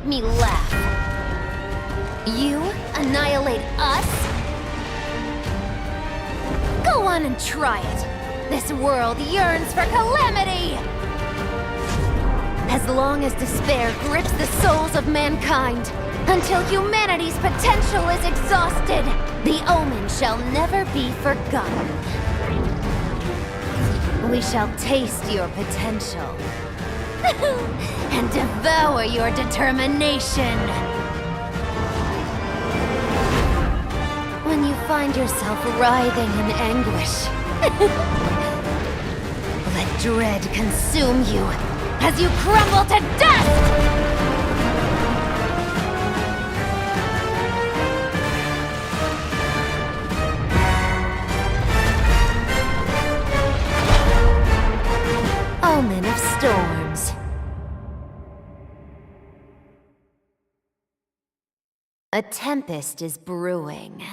make me laugh. You annihilate us? Go on and try it. This world yearns for calamity! As long as despair grips the souls of mankind, until humanity's potential is exhausted, the Omen shall never be forgotten. We shall taste your potential and devour your determination. When you find yourself writhing in anguish, let dread consume you as you crumble to dust! Omen of storms. A tempest is brewing.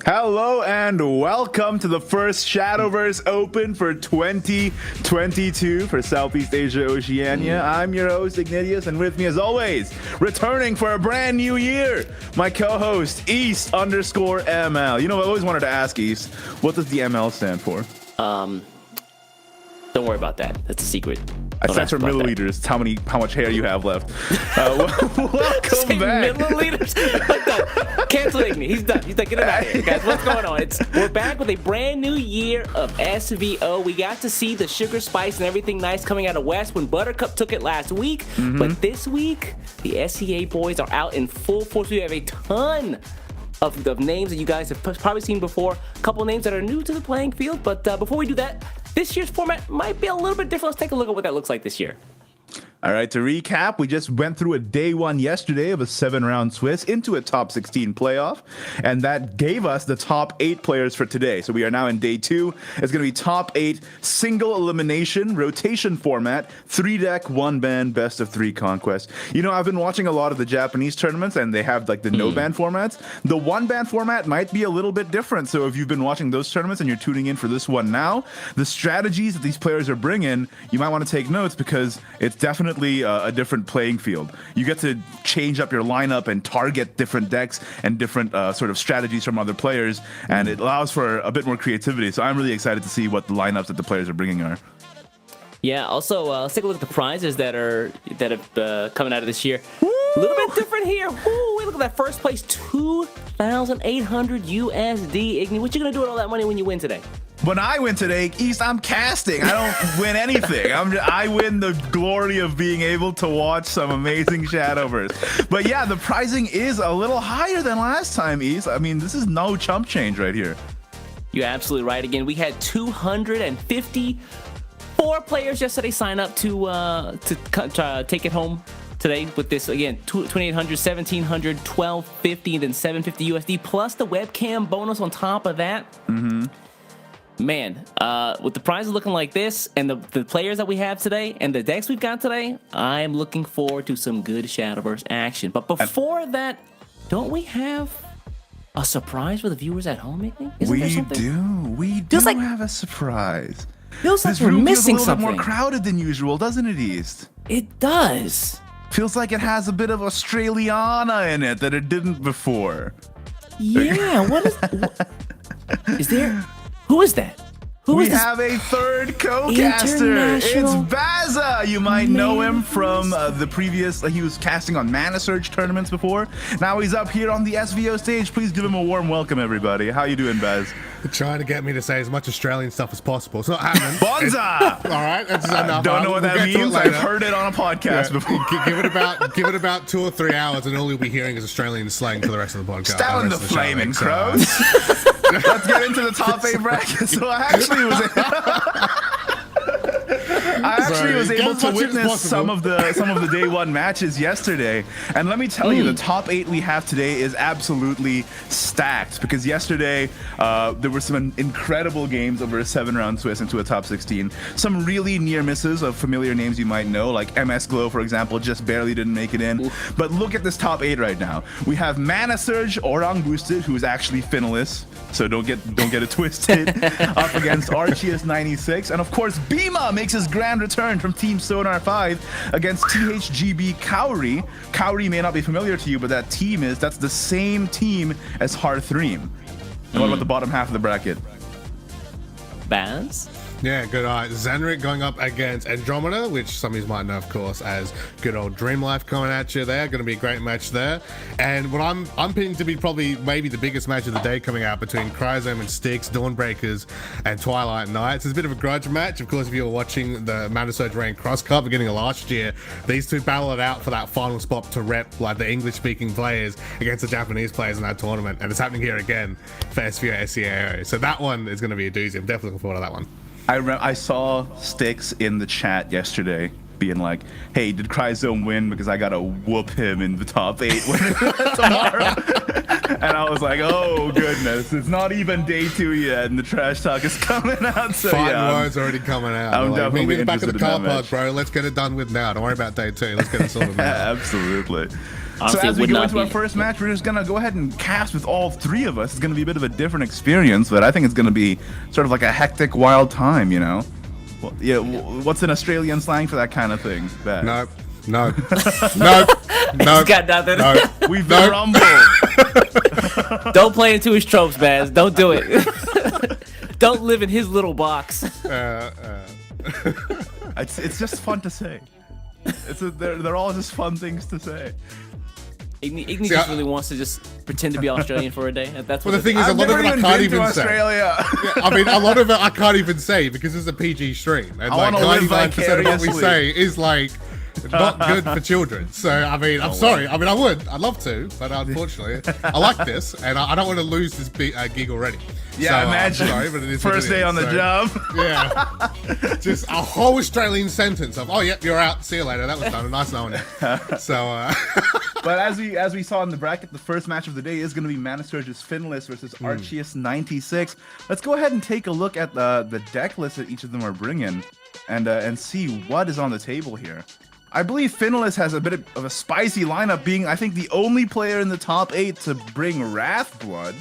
Hello and welcome to the first Shadowverse Open for 2022 for Southeast Asia Oceania. I'm your host Ignatius, and with me as always, returning for a brand new year, my co-host East_ML. You know, I always wanted to ask East, what does the ML stand for? Don't worry about that. That's a secret. I said for milliliters. It's how much hair you have left. Welcome back. Milliliters. Cancel Igni. He's done. He's like, get him out of here, guys. What's going on? We're back with a brand new year of SVO. We got to see the sugar spice and everything nice coming out of West when Buttercup took it last week. But this week, the SEA boys are out in full force. We have a ton of names that you guys have probably seen before. A couple names that are new to the playing field. But before we do that, this year's format might be a little bit different. Let's take a look at what that looks like this year. All right, to recap, we just went through a day one yesterday of a 7-round Swiss into a top 16 playoff, and that gave us the top 8 players for today. So we are now in day 2. It's going to be top 8 single elimination rotation format, 3-deck, 1-ban, best of 3 conquest. You know, I've been watching a lot of the Japanese tournaments, and they have like the no-ban formats. The 1-ban format might be a little bit different. So if you've been watching those tournaments and you're tuning in for this one now, the strategies that these players are bringing, you might want to take notes because it's definitely a different playing field. You get to change up your lineup and target different decks and different sort of strategies from other players, and it allows for a bit more creativity. So I'm really excited to see what the lineups that the players are bringing are. Yeah. Also, let's take a look at the prizes that have coming out of this year. Woo! A little bit different here. Woo! Look at that first place, 2,800 USD. Igni, what you gonna do with all that money when you win today? When I win today, East, I'm casting. I don't win anything. I win the glory of being able to watch some amazing Shadowverse. But yeah, the pricing is a little higher than last time, East. I mean, this is no chump change right here. You're absolutely right. Again, we had 254 players yesterday sign up to take it home today with this. Again, 2,800, 1,700, 1,250, and then 750 USD, plus the webcam bonus on top of that. Man, with the prizes looking like this and the players that we have today and the decks we've got today, I'm looking forward to some good Shadowverse action. But before that, don't we have a surprise for the viewers at home, Igni? We do have a surprise. Feels like this we're room missing feels a little something. bit more crowded than usual, doesn't it, East? It does. Feels like it has a bit of Australiana in it that it didn't before. Yeah, is there? Who is that? We have a third co-caster. It's Baza. You might know him from the previous. He was casting on Mana Surge tournaments before. Now he's up here on the SVO stage. Please give him a warm welcome, everybody. How you doing, Baz? They're trying to get me to say as much Australian stuff as possible. It's not happening. Bonza! All right, that's enough. Don't know what that means. I've heard it on a podcast before. Give it about 2 or 3 hours, and all you'll be hearing is Australian slang for the rest of the podcast. Down the flaming crows. Let's get into the top 8 bracket. So I actually was. I actually was get able as to much as witness possible. some of the day one matches yesterday, and let me tell you, the top 8 we have today is absolutely stacked. Because yesterday there were some incredible games over a 7-round Swiss into a top 16. Some really near misses of familiar names you might know, like MS Glow, for example, just barely didn't make it in. Oof. But look at this top 8 right now. We have Mana Surge, Orang Boosted, who is actually Finalist, so don't get it twisted, up against Arceus 96, and of course Bema makes his grand return from Team Sonar 5 against THGB Kaori. Kaori may not be familiar to you, but that's the same team as Hearthream. And what about the bottom half of the bracket? Baz? Yeah, good eye. Zanrik going up against Andromeda, which some of you might know, of course, as good old Dream Life coming at you there. Going to be a great match there. And what I'm pinning to be probably maybe the biggest match of the day coming out between Chrysone and Styx, Dawnbreakers and Twilight Knights. It's a bit of a grudge match. Of course, if you were watching the Mana Surge Rain Cross Cup beginning of last year, these two battled it out for that final spot to rep like the English-speaking players against the Japanese players in that tournament. And it's happening here again for SVO SEAO. So that one is going to be a doozy. I'm definitely looking forward to that one. I saw Styx in the chat yesterday being like, hey, did Chrysone win? Because I gotta whoop him in the top 8 tomorrow. And I was like, oh goodness, it's not even day 2 yet, and the trash talk is coming out. So Fighting words already coming out. I'm definitely meet me in the back of the car interested in that park, match. bro. Let's get it done with now. Don't worry about day 2. Let's get it sorted now. Absolutely. Honestly, so as we would go not into our be- first match, we're just gonna go ahead and cast with all 3 of us. It's gonna be a bit of a different experience, but I think it's gonna be sort of like a hectic, wild time, you know? Well, yeah, what's an Australian slang for that kind of thing? Bad. No. No. No. No. He's got nothing. No. We've been rumbled. Don't play into his tropes, Baz. Don't do it. Don't live in his little box. It's just fun to say. They're all just fun things to say. Igni just really wants to just pretend to be Australian for a day. That's what Well, the thing is, a I've lot of never it I even can't been even to say. Australia. Yeah, I mean, a lot of it I can't even say because it's a PG stream, and I like wanna live 99% of what we vicariously. say is like not good for children. So I mean, I'm sorry. I mean, I'd love to, but unfortunately, I like this, and I don't want to lose this gig already. Yeah, So, imagine. sorry, but it is what First it day is. on the So, job. Yeah, just a whole Australian sentence of, "Oh, yep, you're out. See you later." That was done. Nice knowing you. So. But as we saw in the bracket, the first match of the day is going to be Mana Surge's Finalist versus Arceus 96. Let's go ahead and take a look at the deck list that each of them are bringing, and see what is on the table here. I believe Finalist has a bit of a spicy lineup, being I think the only player in the top 8 to bring Wrathblood.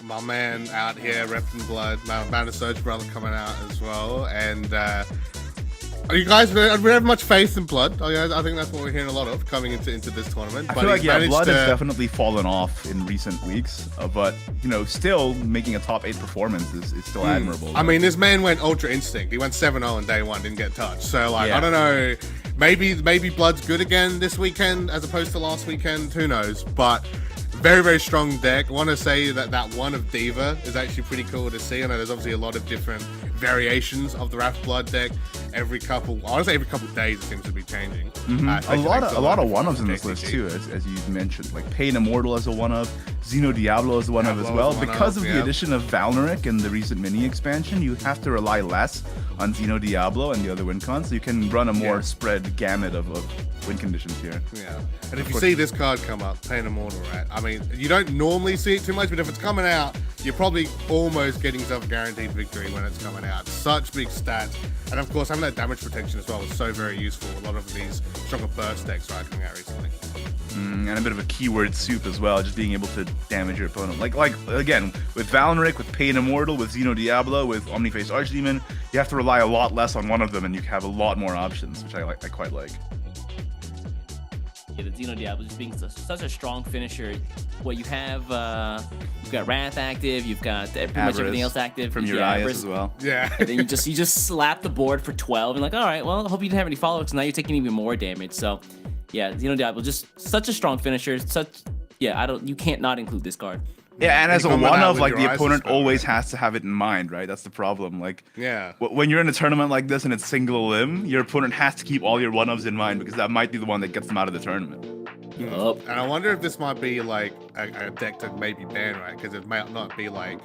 My man out here repping blood, my Mana Surge brother coming out as well, and are you guys? Do we have much faith in Blood? I think that's what we're hearing a lot of coming into this tournament. I But feel like he's yeah, managed Blood to- has definitely fallen off in recent weeks, but you know, still making a top 8 performance is still admirable. I mean, this man went Ultra Instinct. He went 7-0 on day 1, didn't get touched. So like, Yeah. I don't know. Maybe Blood's good again this weekend as opposed to last weekend. Who knows? But very, very strong deck. I want to say that one of Diva is actually pretty cool to see. I know there's obviously a lot of different variations of the Wrathblood deck. I want to say every couple of days it seems to be changing. A lot of one-ofs in this list too, as you mentioned. Like Pain Immortal as a one-of, Xeno Diablo as a one-of as well. Because of the addition of Valneric and the recent mini expansion, you have to rely less on Xeno Diablo and the other win cons, so you can run a more spread gamut of win conditions here. Yeah, and if you see this card come up, Pain Immortal, right? I mean, you don't normally see it too much, but if it's coming out, you're probably almost getting yourself a guaranteed victory when it's coming out. Such big stats, and of course, having that damage protection as well is so very useful. A lot of these stronger burst decks right coming out recently. And a bit of a keyword soup as well, just being able to damage your opponent. Like again, with Valneric, with Pain Immortal, with Xeno Diablo, with Omniface Archdemon, you have to rely a lot less on one of them, and you have a lot more options, which I quite like. Yeah, the Xeno Diablo just being such a strong finisher. What you have, you've got Wrath active, you've got pretty much everything else active from Yeah, Urias Avarice. as well. Yeah. And then you just slap the board for 12 and like, all right, well, I hope you didn't have any follow-ups. Now you're taking even more damage. So, yeah, Xeno Diablo just such a strong finisher. You can't not include this card. Yeah, and as a coming out one-of, with like your the eyes opponent suspended. always has to have it in mind, right? That's the problem. Like, Yeah. when you're in a tournament like this and it's single limb, your opponent has to keep all your one-ofs in mind because that might be the one that gets them out of the tournament. Yup. And I wonder if this might be like a deck to maybe ban, right? Because it might not be like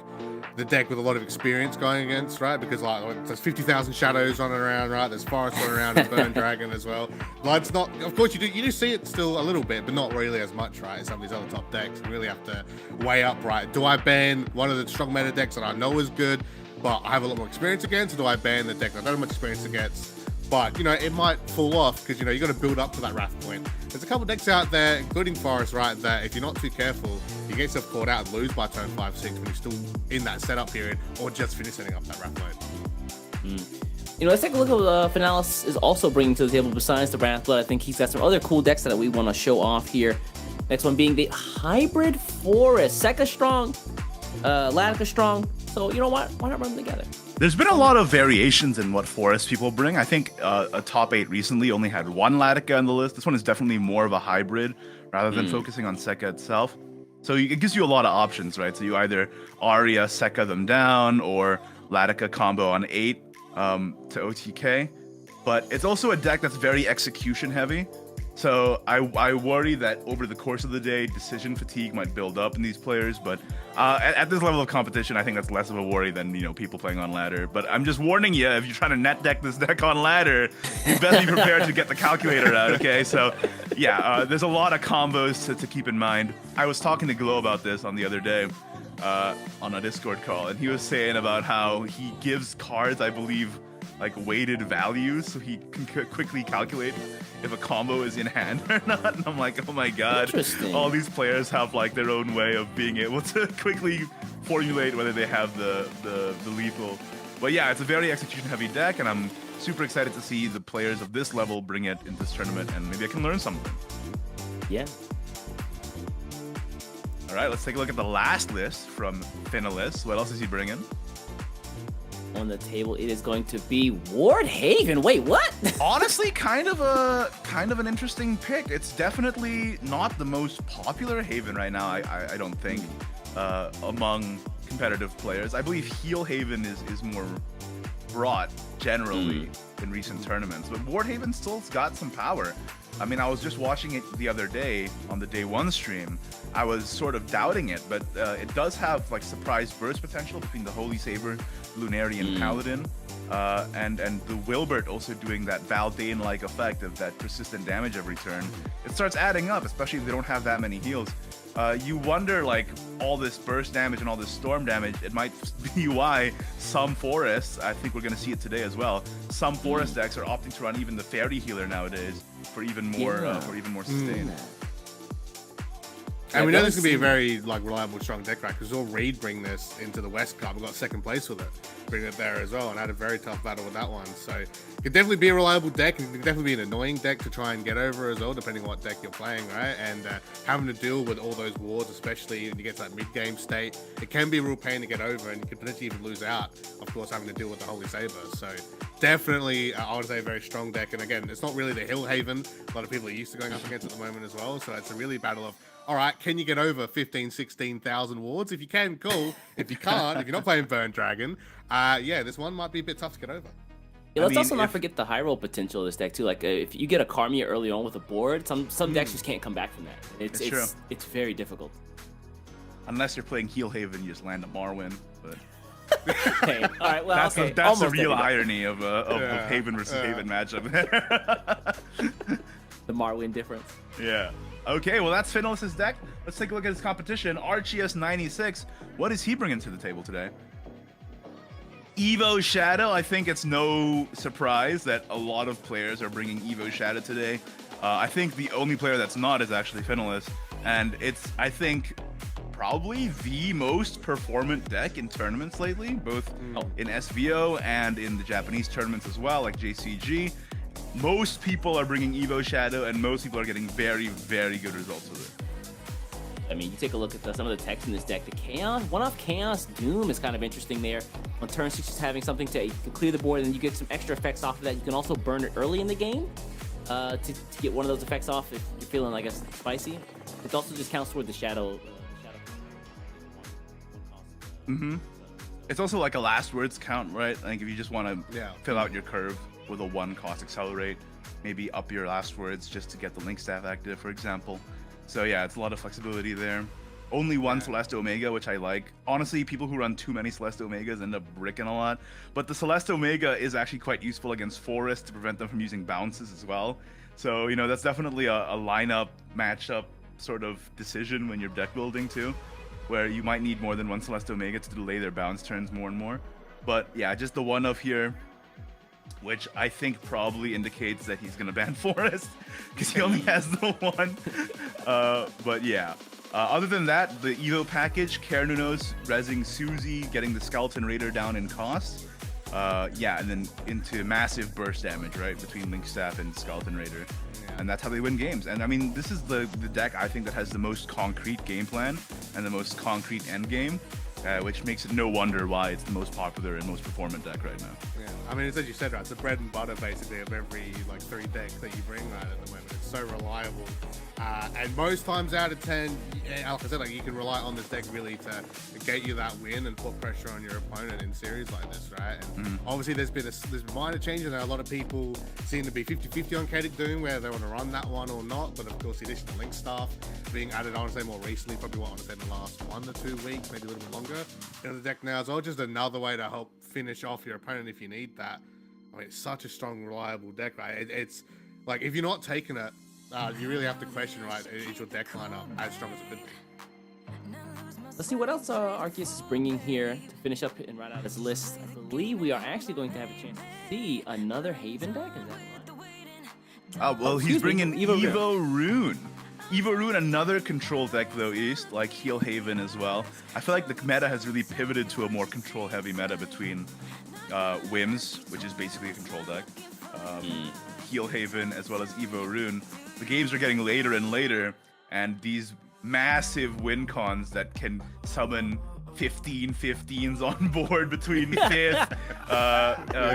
the deck with a lot of experience going against, right? Because like there's 50,000 shadows running around, right? There's forest running around and burn dragon as well. Like it's not, of course you do see it still a little bit, but not really as much, right? As some of these other top decks. You really have to weigh up, right? Do I ban one of the strong meta decks that I know is good, but I have a lot more experience against, or do I ban the deck that I don't have much experience against? But, you know, it might fall off because, you know, you got to build up to that Wrath point. There's a couple decks out there, including Forest, right, that if you're not too careful, you get yourself caught out and lose by turn 5, 6 when you're still in that setup period or just finish setting up that Wrath mode. You know, let's take a look at what Finalist is also bringing to the table besides the Wrathblood. I think he's got some other cool decks that we want to show off here. Next one being the Hybrid Forest. Sekka strong, Latica strong. So, you know what? Why not run them together? There's been a lot of variations in what forest people bring. I think a top 8 recently only had one Latica on the list. This one is definitely more of a hybrid rather than focusing on Sekka itself. So it gives you a lot of options, right? So you either Aria Sekka them down or Latica combo on 8 to OTK. But it's also a deck that's very execution heavy. So I worry that over the course of the day, decision fatigue might build up in these players. But at this level of competition, I think that's less of a worry than, you know, people playing on ladder. But I'm just warning you, if you're trying to net deck this deck on ladder, you best be prepared to get the calculator out, okay? So yeah, there's a lot of combos to keep in mind. I was talking to Glow about this on the other day on a Discord call, and he was saying about how he gives cards, I believe, like weighted values, so he can quickly calculate if a combo is in hand or not. And I'm like, oh my god, all these players have like their own way of being able to quickly formulate whether they have the lethal. But yeah, it's a very execution heavy deck, and I'm super excited to see the players of this level bring it into this tournament, and maybe I can learn something. Yeah. All right, let's take a look at the last list from Finalist. What else is he bringing? On the table, it is going to be Ward Haven. Wait, what? Honestly, kind of an interesting pick. It's definitely not the most popular Haven right now, I don't think, among competitive players. I believe Heal Haven is more brought generally in recent tournaments, but Ward Haven still's got some power. I mean, I was just watching it the other day on the day 1 stream. I was sort of doubting it, but it does have like surprise burst potential between the Holy Saber, Lunarian Paladin, and the Wilbert also doing that Valdane-like effect of that persistent damage every turn. It starts adding up, especially if they don't have that many heals. You wonder, like, all this burst damage and all this storm damage, it might be why some forests, I think we're going to see it today as well, some forest decks are opting to run even the Fairy Healer nowadays for even more sustain. And we know this is going to be a very like reliable, strong deck, right? Because we'll Reed bring this into the West Cup. We got second place with it, bring it there as well, and had a very tough battle with that one. So it could definitely be a reliable deck. It could definitely be an annoying deck to try and get over as well, depending on what deck you're playing, right? And having to deal with all those wards, especially when you get to that mid-game state, it can be a real pain to get over, and you could potentially even lose out, of course, having to deal with the Holy Saber. So definitely, I would say a very strong deck. And again, it's not really the Hill Haven a lot of people are used to going up against at the moment as well. So it's a really battle of, all right, can you get over 15, 16,000 wards? If you can, cool. If you can't, if you're not playing Burn Dragon, yeah, this one might be a bit tough to get over. Yeah, let's also not forget the high roll potential of this deck too. Like if you get a Karmia early on with a board, some decks just can't come back from that. It's very difficult. Unless you're playing Heal Haven, you just land a Marwyn. But Okay, all right, well, that's okay. that's the Almost real everybody. irony of Haven versus Haven matchup. The Marwyn difference. Yeah. Okay, well that's Finalist's deck. Let's take a look at his competition. Archeus96. What is he bringing to the table today? Evo Shadow. I think it's no surprise that a lot of players are bringing Evo Shadow today. I think the only player that's not is actually Finalist, and it's, I think, probably the most performant deck in tournaments lately, both in SVO and in the Japanese tournaments as well, like JCG. Most people are bringing Evo Shadow, and most people are getting very, very good results with it. I mean, you take a look at some of the text in this deck. The Chaos, one-off Chaos Doom is kind of interesting there. On turn 6, just having something to clear the board, and then you get some extra effects off of that. You can also burn it early in the game to get one of those effects off if you're feeling, I guess, spicy. It also just counts toward the Shadow. It's also like a last words count, right? I think if you just want to fill out your curve with a 1 cost accelerate, maybe up your last words just to get the link staff active, for example. So yeah, it's a lot of flexibility there. Only one Celeste Omega, which I like. Honestly, people who run too many Celeste Omegas end up bricking a lot. But the Celeste Omega is actually quite useful against Forest to prevent them from using bounces as well. So, you know, that's definitely a lineup, matchup sort of decision when you're deck building too, where you might need more than one Celeste Omega to delay their bounce turns more and more. But yeah, just the one of here, which I think probably indicates that he's going to ban Forest because he only has the one. But yeah. Other than that, the Evo package, Kernunos, Rezzing Suzy, getting the Skeleton Raider down in cost. Yeah, and then into massive burst damage, right, between Link Staff and Skeleton Raider. And that's how they win games. And I mean, this is the deck I think that has the most concrete game plan and the most concrete end game, which makes it no wonder why it's the most popular and most performant deck right now. Yeah, I mean, it's as you said, right? It's the bread and butter basically of every like 3 decks that you bring right at the moment. It's so reliable, and most times out of 10, like I said, like you can rely on this deck really to get you that win and put pressure on your opponent in series like this, right? And obviously, there's been a minor change, and a lot of people seem to be 50-50 on Katic Doom, where they want to run that one or not. But of course, the additional Link Staff being added on, say more recently, probably what I want to say in the last 1 to 2 weeks, maybe a little bit longer. In the deck now as well, just another way to help finish off your opponent if you need that. I mean, it's such a strong, reliable deck, right? It's like if you're not taking it, you really have to question, right? Is your deck lineup as strong as it could be? Let's see what else Arceus is bringing here to finish up and round out his list. I believe we are actually going to have a chance to see another Haven deck. Is that right? Well, he's bringing Evo Rune. Evo Rune, another control deck though, East, like Heal Haven as well. I feel like the meta has really pivoted to a more control-heavy meta between Whims, which is basically a control deck, Heal Haven, as well as Evo Rune. The games are getting later and later, and these massive win cons that can summon 15-15s on board between Fifth,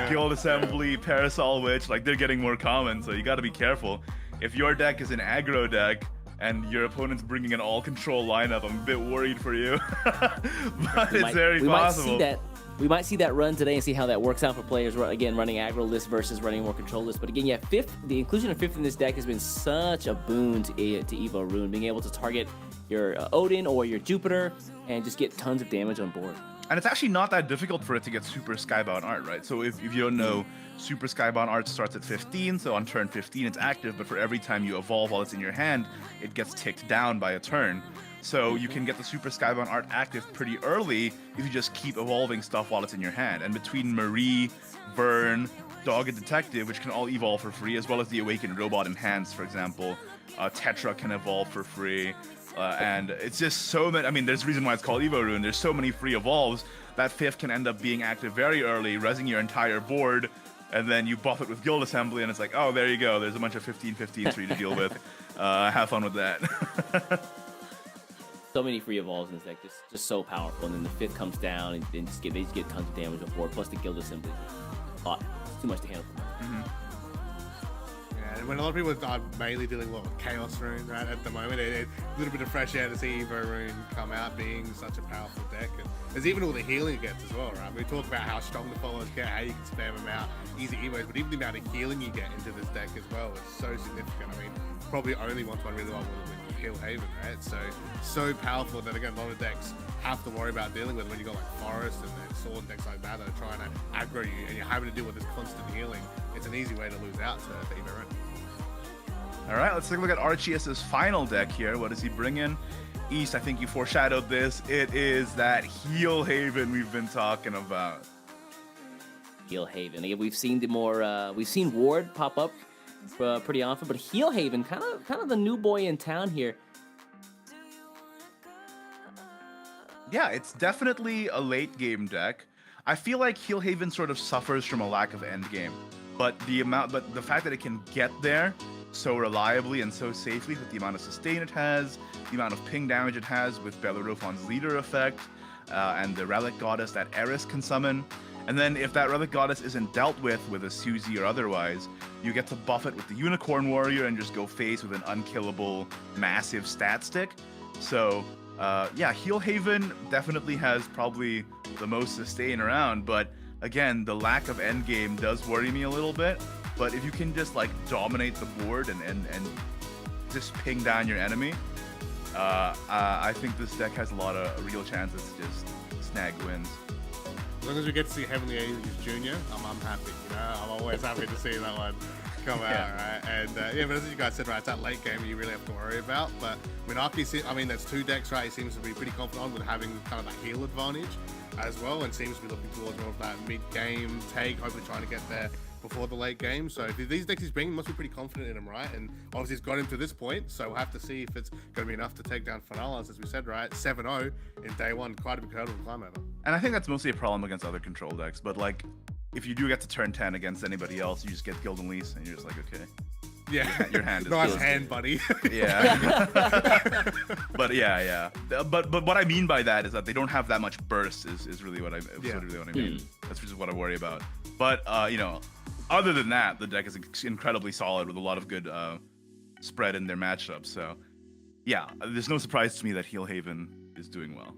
Guild Assembly, Parasol Witch, like they're getting more common, so you gotta be careful. If your deck is an aggro deck, and your opponent's bringing an all-control lineup, I'm a bit worried for you. But it's very possible. We might see that run today and see how that works out for players, again, running aggro list versus running more control list. But again, yeah, the inclusion of Fifth in this deck has been such a boon to Evo Rune, being able to target your Odin or your Jupiter and just get tons of damage on board. And it's actually not that difficult for it to get Super Skybound Art, right? So if you don't know, Super Skybound Art starts at 15, so on turn 15 it's active, but for every time you evolve while it's in your hand, it gets ticked down by a turn. So you can get the Super Skybound Art active pretty early if you just keep evolving stuff while it's in your hand. And between Marie, Vern, Dogged Detective, which can all evolve for free, as well as the Awakened Robot Enhanced, for example, Tetra can evolve for free. And it's just so many. I mean, there's a reason why it's called Evo Rune. There's so many free evolves that Fifth can end up being active very early, rezzing your entire board, and then you buff it with Guild Assembly, and it's like, oh, there you go. There's a bunch of 15-15s for you to deal with. Have fun with that. So many free evolves in this deck, just so powerful. And then the Fifth comes down, and they just get tons of damage on board. Plus the Guild Assembly, it's too much to handle. And when a lot of people are mainly dealing with Chaos Rune, right, at the moment, it's a little bit of fresh air to see Evo Rune come out being such a powerful deck. And there's even all the healing it gets as well, right? We talk about how strong the followers get, how you can spam them out, easy Evos, but even the amount of healing you get into this deck as well is so significant. I mean, probably only once one really well with Heal Haven, right? So powerful that, again, a lot of decks have to worry about dealing with when you got like Forest and then Sword decks like that are trying to aggro you, and you're having to deal with this constant healing. It's an easy way to lose out to Evo Rune. All right, let's take a look at Arceus' final deck here. What does he bring in? East, I think you foreshadowed this. It is that Heal Haven we've been talking about. Heal Haven. Again, we've seen we've seen Ward pop up pretty often, but Heal Haven, kind of the new boy in town here. Yeah, it's definitely a late game deck. I feel like Heal Haven sort of suffers from a lack of end game, but the fact that it can get there so reliably and so safely with the amount of sustain it has, the amount of ping damage it has with Bellerophon's leader effect, and the Relic Goddess that Eris can summon. And then if that Relic Goddess isn't dealt with a Suzy or otherwise, you get to buff it with the Unicorn Warrior and just go face with an unkillable, massive stat stick. So, yeah, Heal Haven definitely has probably the most sustain around, but again, the lack of endgame does worry me a little bit. But if you can just like dominate the board and just ping down your enemy, I think this deck has a lot of real chances to just snag wins. As long as we get to see Heavenly Aegis Jr., I'm happy. You know, I'm always happy to see that one come out, right? And yeah, but as you guys said, right, it's that late game you really have to worry about. But I mean, that's 2 decks, right? He seems to be pretty confident with having kind of that heal advantage as well, and seems to be looking towards more of that mid-game take, hopefully trying to get there before the late game. So if these decks he's bringing, must be pretty confident in him, right? And obviously he's got him to this point, so we'll have to see if it's going to be enough to take down Finalist, as we said, right? 7-0 in day 1, quite a big hurdle to climb over. And I think that's mostly a problem against other control decks, but like, if you do get to turn 10 against anybody else, you just get Guild Unleashed, and you're just like, okay. Yeah, your hand is nice good. hand, buddy. Yeah. But yeah. But what I mean by that is that they don't have that much burst. Is really what I really what I mean. That's just what I worry about. But you know, other than that, the deck is incredibly solid with a lot of good spread in their matchups. So yeah, there's no surprise to me that Heel Haven is doing well.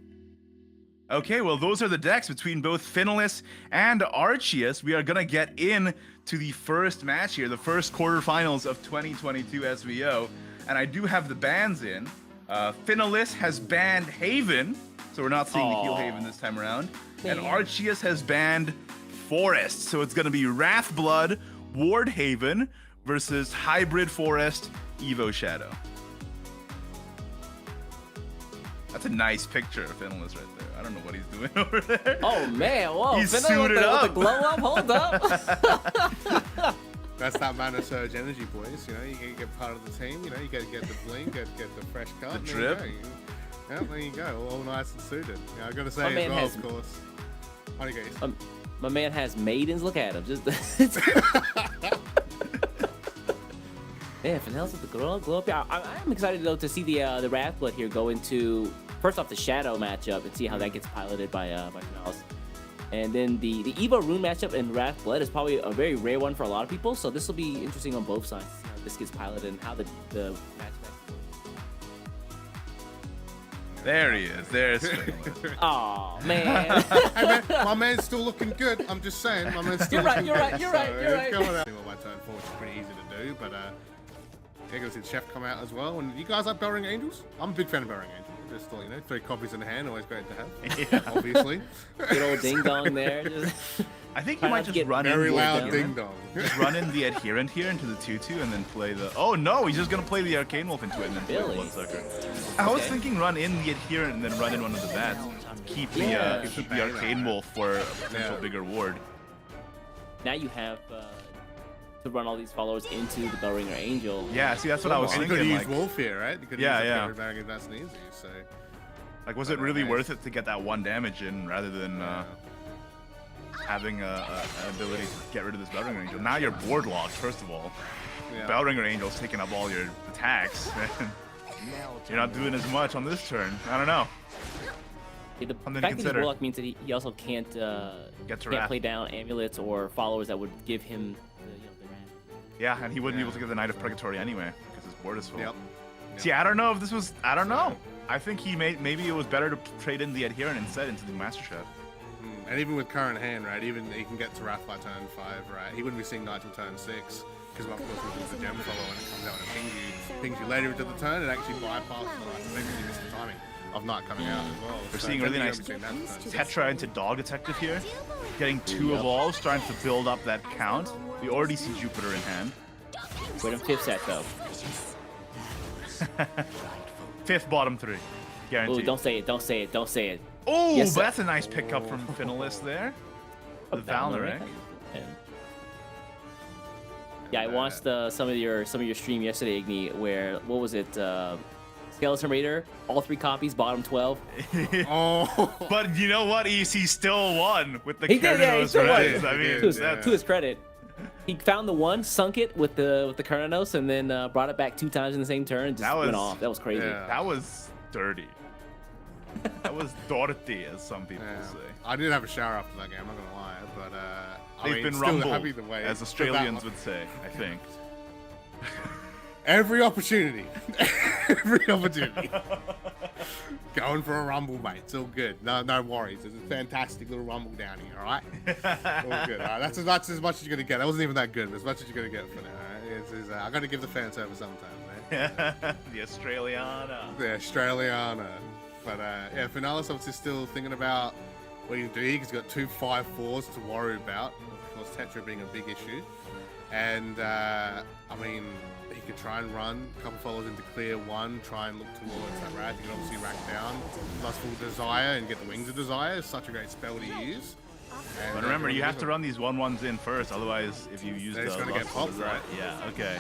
Okay, well, those are the decks between both Finalist and Arceus. We are gonna get in to the first match here, the first quarterfinals of 2022 SVO, and I do have the bans in. Finalist has banned Haven, so we're not seeing the Heel Haven this time around, and Arceus has banned Forest, so it's gonna be Wrathblood, Ward Haven versus Hybrid Forest, Evo Shadow. That's a nice picture of Finalist right there. I don't know what he's doing over there. Oh man, whoa! He's Finna suited with up. the glow up. Hold up. That's that Mana Surge energy, boys. You know, you get part of the team. You know, you get the bling, get the fresh cut. The and drip. There you go. Yeah, there you go. All nice and suited. Yeah, I gotta say My as man well, has- of course. What do you guys? My man has maidens. Look at him. Just yeah, Finalist with the glow up. Yeah, I'm excited though to see the Wrathblood here go into first off the Shadow matchup and see how that gets piloted by Finalist. And then the Evo Rune matchup in Wrathblood is probably a very rare one for a lot of people. So this will be interesting on both sides to see how this gets piloted and how the match. There he is. There's Finalist. Oh man. Hey, man, my man's still looking good. I'm just saying, my man's still You're right, looking you're good. right, you're right. Come on out. Well, my turn 4, which is pretty easy to do, but you're gonna see the Chef come out as well. And you guys like Bellring Angels? I'm a big fan of Bellring Angels. Just thought, 3 copies in the hand, always great to have. Yeah. Obviously. Good old ding dong there. Just I think Try you not might to just get run Very in loud the ding dong. Just run in the Adherent here into the 2/2 and then play the. Oh no, he's just gonna play the Arcane Wolf into it and then play the Really? Bloodsucker. I was thinking run in the Adherent and then run in one of the bats. Keep Yeah. keep the Arcane Wolf for a potential Yeah. bigger ward. now you have to run all these followers into the Bellringer Angel. Yeah, see that's what I was And you could thinking. use Like, Wolf here, right? You could Yeah, use Bellring that's easy. So like, was it really worth it to get that 1 damage in rather than having an ability to get rid of this Bellringer Angel? Now you're board locked, first of all. yeah. Bellringer Angel's taking up all your attacks. You're not doing as much on this turn. I don't know. The Something to fact that he's consider. Warlock means that he also can't Get to can't Wrath. play down amulets or followers that would give him the Wrath. Yeah, and he wouldn't be able to get the Knight of Purgatory anyway because his board is full. Yep. See, I don't know if this was. I don't know. I think maybe it was better to trade in the Adherent instead into the Master Chef. And even with current hand, right? Even he can get to Wrath by turn 5, right? He wouldn't be seeing Knight till turn 6 because, of course, with the gem follow when it comes out and it pings you later into the turn, it actually bypasses the Knight. Maybe you miss the timing of Knight coming out as well. We're So seeing really technically nice between that and turn 6. Tetra into Dog Detective here, getting 2 evolves, starting to build up that count. We already see Jupiter in hand. Wait on 5th set though. 5th bottom 3, Oh, guaranteed. don't say it, don't say it, don't say it. Oh, Yes, but sir. that's a nice pickup from Finalist there. The Valorant. And- Yeah, I watched some of your stream yesterday, Igni, where what was it? Skeleton Raider, all 3 copies, bottom 12. Oh, But you know what? He still won with the He did, yeah, he Kernos still won. Reds. I mean, To his, that's to his credit, he found the one, sunk it with the Kernos, and then brought it back 2 times in the same turn. And just That went was- off. That was crazy. Yeah. That was dirty. That was dirty, as some people yeah. say. I did have a shower after that game, I'm not going to lie. But I They've mean, been still rumbled, happy the way. as Australians would say, I think. Every opportunity. Every opportunity. Going for a rumble, mate. It's all good. No worries. It's a fantastic little rumble down here, all right? All good. All right? That's as much as you're going to get. That wasn't even that good, but as much as you're going to get for now, all right? I got to give the fan service sometimes, man. The Australiana. The Australiana. But yeah, Finalist obviously still thinking about what he can do. He's got 2 5-4s to worry about. Of course, Tetra being a big issue. And I mean, he could try and run a couple followers into clear 1, try and look towards that rat. He can obviously rack down Lustful Desire and get the Wings of Desire. It's such a great spell to use. And But remember, you have to run these 1/1s in first, otherwise, if you use Then the he's gonna get Lustful popped, Desire- right? Yeah, okay.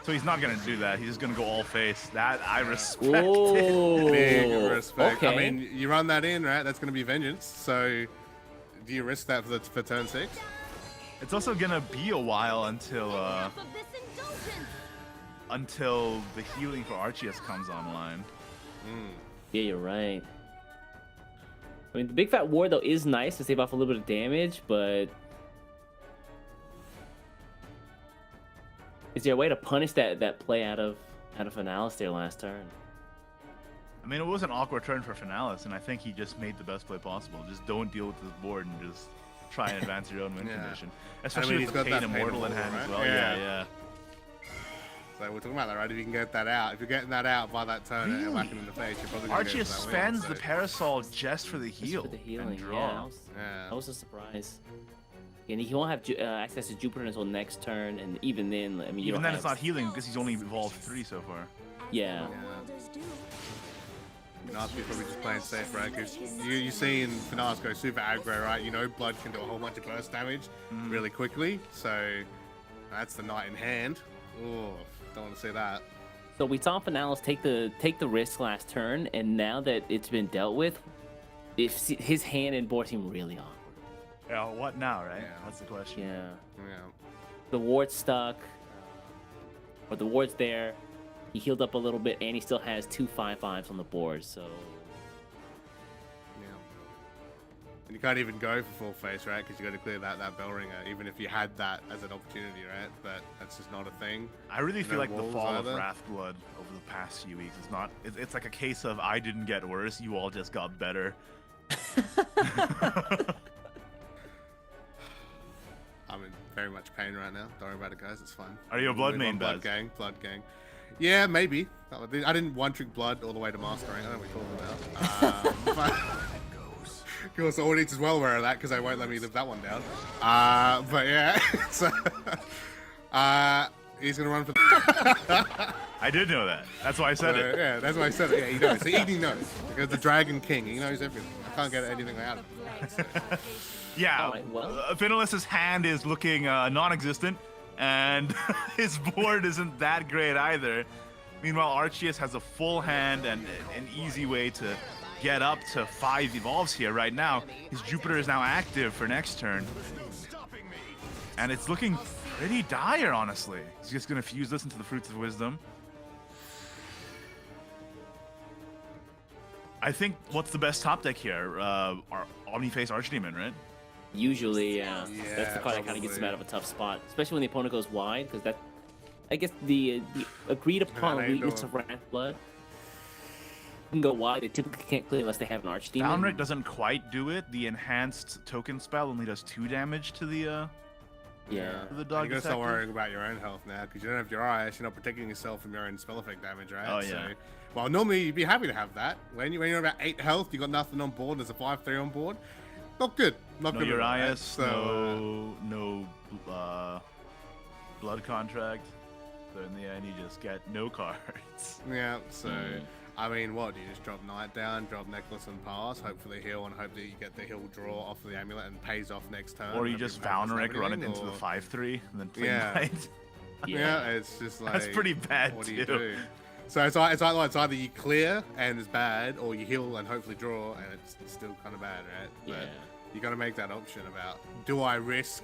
So he's not gonna do that. He's just gonna go all face. That I respect. Whoa. Big respect. Okay. I mean, you run that in, right? That's going to be Vengeance. So, do you risk that for turn 6? It's also gonna be a while until Enough of this indulgence! until the healing for Arceus comes online. Yeah, you're right. I mean, the Big Fat Ward, though, is nice to save off a little bit of damage, but... Is there a way to punish that play out of Finalist there last turn? I mean, it was an awkward turn for Finalist, and I think he just made the best play possible. Just don't deal with this board and just try and advance your own win Yeah. condition. Especially he's with the got that Pain Pain Immortal in hand Immortal, as right? well. Yeah. Yeah. So, we're talking about that, right? If you can get that out. If you're getting that out by that turn and whacking in the face, you're probably going to get Arceus that win, spends so- the Parasol just for the heal For the healing, and yeah. draw. Yeah. That was a surprise. And he won't have access to Jupiter until next turn, and even then, I mean, you Even don't then, have... it's not healing because he's only evolved 3 so far. Yeah. Nasby's probably just playing safe, right? Because you see in Finalist go super aggro, right? You know Blood can do a whole bunch of burst damage really quickly. So, that's the Knight in hand. Oh, don't want to see that. So we saw Finalist take the risk last turn, and now that it's been dealt with, if his hand and board seem really awkward. Yeah, what now, right? Yeah. That's the question. Yeah. Yeah. The ward's stuck, or the ward's there. He healed up a little bit, and he still has 2 5/5s on the board. So Yeah. And you can't even go for full face, right? Because you got to clear that bell ringer, even if you had that as an opportunity, right? But that's just not a thing. I really feel No like the walls fall either. of Wrathblood over the past few weeks is not. It's like a case of I didn't get worse, you all just got better. I'm in very much pain right now. Don't worry about it, guys. It's fine. Are you a blood Move main, on, Blood Buzz? gang, Blood gang. Yeah, maybe. I didn't one-trick Blood all the way to Mastering. I don't know what you're talking about. Of course, the audience is well aware of that because they won't let me live that one down. But yeah, so he's gonna run for. I did know that. That's why I said it. Yeah, that's why I said it. Yeah, he knows. He knows because the Dragon King. He knows everything. I can't get anything out of him. Yeah, Alright, well. Finalist's hand is looking non-existent, and his board isn't that great either. Meanwhile, Arceus has a full hand and an easy way to get up to 5 evolves here right now. His Jupiter is now active for next turn. And it's looking pretty dire, honestly. He's just going to fuse this into the Fruits of Wisdom. I think what's the best top deck here? Omniface Archdemon, right? usually, that's the card that kind of gets him probably. out of a tough spot, especially when the opponent goes wide, because that, I guess, the agreed upon How you weakness doing? of Wrathblood. Can go wide. They typically can't clear unless they have an Archdemon. Zanrik doesn't quite do it. The enhanced token spell only does 2 damage to the Yeah. the You dog gotta start detective. worrying about your own health now because you don't have your eyes. You're not protecting yourself from your own spell effect damage, right? Oh, yeah. So, well, normally you'd be happy to have that. When you're about 8 health, you got nothing on board. There's a 5/3 on board. Not good. Not No good. at all, right? Urias, So, no blood contract. So in the end, you just get no cards. yeah. So, Hmm. I mean, what do you just drop Knight down, drop Necklace and pass, hopefully heal, and hope that you get the heal draw off of the amulet and pays off next turn. Or you Hope just your opponent doesn't Valneric, have run it anything, into the or- 5/3, and then play Yeah. Knight. Yeah, it's just like That's pretty bad, What do you too. do? So it's either you clear and it's bad, or you heal and hopefully draw and it's still kind of bad, right? Yeah. But you got to make that option about: do I risk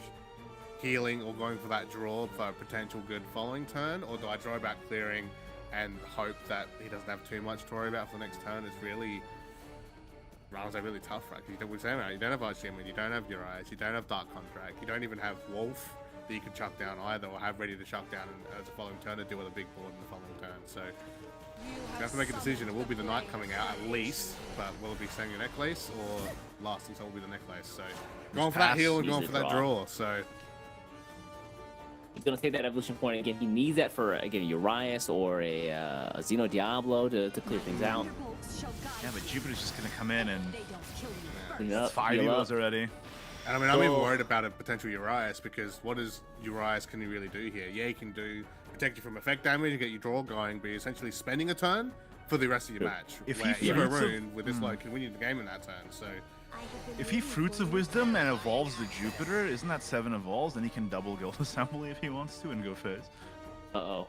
healing or going for that draw for a potential good following turn, or do I draw back clearing and hope that he doesn't have too much to worry about for the next turn? It's really rounds are really tough, right? Because we're saying, right, you don't have Archdemon, you don't have Urias, you don't have Dark Contract, you don't even have Wolf that you could chuck down either, or have ready to chuck down as a following turn to deal with a big board in the following turn. So you have to make a decision. It will be the Knight coming out at least, but will it be staying your necklace or lasting? So will be the necklace. So going for that pass, heal and use going the for that draw. draw. So He's gonna take that evolution point again. He needs that for again Urias or a Xeno Diablo to clear things out. Yeah, but Jupiter's just gonna come in and Clean it up, 5 heal evos up. already. And I mean, I'm even worried about a potential Urias because what does Urias can he really do here? Yeah, he can do protect you from effect damage and get your draw going, but you're essentially spending a turn for the rest of your match. If where he Evo fruits of- Rune with this low can win you the game in that turn. So If he Fruits of Wisdom and evolves the Jupiter, isn't that 7 evolves? Then he can double Guild Assembly if he wants to and go first. Uh-oh.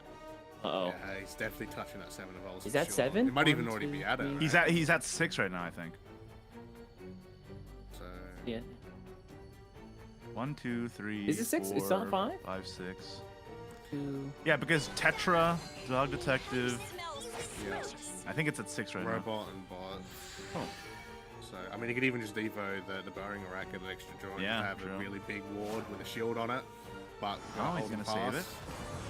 Uh-oh. yeah, he's definitely touching that 7 of ults. Is for that sure. 7? It might even 1, already 2, be at it. 3. He's at 6 right now, I think. So Yeah. 1, 2, 3. Is it 6? It's 4, not 5? 5, 6. 2. Yeah, because Tetra, Dog Detective. yeah, I think it's at 6 right now. robot and bot. Oh. So I mean, he could even just Evo the Burrowing Rack at an extra draw and Yeah, have true. a really big ward with a shield on it. But Oh, he's gonna save it.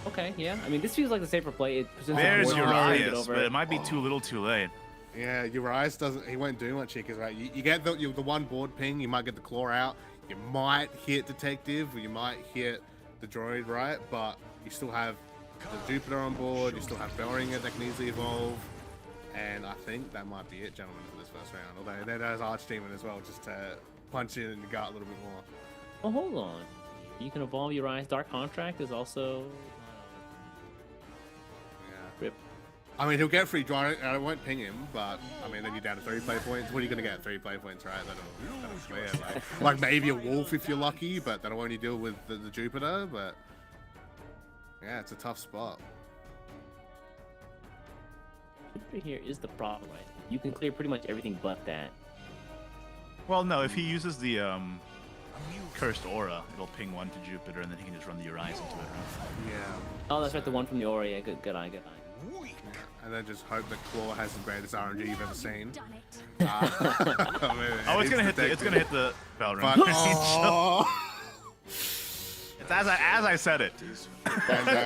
Okay, yeah. I mean, this feels like the safer play. It presents a There's more chance to get Urias, over but it might be too little too late. Yeah, Urias doesn't. He won't do much here because right, you get the one board ping. You might get the claw out. You might hit detective, or you might hit the droid, right? But you still have the Jupiter on board. You still have Bellringer that can easily evolve. And I think that might be it, gentlemen, for this first round. Although there's Archdemon as well, just to punch in the gut a little bit more. Oh, hold on. You can evolve Urias. Dark Contract is also... Yeah. Rip. I mean, he'll get free draw. I won't ping him, but I mean, then you're down to 3 play points. What are you gonna get? 3 play points, right? That'll clear. Like maybe a wolf if you're lucky, but that'll only deal with the Jupiter. But yeah, it's a tough spot. Jupiter here is the problem, right? You can clear pretty much everything but that. Well, no, if he uses the Cursed Aura, it'll ping 1 to Jupiter, and then he can just run the Urias into it, right? Yeah. Oh, that's right, the one from the Aura. Yeah, good eye, good eye. And then just hope that Claw has the greatest RNG you've ever seen. Done it. Oh, it's gonna hit the bell ring. But, oh, It's as I said it.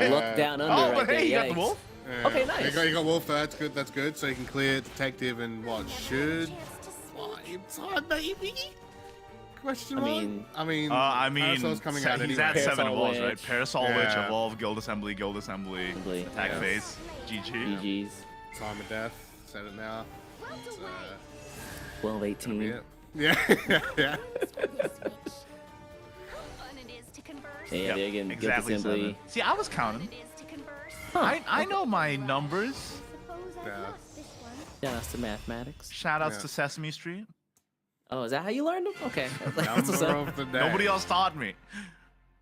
Look down under Oh, right but there. hey, you got the Yikes. wolf. yeah. Okay, nice. You got Wolf. That's good. That's good. So you can clear detective and what should Chance to speak. 5 time maybe? Question I mark? mean- I mean, Parasol's coming out he's anyway. at 7 Parasol evolves, right? Witch. Parasol Witch, Yeah. evolve, Guild Assembly, Yeah. attack phase, GG. GG's. Time of death. Said it now. It's, 12, 18. yeah. Yeah. yeah. Fun it is to converse. Yeah, they're getting exactly Guild Assembly. 7. See, I was Fun counting. it is to converse. I know my numbers. Suppose I've Yeah. lost this one. Yeah, that's the mathematics. Shout outs Yeah. to Sesame Street. Oh, is that how you learned them? Okay. That's what's Number up. of the day. Nobody else taught me.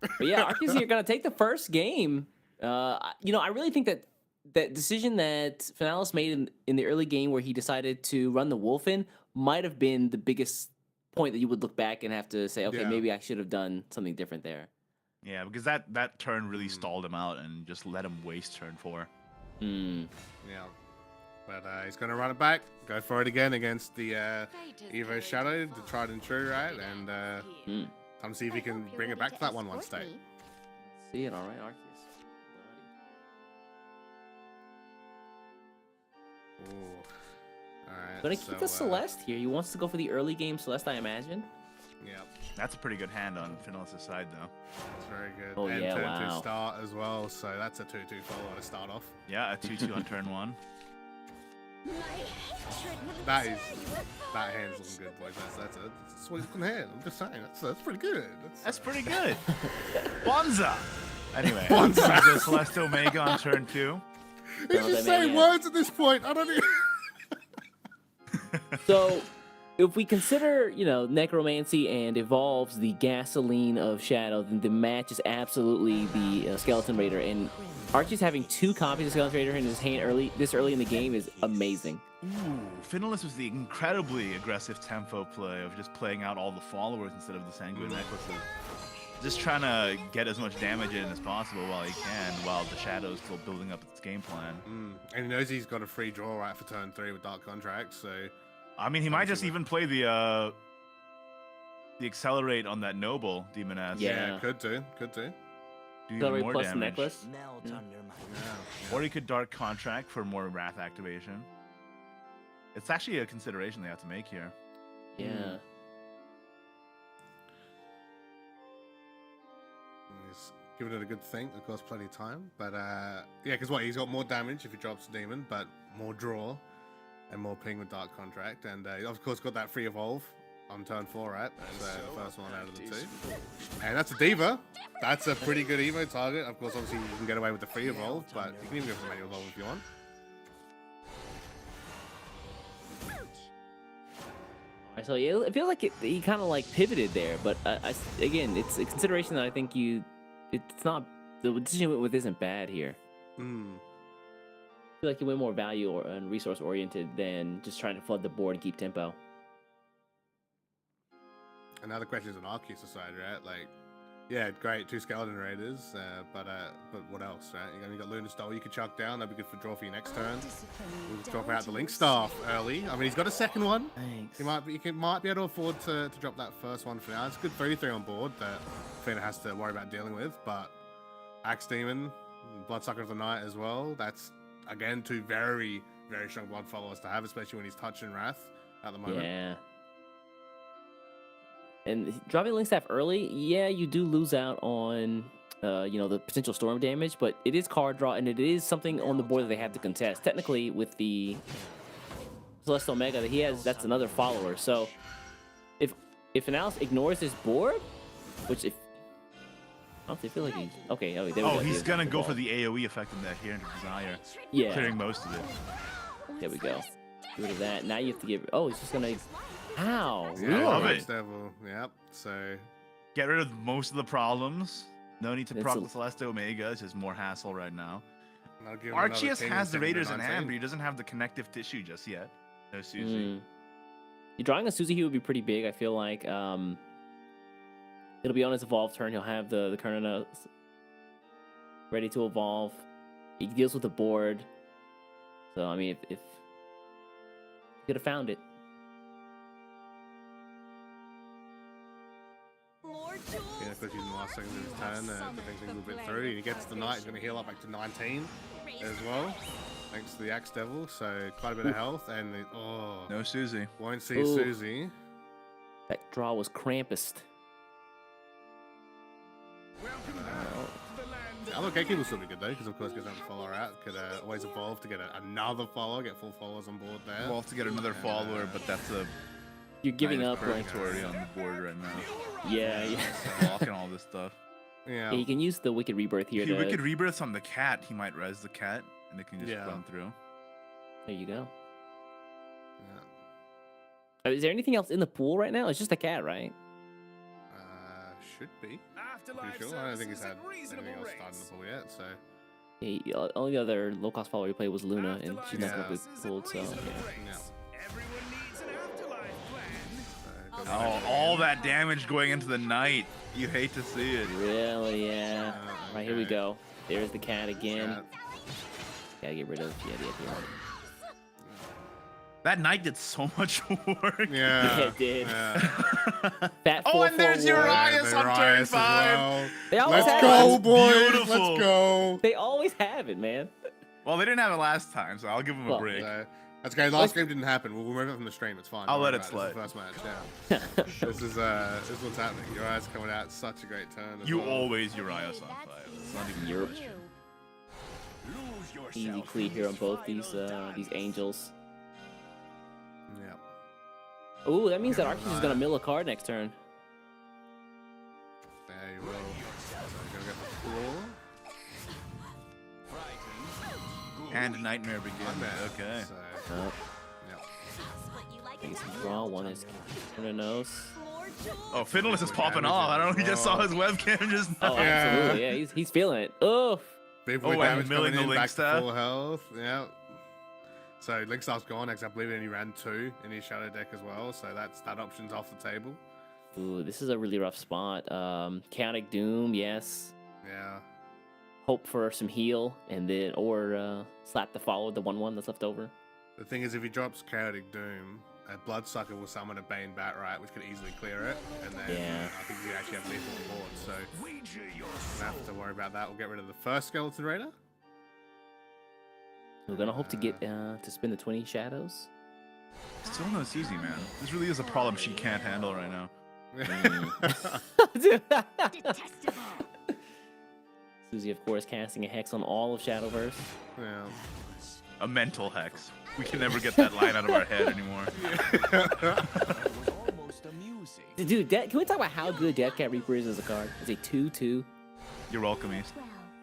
But yeah, Arceus here gonna take the first game. I really think that that decision that Finalist made in the early game where he decided to run the wolf in might have been the biggest point that you would look back and have to say, okay, Yeah. maybe I should have done something different there. Yeah, because that turn really stalled him out and just let him waste turn 4. Hmm. Yeah. But he's going to run it back. Go for it again against the Evo Shadow, the tried and true, right? And time to see if he can bring it back to that 1-1 state. See it, all right, Arceus. Ooh. Alright. Gonna keep the Celeste here. He wants to go for the early game Celeste, I imagine. Yeah, That's a pretty good hand on Finalist's side, though. that's very good. Oh, and yeah, turn wow. 2 start as well, so that's a 2-2 follow to start off. Yeah, a 2-2 on turn 1. My hatred will That tear hand's looking good, boys. That's a sweet looking hand. I'm just saying, that's pretty good. That's pretty good. Bonza! Anyway, Bonza. Celeste Omega on turn 2. He's that just man saying has. words at this point. I don't even. So, if we consider, necromancy and evolves the gasoline of Shadow, then the match is absolutely the Skeleton Raider. And Archie's having 2 copies of Skeleton Raider in his hand this early in the game is amazing. Ooh, Finalist was the incredibly aggressive tempo play of just playing out all the followers instead of the Sanguine Necklaces. Just trying to get as much damage in as possible while he can, while the Shadow's still building up its game plan. And he knows he's got a free draw right for turn 3 with Dark Contract, so I mean, he might just even play the Accelerate on that Noble Demoness. Yeah. could do. Do even Accelerate more plus damage. necklace. Melt under my Or he could Dark Contract for more Wrath activation. It's actually a consideration they have to make here. Yeah. He's giving it a good think. Of course, plenty of time. But yeah, because what? He's got more damage if he drops Demon, but more draw and more ping with Dark Contract. And he of course got that free evolve on turn 4, right? That's the first one out of the 2. And that's a Diva. That's a pretty good Evo target. Of course, obviously, you can get away with the free evolve, but you can even go for the manual evolve if you want. So yeah, I feel like he kind of like pivoted there, but again, it's a consideration that I think it's not, the decision you went with isn't bad here. I feel like you went more value and resource oriented than just trying to flood the board and keep tempo. Another question is an Arceus side, right? Like, yeah, great, 2 Skeleton Raiders, but what else, right? You got Lunar Stole you could chuck down, that'd be good for draw for you next turn. We'll drop out the Link Staff early. I mean, he's got a second one. Thanks. He might be able to afford to drop that first one for now. It's a good 3-3 on board that Fina has to worry about dealing with, but Axe Demon, Bloodsucker of the Night as well. That's, again, 2 very, very strong blood followers to have, especially when he's touching Wrath at the moment. Yeah. And dropping Link Staff early, yeah, you do lose out on, the potential storm damage, but it is card draw, and it is something on the board that they have to contest. Technically, with the Celestial Omega that he has, that's another follower. So, if Finalist ignores this board, which if I don't feel like he's okay. Oh, there we go. He's gonna go for the AOE effect in that here into Desire. Yeah, clearing most of it. There we go. Get rid of that. Now you have to give. Oh, he's just gonna. How? Yeah, love Max it. Devil. Yep. So Get rid of most of the problems. No need to It's proc a- the Celestial Omega. It's just more hassle right now. I'll give him another Arceus king has the instead of Raiders in 19. hand, but he doesn't have the connective tissue just yet. No Suzy. You drawing a Suzy would be pretty big. I feel like it'll be on his evolve turn. He'll have the Kerna ready to evolve. He deals with the board. So I mean, if he could have found it. Yeah, because he's in the last second of his turn, the thing's a little bit through. And he gets the Knight, he's going to heal up back to 19 as well, thanks to the Axe Devil. So quite a bit of health, and No Suzy. won't see Ooh. Suzy. That draw was Krampus. Although Geki will still be good though, because of course gets another follower out. Could always evolve to get another follower, get full followers on board there. Well, to get another follower, but that's a You're giving up, like, purgatory on the board right now. yeah. Blocking all this stuff. Yeah. Yeah, you can use the Wicked Rebirth here. If To, we could rebirth on the cat, he might res the cat, and it can just Yeah. run through. There you go. Yeah. Is there anything else in the pool right now? It's just a cat, right? Should be. Pretty sure. I don't think he's had anything else started in the pool yet. So The only other low-cost follower we played was Luna, and she's not going to be pulled, so yeah. yeah. All that damage going into the night. You hate to see it. Really, yeah. Right, here we Okay. go. There's the cat again. Yeah. Gotta get rid of the That knight did so much work. Yeah. it did. Yeah. Fat Oh, and there's 4/4 war. Urias on turn Urias as 5. well. They always Let's have go, it. boys. Beautiful. Let's go. They always have it, man. Well, they didn't have it last time, so I'll give them a Well, break. So, that's okay. Last game didn't happen. We'll remove it from the stream. It's fine. I'll Don't let worry it about slide. This is the first match. Yeah. this is what's happening. Urias coming out. Such a great turn. as You well. always Urias on 5. It's not even your Europe. Easy cleat here on both these angels. Yeah. Ooh, that means that Arceus is gonna mill a card next turn. There you will. So you're gonna get the floor. And Nightmare begins. Okay. So, Oh, yeah. I guess he draw one is nose. Oh, Finalist is popping off. I don't know. He just saw his webcam just Oh, now. absolutely. Yeah, he's feeling it. Oh, Big Oh, boy and damage milling coming the in, Link back Staff. to full health. Yeah. So Link Staff's gone, because I believe he only ran 2 in his shadow deck as well. So that option's off the table. ooh, this is a really rough spot. Chaotic Doom, yes. Yeah. Hope for some heal, and then or slap the follow with the 1/1 that's left over. The thing is, if he drops Chaotic Doom, a Bloodsucker will summon a Bane Batright, which could easily clear it. And then Yeah. I think you actually have lethal on board. So don't have to worry about that. We'll get rid of the first Skeleton Raider. We're gonna hope to get to spin the 20 shadows. Still no easy, man. This really is a problem she can't handle right now. Susie, of course, casting a hex on all of Shadowverse. Yeah. A mental hex. We can never get that line out of our head anymore. Dude, can we talk about how good Deathcat Reaper is as a card? It's a 2/2. You're welcome, East.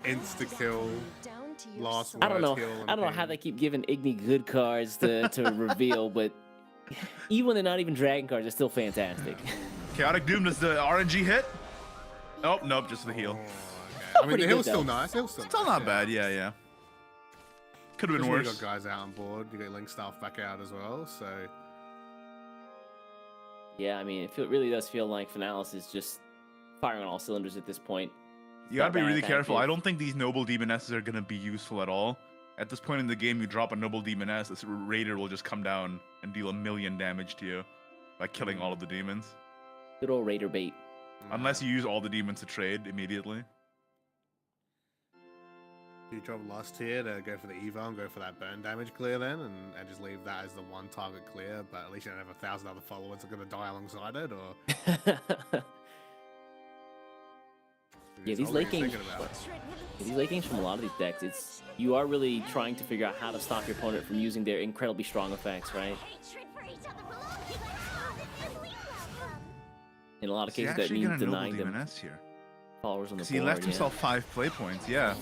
Insta kill. Last I don't know. kill I don't know how they keep giving Igni good cards to reveal, but even when they're not even dragon cards, they're still fantastic. Chaotic Doom, does the RNG hit? Oh, nope, just the heal. I mean, pretty the good, hill's still though. nice. Hill's still, Still nice, not bad, yeah. Could have been You worse. got guys out on board. You got Link stuff back out as well. So Yeah, I mean, it really does feel like Finalist is just firing on all cylinders at this point. You gotta be Not really bad, careful. active. I don't think these Noble Demonesses are gonna be useful at all. At this point in the game, you drop a Noble Demoness, this Raider will just come down and deal 1,000,000 damage to you by killing all of the demons. Good old Raider bait. Unless you use all the demons to trade immediately. you drop Lust here to go for the Evo and go for that burn damage clear then, and just leave that as the one target clear. But at least you don't have 1,000 other followers that are gonna die alongside it, or. Yeah, these late games. These late games from a lot of these decks, you are really trying to figure out how to stop your opponent from using their incredibly strong effects, right? In a lot of Is he cases, that actually means gonna Noble denying them Demoness here? followers on the board. He left yeah. himself 5 play points, yeah.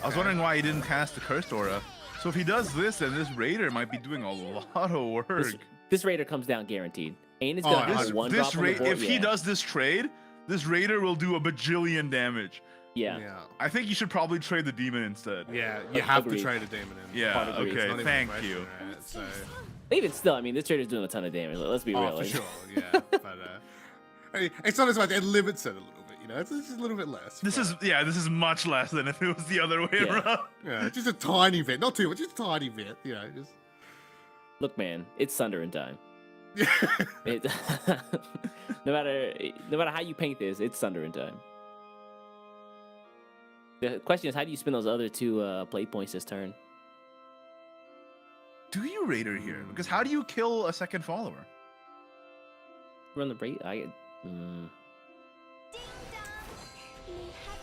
I was wondering why he didn't cast the Cursed Aura. So if he does this, then this Raider might be doing a lot of work. This Raider comes down guaranteed. And it's gonna have one drop on the board. If he does this trade, this Raider will do a bajillion damage. Yeah. I think you should probably trade the demon instead. Yeah, you have Agreed. to trade a demon in. Yeah, Hard agreed. It's okay, not even a thank question, you. right? So, Even still, I mean, this Raider's doing a ton of damage. Let's be real. oh, for like- sure, yeah. But I mean, it's not as much. It limits it a little bit, you know. It's just a little bit less. This but, is much less than if it was the other way Yeah. around. yeah, just a tiny bit, not too much, just a tiny bit, you know. Just Look, man, it's Sunder in time. It, no matter how you paint this, it's Sunder in time. The question is, how do you spin those other two play points this turn? Do you Raider here? Because how do you kill a second follower? Run the break. I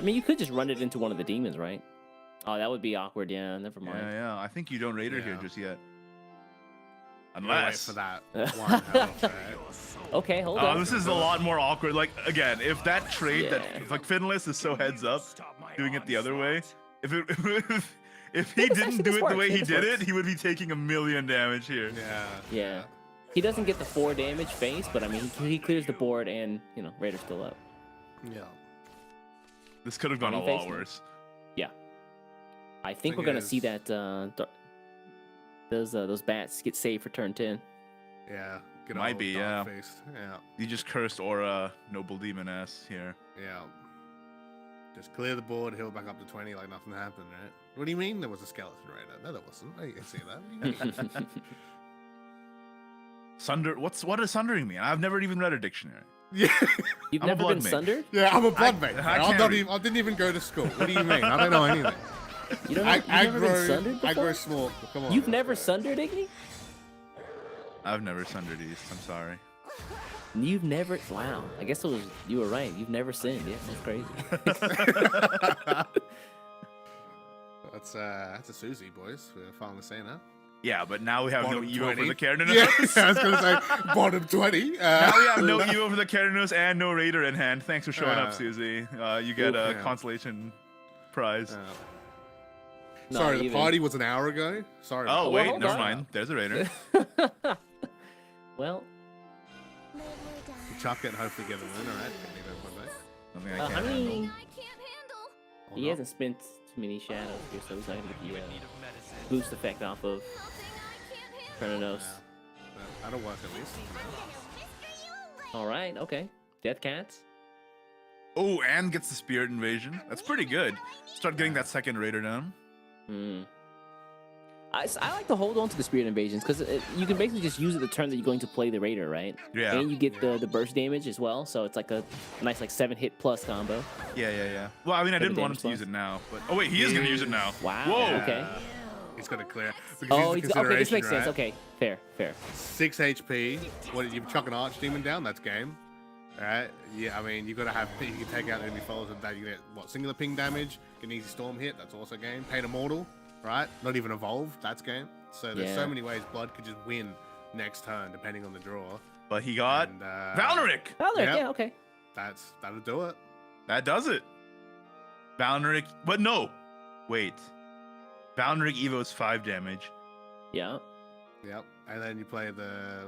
mean, you could just run it into one of the demons, right? Oh, that would be awkward. Yeah, never mind. Yeah. I think you don't Raider here Yeah. just yet. you gotta wait Unless. for that one health, right? Okay, hold on. This is a lot more awkward. Like, again, if that trade Yeah. that like Finalist is so heads up, doing it the other way. If he This didn't actually do this it the way works. he This did works. it, he would be taking 1,000,000 damage here. Yeah. He doesn't get the 4 damage face, but I mean, he clears the board and, Raider's still up. Yeah. This could have gone a Green lot face? worse. Yeah. I think Thing we're going to see is- that those bats get saved for turn 10. Yeah. Good Might old be, Dark yeah. Feast. Yeah. You just cursed Aura, Noble Demoness here. Yeah. Just clear the board, heal back up to 20 like nothing happened, right? What do you mean there was a skeleton raider? No, there wasn't. Oh, you can see that. What do you mean? Sunder. What does sundering mean? I've never even read a dictionary. Yeah. You've I'm a never blood been mage. sundered? Yeah, I'm a blood mate. I I'm can't not read. even, I didn't even go to school. What do you mean? I don't know anything. You don't know, you've never been sundered before? aggro small. Come on. You've never sundered, Igni? I've never sundered East. I'm sorry. You've never... Wow. I guess you were right. You've never sinned. Yeah, that's crazy. That's a Susie, boys. We're finally saying that. Yeah, but now we have Bottom no Evo 20. for the Cardinals. Yeah, I was gonna say bottom 20. Now we have no Evo for the Cardinals and no Raider in hand. Thanks for showing up, Uh, Susie. You get a yeah. consolation prize. Not Sorry, the even. party was an hour ago. Sorry. Oh, well, wait, hold never on. mind. There's a Raider. Well, Chuck it and hopefully get a win, alright? Something I how can't many... handle. I can't handle. He hasn't spent too many shadows here, so he's not going to get the boost effect off of Chronos. That'll work at least. Alright, okay. Death Cats. Oh, and gets the Spirit Invasion. That's pretty good. Start getting that second Raider down. I like to hold on to the Spirit Invasions because you can basically just use it the turn that you're going to play the Raider, right? Yeah. And you get the burst damage as well, so it's like a nice 7-hit plus combo. Yeah. Well, I mean, I didn't want him damage to use plus. it now, but oh wait, he is gonna use it now. Wow. Whoa. Okay. He's got to clear. Because Oh, he's okay. This makes sense. right? Okay, fair. 6 HP. What did you chuck an Archdemon down? That's game. Right? Yeah, I mean, you got to have, you can take out enemy followers and that you get, what, singular ping damage, get an easy storm hit, that's also game. Pain Immortal, right? Not even evolved, that's game. So there's so many ways Blood could just win next turn, depending on the draw. But he got Valneric. Valneric, Yep. yeah, okay. That'll do it. That does it. Valneric, but no. Wait. Valneric evos 5 damage. Yeah. Yep. And then you play the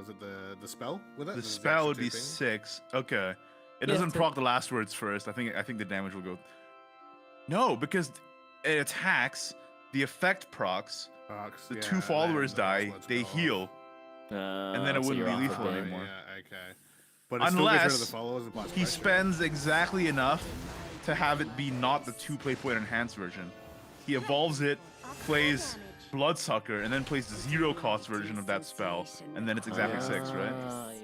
spell with it? The spell would be 6. Okay. It doesn't proc the last words first. I think the damage will go. No, because it attacks, the effect procs, the 2 followers die, they heal. And then it wouldn't be lethal anymore. Yeah, okay. But it still gets rid of the followers and plus he pressure. spends exactly enough to have it be not the 2 play point enhanced version. He evolves it, plays Bloodsucker, and then plays the 0 cost version of that spell, and then it's exactly 6, right?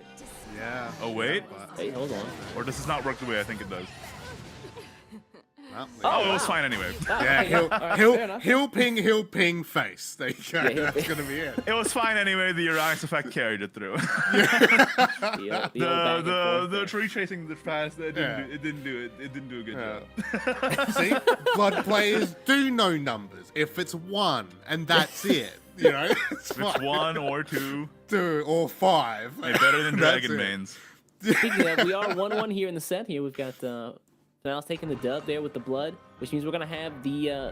Yeah. Oh wait, Wait, hold on. or does this not work the way I think it does? Well, Oh, it was fine anyway. yeah, he'll ping face. There you go. Yeah, That's gonna be it. It was fine anyway. The Urias effect carried it through. The tree chasing the fast, it didn't do it. It didn't do a good job. See, Blood players do know numbers. If it's 1 and that's it, you know, it's If it's fine. 1 or 2, 2 or 5. hey, better than That's Dragon it. Mains. Speaking of, we are 1-1 here in the set. Here we've got Finalist taking the dub there with the Blood, which means we're gonna have the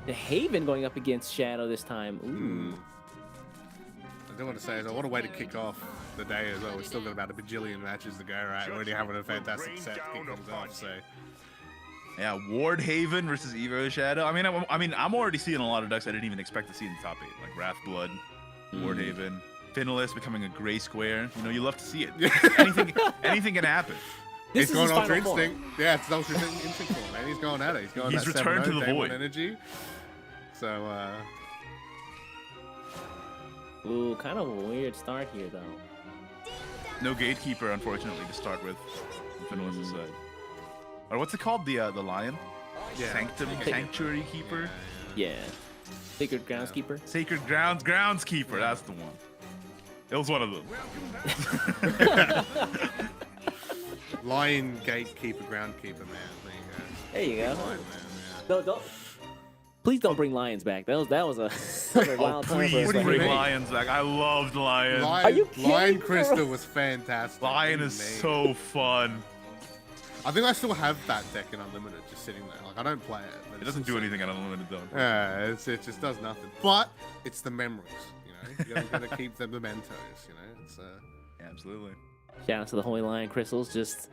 Haven going up against Shadow this time. Ooh. I do want to say is what a way to kick off the day as well. We've still got about a bajillion matches to go, right? We're already having a fantastic set to kick things off. So Yeah, Ward Haven versus Evo Shadow. I mean, I'm already seeing a lot of decks I didn't even expect to see in the top 8, like Wrath Blood, Ward Haven, Finalist becoming a gray square. You know, you love to see it. anything can happen. This he's is going his Ultra final form. Instinct. Yeah, it's Ultra Instinct form, man. He's going at it. He's going He's that returned to 7-0 the day 1 void. energy. So, Ooh, kind of a weird start here though. No Gatekeeper, unfortunately, to start with. On Finalist's side. Or what's it called? The lion? yeah. Sanctuary Keeper? Yeah. Sacred Groundskeeper. Sacred Groundskeeper, that's the one. It was one of them. Lion Gatekeeper, Groundkeeper, man. There you go. There you go. Lion, man, yeah. No, don't. Please don't bring lions back. That was a, that was a wild time for Please us. do you bring mean? Lions back. I loved Lion. Are you kidding, Lion bro? Crystal was fantastic. Lion is so fun. I think I still have that deck in Unlimited just sitting there. Like, I don't play it. But It doesn't do anything on Unlimited though. Yeah, it just does nothing. But it's the memories, you know? You gotta keep the mementos, you know? It's, Yeah, absolutely. Shout out to the Holy Lion Crystals, just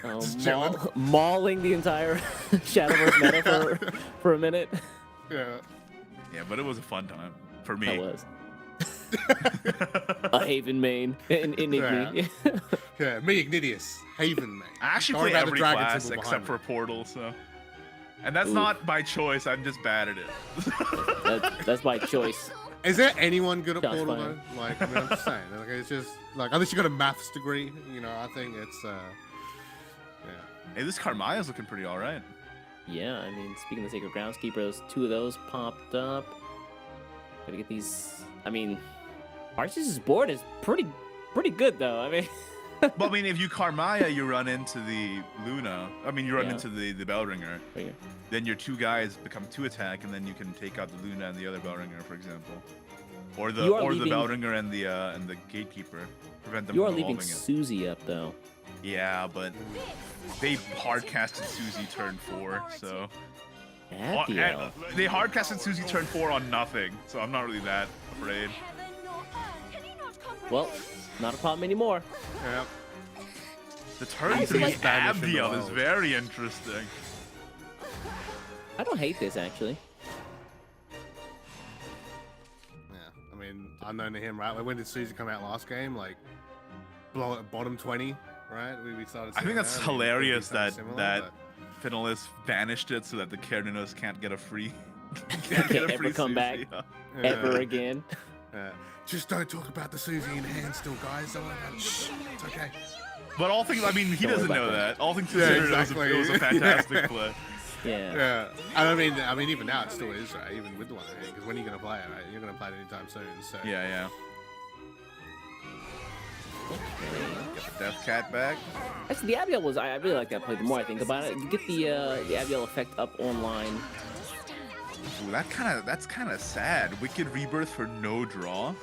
Just chilling. mauling the entire Shadowverse meta for a minute. yeah. Yeah, but it was a fun time for me. That was. A Haven main in Igni. Yeah, me, Ignidius, Haven, mate. I actually Sorry play about the every dragon class symbol except behind for Portal, so. And that's Ooh. not by choice, I'm just bad at it. That's by choice. me. Is there anyone good at Shots Portal, fired. though? Like, I mean, I'm just saying. Like, it's just, like, unless you got a maths degree, you know, I think it's, yeah. Hey, this Karmaya's looking pretty alright. Yeah, I mean, speaking of Sacred Groundskeeper, those 2 of those popped up. Gotta get these. I mean, Arceus' board is pretty good though. I mean, But I mean, if you Karmaya, you run into the Luna. I mean, you run Yeah. into the Bellringer. right here. Then your 2 guys become 2 attack, and then you can take out the Luna and the other Bellringer, for example. Or the You are the leaving- Bellringer and the Gatekeeper. Prevent them You are from leaving evolving it. Susie up though. Yeah, but they hard casted Susie turn 4, so. At the And L. they hard casted Susie turn 4 on nothing, so I'm not really that afraid. Well, not a problem anymore. Yeah. The turn I 3 like- Abdiel is World. very interesting. I don't hate this actually. Yeah. I mean, unknown to him, right? Like, when did Susie come out last game? Like, blow it at bottom 20, right? We started I think seeing that's that. I mean, hilarious it'd be that something that but- Finalist banished it so that the Cardinos can't get a free. Can't ever come back. Yeah. Ever again. Yeah. Just don't talk about the Susie in hand still, guys. Don't worry about it. Shh, it's okay. But all things, I mean, he Don't worry doesn't know about that. All things Yeah, considered, exactly. it was a fantastic play. Yeah. Yeah. And I mean, even now it still is, right? Even with the one, because when are you gonna play it, right? You're gonna play it anytime soon. So. Yeah, yeah. Get the Death Cat back. Actually, the Abigail was. I really like that play. The more I think about it, you get the Abigail effect up online. Ooh, that's kind of sad. Wicked Rebirth for no draw.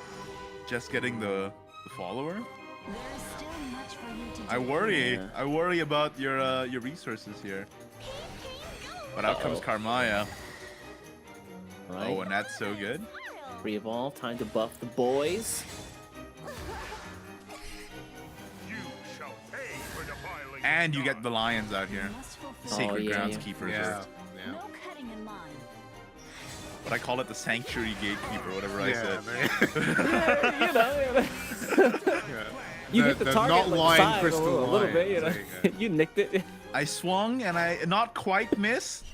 Just getting the follower. I worry. Yeah. I worry about your resources here. But out comes Karmaya. Right. Oh, and that's so good. Re-evolve. Time to buff the boys. And you get the lions out here. Sacred yeah, Groundskeepers. Yeah. No cutting in line. But I call it the Sanctuary Gatekeeper, whatever I said. You know. You hit the target not like lying side crystal a little bit, you lions. know. There you You nicked it. I swung and I not quite missed,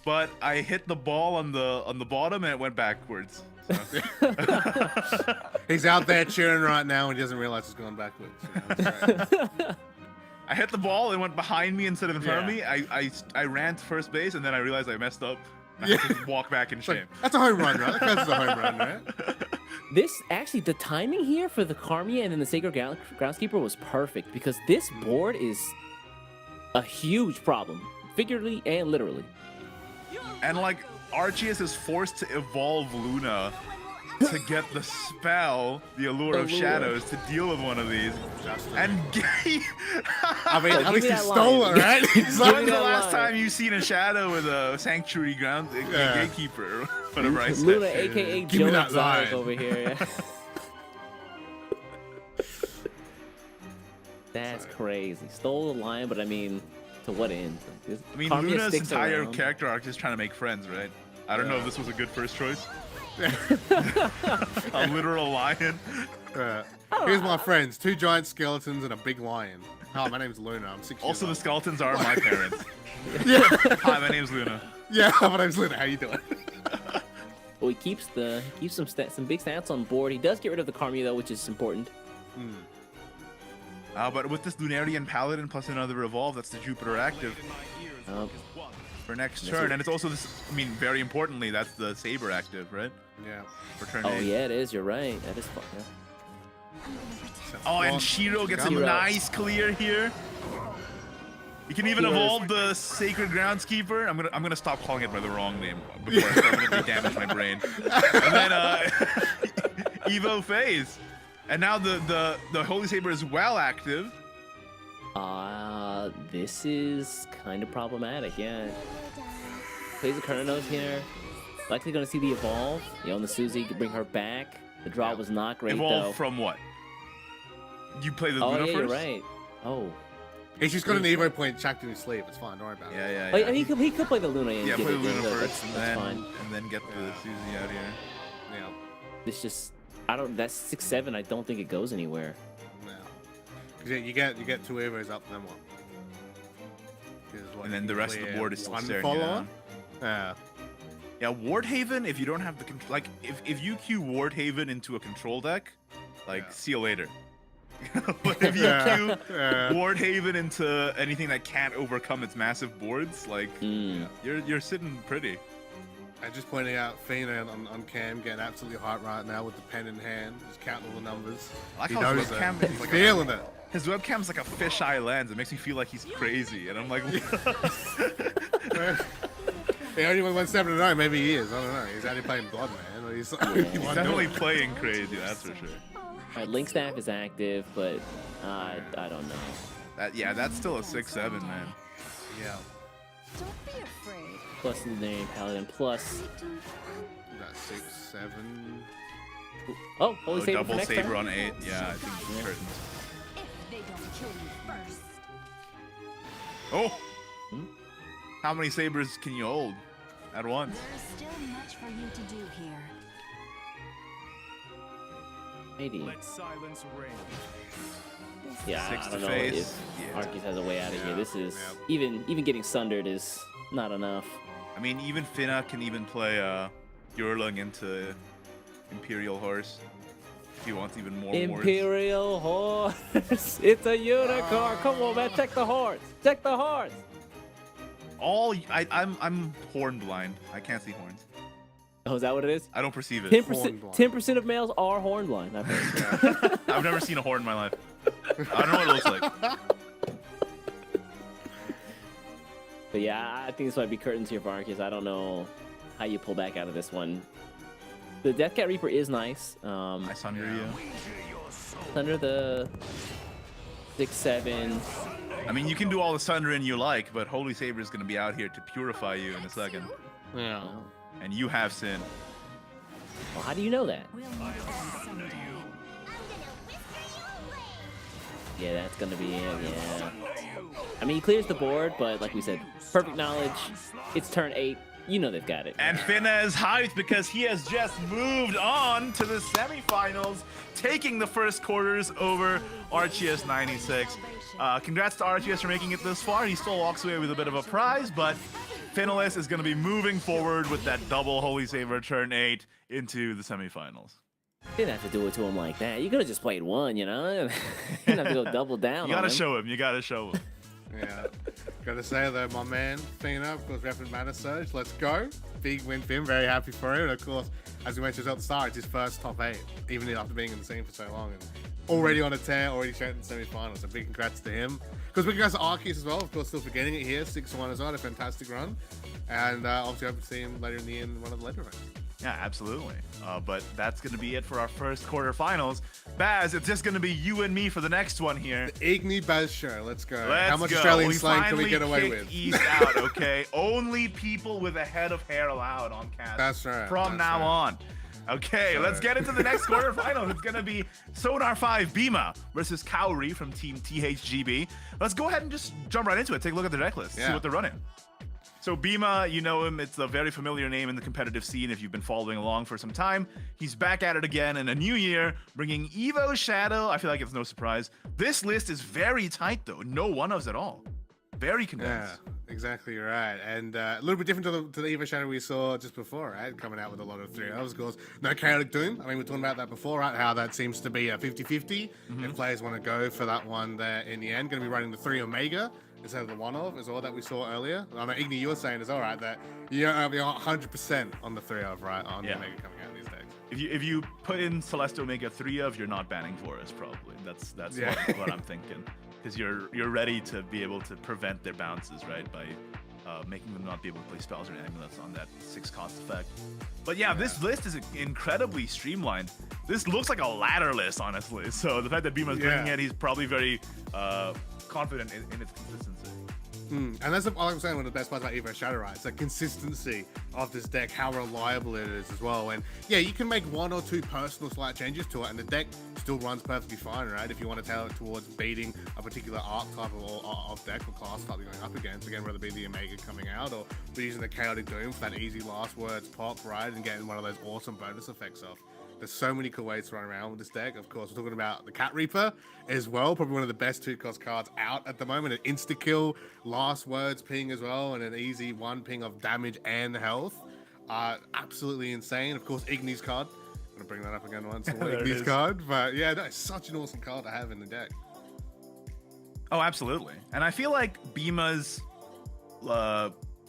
but I hit the ball on the bottom and it went backwards. So. He's out there cheering right now and he doesn't realize it's going backwards. You know, that's right. I hit the ball and went behind me instead of in front of Yeah. me. I ran to first base and then I realized I messed up. I had to just walk back in shame. That's a home run, right? That counts as a home run, right? This actually, the timing here for the Karmia and then the Sacred Groundskeeper was perfect because this board is a huge problem, figuratively and literally. And like Arceus is forced to evolve Luna to get the spell, the Allure of Allure. Shadows, to deal with one of these. And I mean, at give least me he that stole line. it, right? when's me the that last line. time you've seen a shadow with a Sanctuary Gatekeeper? Whatever I said. Luna, aka Give me Joe that Exotic line. over here. Yeah. That's crazy. Stole the line, but I mean, to what end? I mean, Karmia Luna's sticks entire around. character arc is trying to make friends, right? I don't know if this was a good first choice. A literal lion. Here's my friends: 2 giant skeletons and a big lion. Hi, my name's Luna. I'm 6 years Also, the old. skeletons are my parents. Yeah, Hi, my name's Luna. yeah. My name's Luna. How you doing? Well, he keeps some big stats on board. He does get rid of the Karmia though, which is important. But with this Lunarian Paladin plus another Revolve, that's the Jupiter active for next turn. And it's also this, I mean, very importantly, that's the Saber active, right? Yeah. For turn Oh 8. yeah, it is. You're right. That is fun. Yeah. Oh, and Shiro gets a Shiro. nice clear here. You can even Shiro's- evolve the Sacred Groundskeeper. I'm gonna stop calling it by the wrong name before I start to damage my brain. And then Evo phase. And now the Holy Saber is well active. This is kind of problematic. Yeah. Plays a Kurno's here. Likely gonna see the evolve. You know, on the Suzy, you can bring her back. The draw was not great Evolve though. from what? You play the Oh Luna yeah, first? you're right. Oh. He's just got an Evo point chucked in his sleeve. It's fine. Don't worry about it. Yeah. Oh, yeah, he could play the Luna and Yeah, get play the it. Luna So first that's fine. and then get the Suzy out here. Yeah. It's just that's 6-7. I don't think it goes anywhere. Yeah. 'Cause you get 2 Evos up, then what? 'Cause what, And then you the rest of the clear board is still one staring follow you on? down. Yeah. Yeah, Wardhaven, if you don't have the control, like, if you queue Wardhaven into a control deck, like, Yeah. see you later. But if you queue Wardhaven into anything that can't overcome its massive boards, like, you're sitting pretty. And just pointing out Fina on cam getting absolutely hot right now with the pen in hand, just counting all the numbers. I like He how knows his it. webcam is He's like feeling it. His webcam's like a fisheye lens. It makes me feel like he's crazy, and I'm like, He only went 1-7-0. Maybe he is. I don't know. He's only playing Blood, man. Or he's definitely playing crazy. That's for sure. Alright, Link Staff is active, but I don't know. That's still a 6-7, man. Yeah. Don't be afraid. Plus the name Paladin, plus That's 6-7. oh, Holy Saber for Double next Saber turn. on 8. Yeah, I think curtains. If they don't kill you first. Oh! How many sabers can you hold at once? There's still much for you to do here. Maybe. Let silence reign. Yeah, 6 I to don't know face. if Yeah. Arceus has a way out of here. This is Yeah. even getting sundered is not enough. I mean, even Finna can even play Yurlung into Imperial Horse if he wants even more wards. Imperial horse. It's a unicorn. Come on, man. Check the horse. Check the horse. I'm horn blind. I can't see horns. Oh, is that what it is? I don't perceive it. 10% of males are horn blind. I've heard. I've never seen a horn in my life. I don't know what it looks like. But yeah, I think this might be curtains here for Arceus. I don't know how you pull back out of this one. The Death Cat Reaper is nice. Nice under you. Under the 6-7. I mean, you can do all the sundering you like, but Holy Saber is going to be out here to purify you in a second. Yeah. And you have sin. Well, how do you know that? Yeah, that's gonna be it, yeah. I mean, he clears the board, but like we said, perfect knowledge. It's turn 8. You know they've got it. And Finna is hyped because he has just moved on to the semifinals, taking the first quarters over Arceus 96. Congrats to Arceus for making it this far. He still walks away with a bit of a prize, but Finalist is going to be moving forward with that double Holy Saber turn 8 into the semifinals. You didn't have to do it to him like that. You could have just played one, you know? You didn't have to go double down. You got to on him. show him. You got to show him. Yeah. Gotta say though, my man, Fina, of course, repping Mana Surge. Let's go. Big win for him. Very happy for him. And of course, as we mentioned at the start, it's his first top 8, even after being in the scene for so long. And already on a tear, already straight in the semi-finals. So big congrats to him. Because big congrats to Arceus as well. Of course, still forgetting it here. 6-1 as well. A fantastic run. And obviously, hope to see him later in the year in one of the later rounds. Yeah, absolutely. But that's going to be it for our first quarterfinals. Baz, it's just going to be you and me for the next one here. The Igni Baz show. Let's go. Let's How much go. Australian We slang can we get away kicked with? East out, okay? Only people with a head of hair allowed on cast. That's right. From That's now right. on. Okay, let's get into the next quarterfinals. It's going to be Sonar 5 Bema versus Kaori from Team THGB. Let's go ahead and just jump right into it. Take a look at the deck list. See what they're running. So Bema, you know him. It's a very familiar name in the competitive scene if you've been following along for some time. He's back at it again in a new year, bringing Evo Shadow. I feel like it's no surprise. This list is very tight, though. No one-ofs at all. Very condensed. Yeah, exactly right. And a little bit different to the Evo Shadow we saw just before, right? Coming out with a lot of 3-0s, of course. No Chaotic Doom. I mean, we were talking about that before, right? How that seems to be a 50-50. If players want to go for that one there in the end. Going to be running the 3 Omega instead of the 1-of as well that we saw earlier. I know, Igni, you were saying as well, right? That you're 100% on the 3-of, right? On the Omega coming out these days. If you put in Celeste Omega 3-of, you're not banning Forest, probably. That's what I'm thinking. Because you're ready to be able to prevent their bounces, right? By making them not be able to play spells or amulets on that 6 cost effect. But yeah, this list is incredibly streamlined. This looks like a ladder list, honestly. So the fact that Bema's bringing it, he's probably very confident in its consistency. And that's what I'm saying, one of the best parts about Evo Shadow, right? It's the consistency of this deck, how reliable it is as well. And yeah, you can make 1 or 2 personal slight changes to it, and the deck still runs perfectly fine, right? If you want to tailor it towards beating a particular archetype of deck or class type you're going up against, again, whether it be the Omega coming out or using the Chaotic Doom for that easy last words pop, right? And getting one of those awesome bonus effects off. There's so many cool ways to run around with this deck. Of course, we're talking about the Cat Reaper as well. Probably one of the best 2-cost cards out at the moment. An insta-kill, last words ping as well, and an easy 1 ping of damage and health. Absolutely insane. Of course, Igni's card. I'm going to bring that up again once. Igni's card. But yeah, that's such an awesome card to have in the deck. Oh, absolutely. And I feel like Bema's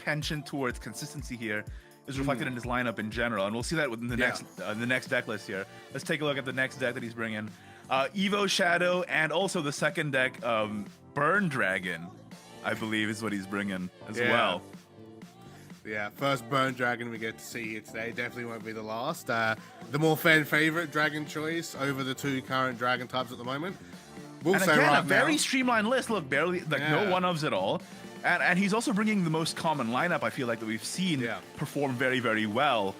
penchant towards consistency here is reflected in his lineup in general, and we'll see that within the next deck list here. Let's take a look at the next deck that he's bringing. Evo Shadow, and also the second deck, Burn Dragon, I believe is what he's bringing as well. Yeah, first Burn Dragon we get to see here today. Definitely won't be the last. The more fan favorite dragon choice over the 2 current dragon types at the moment. And again, a very streamlined list. Look, barely no 1-ofs at all. And he's also bringing the most common lineup, I feel like, that we've seen perform very, very well,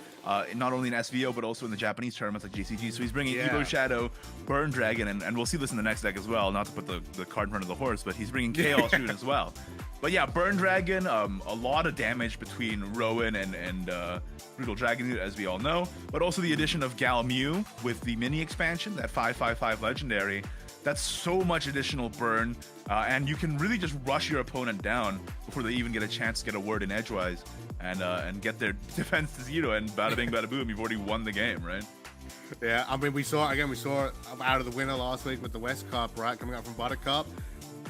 not only in SVO, but also in the Japanese tournaments like JCG. So he's bringing Evo Shadow, Burn Dragon, and we'll see this in the next deck as well, not to put the card in front of the horse, but he's bringing Chaos Rune as well. But yeah, Burn Dragon, a lot of damage between Rowan and Brutal Dragon, as we all know, but also the addition of Gal Mew with the mini expansion, that 5/5/5 legendary. That's so much additional burn, and you can really just rush your opponent down before they even get a chance to get a word in edgewise and get their defense to 0, and bada bing, bada boom, you've already won the game, right? Yeah, I mean, we saw it out of the winner last week with the West Cup, right, coming up from Buttercup.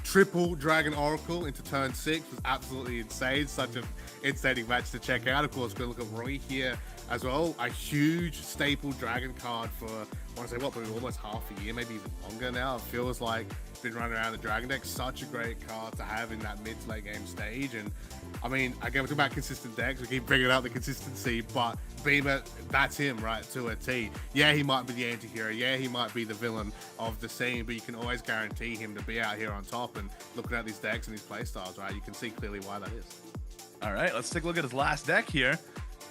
triple Dragon Oracle into turn 6 was absolutely insane. Such an insane match to check out. Of course, we're going to look at Roy here as well. A huge staple Dragon card for, I want to say, what, probably almost half a year, maybe even longer now. It feels like it's been running around the Dragon deck. Such a great card to have in that mid to late game stage. And I mean, again, we're talking about consistent decks. We keep bringing up the consistency, but Bema, that's him, right, to a T. Yeah, he might be the anti-hero. Yeah, he might be the villain of the scene, but you can always guarantee him to be out here on top. And looking at these decks and these playstyles, right, you can see clearly why that is. All right, let's take a look at his last deck here.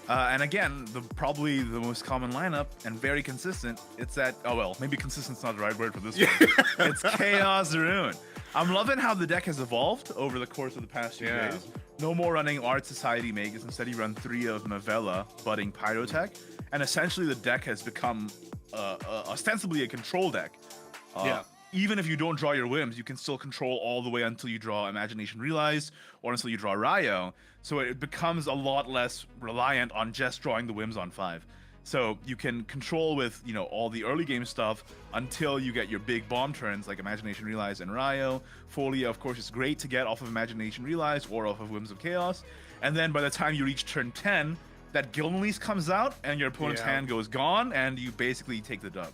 And again, probably the most common lineup and very consistent. It's that, oh well, maybe consistent's not the right word for this one. It's Chaos Rune. I'm loving how the deck has evolved over the course of the past few days. No more running Art Society Magus. Instead, you run 3 of Mavella, Budding Pyrotech. And essentially, the deck has become ostensibly a control deck. Even if you don't draw your whims, you can still control all the way until you draw Imagination Realized or until you draw Ryo. So it becomes a lot less reliant on just drawing the whims on 5. So you can control with, you know, all the early game stuff until you get your big bomb turns like Imagination Realized and Ryo. Folia, of course, is great to get off of Imagination Realized or off of Whims of Chaos. And then by the time you reach turn 10, that Guild Release comes out and your opponent's hand goes gone and you basically take the dub.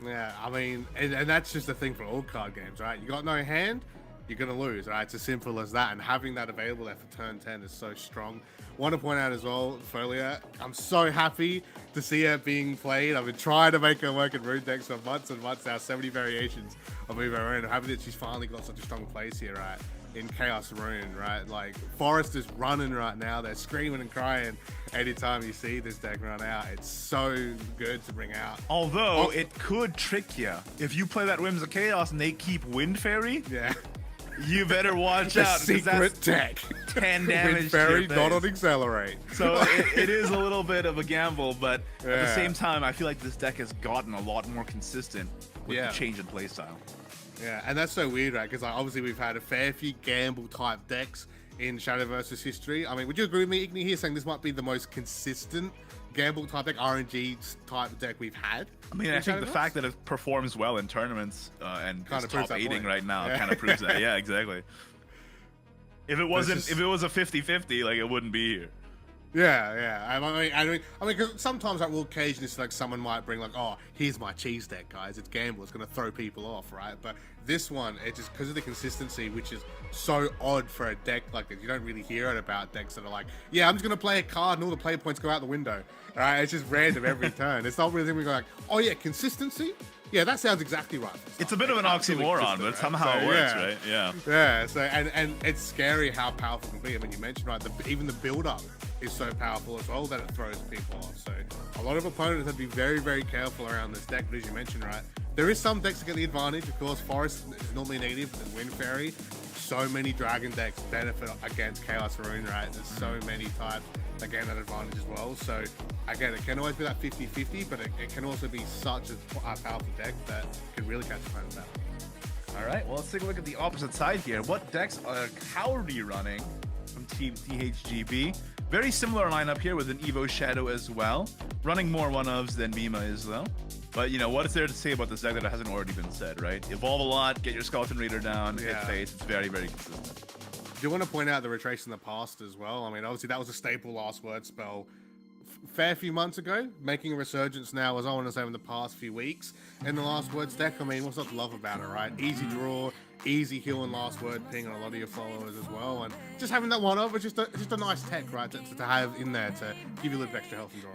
Yeah, I mean, and that's just the thing for all card games, right? You got no hand, you're going to lose, right? It's as simple as that. And having that available there for turn 10 is so strong. Want to point out as well, Folia, I'm so happy to see her being played. I've been trying to make her work in Rune decks for months and months now, 70 variations of Evo Rune. I'm happy that she's finally got such a strong place here, right? In Chaos Rune, right? Like, Forest is running right now. They're screaming and crying anytime you see this deck run out. It's so good to bring out. Although, it could trick you. If you play that Whims of Chaos and they keep Wind Fairy, you better watch out. Secret deck. 10 damage Wind Fairy, not on Accelerate. So it is a little bit of a gamble, but at the same time, I feel like this deck has gotten a lot more consistent with the change in playstyle. Yeah, and that's so weird, right? Because like, obviously we've had a fair few gamble-type decks in Shadowverse's history. I mean, would you agree with me, Igni, here, saying this might be the most consistent gamble-type deck, RNG-type deck we've had? I mean, I think the fact that it performs well in tournaments and is top 8ing right now kind of proves that. Yeah, exactly. If it wasn't, if it was a 50-50, like, it wouldn't be here. Yeah. I mean, because sometimes that will occasionally, like, someone might bring like, oh, here's my cheese deck, guys. It's gamble. It's gonna throw people off, right? But this one, it just because of the consistency, which is so odd for a deck like this. You don't really hear it about decks that are like, yeah, I'm just gonna play a card and all the play points go out the window. Right? It's just random every turn. It's not really we go like, oh yeah, consistency. Yeah, that sounds exactly right. It's a bit of an oxymoron, but somehow it works, right? Yeah. So and it's scary how powerful it can be. I mean, you mentioned right, even the build-up is so powerful as well that it throws people off. So a lot of opponents have to be very, very careful around this deck. But as you mentioned, right, there is some decks that get the advantage. Of course, Forest is normally negative, but then Wind Fairy. So many Dragon decks benefit against Chaos Rune, right? There's so many types that gain that advantage as well. So again, it can always be that 50-50, but it can also be such a powerful deck that can really catch opponents out. All right, well, let's take a look at the opposite side here. What decks are Kaori running from Team THGB? Very similar lineup here with an Evo Shadow as well. Running more one-ofs than Bema is, though. But, you know, what is there to say about this deck that hasn't already been said, right? Evolve a lot, get your Skeleton Raider down, hit face. It's very, very consistent. Do you want to point out the Retrace in the past as well? I mean, obviously, that was a staple last word spell fair few months ago, making a resurgence now, as I want to say, in the past few weeks. In the last words deck, I mean, what's not to love about it, right? Easy draw, easy heal and last word ping on a lot of your followers as well, and just having that one over, just a nice tech, right, to have in there to give you a little extra health and draw.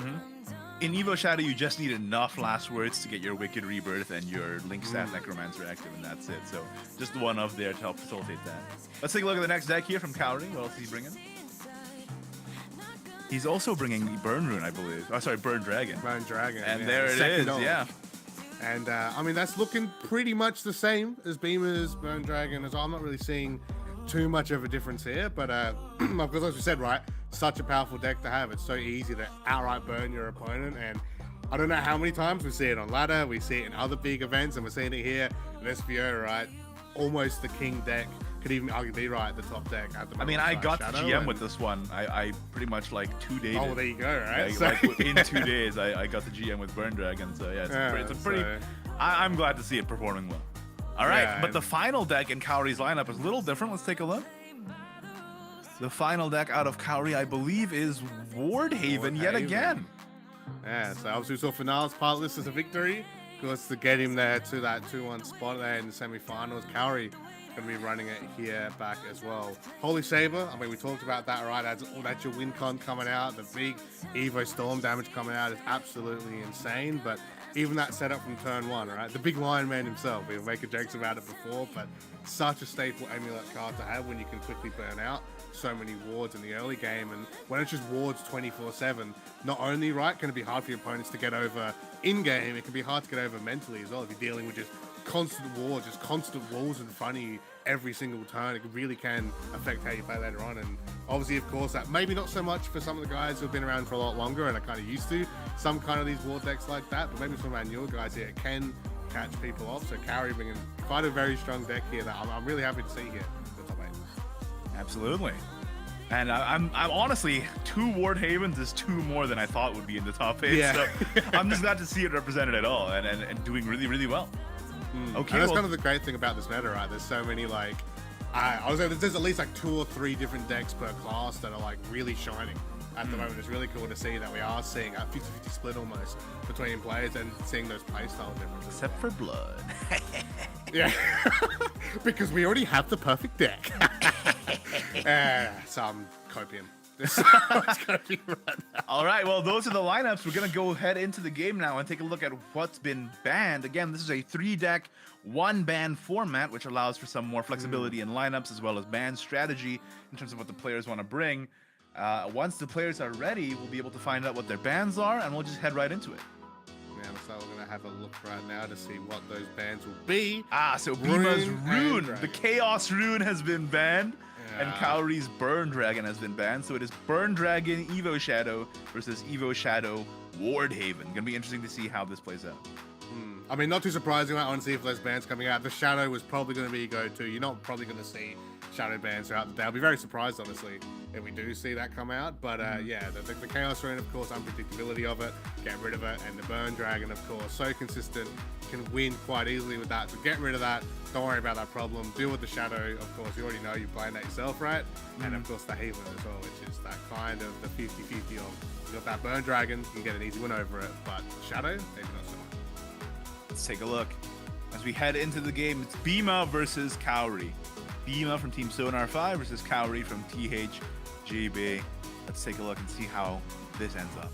In Evo Shadow, you just need enough last words to get your Wicked Rebirth and your Link Staff Necromancer active, and that's it. So just one of there to help facilitate that. Let's take a look at the next deck here from Kaori. What else is he bringing? He's also bringing the Burn Rune, I believe. Oh, sorry, Burn Dragon. Burn Dragon. And there it is, And, I mean, that's looking pretty much the same as Bema's Burn Dragon, as I'm not really seeing too much of a difference here. But, because as we said, right, such a powerful deck to have. It's so easy to outright burn your opponent. And I don't know how many times we see it on ladder, we see it in other big events, and we're seeing it here in SVO, right? Almost the king deck. Could even arguably be right the top deck at the moment. I mean, I got the GM with this one. I pretty much like 2 days. Oh, there you go, right? Like in 2 days, I got the GM with Burn Dragon. So yeah, it's a pretty. I'm glad to see it performing well. All right, Yeah, but the and- final deck in Kaori's lineup is a little different. Let's take a look. The final deck out of Kaori, I believe, is Wardhaven yet Wardhaven. again. Yeah, so obviously we saw Finalist part this as a victory. Of course, to get him there to that 2-1 spot there in the semi-finals. Kaori going to be running it here back as well. Holy Saber, I mean, we talked about that, right? That's your win con coming out. The big Evo Storm damage coming out is absolutely insane. But even that setup from turn 1, right? The big Lion Man himself. We were making jokes about it before, but such a staple amulet card to have when you can quickly burn out so many wards in the early game, and when it's just wards 24/7, not only can it be hard for your opponents to get over in game, it can be hard to get over mentally as well if you're dealing with just constant wards, just constant walls in front of you every single turn. It really can affect how you play later on. And obviously, of course, that maybe not so much for some of the guys who've been around for a lot longer and are kind of used to some kind of these ward decks like that, but maybe some of our newer guys here, it can catch people off. So Kaori bringing quite a very strong deck here that I'm really happy to see here. Absolutely. And I'm honestly, 2 Wardhavens is 2 more than I thought would be in the top 8. Yeah. So I'm just glad to see it represented at all and doing really, really well. Okay, And that's kind of the great thing about this meta, right? There's so many, like, I was saying there's at least like 2 or 3 different decks per class that are like really shining at the moment. It's really cool to see that we are seeing a 50-50 split almost between players and seeing those playstyle differences. Except for Blood. Yeah, because we already have the perfect deck. Some copium. So much copium right now. All right, well, those are the lineups. We're going to go head into the game now and take a look at what's been banned. Again, this is a 3-deck, 1-ban format, which allows for some more flexibility in lineups as well as ban strategy in terms of what the players want to bring. Once the players are ready, we'll be able to find out what their bans are, and we'll just head right into it. Yeah, so we're going to have a look right now to see what those bans will be. So Bema's Rune and Rune, Dragon. the Chaos Rune has been banned, and Yeah. Kaori's Burn Dragon has been banned. So it is Burn Dragon Evo Shadow versus Evo Shadow Wardhaven. Gonna be interesting to see how this plays out. I mean, not too surprising, right? Honestly, if those bans coming out, the Shadow was probably going to be go-to. You're not probably going to see Shadow bans throughout the day. I'll be very surprised, honestly, if we do see that come out. But yeah, the Chaos Rune, of course, unpredictability of it, get rid of it. And the Burn Dragon, of course, so consistent, can win quite easily with that. So get rid of that. Don't worry about that problem. Deal with the Shadow. Of course, you already know you're playing that yourself, right? And of course, the Haven as well, which is that kind of the 50-50 of you got that Burn Dragon, you can get an easy win over it. But Shadow, maybe not so much. Let's take a look. As we head into the game, it's Bema versus Kaori. Bema from Team Sonar 5 versus Kaori from THGB. Let's take a look and see how this ends up.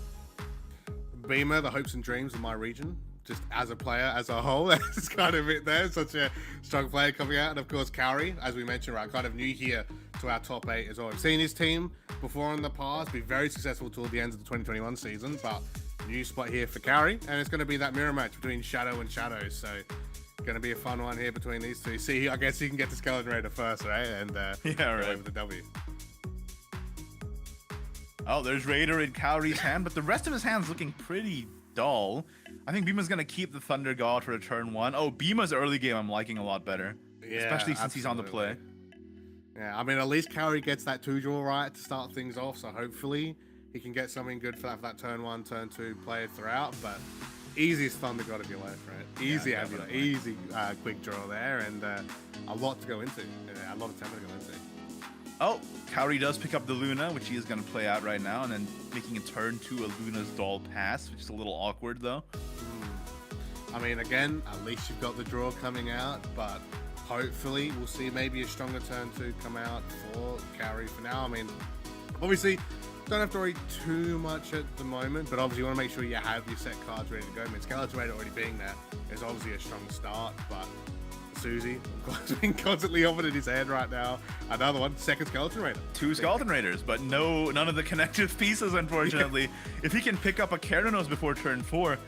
Bema, the hopes and dreams of my region, just as a player as a whole. That's kind of it there. Such a strong player coming out. And of course, Kaori, as we mentioned, right, kind of new here to our top 8 as well. We've seen his team before in the past be very successful toward the end of the 2021 season, but new spot here for Kaori, and it's going to be that mirror match between Shadow and Shadow. So going to be a fun one here between these two. See, I guess he can get the Skeleton Raider first, right? And Yeah, right. go over the W. Oh, there's Raider in Kaori's hand, but the rest of his hand's looking pretty dull. I think Bema's going to keep the Thunder God for a turn 1. Oh, Bema's early game I'm liking a lot better. Yeah, especially since he's on the play. absolutely. Yeah, I mean, at least Kaori gets that 2-draw right to start things off, so hopefully he can get something good for that turn 1, turn 2 play throughout, but easiest Thunder God of your life, right? Easy amulet, definitely. easy quick draw there, and a lot to go into, a lot of time to go into. Oh, Kaori does pick up the Luna, which he is going to play out right now, and then making a turn 2 a Luna's Doll pass, which is a little awkward though. I mean, again, at least you've got the draw coming out, but hopefully we'll see maybe a stronger turn 2 come out for Kaori for now. I mean, obviously, don't have to worry too much at the moment, but obviously you want to make sure you have your set cards ready to go. I mean, Skeleton Raider already being there is obviously a strong start, but Susie, of course, being constantly over in his head right now. Another one, second Skeleton Raider. 2 Skeleton Raiders, but none of the connective pieces, unfortunately. If he can pick up a Keranos before turn 4,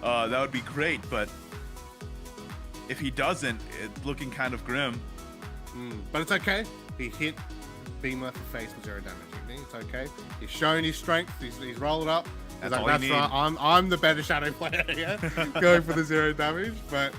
that would be great, but if he doesn't, it's looking kind of grim. But it's okay. He hit Bema for face with 0 damage. It's okay. He's shown his strength. He's rolled up. He's That's all you that's need." right. I'm the better Shadow player here. Going for the 0 damage. But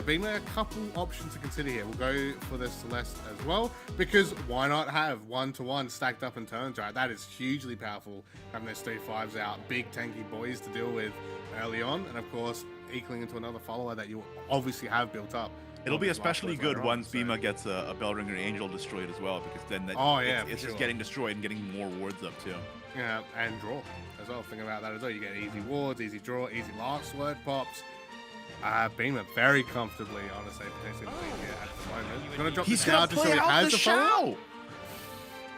Bema, a couple options to consider here. We'll go for the Celeste as well, because why not have 1-to-1 stacked up in turns, right? That is hugely powerful, having those 3/5s out. Big tanky boys to deal with early on. And of course, equaling into another follower that you obviously have built up It'll be Last especially words good later on, once so- Bema gets a Bellringer Angel destroyed as well, because then Oh, yeah, it's for just sure. getting destroyed and getting more wards up too. Yeah, and draw as well. Think about that as well. You get easy wards, easy draw, easy last word pops. Bema very comfortably, honestly, potentially in the lead here at the moment. Gonna drop He's the gonna Shao just play so he out has the the follow. Shao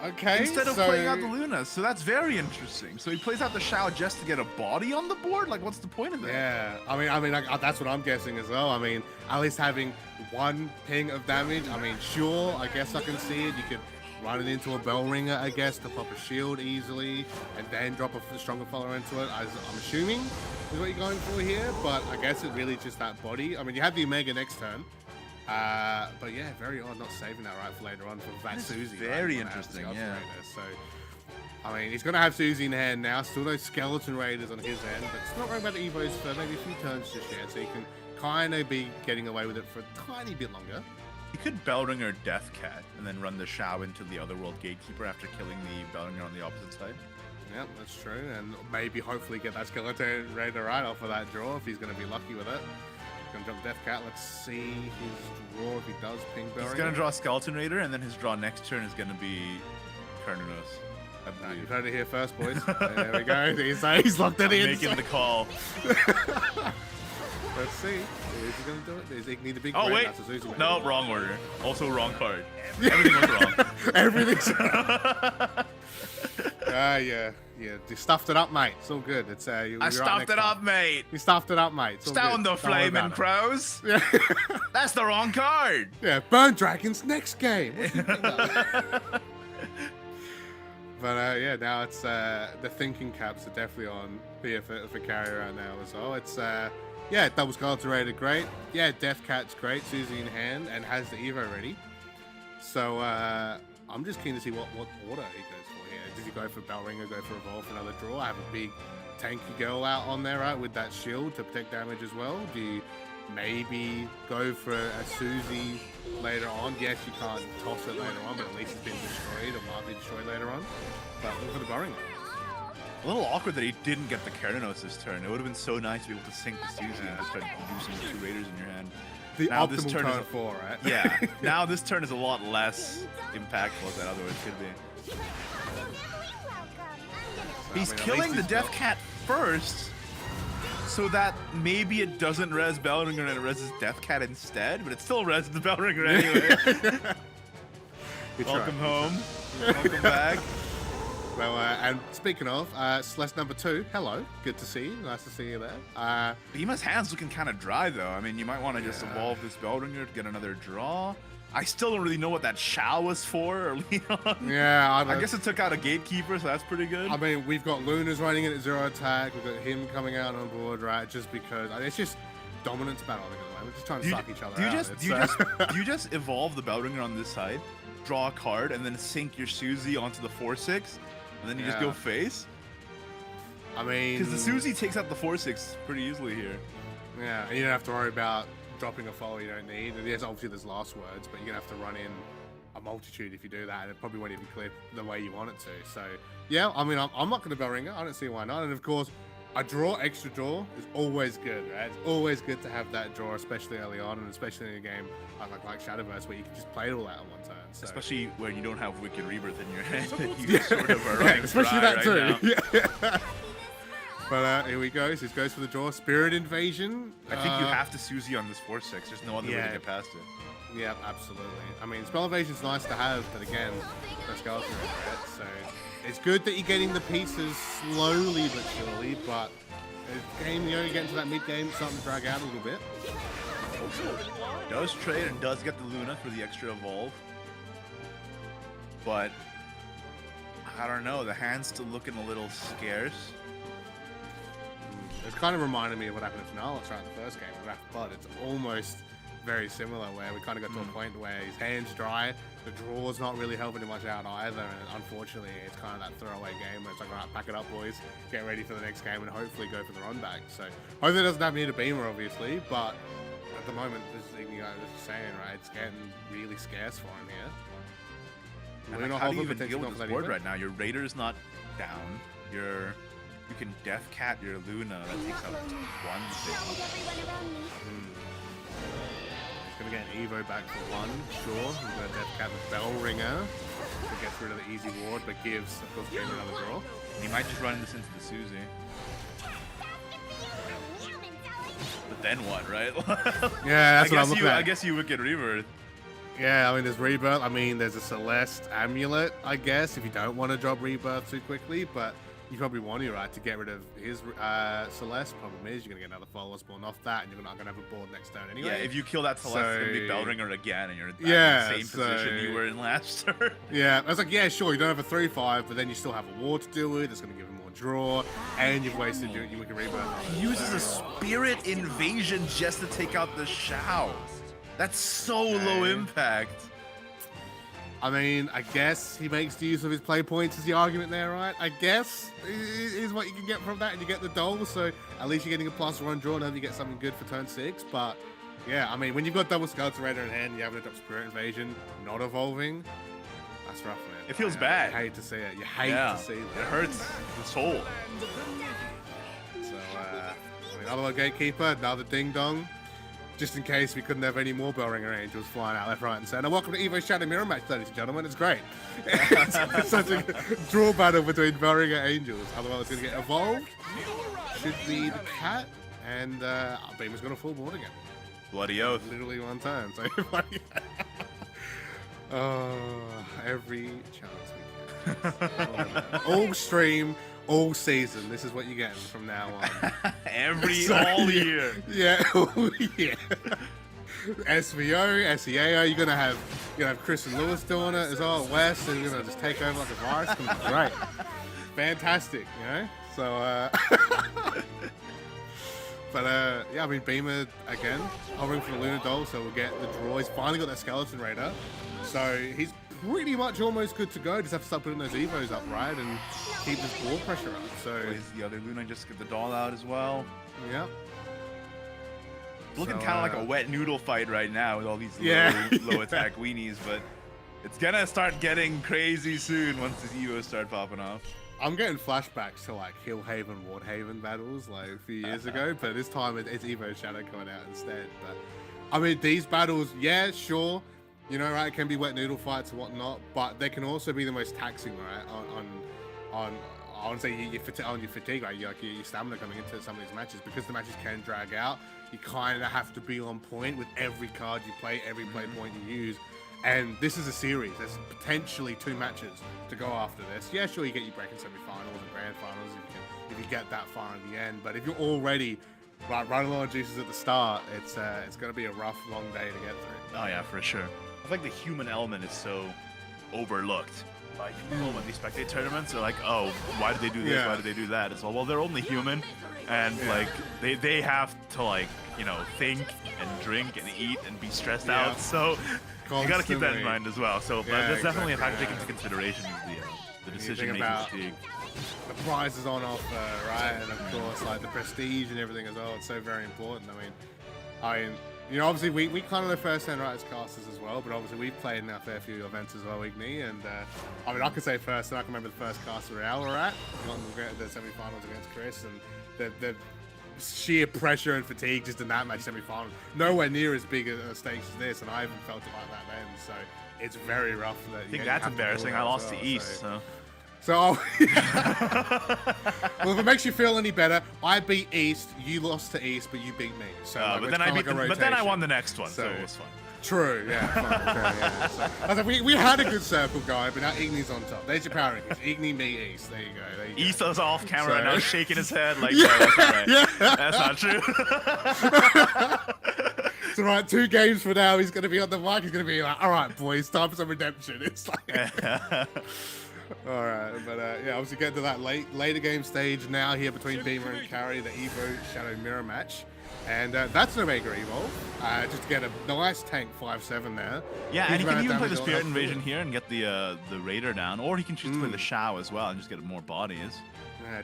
Okay, instead of so- playing out the Luna, so that's very interesting. So he plays out the Shao just to get a body on the board. Like, what's the point of that? Yeah, I mean, that's what I'm guessing as well. I mean, at least having one ping of damage. I mean, sure, I guess I can see it. You could run it into a bell ringer, I guess, to pop a shield easily, and then drop a stronger follower into it. As I'm assuming is what you're going for here. But I guess it really just that body. I mean, you have the Omega next turn. But yeah, very odd not saving that right for later on for that Susie. very right? interesting, Skeleton yeah. Raider. So, I mean, he's going to have Susie in hand now. Still those Skeleton Raiders on his end, but it's not worrying about the Evos for maybe a few turns just yet. So he can kind of be getting away with it for a tiny bit longer. He could Bellringer Death Cat and then run the Shao into the Otherworld Gatekeeper after killing the Bellringer on the opposite side. Yep, that's true. And maybe hopefully get that Skeleton Raider right off of that draw if he's going to be lucky with it. Gonna jump Death Cat. Let's see his draw if he does ping Bellringer. He's gonna draw Skeleton Raider, and then his draw next turn is gonna be Carninos. I You've believe. heard it here first, boys. There we go. He's locked it I'm in. making the call. Let's see. Is he gonna do it? Is he need a big Oh red? wait, That's a Susie, no, maybe. wrong order. Also wrong card. Everything was wrong. Everything's. Yeah. You stuffed it up, mate. It's all good. It's I stuffed it up, mate. You stuffed it up, mate. It's all Down good. the Don't worry flaming about it. crows. Yeah. That's the wrong card. Yeah, Burn Dragons next game. What do you think of? But yeah, now it's the thinking caps are definitely on here for Carry right now as well. It's yeah, double Skeleton Raider, great. Yeah, Death Cat's great, Susie in hand, and has the Evo ready. So I'm just keen to see what order he goes for here. Does he go for Bellringer, go for Evolve, another draw? I have a big tanky girl out on there, right, with that shield to protect damage as well. Do you maybe go for a Susie later on? Yes, you can't toss it later on, but at least it's been destroyed or might be destroyed later on. But look for the Bellringer. A little awkward that he didn't get the Carninos this turn. It would have been so nice to be able to sync the Susie and just start using 2 Raiders in your hand. The Now optimal this turn turn is- 4, right? Yeah. Now this turn is a lot less impactful than otherwise could be. He's I mean, at killing least the he's Death built. Cat first, so that maybe it doesn't res Bellringer and it reses Death Cat instead, but it still res the Bellringer anyway. Good try. Welcome home. Welcome back. Well, and speaking of, Celeste number 2, hello. Good to see you. Nice to see you there. Bema's hand's looking kind of dry, though. I mean, you might want to just evolve this Bellringer to get another draw. I still don't really know what that Shao was for early on. Yeah, I guess it took out a Gatekeeper, so that's pretty good. I mean, we've got Luna's running it at 0 attack. We've got him coming out on board, right? Just because it's just dominance battle. We're just trying to suck each other do you out. just It's, do you just do you just evolve the Bellringer on this side, draw a card, and then sync your Susie onto the 4/6, and then you just Yeah. go face? I mean, Because the Susie takes out the 4/6 pretty easily here. yeah, and you don't have to worry about dropping a follow you don't need. And yes, obviously there's last words, but you're gonna have to run in a multitude if you do that, and it probably won't even clip the way you want it to. So yeah, I mean, I'm not gonna Bellringer. I don't see why not. And of course, a extra draw is always good, right? It's always good to have that draw, especially early on, and especially in a game like Shadowverse where you can just play it all out in one turn. So. Especially when you don't have Wicked Rebirth in your hand. You sort of are running especially dry that right too. now. Yeah. But here we go. So he goes for the draw. Spirit Invasion. I think you have to Susie on this 4/6. There's no other way yeah. to get past it. Yeah, absolutely. I mean, Spell Invasion's nice to have, but again, the Skeleton Raider, right? So it's good that you're getting the pieces slowly but surely, but the game, you get into that mid game, it's starting to drag out a little bit. Does trade and does get the Luna for the extra evolve. But I don't know, the hand's still looking a little scarce. It's kind of reminded me of what happened to Finalist right in the first game with Wrath Blood. It's almost very similar, where we kind of got to a point where his hand's dry, the draw's not really helping him much out either, and unfortunately it's kind of that throwaway game where it's like, all right, pack it up, boys, get ready for the next game, and hopefully go for the run back. So hopefully it doesn't happen here to Bema, obviously, but at the moment, this is, you guys are saying, right, it's getting really scarce for him here. And like, how do you even deal with this board right now? Your Raider's not down. You can Death Cat your Luna. That takes out one thing. gonna get an Evo back for 1, sure. He's gonna death cap a Bell Ringer to get rid of the easy ward, but gives, of course, Bema another draw. He might just run this into the Susie. But then what, right? Yeah, that's what I'm looking at. I guess you would get Rebirth. Yeah, I mean, there's Rebirth. I mean, there's a Celeste Amulet, I guess, if you don't want to drop Rebirth too quickly, but you probably want to, right, to get rid of his Celeste. Problem is, you're going to get another follower spawn off that, and you're not going to have a board next turn anyway. Yeah, if you kill that Celeste, it's going to be Bellringer again, and you're in yeah, the same position you were in last turn. Yeah, I was like, yeah, sure, you don't have a 3/5, but then you still have a ward to deal with. It's going to give him more draw, and you've wasted your wicked Rebirth. He uses a Spirit Invasion just to take out the Shao. That's so low impact. I mean, I guess he makes use of his play points is the argument there, right? I guess is what you can get from that, and you get the dole, so at least you're getting a +1 draw, and you get something good for turn 6. But yeah, I mean, when you've got double Skeleton Raider in hand, you have to drop Spirit Invasion, not evolving. That's rough, man. It feels bad. You hate to see it. You hate to see that. It hurts the soul. So, I mean, other Gatekeeper, another Ding Dong. Just in case we couldn't have any more Bellringer Angels flying out left, right, and center. Welcome to Evo Shadow Mirror Match, ladies and gentlemen. It's great. It's such a draw battle between Bellringer Angels. Otherwise, it's going to get evolved. Should be the cat, and Bema's going to full board again. Bloody oath. Literally one time. So, every chance we can. All stream. All season, this is what you're getting from now on. All year. Yeah, yeah. SVO, SEAO, you're gonna have Chris and Lewis doing it as well, West, and you're gonna just take over like a virus. It's gonna be great. Fantastic, you know? So but yeah, I mean Bema again, hovering for the Lunar Doll, so we'll get the draw. He's finally got that Skeleton Raider. So he's pretty much almost good to go. Just have to start putting those Evos up, right? And keep this ball pressure up. So is the other Luna just get the doll out as well? Yeah. It's looking kind of like a wet noodle fight right now with all these low attack weenies, but it's gonna start getting crazy soon once these Evos start popping off. I'm getting flashbacks to like Hill Haven, Ward Haven battles like a few years ago, but this time it's Evo Shadow coming out instead. But I mean, these battles, yeah, sure. You know, right? It can be wet noodle fights and whatnot, but they can also be the most taxing, right? On I want to say your fatigue, right? Your stamina coming into some of these matches, because the matches can drag out. You kind of have to be on point with every card you play, every play point you use. And this is a series. There's potentially 2 matches to go after this. Yeah, sure, you get your breaking semi-finals and grand finals if you get that far in the end. But if you're already running on juices at the start, it's going to be a rough, long day to get through. Oh yeah, for sure. I feel like the human element is so overlooked. Like, when these spectate tournaments are like, oh, why did they do this? Why did they do that? It's all, well, they're only human, and like they have to, like, you know, think and drink and eat and be stressed out. So you got to keep that in mind as well. So that's definitely a factor to take into consideration, is the decision making fatigue. The prizes on offer, right? And of course, like the prestige and everything as well. It's so very important. I mean, you know, obviously we kind of know first-hand right as casters as well, but obviously we've played in a fair few events as well, Igni, and I mean, I can say first, and I can remember the first caster royale we're at, the semi-finals against Chris, and the sheer pressure and fatigue just in that match semi-final, nowhere near as big a stakes as this, and I haven't felt it like that then, so it's very rough. I think that's embarrassing. I lost to East, so... well, if it makes you feel any better, I beat East, you lost to East, but you beat me. So, but then I won the next one, so it was fun. True, yeah. Fine, yeah. So, I was like, we had a good circle, guy, but now Igni's on top. There's your power rankings. Igni, me, East. There you go. East is off camera and now shaking his head like, that's not right. That's not true. So, right, 2 games for now, he's going to be on the mic. He's going to be like, all right, boys, time for some redemption. It's like... All right, but yeah, obviously getting to that later game stage now here between Bema and Kaori, the Evo Shadow Mirror match. And that's an Omega Evolve, just to get a nice tank 5/7 there. Yeah, and he can even play the Spirit Invasion here and get the Raider down, or he can choose to play the Shao as well and just get more bodies.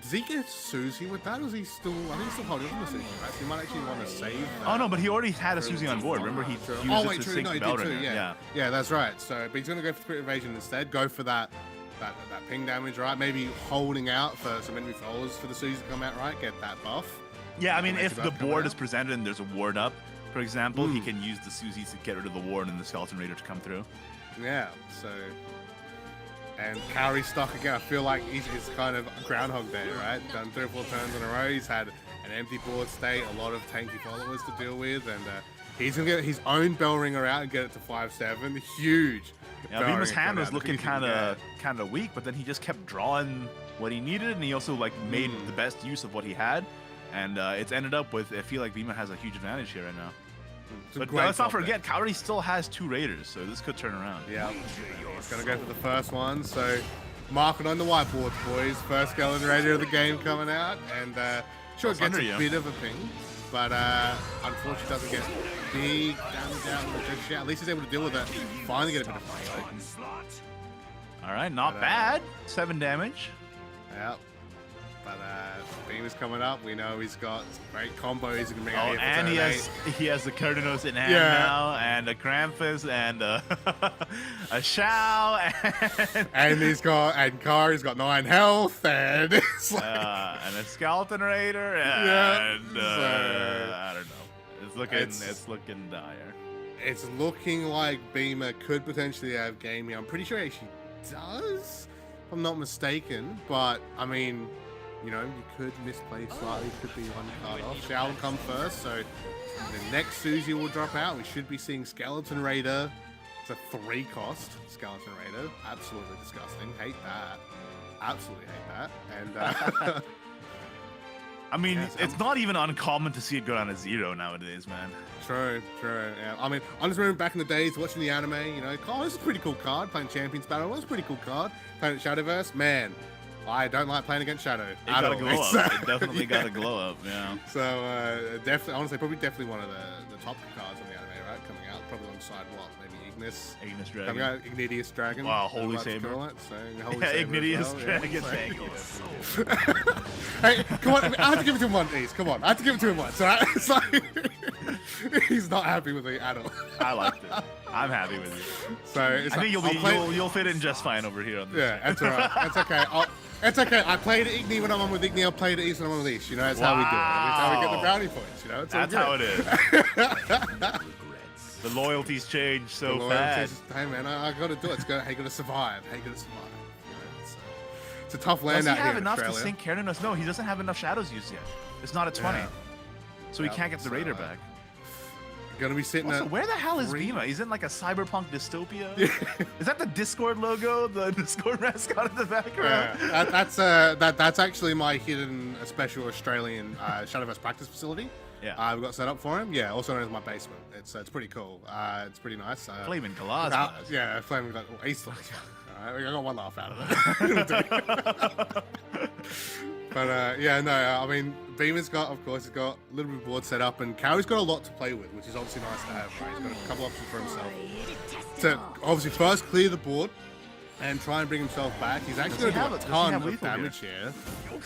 Does he get Susie with that, or is he still... I think he's still holding on to Susie, right? So he might actually want to save that. Oh, no, but he already had a Susie on board. Remember, he used it to sink Bellringer. Yeah, that's right. So, but he's going to go for Spirit Invasion instead, go for that ping damage, right? Maybe holding out for some enemy followers for the Susie to come out, right? Get that buff. Yeah, I mean, if the board is presented and there's a ward up, For example, he can use the Suzy to get rid of the ward and the Skeleton Raider to come through. Yeah, so... And Kaori's stuck again. I feel like he's kind of Groundhog Day, right? Done 3 or 4 turns in a row. He's had an empty board state, a lot of tanky followers to deal with, and he's going to get his own bell ringer out and get it to 5-7. Huge. Yeah, Bema's hand was looking kind of weak, but then he just kept drawing what he needed, and he also like made the best use of what he had, and it's ended up with, I feel like Bema has a huge advantage here right now. But let's not forget, Kaori still has 2 Raiders, so this could turn around. Yeah, he's going to go for the first one, so mark it on the whiteboard, boys. First Skeleton Raider of the game coming out, and sure, it gets a bit of a ping, but unfortunately doesn't get big damage out of the just yet. At least he's able to deal with it. Finally get a bit of fun. All right, not bad. 7 damage. Yep. But Bema's coming up. We know he's got great combos. He can bring out here for and he has the Kurdanos in hand now, and a Krampus, and a Shao, and Kaori's got 9 health, and it's like, and a Skeleton Raider, and I don't know. It's looking dire. It's looking like Bema could potentially have game here. I'm pretty sure he actually does, if I'm not mistaken. But I mean, you know, you could misplay slightly. Could be 1 card off. Shao will come first, so the next Suzy will drop out. We should be seeing Skeleton Raider. It's a 3 cost Skeleton Raider. Absolutely disgusting. Hate that. Absolutely hate that. And I mean, it's not even uncommon to see it go down to 0 nowadays, man. True. Yeah. I mean, I just remember back in the days watching the anime, you know, oh, this is a pretty cool card. Playing Champions Battle was a pretty cool card. Playing at Shadowverse, man, I don't like playing against Shadow. It got a glow up. It definitely got a glow up, yeah. So, definitely, honestly, definitely one of the top cards on the anime, right? Coming out, probably alongside what? Maybe Ignis Dragon. Coming out, Ignitius Dragon. Wow, Holy Saber. Holy Ignitius Saber Dragon, thank you. Hey, come on, I have to give it to him once, please. Come on, I have to give it to him once, right? It's like, he's not happy with it at all. I liked it. I'm happy with it. I think you'll fit in just fine over here on this. Yeah, that's alright. That's okay. It's okay. I played Igni when I'm on with Igni. I played East when I'm on with East. You know, that's how we do it. That's how we get the brownie points. You know, that's how it is. The loyalties change so fast. Hey man, I got to do it. How you got to survive? How you got to survive? You know, it's a tough land out here. Does he have enough to sink Keranos? No, he doesn't have enough shadows used yet. It's not a 20, so he can't get the Raider back. Gonna be sitting also, where the hell is Bema? He's in like a cyberpunk dystopia. Is that the Discord logo, the Discord mascot in the background? Yeah, that's actually my hidden special Australian Shadowverse practice facility. Yeah, we've got set up for him. Yeah, also known as my basement. It's pretty cool. It's pretty nice. Flaming glass. Yeah, flaming glass. Oh, East. All right, I got 1 laugh out of it. But yeah, no, I mean, Bema's got, of course, he's got a little bit of board set up, and Kaori's got a lot to play with, which is obviously nice to have, right? He's got a couple options for himself. So, obviously, first clear the board and try and bring himself back. He's actually going to do a ton of damage here.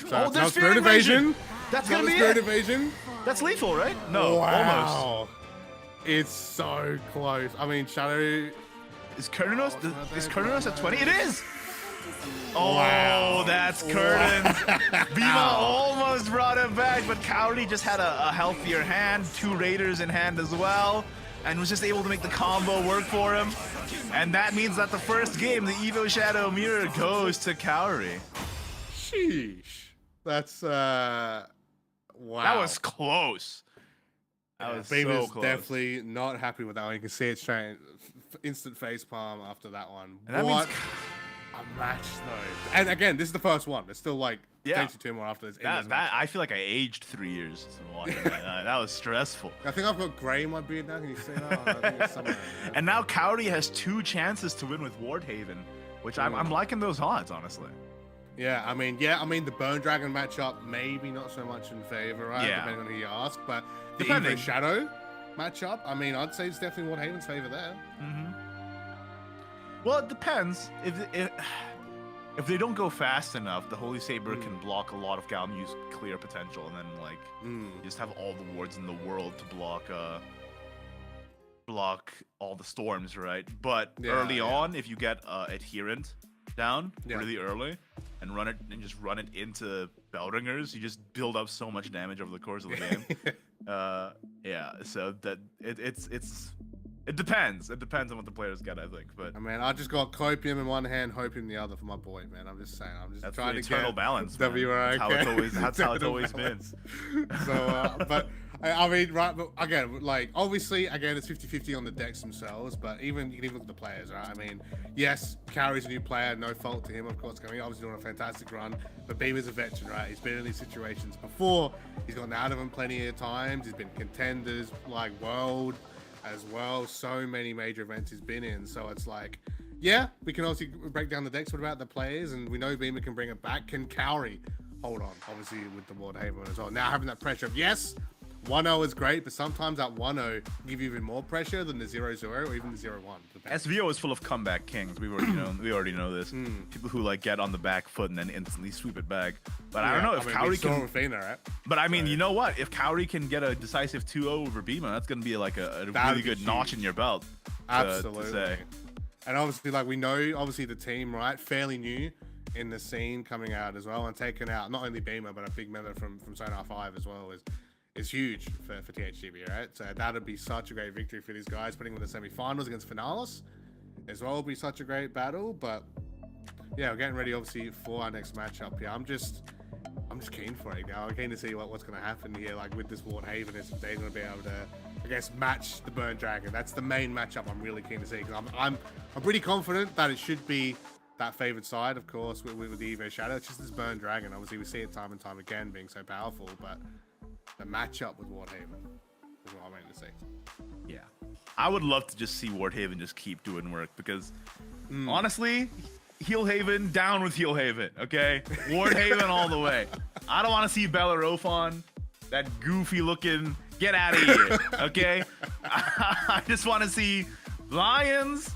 So, there's Spirit Evasion. That's going to be Spirit Evasion. That's lethal, right? No, almost. It's so close. I mean, Shadow... Is Kurdanos at 20? It is! Oh, that's curtains. Bema almost brought him back, but Kaori just had a healthier hand, 2 Raiders in hand as well, and was just able to make the combo work for him. And that means that the first game, the Evo Shadow Mirror, goes to Kaori. Sheesh. That's, wow. That was close. That was Bema's so close. Definitely not happy with that one. You can see it straight, instant face palm after that one. And that means a match though. And again, this is the first one. It's still like takes you 2 more after this. I feel like I aged 3 years watching that. That was stressful. I think I've got grey in my beard now. Can you see that? I think it's somewhere, and now Kaori has 2 chances to win with Wardhaven, which I'm liking those odds, honestly. Yeah, I mean, the Bone Dragon matchup maybe not so much in favor, right? Yeah. Depending on who you ask, but the Evo Shadow matchup, I mean, I'd say it's definitely Wardhaven's favor there. Well, it depends. If they don't go fast enough, the Holy Saber can block a lot of Galmu's clear potential, and then like you just have all the wards in the world to block all the storms, right? But early on, if you get Adherent down really early and just run it into Bellringers, you just build up so much damage over the course of the game. Yeah, so that it depends. It depends on what the players get, I think. But I mean, I just got copium in one hand, hopium in the other for my boy, man. I'm just saying. I'm just that's trying the to eternal get balance. Man. WROK. That's how it's always been. So, but I mean, right, but again, like, obviously, again, it's 50-50 on the decks themselves, but you can even look at the players, right? I mean, yes, Kaori's a new player, no fault to him, of course, coming, obviously doing a fantastic run, but Bema's a veteran, right? He's been in these situations before, he's gotten out of them plenty of times, he's been contenders, like, world as well, so many major events he's been in, so it's like, yeah, we can also break down the decks. What about the players? And we know Bema can bring it back. Can Kaori hold on? Obviously with the Ward Haven as well. Now having that pressure of, yes, 1-0 is great, but sometimes that 1-0 give you even more pressure than the 0-0 or even the 0-1. SVO is full of comeback kings. We already know this. People who like get on the back foot and then instantly sweep it back. But I don't know if Kaori can. Fina, right? But I mean, you know what? If Kaori can get a decisive 2-0 over Bema, that's gonna be like a really good notch in your belt. Absolutely. To say. And obviously, like, we know, obviously, the team, right, fairly new in the scene coming out as well and taking out not only Bema, but a big member from Sonar 5 as well is huge for THGB, right? So that would be such a great victory for these guys. Putting them in the semi-finals against Finalist as well would be such a great battle. But yeah, we're getting ready, obviously, for our next matchup here. I'm just keen for it now. I'm keen to see what's going to happen here, like with this Ward Haven. If they're going to be able to, I guess, match the Burn Dragon. That's the main matchup I'm really keen to see. Because I'm pretty confident that it should be that favored side, of course, with the Evo Shadow. It's just this Burn Dragon. Obviously, we see it time and time again being so powerful, but the matchup with Ward Haven is what I'm waiting to see. Yeah, I would love to just see Ward Haven just keep doing work because honestly, Heel Haven down with Heel Haven, okay? Ward Haven all the way. I don't want to see Bellerophon, that goofy looking, get out of here, okay? I just want to see Lions,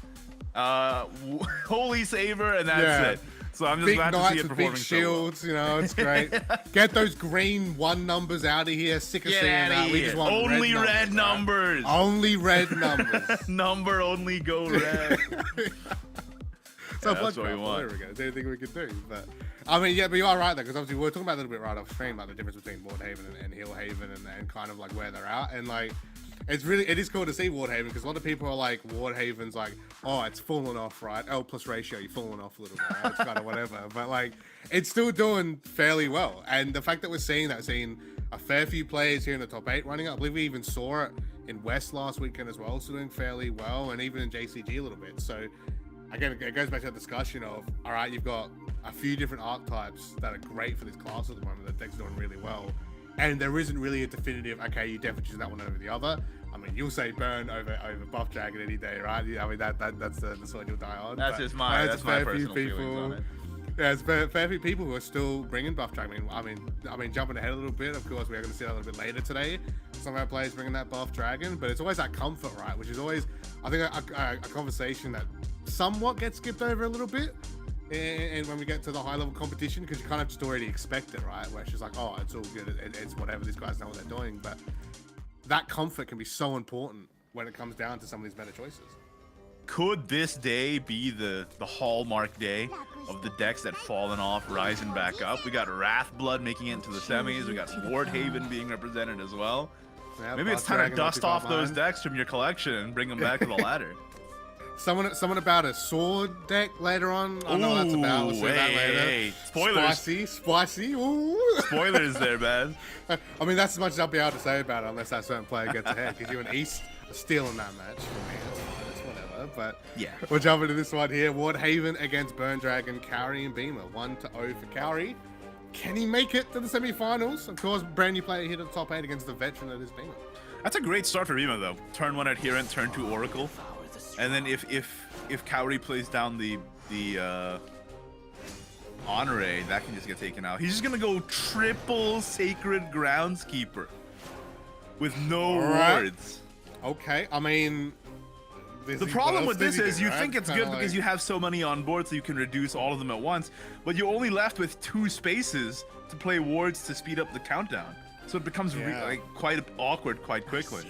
Holy Saber, and that's it. So I'm just big glad to see it performing big shields, so you know, it's great. Get those green 1 numbers out of here. Sick of Get seeing out that. of We here. just want Only red numbers. Right? Only red numbers. Number only go red. So that's what we want. There we go. There's anything we could do. But I mean, yeah, but you are right though, because obviously we were talking about a little bit right off stream, like the difference between Ward Haven and Heel Haven, and kind of like where they're at, and like it is cool to see Ward Haven because a lot of people are like Ward Haven's like, oh, it's fallen off, right? L plus ratio, you've fallen off a little bit. Right? It's kind of whatever, but like it's still doing fairly well, and the fact that we're seeing a fair few players here in the top 8 running up. I believe we even saw it in West last weekend as well, so doing fairly well, and even in JCG a little bit. So again, it goes back to that discussion of, all right, you've got a few different archetypes that are great for this class at the moment. The deck's doing really well. And there isn't really a definitive, okay, you definitely choose that one over the other. I mean, you'll say Burn over Buff Dragon any day, right? I mean, that's the sword you'll die on. That's just my personal feelings on it. Yeah, it's fair few people who are still bringing Buff Dragon. I mean, jumping ahead a little bit, of course, we're going to see that a little bit later today. Some of our players bringing that Buff Dragon, but it's always that comfort, right? Which is always, I think, a conversation that somewhat gets skipped over a little bit. And when we get to the high level competition, because you kind of just already expect it, right? Where it's just like, oh, it's all good, it's whatever, these guys know what they're doing. But that comfort can be so important when it comes down to some of these better choices. Could this day be the hallmark day of the decks that fallen off, rising back up? We got Wrathblood making it into the semis. We got Ward Haven being represented as well. Yeah, maybe it's time to dust off those decks from your collection and bring them back to the ladder. Someone about a sword deck later on. I know what that's about. We'll see that later. Hey, spoilers. Spicy. Ooh. Spoilers there, man. I mean, that's as much as I'll be able to say about it unless that certain player gets ahead. Because you and East are stealing that match for me. It's whatever. But yeah, we'll jump into this one here. Ward Haven against Burn Dragon, Kaori and Bema. 1-0 for Kaori. Can he make it to the semi-finals? Of course, brand new player here to the top 8 against the veteran that is Bema. That's a great start for Bema, though. Turn 1 Adherent, turn 2 Oracle. And then if Kaori plays down the Honore, that can just get taken out. He's just gonna go triple Sacred Groundskeeper with no wards. Okay, I mean, the problem with this is you think it's good because you have so many on board, so you can reduce all of them at once, but you're only left with 2 spaces to play wards to speed up the countdown. So it becomes like quite awkward quite quickly.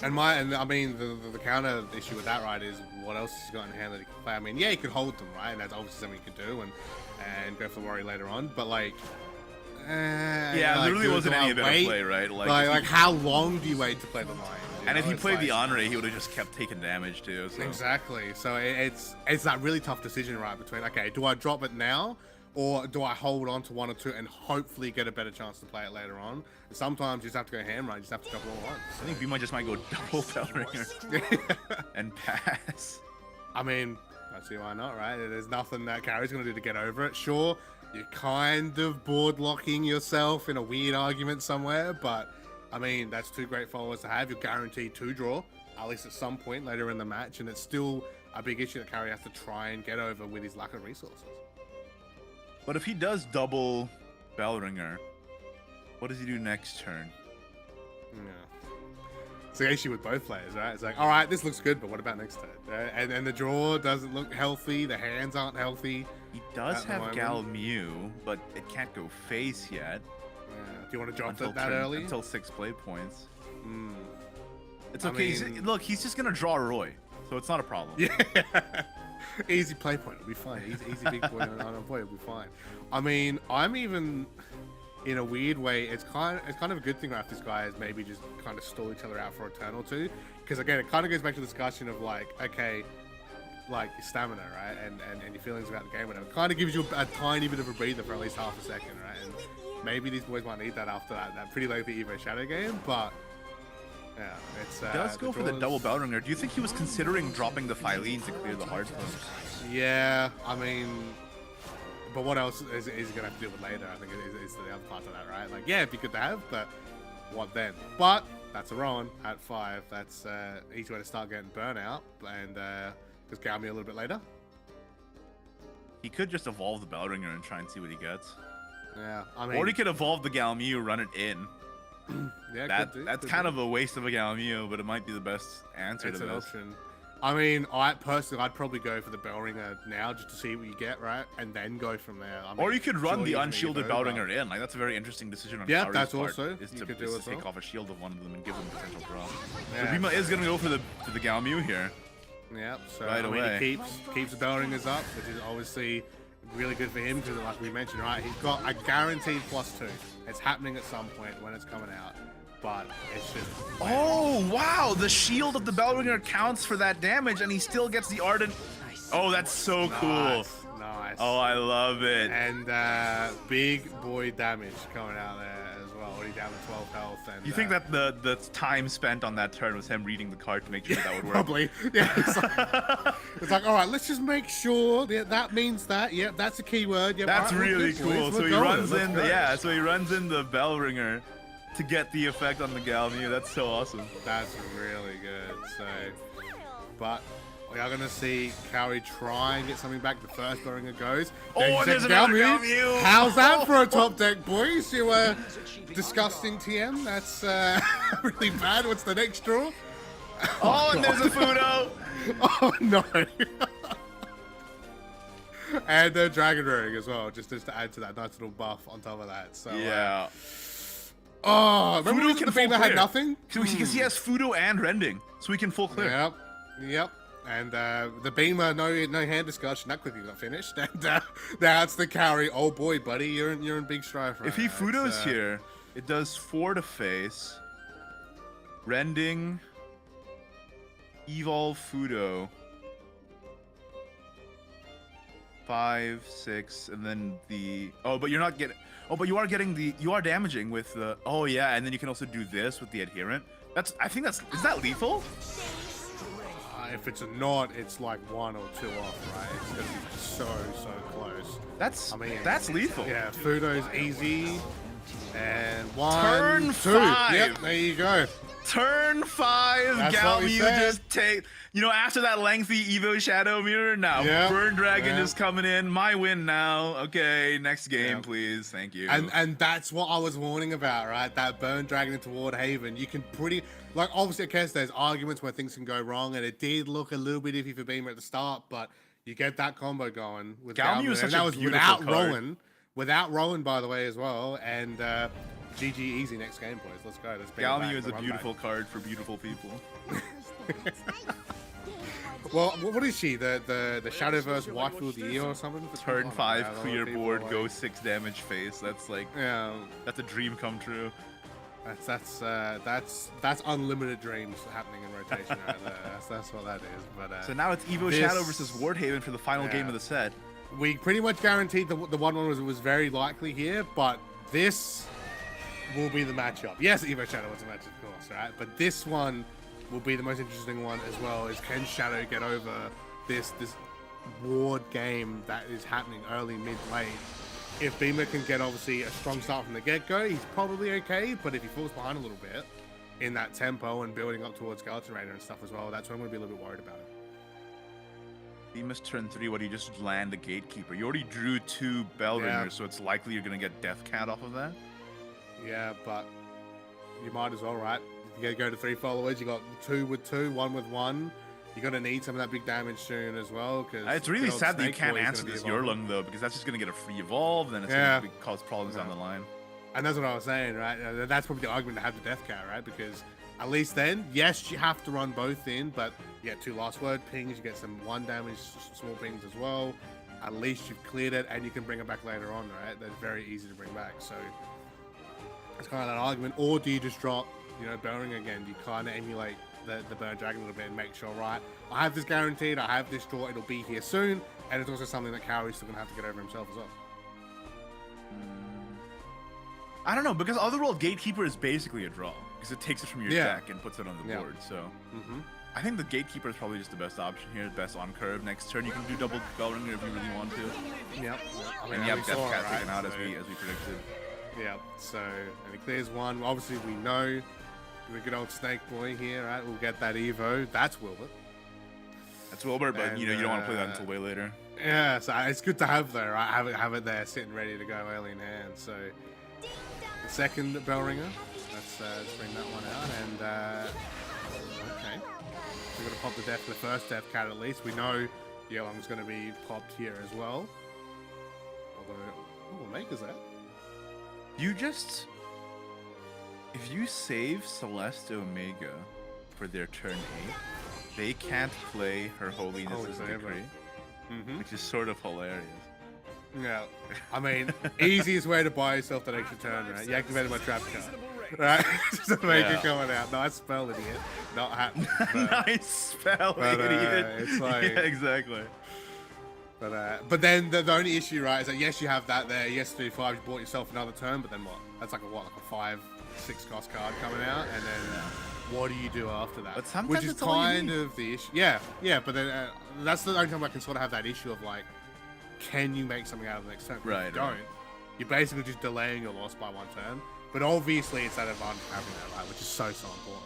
And I mean, the counter issue with that, right, is what else has he got in hand that he can play? I mean, yeah, he could hold them, right, and that's obviously something he could do, and go for the worry later on. But like, Yeah, there really wasn't any of it to play, right? Like how long do you wait to play the mine? And if he played the Anre, he would have just kept taking damage too. So. Exactly. So it's that really tough decision, right? Between, okay, do I drop it now, or do I hold on to one or two and hopefully get a better chance to play it later on? And sometimes you just have to go ham run. You just have to drop it all at once. I think Bema just might go double Bellringer and pass. I mean, I see why not, right? There's nothing that Kaori's going to do to get over it. Sure, you're kind of board locking yourself in a weird argument somewhere, but I mean, that's two great followers to have. You're guaranteed to draw, at least at some point later in the match, and it's still a big issue that Kaori has to try and get over with his lack of resources. But if he does double Bellringer, what does he do next turn? Yeah. It's the issue with both players, right? It's like, all right, this looks good, but what about next turn? And the draw doesn't look healthy. The hands aren't healthy. He does have Galmew, but it can't go face yet. Yeah. Do you want to drop it that early? Until 6 play points. It's okay. I mean, look, he's just going to draw Roy, so it's not a problem. Yeah. Easy play point, it'll be fine. Easy big point on a point, it'll be fine. I mean, I'm even, in a weird way, it's kind of a good thing if this guy is maybe just kind of stall each other out for a turn or two. Because again, it kind of goes back to the discussion of like, okay, like your stamina, right? And your feelings about the game, whatever. It kind of gives you a tiny bit of a breather for at least half a second, right? And maybe these boys might need that after that pretty lengthy Evo Shadow game, but yeah, it's he does go for the double Bellringer. Do you think he was considering dropping the Phylene to clear the hard post? Yeah, I mean, but what else is he gonna have to deal with later? I think is the other part of that, right? Like, yeah, it'd be good to have, but what then? But that's a Rowan at 5. That's easy way to start getting burnout, and just Galmew a little bit later. He could just evolve the Bellringer and try and see what he gets. Yeah, I mean, or he could evolve the Galmew, run it in. Yeah, that's kind of a waste of a Galmew, but it might be the best answer to this. It's an option. I mean, I'd probably go for the Bellringer now just to see what you get, right? And then go from there. I mean, or you could run the unshielded Bellringer in. Like, that's a very interesting decision on Kaori's that's part, also. Is to take off a shield of one of them and give them potential draw. Yeah. So Bema is going to go for the Galmew here. Yep, so right away. He keeps the Bellringers up, which is obviously really good for him because, like we mentioned, right, he's got a guaranteed +2. It's happening at some point when it's coming out, but it's just... Oh, wow! The shield of the Bellringer counts for that damage, and he still gets the Ardent... Oh, that's so cool. Nice. Oh, I love it. And big boy damage coming out there as well. Already down to 12 health. And you think that the time spent on that turn was him reading the card to make sure that would work? Probably. Yeah. It's like, all right, let's just make sure that means that. Yep, that's a keyword. Yep, that's right, really cool. So he runs in the so he runs in the Bellringer to get the effect on the Galmew. That's so awesome. That's really good. So, but we are going to see Kaori try and get something back. The first Bellringer goes. And there's another Galmew. How's that for a top deck, boys? You disgusting TM. That's really bad. What's the next draw? Oh, and there's a Fudo. Oh no. And the Dragon Ring as well, just to add to that nice little buff on top of that. So yeah. Oh, remember Fudo the thing that had nothing? Because he has Fudo and Rending, so he can full clear. Yep. And the Bema no hand discussion that quickly got finished. And that's the Kaori. Oh boy, buddy, you're in big strife. Right if he Fudo's here, it does 4 to face. Rending. Evolve Fudo. 5, 6, and then the... Oh, but you're not getting... Oh, but you are getting the... You are damaging with the... Oh, yeah, and then you can also do this with the Adherent. I think that's... Is that lethal? If it's not, it's like 1 or 2 off, right? It's going to be so close. That's lethal. Yeah, Fudo's easy. And 1, Turn 2. 5. Yep, there you go. Turn 5, Galmew just take... You know, after that lengthy Evo Shadow Mirror, now Burn Dragon is coming in. My win now. Okay, next game, please. Thank you. And that's what I was warning about, right? That Burn Dragon into Ward Haven. You can pretty... Like, obviously, I guess there's arguments where things can go wrong, and it did look a little bit iffy for Bema at the start, but you get that combo going with Galmew. Is such and that a was without Rowan. Without Rowan, by the way, as well. And GG easy next game, boys. Let's go. Let's Galmew is a beautiful card for beautiful people. Well, what is she? The Shadowverse waifu of the year or something? Turn 5, Yeah, clear people board, like- go 6 damage face. That's like, Yeah, that's a dream come true. that's unlimited dreams happening in rotation right there. That's what that is. But So now it's Evo this- Shadow versus Wardhaven for the final game Yeah. of the set. we pretty much guaranteed the 1-1 was very likely here, but this will be the matchup. Yes, Evo Shadow was a match, of course, right? But this one will be the most interesting one as well. Is can Shadow get over this ward game that is happening early, mid, late? If Bema can get obviously a strong start from the get-go, he's probably okay. But if he falls behind a little bit in that tempo and building up towards Skeleton Raider and stuff as well, that's when I'm going to be a little bit worried about it. Bemis turn 3, what do you just land the Gatekeeper? You already drew 2 Bell Yeah. Ringers, so it's likely you're going to get Death Cat off of that. Yeah, but you might as well, right? You gotta go to 3 followers. You got 2 with 2, 1 with 1. You're gonna need some of that big damage soon as well. Because It's really sad that you can't answer this Yurlung, though, because that's just going to get a free evolve, then it's Yeah. going to cause problems down the line. And that's what I was saying, right? That's probably the argument to have the Death Cat, right? Because at least then, yes, you have to run both in, but you get 2 last word pings, you get some 1 damage small pings as well. At least you've cleared it, and you can bring it back later on, right? That's very easy to bring back. So it's kind of that argument. Or do you just drop, Bellring again? Do you kind of emulate the Burn Dragon a little bit and make sure, right, I have this guaranteed, I have this draw, it'll be here soon, and it's also something that Kaori's still going to have to get over himself as well. I don't know, because Otherworld Gatekeeper is basically a draw, because it takes it from your Yeah. deck and puts it on the Yeah. board, so... I think the Gatekeeper is probably just the best option here, best on curve. Next turn you can do double Bellringer if you really want to. Yep. I And you have Death Cat taken out as we predicted. Yeah, so, and he clears 1. Obviously, we know the good old Snake Boy here, right? We'll get that Evo. That's Wilbur. That's Wilbur, but And, you don't want to play that until way later. Yeah, so it's good to have, though, right? Have it there sitting ready to go early in hand. So, the second Bellringer. Let's bring that one out. And, okay. We're going to pop the first Death Cat at least. We know Yellong's going to be popped here as well. Although, Omega's out. If you save Celeste Omega for their turn 8, they can't play Her Holiness's Decree, which is sort of hilarious. Yeah, I mean, easiest way to buy yourself that extra turn, right? You activated my trap card, right? Just to make it coming out. Nice spell, idiot. Not happening. Nice spell, but, idiot. it's like- yeah, exactly. But then the only issue, right, is that yes, you have that there. Yes, 3-5, you bought yourself another turn, but then what? That's like a 5-6 cost card coming out, and then what do you do after that? But sometimes which is it's all you kind need. of the issue. Yeah, but then that's the only time I can sort of have that issue of like, can you make something out of the next turn? If Right, you don't, you're basically just delaying your loss by 1 turn. But obviously, it's that advantage of having that, right, which is so important.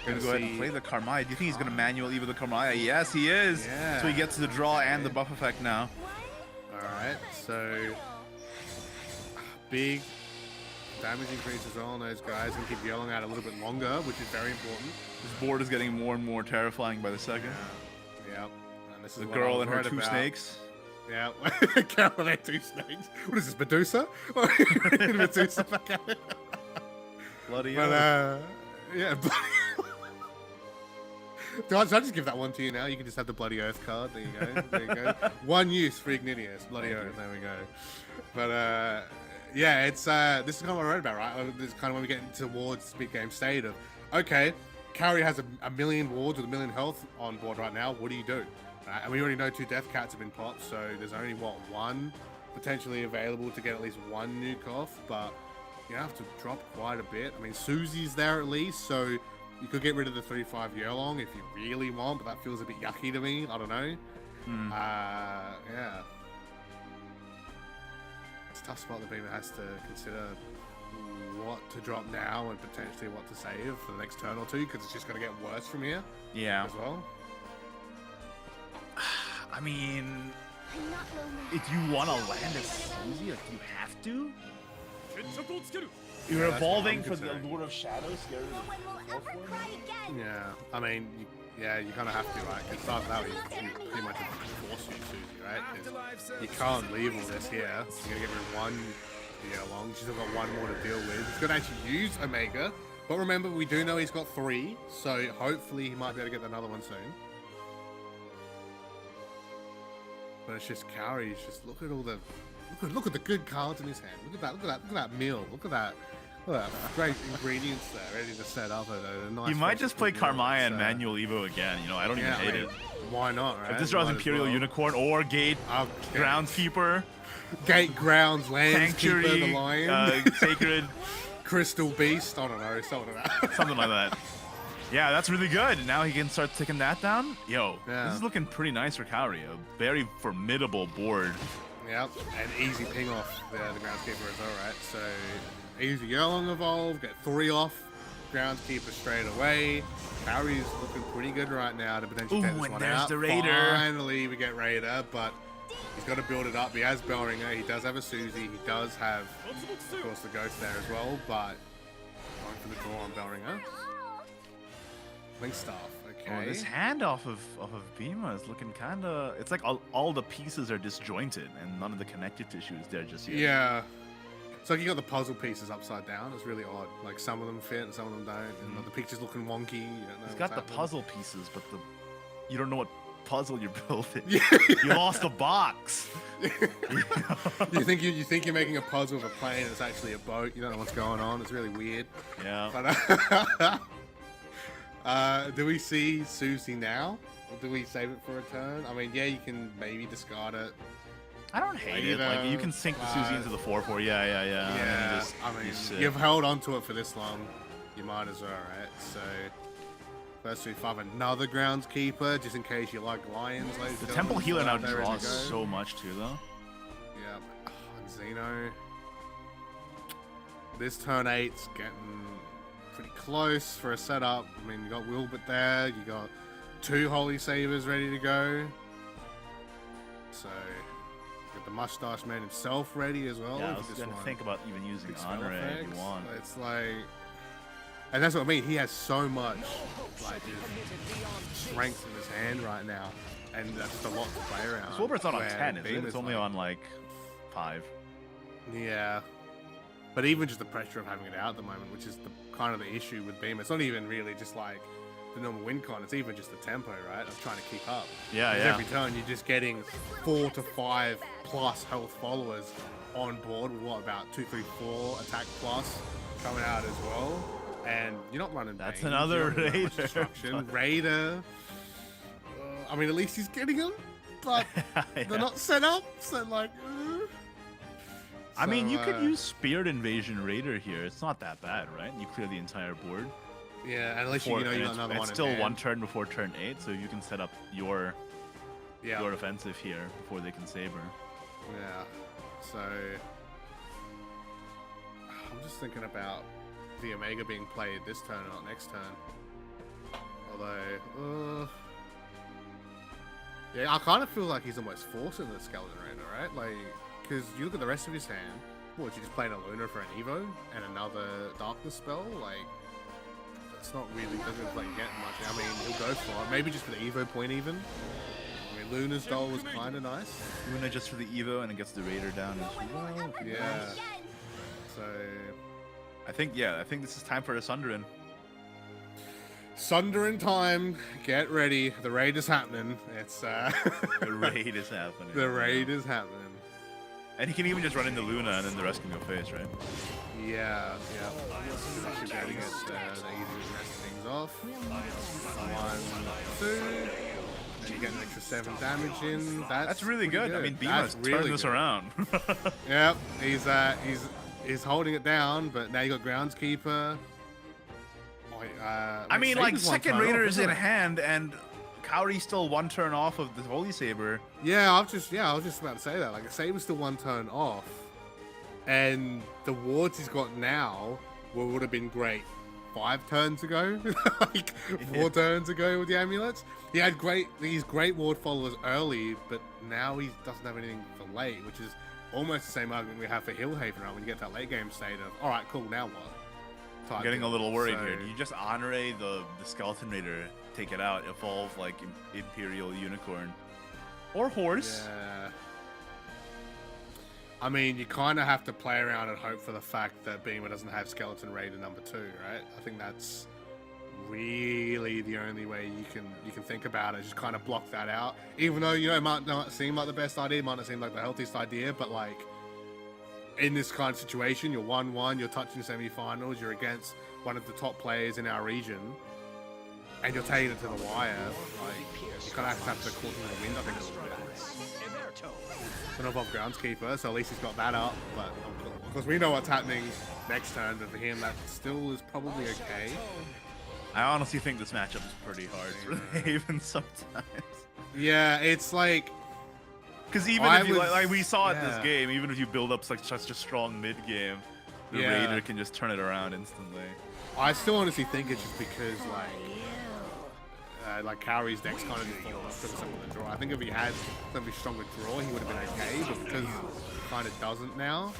Gonna go ahead and play the Karmaya. Do you think he's gonna manual Evo the Karmaya? Yes, he is. Yeah. So he gets the draw and the buff effect now. All right, so big damage increases on those guys and keep yelling out a little bit longer, which is very important. This board is getting more and more terrifying by the second. Yep. And this is The what I girl was and her worried 2 about. snakes. Yeah, girl and her 2 snakes. What is this, Medusa? Medusa back at it. Bloody But hell. yeah. Should I just give that one to you now? You can just have the Bloody Earth card. There you go. There you go. One use for Ignitius. Bloody Earth. There we go. But yeah, it's this is kind of what I'm worried about, right? This is kind of when we get towards mid-game state of, okay, Kaori has a million wards with a million health on board right now. What do you do? And we already know 2 Death Cats have been popped, so there's only, what, 1 potentially available to get at least 1 nuke off, but you have to drop quite a bit. I mean, Susie's there at least, so you could get rid of the 3-5 Yurlong if you really want, but that feels a bit yucky to me. I don't know. Yeah. It's a tough spot that Bema has to consider what to drop now and potentially what to save for the next turn or 2, because it's just going to get worse from here Yeah. as well. I mean, I'm not lonely. if you want to land a Susie, like you have to. You're Yeah, that's evolving what for I'm the considering. Lord of Shadows. Scared No one will ever cry again. Yeah, I mean, you kind of have to, right? Because starting out, you pretty much force you Susie, right? 'Cause you can't leave all this here. You're gonna get rid of 1 Yurlong. She's still got 1 more to deal with. He's gonna actually use Omega, but remember, we do know he's got 3, so hopefully he might be able to get another one soon. But it's just Kaori's just look at all the look at the good cards in his hand. Look at that meal. Look at that great ingredients there, ready to set up a nice. You might just play meal. Karmaya and Manual Evo again. You know, I don't even hate it. Why not? Right? If this draws Might as Imperial well. Unicorn or Gate Groundskeeper, Gate Grounds, Landskeeper, Sanctuary, the Lion, Sacred, Crystal Beast. I don't know, something like that. something like that. Yeah, that's really good. Now he can start taking that down. Yo, Yeah. this is looking pretty nice for Kaori. A very formidable board. Yep, and easy ping off the Groundskeeper as well, right? So easy Yearling Evolve, get 3 off, Groundskeeper straight away. Kaori's looking pretty good right now to potentially take this and one there's out. the Raider. Finally, we get Raider, but he's got to build it up. He has Bellringer, he does have a Susie, he does have, of course, the Ghost there as well, but going for the draw on Bellringer. Link Staff, okay. Oh, this hand off of Bema is looking kind of... It's like all the pieces are disjointed and none of the connective tissue is there just yet. Yeah. It's like you got the puzzle pieces upside down. It's really odd. Like some of them fit and some of them don't. And like, the picture's looking wonky. You don't know He's got the happening. puzzle pieces, but you don't know what puzzle you're building. Yeah. You lost the box. you think you're making a puzzle of a plane and it's actually a boat. You don't know what's going on. It's really weird. Yeah. But do we see Susie now? Or do we save it for a turn? I mean, yeah, you can maybe discard it. I don't hate it. Like you can sink the Susie into the 4/4. Yeah. Yeah, I mean, you've held on to it for this long. You might as well, right? So, first we find another Groundskeeper, just in case you like lions. The Temple Healer now draws so much too, though. Yeah, and Xeno. This turn 8's getting pretty close for a setup. I mean, you got Wilbert there. You got 2 Holy Sabers ready to go. So. Got the Mustache Man himself ready as well. Yeah, I was going to think about even using Honor if you want. It's like, and that's what I mean. He has so much like just strength in his hand right now, and that's just a lot to play around. Wilbert's not on where 10, is it? Bema's It's only like- on like 5. Yeah, but even just the pressure of having it out at the moment, which is the kind of the issue with Bema. It's not even really just like the normal win con. It's even just the tempo, right? Of trying to keep up. Yeah, 'Cause yeah. Every turn you're just getting 4 to 5 plus health followers on board with what, about 2, 3, 4 attack plus coming out as well. And you're not running. That's Bane, another you're not doing that much Raider. destruction. Raider. I mean, at least he's getting them, but Yeah. they're not set up. So like. I mean, you could So, use Spirit Invasion Raider here. It's not that bad, right? You clear the entire board. Yeah, and at least Before- you know you and got another it's one. still in hand. one turn before turn 8, so you can set up your offensive here before they can Saber. Yeah. So I'm just thinking about the Omega being played this turn, not next turn. Although, yeah, I kind of feel like he's almost forcing the Skeleton Raider, right? Like, because you look at the rest of his hand. What, you just playing a Luna for an Evo and another Darkness spell? Like, it's not really, doesn't like get much. I mean, he'll go for it. Maybe just for the Evo point even. I mean, Luna's doll was kind of nice. Luna just for the Evo and it gets the Raider down as well. Yeah. So, I think this is time for a Sundering. Sundering time. Get ready. The raid is happening. It's The raid is happening. the raid is happening. And he can even just run into Luna and then the rest can go face, right? Yeah. Actually, getting it. The easy rest things off. 1, 2. And you get an extra 7 damage in. That's really pretty good. I mean, That's Bema's turned this good. around. Yep. He's holding it down, but now you got Groundskeeper. I mean, like, Saber's one second turn Raider off, is isn't in it? hand, and Kaori's still one turn off of the Holy Saber. Yeah, I was just about to say that. Like, Saber's still 1 turn off, and the wards he's got now would have been great 5 turns ago, like 4 turns ago with the amulets. He had these great ward followers early, but now he doesn't have anything for late, which is almost the same argument we have for Hillhaven, right? When you get that late game state of, all right, cool, now what? I'm getting a little worried So- here. Do you just honor the Skeleton Raider, take it out, evolve like Imperial Unicorn? Or Horse? Yeah. I mean, you kind of have to play around and hope for the fact that Bema doesn't have Skeleton Raider number 2, right? I think that's really the only way you can think about it. Just kind of block that out. Even though, you know, it might not seem like the best idea, it might not seem like the healthiest idea, but like in this kind of situation, you're 1-1, you're touching semi-finals, you're against one of the top players in our region, and you're taking it to the wire. Like, you kind of have to caught in the wind, I think, a little bit. An above groundskeeper, so at least he's got that up. But of course, we know what's happening next turn, but for him, that still is probably okay. I honestly think this matchup is pretty hard for Haven sometimes. Yeah, it's like, because even if you like we saw it this game, even if you build up such a strong mid game, the Raider can just turn it around instantly. I still honestly think it's just because like Kaori's deck's kind of just fallen off because of some of the draw. I think if he had something stronger draw, he would have been okay, but because he kind of doesn't now,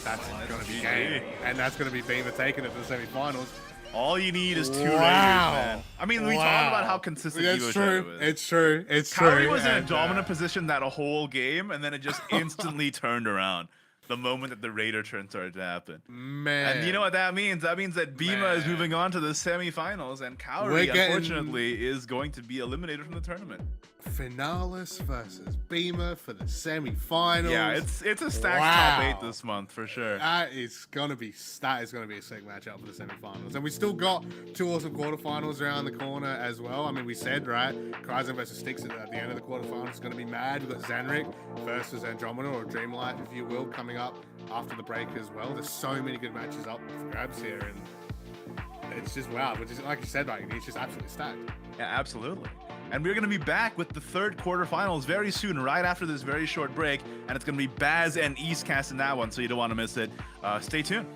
that's going to be game. And that's going to be Bema taking it to the semi-finals. All you need is 2 Raiders, man. I mean, we talk about how consistent Evo Shadow is. It's true. It's Kaori true. was in a dominant position that whole game, and then it just instantly turned around the moment that the Raider turn started to happen. Man. And you know what that means? That means that Bema is moving on to the semifinals, and Kaori, unfortunately, is going to be eliminated from the tournament. Finalist versus Bema for the semi-finals. Yeah, it's a stacked top 8 this month for sure. That is gonna be a sick matchup for the semi-finals, and we still got 2 awesome quarterfinals around the corner as well. I mean, we said right, Chrysone versus Styx at the end of the quarterfinals is gonna be mad. We've got Zanrik versus Andromeda, or Dreamlight, if you will, coming up after the break as well. There's so many good matches up for grabs here, and it's just wow. Which is, like you said, right, it's just absolutely stacked. Yeah, absolutely. And we're going to be back with the 3rd quarterfinals very soon, right after this very short break. And it's going to be Baz and Eastcast in that one, so you don't want to miss it. Stay tuned.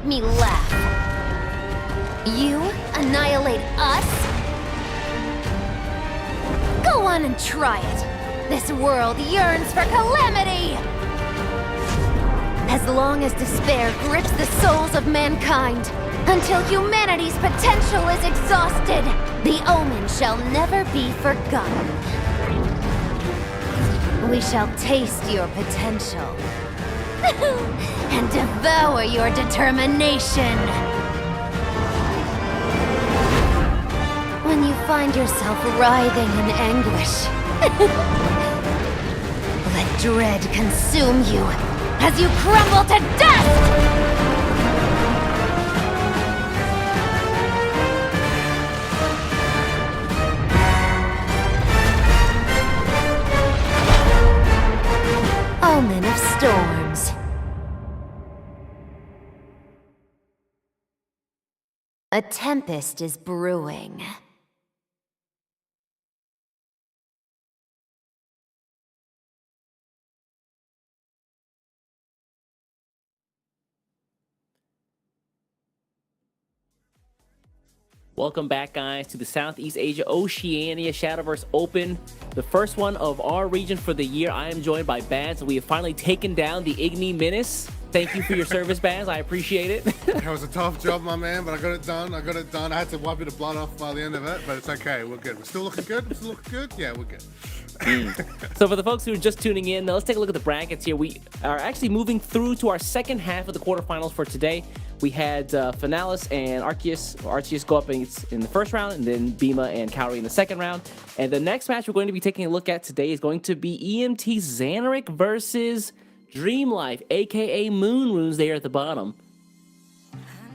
make me laugh. You annihilate us? Go on and try it. This world yearns for calamity! As long as despair grips the souls of mankind, until humanity's potential is exhausted, the Omen shall never be forgotten. We shall taste your potential and devour your determination. When you find yourself writhing in anguish, let dread consume you as you crumble to dust! Omen of storms. A tempest is brewing. Welcome back, guys, to the Southeast Asia Oceania Shadowverse Open, the first one of our region for the year. I am joined by Baz. We have finally taken down the Igni Menace. Thank you for your service, Baz. I appreciate it. That was a tough job, my man, but I got it done. I had to wipe a bit of blood off by the end of it, but it's okay. We're good. We're still looking good. Yeah, we're good. So for the folks who are just tuning in, let's take a look at the brackets here. We are actually moving through to our second half of the quarterfinals for today. We had Finalist and Arceus go up in the first round, and then Bema and Kaori in the second round. And the next match we're going to be taking a look at today is going to be EMT Zanrik versus Dream Life, aka Moon Runes there at the bottom.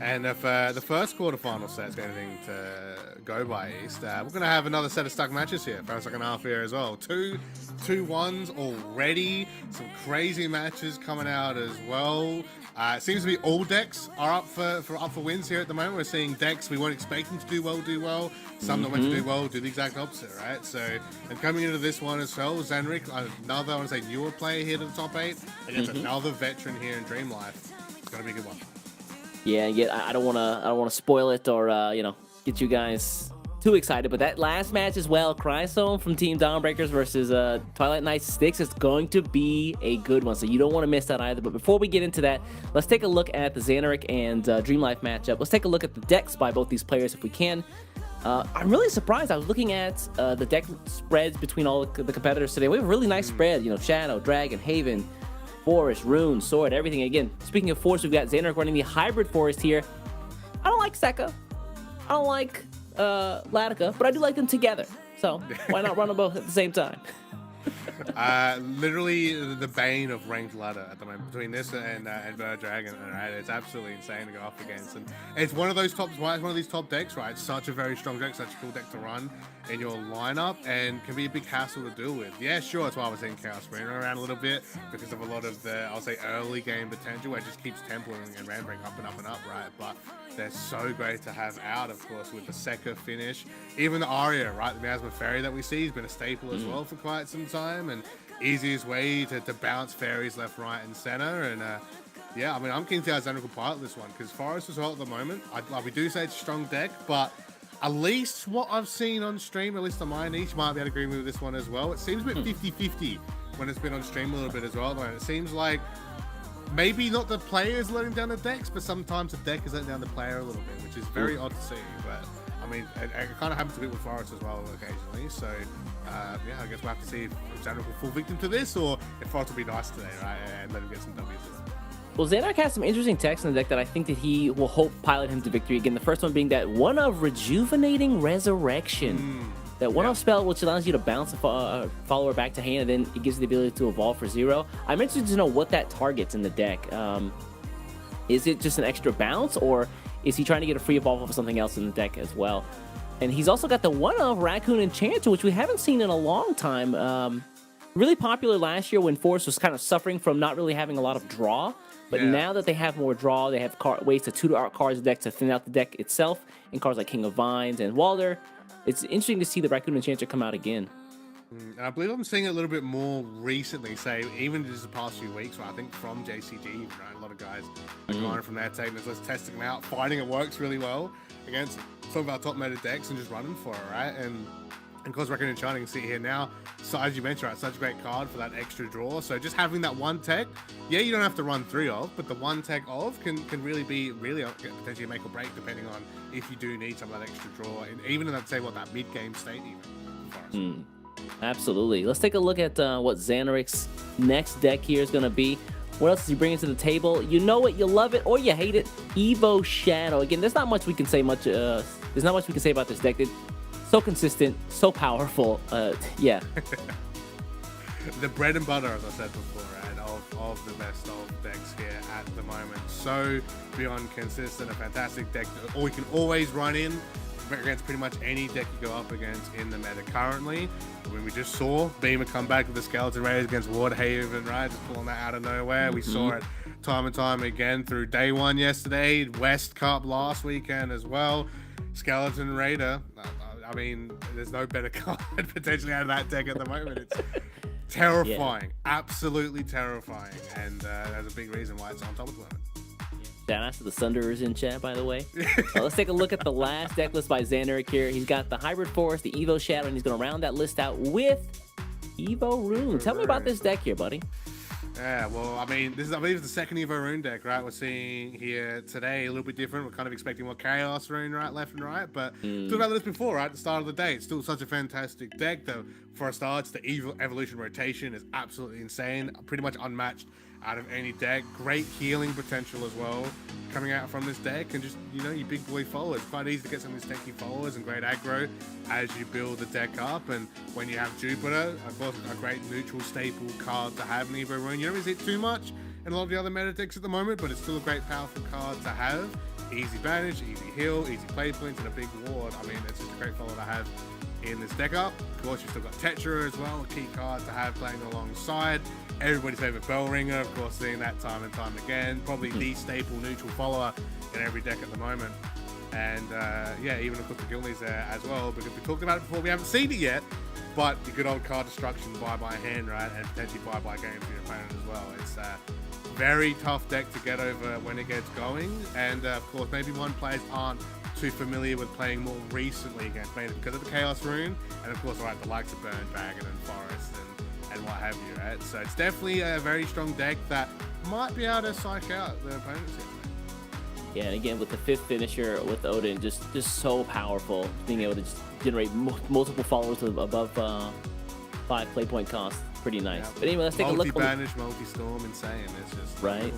And if the first quarterfinal set's got anything to go by East, we're going to have another set of stuck matches here for our second half here as well. Two ones already. Some crazy matches coming out as well. It seems to be all decks are up for wins here at the moment. We're seeing decks we weren't expecting to do well. Some that went to do well do the exact opposite, right? So, and coming into this one as well, Zanrik, another, I want to say, newer player here to the top 8 against another veteran here in Dream Life. It's going to be a good one. Yeah, I don't want to spoil it or get you guys too excited, but that last match as well, Chrysone from Team Dawnbreakers versus Twilight Knights Styx, is going to be a good one, so you don't want to miss that either. But before we get into that, let's take a look at the Zanrik and Dream Life matchup. Let's take a look at the decks by both these players if we can. I'm really surprised. I was looking at the deck spreads between all the competitors today. We have a really nice spread, Shadow, Dragon, Haven, Forest, Rune, Sword, everything. Again, speaking of Forest, we've got Zanrik running the Hybrid Forest here. I don't like Sekka. I don't like Latica, but I do like them together. So why not run them both at the same time? Literally the bane of ranked ladder at the moment between this and Bird Dragon. Right? It's absolutely insane to go up against, and it's one of these top decks, right? It's such a very strong deck, such a cool deck to run in your lineup, and can be a big hassle to deal with. Yeah, sure, that's why I was saying Chaos Marine around a little bit because of a lot of the, I'll say, early game potential where it just keeps templing and ramping up and up and up, right? But they're so great to have out, of course, with the Sekka finish. Even the Aria, right? The Miasma Fairy that we see has been a staple as well for quite some time, and easiest way to bounce fairies left, right, and center. And yeah, I mean, I'm keen to see how Zanrik will pilot this one because Forest as well at the moment. We do say it's a strong deck, but at least what I've seen on stream, at least on mine, each might be able to agree with this one as well. It seems a bit 50-50 when it's been on stream a little bit as well. It seems like maybe not the players letting down the decks, but sometimes the deck is letting down the player a little bit, which is very odd to see. But I mean, it kind of happens a bit with Forest as well occasionally. So yeah, I guess we'll have to see if Zanrik will fall victim to this or if Forest will be nice today, right, and let him get some W's. Well, Zanrik has some interesting techs in the deck that I think that he will hope pilot him to victory. Again, the first one being that one of Rejuvenating Resurrection. That one-off spell which allows you to bounce a follower back to hand, and then it gives you the ability to evolve for 0. I'm interested to know what that targets in the deck. Is it just an extra bounce, or is he trying to get a free evolve of something else in the deck as well? And he's also got the one-of Raccoon Enchanter, which we haven't seen in a long time. Really popular last year when Forest was kind of suffering from not really having a lot of draw. But now that they have more draw, they have ways to tutor out cards in the deck to thin out the deck itself, and cards like King of Vines and Walder. It's interesting to see the Raccoon Enchanter come out again. And I believe I'm seeing it a little bit more recently, say, even just the past few weeks, right? I think from JCG, right? A lot of guys are going from there, taking this list, testing them out, finding it works really well against some of our top meta decks and just running for it, right? And of course, Reckon and Shining, see here now, so as you mentioned, right, such a great card for that extra draw. So just having that one tech, yeah, you don't have to run 3 of, but the one tech of can really be potentially make or break depending on if you do need some of that extra draw, and even in that, say, what, that mid-game state even for us. Absolutely. Let's take a look at what Zanrik's next deck here is going to be. What else is he bringing to the table? You know it, you love it, or you hate it. Evo Shadow. Again, there's not much we can say there's not much we can say about this deck. It's so consistent, so powerful. Yeah. The bread and butter, as I said before, right, of the best of decks here at the moment. So beyond consistent, a fantastic deck, or you can always run in against pretty much any deck you go up against in the meta currently. When we just saw Bema come back with the Skeleton Raiders against Wardhaven, right, just pulling that out of nowhere. We saw it time and time again through day 1 yesterday, West Cup last weekend as well. Skeleton Raider, I mean, there's no better card potentially out of that deck at the moment. It's terrifying, absolutely terrifying, and there's a big reason why it's on top of the moment. Shout out to the Sunderers in chat, by the way. Let's take a look at the last deck list by Zanrik here. He's got the Hybrid Forest, the Evo Shadow, and he's going to round that list out with Evo Rune. Tell me about this deck here, buddy. Yeah, well, I mean, I believe it's the second Evo Rune deck, right? We're seeing here today a little bit different. We're kind of expecting more Chaos Rune, right, left and right. But talked about this before, right? At the start of the day, it's still such a fantastic deck, though. For a start, the Evo Evolution rotation is absolutely insane, pretty much unmatched out of any deck. Great healing potential as well coming out from this deck, and just, you know, your big boy followers. Quite easy to get some of these tanky followers and great aggro as you build the deck up. And when you have Jupiter, of course, a great neutral staple card to have in Evo Rune. You don't really see it too much in a lot of the other meta decks at the moment, but it's still a great powerful card to have. Easy banish, easy heal, easy play points, and a big ward. I mean, it's just a great follow to have in this deck up. Of course, you've still got Tetra as well, a key card to have playing alongside. Everybody's favorite Bell Ringer, of course, seeing that time and time again. Probably the staple neutral follower in every deck at the moment. And yeah, even of course the Guilty's there as well, because we talked about it before. We haven't seen it yet, but the good old card destruction, buy by hand, right, and potentially buy by game for your opponent as well. It's a very tough deck to get over when it gets going, and of course maybe one players aren't too familiar with playing more recently against, mainly because of the Chaos Rune, and of course, right, the likes of Burn Dragon and Forest and what have you, right? So it's definitely a very strong deck that might be able to psych out the opponents here. Yeah, and again, with the 5th finisher with Odin, just so powerful, being able to just generate multiple followers above 5 play point cost. Pretty nice. Yeah. But anyway, let's take a look. Multi-banish, multi-storm, insane. It's just right.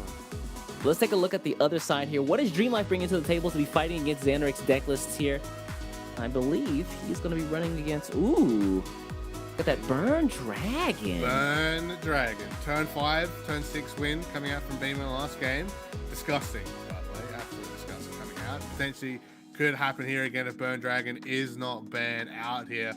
Let's take a look at the other side here. What is Dreamlife bringing to the table to be fighting against Zanrik's deck lists here? I believe he's going to be running against... Ooh, got that Burn Dragon. Burn Dragon. Turn 5, turn 6 win coming out from Bema last game. Disgusting, by the way. Absolutely disgusting coming out. Potentially could happen here again if Burn Dragon is not banned out here.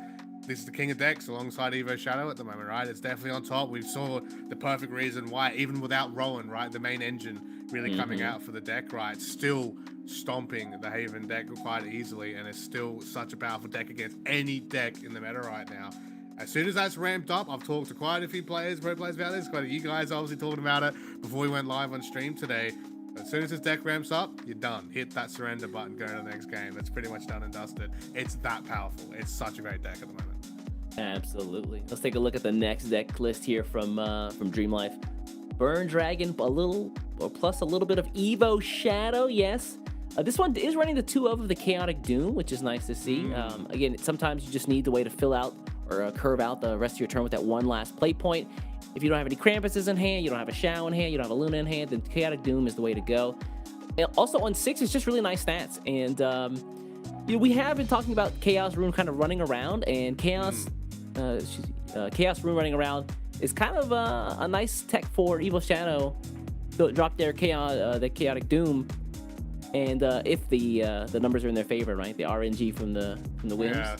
This is the king of decks alongside Evo Shadow at the moment, right? It's definitely on top. We saw the perfect reason why, even without Rowan, right, the main engine really coming out for the deck, right, still stomping the Haven deck quite easily, and it's still such a powerful deck against any deck in the meta right now. As soon as that's ramped up, I've talked to quite a few players, pro players about this, quite a few guys obviously talking about it before we went live on stream today. As soon as this deck ramps up, you're done. Hit that surrender button, go to the next game. It's pretty much done and dusted. It's that powerful. It's such a great deck at the moment. Absolutely. Let's take a look at the next deck list here from Dreamlife. Burn Dragon, plus a little bit of Evo Shadow, yes. This one is running the 2 of the Chaotic Doom, which is nice to see. Again, sometimes you just need the way to fill out or curve out the rest of your turn with that one last play point. If you don't have any Krampuses in hand, you don't have a Shao in hand, you don't have a Luna in hand, then Chaotic Doom is the way to go. And also on 6, it's just really nice stats. And you know, we have been talking about Chaos Rune kind of running around, and Chaos Rune running around is kind of a nice tech for Evo Shadow. So drop their the Chaotic Doom, and if the numbers are in their favor, right? The RNG from the wins. Yeah.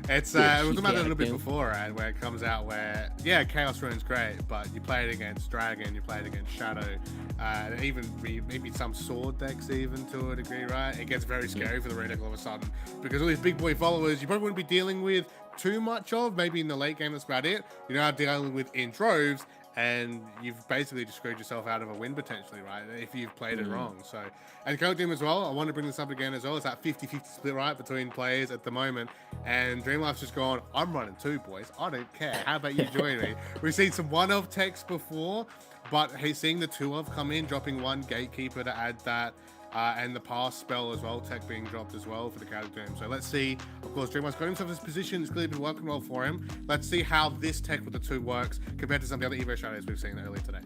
It's Yeah, we were talking about it a little bit too. before, right? Where it comes out where Chaos Rune's great, but you play it against Dragon, you play it against Shadow, and even maybe some sword decks even to a degree, right? It gets very scary for the rune deck all of a sudden because all these big boy followers you probably wouldn't be dealing with too much of. Maybe in the late game that's about it. You're now dealing with in droves. And you've basically just screwed yourself out of a win potentially, right? If you've played it wrong. So, and Coke Team as well, I want to bring this up again as well. It's that 50-50 split, right, between players at the moment. And Dreamlife's just gone, I'm running two, boys. I don't care. How about you join me? We've seen some one-off techs before, but he's seeing the two-of come in, dropping one Gatekeeper to add that. And the pass spell as well, tech being dropped as well for the Catacomb. So let's see. Of course, Dreamlife's got himself this position. It's clearly been working well for him. Let's see how this tech with the two works compared to some of the other Evo Shadows we've seen earlier today.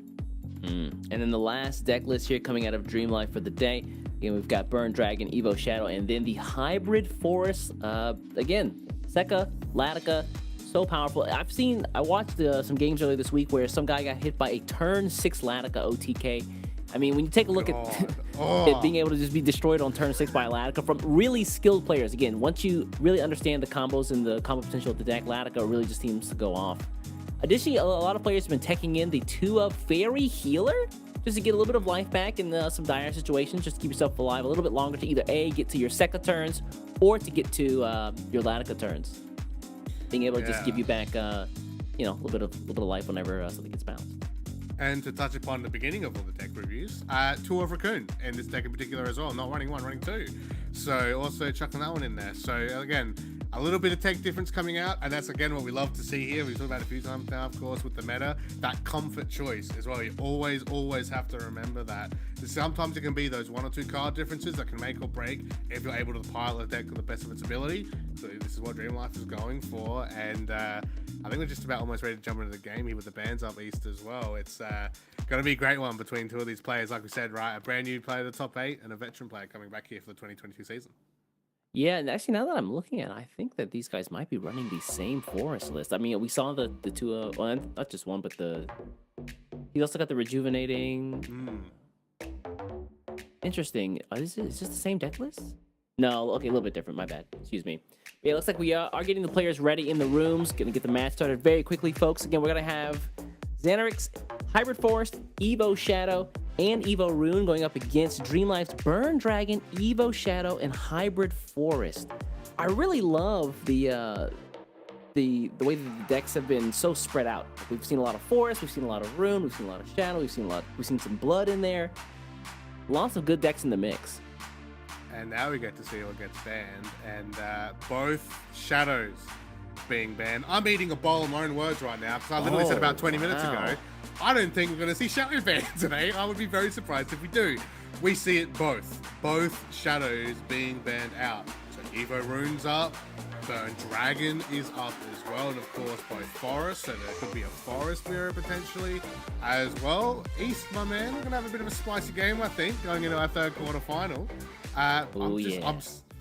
And then the last deck list here coming out of Dreamlife for the day. Again, we've got Burn Dragon, Evo Shadow, and then the Hybrid Forest. Again, Sekka, Latika, so powerful. I watched some games earlier this week where some guy got hit by a turn 6 Latika OTK. I mean, when you take a look at it being able to just be destroyed on turn 6 by Latika from really skilled players. Again, once you really understand the combos and the combo potential of the deck, Latika really just seems to go off. Additionally, a lot of players have been teching in the 2-of Fairy Healer just to get a little bit of life back in some dire situations, just to keep yourself alive a little bit longer to either A, get to your Sekka turns, or to get to your Latika turns. Being able to just give you back, a little bit of life whenever something gets bounced. And to touch upon the beginning of all the deck reviews, 2-of Raccoon in this deck in particular as well. Not running one, running two. So also chucking that one in there. So again, a little bit of tech difference coming out, and that's again what we love to see here. We've talked about it a few times now, of course, with the meta. That comfort choice as well. You always have to remember that. Sometimes it can be those 1 or 2 card differences that can make or break if you're able to pilot a deck to the best of its ability. So this is what Dreamlife is going for, and I think we're just about almost ready to jump into the game here with the bands up east as well. It's going to be a great one between two of these players, like we said, right? A brand new player of the top 8 and a veteran player coming back here for the 2022 season. Yeah, and actually, now that I'm looking at it, I think that these guys might be running the same forest list. I mean, we saw the two, well, not just one, but he also got the rejuvenating. Interesting. Is this the same deck list? No, okay, a little bit different. My bad. Excuse me. Yeah, it looks like we are getting the players ready in the rooms. Gonna get the match started very quickly, folks. Again, we're gonna have Zanrik's Hybrid Forest, Evo Shadow, and Evo Rune going up against Dreamlife's Burn Dragon, Evo Shadow, and Hybrid Forest. I really love the way that the decks have been so spread out. We've seen a lot of Forest, we've seen a lot of Rune, we've seen a lot of Shadow, we've seen some Blood in there. Lots of good decks in the mix. And now we get to see what gets banned, and both Shadows being banned. I'm eating a bowl of my own words right now because I literally said about 20 minutes ago, I don't think we're going to see Shadow banned today. I would be very surprised if we do. We see it both Shadows being banned out. So Evo Rune's up, Burn Dragon is up as well, and of course both Forest, so there could be a Forest mirror potentially as well. East, my man, we're going to have a bit of a spicy game, I think, going into our third quarter final. I'm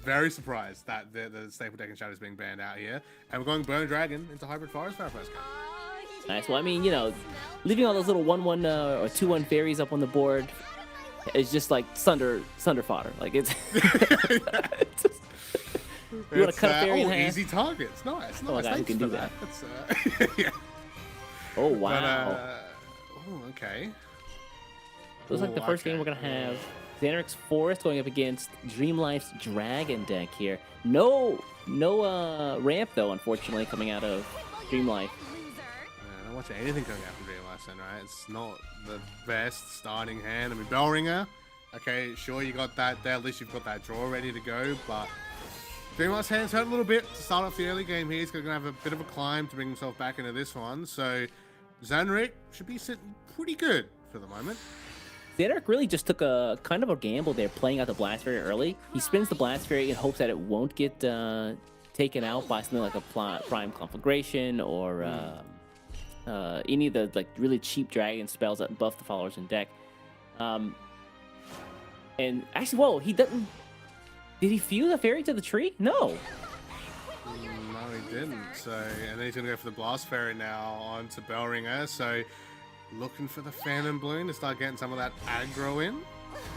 very surprised that the staple deck and Shadow is being banned out here, and we're going Burn Dragon into Hybrid Forest for our first game. Nice. Well, I mean, leaving all those little 1/1 or 2/1 fairies up on the board is just like Sunder fodder. Like it's. You want to cut a fairy in half? Easy targets. Nice. Oh, God, who can do that? Yeah. Oh wow. Okay. Looks like the first game we're gonna have Zanrik's Forest going up against Dreamlife's Dragon deck here. No ramp though, unfortunately, coming out of Dreamlife. I don't watch anything coming out from Dreamlife then, right? It's not the best starting hand. I mean, Bellringer, okay, sure, you got that there. At least you've got that draw ready to go, but Dreamlife's hands hurt a little bit to start off the early game here. He's going to have a bit of a climb to bring himself back into this one. So Zanrik should be sitting pretty good for the moment. Zanrik really just took a kind of a gamble there, playing out the Blast Fairy early. He spins the Blast Fairy in hopes that it won't get taken out by something like a Prime Conflagration or any of the really cheap dragon spells that buff the followers in deck. And actually, whoa, he doesn't. Did he fuse a fairy to the tree? No. No, he didn't. So, and then he's going to go for the Blast Fairy now onto Bellringer. So, looking for the Phantom Bloom to start getting some of that aggro in.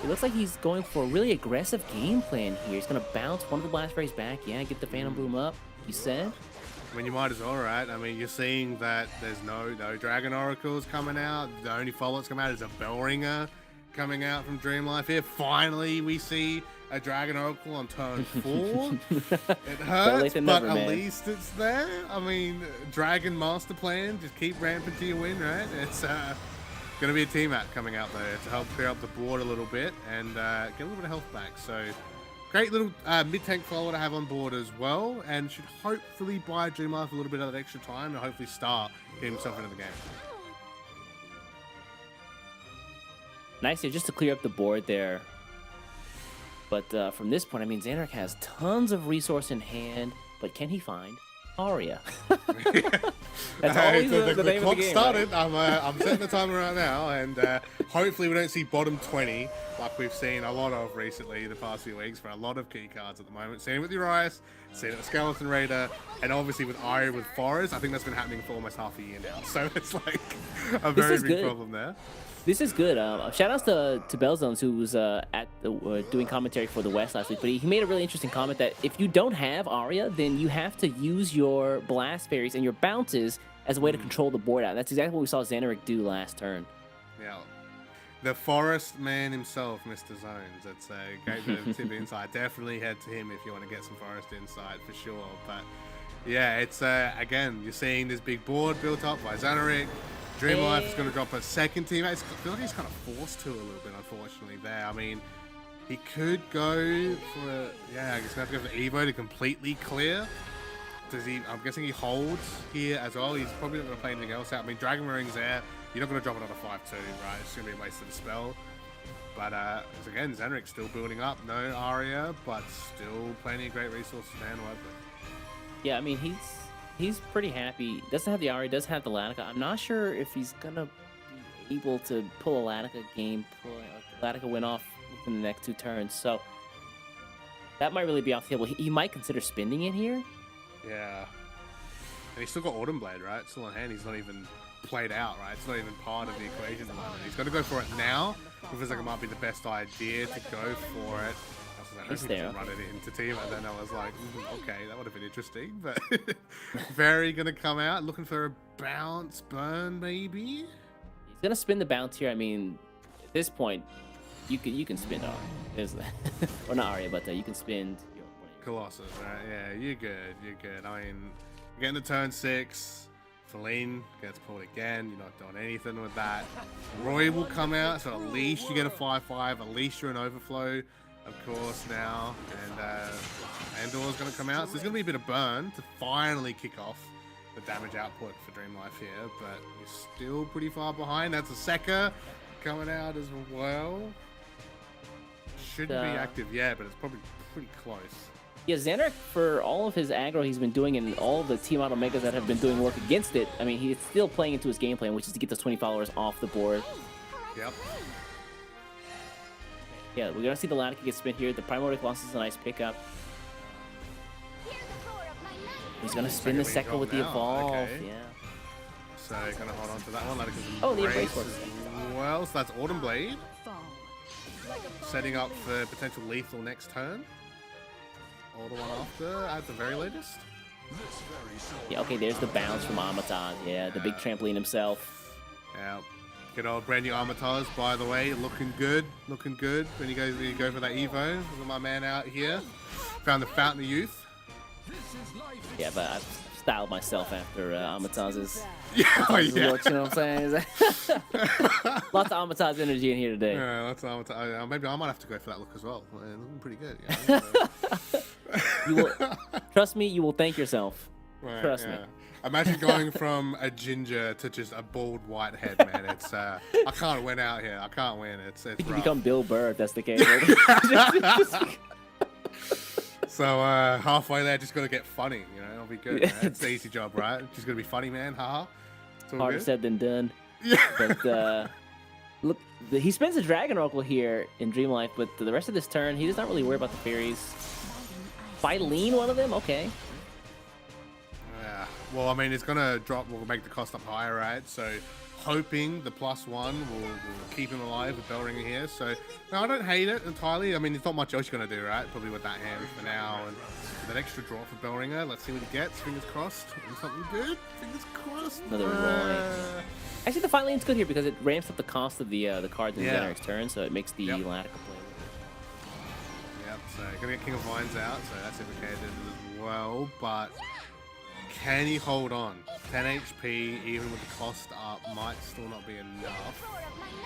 It looks like he's going for a really aggressive game plan here. He's going to bounce one of the Blast Fairies back. Yeah, get the Phantom Bloom up. you said? I mean, you might as well, right? I mean, you're seeing that there's no Dragon Oracles coming out. The only follow-ups coming out is a Bellringer coming out from Dream Life here. Finally, we see a Dragon Oracle on turn 4. It hurts, but never, at man. least it's there. I mean, Dragon Master Plan, just keep ramping to your win, right? It's going to be a team map coming out there to help clear up the board a little bit and get a little bit of health back. So great little mid-tank follower to have on board as well, and should hopefully buy Dream Life a little bit of that extra time and hopefully start getting himself into the game. Nice here, just to clear up the board there. But from this point, I mean, Zanrik has tons of resource in hand, but can he find Aria? That's always the name clock of the game. started. Right? I'm setting the timer right now, and hopefully we don't see bottom 20 like we've seen a lot of recently the past few weeks for a lot of key cards at the moment. Seen it with Urias, seen it with Skeleton Raider, and obviously with Aria with Forest. I think that's been happening for almost half a year now, so it's like a very big problem there. This is good. Shout outs to Bellzones, who was at the, doing commentary for the West last week. But he made a really interesting comment that if you don't have Aria, then you have to use your Blast Fairies and your bounces as a way to control the board out. And that's exactly what we saw Zanrik do last turn. Yeah. The Forest man himself, Mr. Zones. That's a great bit of tip insight. Definitely head to him if you want to get some Forest insight for sure. But yeah, it's again, you're seeing this big board built up by Zanrik. Dream Life is going to drop a second teammate. I feel like he's kind of forced to a little bit, unfortunately, there. I mean, he could go for, yeah, I guess we have to go for Evo to completely clear. Does he? I'm guessing he holds here as well. He's probably not going to play anything else out. I mean, Dragon Ring's there. You're not going to drop another 5-2, right? It's going to be a waste of the spell. But again, Zanrik's still building up. No Aria, but still plenty of great resources to hand with. Yeah, I mean, he's pretty happy. Doesn't have the Aria, does have the Latica. I'm not sure if he's gonna be able to pull a Latica game, Latica win off within the next 2 turns. So that might really be off the table. He might consider spending it here. Yeah. And he's still got Autumn Blade, right? Still on hand. He's not even played out, right? It's not even part of the equation at the moment. He's got to go for it now. It feels like it might be the best idea to go for it. I was like, I hope he run it into team, and then I was like, okay, that would have been interesting, but very gonna come out looking for a bounce burn, maybe. He's gonna spin the bounce here. I mean, at this point, you can spin Aria, or not Aria, but you can spin your Colossus, right? Yeah, you're good. You're good. I mean, getting to turn 6. Feline gets pulled again. You're not doing anything with that. Roy will come out, so at least you get a 5-5. At least you're an overflow. Of course now, and Andor's going to come out, so there's going to be a bit of burn to finally kick off the damage output for Dream Life here, but you're still pretty far behind. That's a Sekka coming out as well. Shouldn't be active yet, but it's probably pretty close. Yeah, Zanrik, for all of his aggro he's been doing and all the Team Auto Megas that have been doing work against it, I mean, he's still playing into his game plan, which is to get those 20 followers off the board. Yep. Yeah, we're gonna see the Latica get spin here. The Primordial Colossus is a nice pickup. He's gonna spin the Sekka with the Evolve. Okay. Yeah. So gonna hold on to that one. Oh, the Embrace Embrace works. as well. So that's Autumn Blade. Setting up for potential lethal next turn. Or the one after at the very latest. Yeah, okay, there's the bounce from Amataz. Yeah, the big trampoline himself. Yeah. Good old brand new Amataz, by the way, looking good when you go for that Evo. Look at my man out here. Found the Fountain of Youth. Yeah, but I've styled myself after Amataz's Yeah, yeah. looks, you know what I'm saying? Lots of Amataz energy in here today. Yeah, that's Amataz. Maybe I might have to go for that look as well. Looking pretty good. You know? You will, trust me, you will thank yourself. Right, Trust me. Imagine going from a ginger to just a bald white head, man. It's I can't win out here. I can't win. It's You can rough. become Bill Burr if that's the case. So halfway there, just gotta get funny. You know, it'll be good. Yeah. Man. It's the easy job, right? Just gonna be funny, man. Haha. It's all Harder good. said than done. Yeah. But look, he spends a Dragon Oracle here in Dream Life, but the rest of this turn, he does not really worry about the fairies. Filean, one of them? Okay. Yeah. Well, I mean, it's gonna drop. Will make the cost up higher, right? So, hoping the +1 will keep him alive with Bellringer here. So, no, I don't hate it entirely. I mean, there's not much else you're gonna do, right? Probably with that hand for now, and with an extra draw for Bellringer. Let's see what he gets. Fingers crossed. And something good. Fingers crossed. Another roy. Actually, the fight lane's good here because it ramps up the cost of the cards in Zanrik's turn, so it makes the Latica play. Yep. So gonna get King of Vines out, so that's implicated as well, but. Can he hold on? 10 HP, even with the cost up, might still not be enough.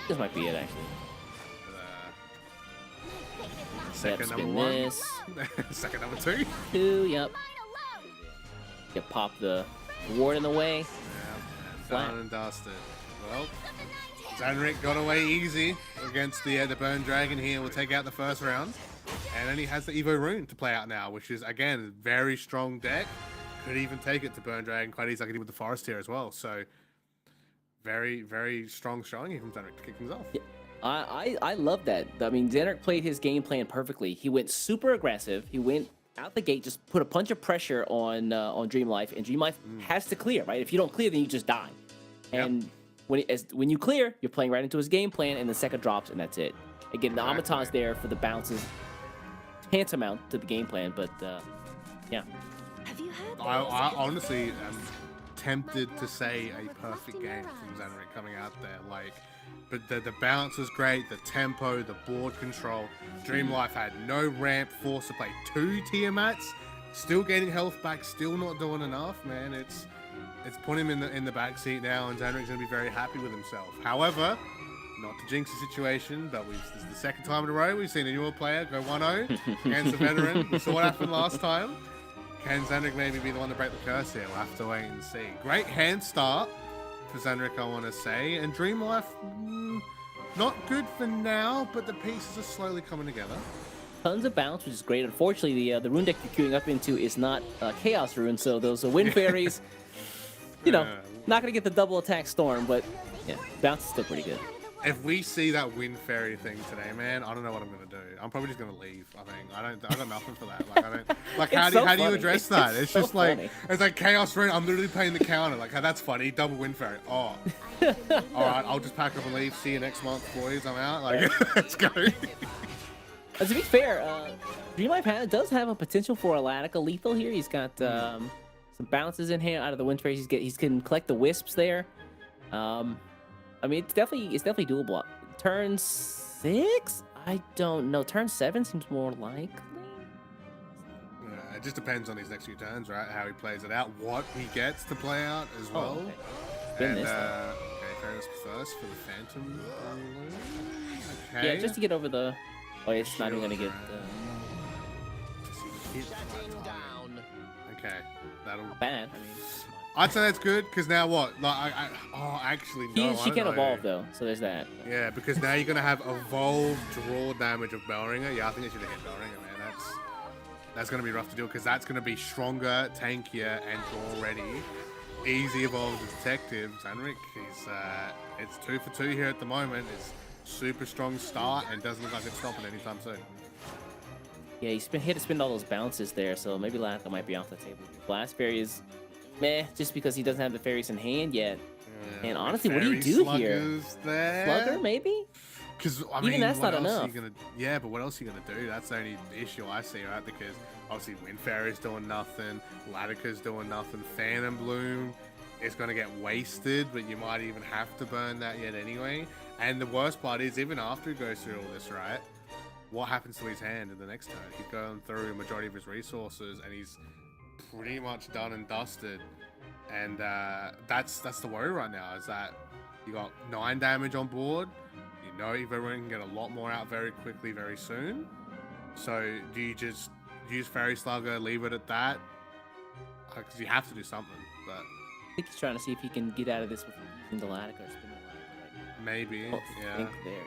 This might be it, actually. Second Spin number 1. this. Second number 2. 2, yep. You pop the ward in the way. Yep. Done and dusted. Well, Zanrik got away easy against the Burn Dragon here. We'll take out the first round. And then he has the Evo Rune to play out now, which is, again, a very strong deck. Could even take it to Burn Dragon quite easy, like he did with the Forest here as well. So, very, very strong showing here from Zanrik to kick things off. Yeah, I love that. I mean, Zanrik played his game plan perfectly. He went super aggressive. He went out the gate, just put a bunch of pressure on Dream Life, and Dream Life has to clear, right? If you don't clear, then you just die. And when you clear, you're playing right into his game plan, and the second drops, and that's it. Again, the Amaton's there for the bounces, tantamount to the game plan, but yeah. I honestly am tempted to say a perfect game from Zanrik coming out there. Like, but the bounce was great, the tempo, the board control. Dream Life had no ramp, forced to play 2 Tiamats, still getting health back, still not doing enough. Man, it's put him in the back seat now, and Zanrik's gonna be very happy with himself. However, not to jinx the situation, but this is the second time in a row we've seen a newer player go 1-0 against a veteran. We saw what happened last time. Can Zanrik maybe be the one to break the curse here? We'll have to wait and see. Great hand start for Zanrik, I want to say. And Dream Life, not good for now, but the pieces are slowly coming together. Tons of bounce, which is great. Unfortunately, the rune deck you're queuing up into is not Chaos Rune, so those are Wind Fairies. You know, not going to get the double attack Storm, but yeah, bounce is still pretty good. If we see that Wind Fairy thing today, man, I don't know what I'm gonna do. I'm probably just gonna leave. I think I got nothing for that. Like, I don't. Like, how do you address that? It's just so like it's like Chaos Rune. I'm literally playing the counter. Like, that's funny. Double Wind Fairy. Oh, all right. I'll just pack up and leave. See you next month, boys. I'm out. Like, let's go. To be fair, Dream Life does have a potential for a Latica lethal here. He's got some bounces in here out of the Wind Fairies. He can collect the wisps there. I mean, it's definitely doable. Turn 6? I don't know. Turn 7 seems more likely. It just depends on his next few turns, right? How he plays it out, what he gets to play out as well. Okay. And Ferris first for the Phantom. Okay. Yeah, just to get over the. Oh, it's not even gonna get. Okay, that'll. Not bad. I mean. I'd say that's good because now what? Like, actually, no. She can evolve though, so there's that. Yeah, because now you're gonna have evolved draw damage of Bellringer. Yeah, I think it should have hit Bellringer, man. That's gonna be rough to do because that's gonna be stronger, tankier, and draw ready. Easy evolved detective. Zanrik, it's 2 for 2 here at the moment. It's super strong start and doesn't look like it's stopping anytime soon. Yeah, he had to spend all those bounces there, so maybe Latica might be off the table. Blast Fairy is meh, just because he doesn't have the fairies in hand yet. Yeah, and honestly, what do you do here? Slugger, maybe? Because I mean, even that's not enough. Yeah, but what else are you gonna do? That's the only issue I see, right? Because obviously Wind Fairy's doing nothing, Latica's doing nothing, Phantom Bloom is gonna get wasted, but you might even have to burn that yet anyway. And the worst part is, even after he goes through all this, right? What happens to his hand in the next turn? He's going through a majority of his resources, and he's pretty much done and dusted. And that's the worry right now, is that you got 9 damage on board. You know everyone can get a lot more out very quickly, very soon. So do you just use Fairy Slugger, leave it at that? Because you have to do something. But I think he's trying to see if he can get out of this with using the Latica or spin the Latica. Right? Maybe, yeah. I think there it is.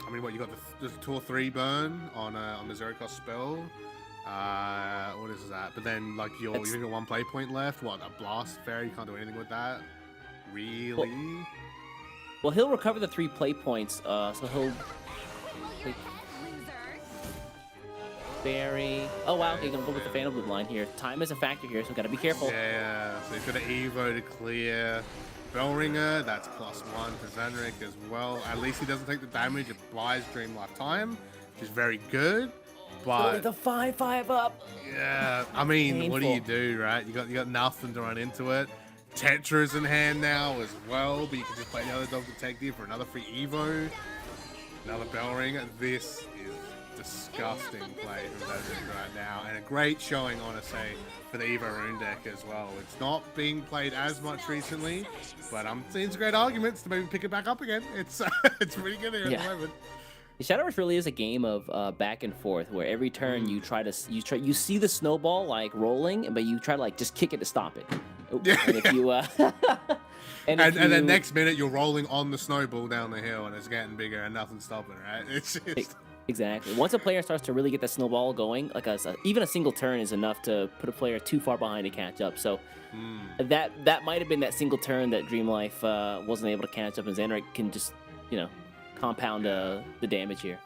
I mean, what, you got the 2 or 3 burn on the 0-cost spell. What is that? But then, like, you only got 1 play point left. What, a Blast Fairy? You can't do anything with that? Really? Well, he'll recover the 3 play points, so he'll... Fairy. Oh wow, okay, gonna go with the Phantom Bloom line here. Time is a factor here, so gotta be careful. Yeah, so he's got an Evo to clear. Bellringer, that's +1 for Zanrik as well. At least he doesn't take the damage. It buys Dream Lifetime, which is very good. But the 5/5 up. yeah, I mean, what do you Painful. do, right? You got nothing to run into it. Tetra's in hand now as well, but you can just play the other dog detective for another free Evo. Another Bellringer. This is disgusting play from Zanrik right now, and a great showing, I want to say, for the Evo Rune deck as well. It's not being played as much recently, but I'm seeing some great arguments to maybe pick it back up again. It's it's pretty good here at the moment. Shadowverse really is a game of back and forth, where every turn you you see the snowball like rolling, but you try to like just kick it to stop it. Yeah. And if you and then next minute you're rolling on the snowball down the hill and it's getting bigger and nothing's stopping, right? It's just... Exactly. Once a player starts to really get that snowball going, like even a single turn is enough to put a player too far behind to catch up. So that might have been that single turn that Dream Life wasn't able to catch up, and Zanrik can just compound the damage here.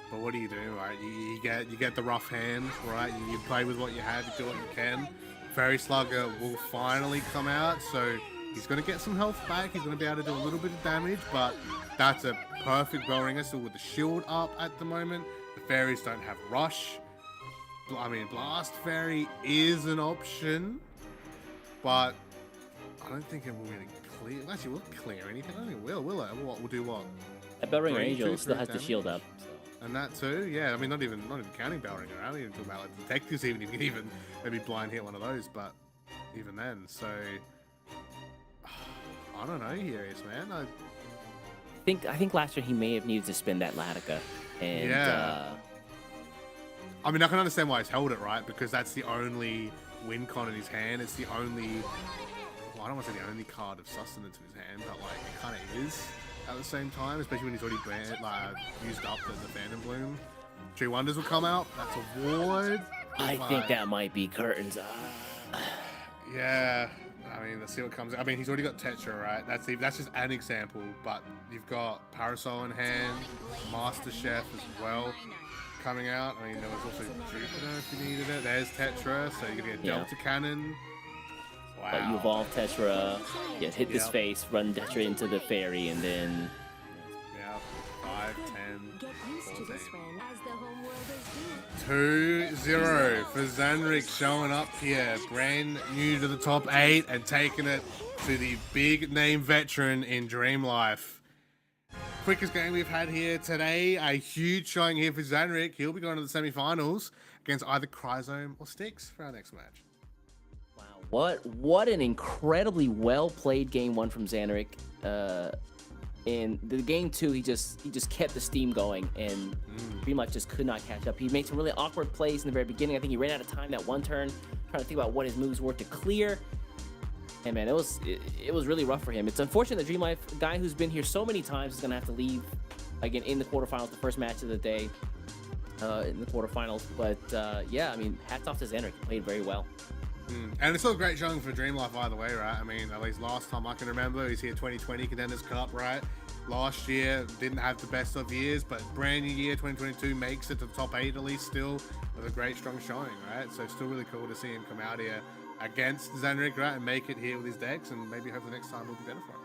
But what do, right? You get the rough hand, right? You play with what you have, you do what you can. Fairy Slugger will finally come out, so he's going to get some health back. He's going to be able to do a little bit of damage, but that's a perfect Bellringer. So with the shield up at the moment, the fairies don't have rush. I mean, Blast Fairy is an option, but I don't think it will really clear. Actually, will it clear anything? I don't think it will it? What will do what? That Bellringer Three, Angel two, still three has the damage? shield up. So. And that too, yeah. I mean, not even counting Bellringer. I don't even talk about like detectives. Even you can even maybe blind hit one of those, but even then, so I don't know, Helios, man. I think last year he may have needed to spend that Latica, and Yeah. I mean, I can understand why he's held it, right? Because that's the only win con in his hand. It's the only, well, I don't want to say the only card of sustenance in his hand, but like it kind of is at the same time, especially when he's already used up the Phantom Bloom. Tree Wonders will come out. That's a ward. I think that might be Curtains. Yeah. I mean, let's see what comes. I mean, he's already got Tetra, right? That's just an example, but you've got Parasol in hand, Master Chef as well coming out. I mean, there was also Jupiter if you needed it. There's Tetra, so you're gonna get Delta Cannon. Wow. But you evolve Tetra, hit this Yep. face, run Tetra into the fairy, and then Yeah, 5, 10, Get used to this 14. one, as the home world is due. 2-0 for Zanrik showing up here, brand new to the top 8 and taking it to the big name veteran in Dream Life. Quickest game we've had here today, a huge showing here for Zanrik. He'll be going to the semi-finals against either Chrysone or Styx for our next match. wow, what an incredibly well played game one from Zanrik. In the game two, he just kept the steam going and pretty much just could not catch up. He made some really awkward plays in the very beginning. I think he ran out of time that one turn, trying to think about what his moves were to clear. And man, it was really rough for him. It's unfortunate that Dream Life, a guy who's been here so many times, is gonna have to leave again in the quarterfinals, the first match of the day in the quarterfinals. But yeah, I mean, hats off to Zanrik. He played very well. And it's still a great showing for Dream Life either way, right? I mean, at least last time I can remember, he's here 2020 Contenders Cup, right? Last year, didn't have the best of years, but brand new year, 2022, makes it to the top 8 at least still with a great, strong showing, right? So still really cool to see him come out here against Zanrik, right? And make it here with his decks, and maybe hope the next time will be better for him.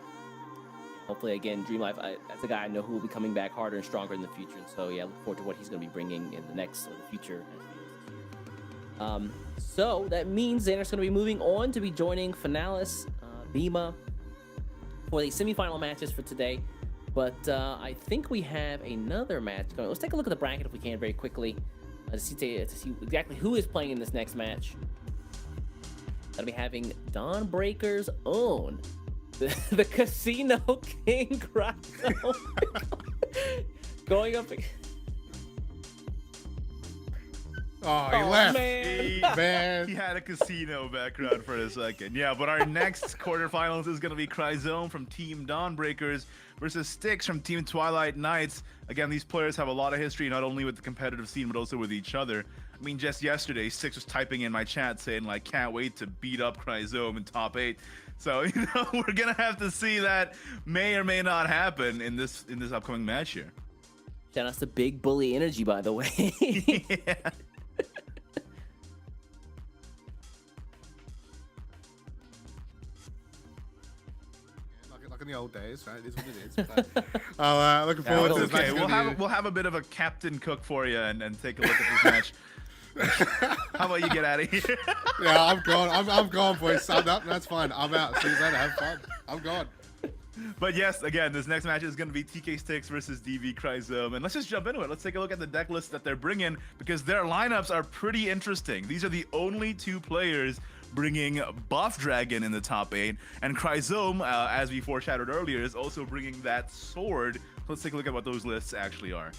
Hopefully, again, Dream Life, that's a guy I know who will be coming back harder and stronger in the future. And so, yeah, look forward to what he's going to be bringing in the next or the future. So that means Xander's going to be moving on to be joining Finalist, Bema, for the semifinal matches for today. But I think we have another match going. Let's take a look at the bracket if we can very quickly to see exactly who is playing in this next match. Gonna be having Dawnbreaker's own, the Casino King Chrysone, going up. Oh, he left. Man. He had a casino background for a second. Yeah, but our next quarterfinals is going to be Chrysone from Team Dawnbreakers versus Styx from Team Twilight Knights. Again, these players have a lot of history, not only with the competitive scene, but also with each other. I mean, just yesterday, Styx was typing in my chat saying, like, can't wait to beat up Chrysone in top 8. So, you know, we're going to have to see that may or may not happen in this upcoming match here. Shout out to Big Bully Energy, by the way. Yeah. in the old days, right? It is what it is. But, looking Yeah, forward well, to this okay, match. we'll have a bit of a captain cook for you and take a look at this match. How about you get out of here? Yeah, I'm gone. I'm gone, boys. I'm up. That's fine. I'm out. See you later. Have fun. I'm gone. But yes, again, this next match is going to be TK Styx versus DV Chrysone. And let's just jump into it. Let's take a look at the deck list that they're bringing because their lineups are pretty interesting. These are the only two players bringing Buff Dragon in the top 8. And Chrysone, as we foreshadowed earlier, is also bringing that sword. Let's take a look at what those lists actually are.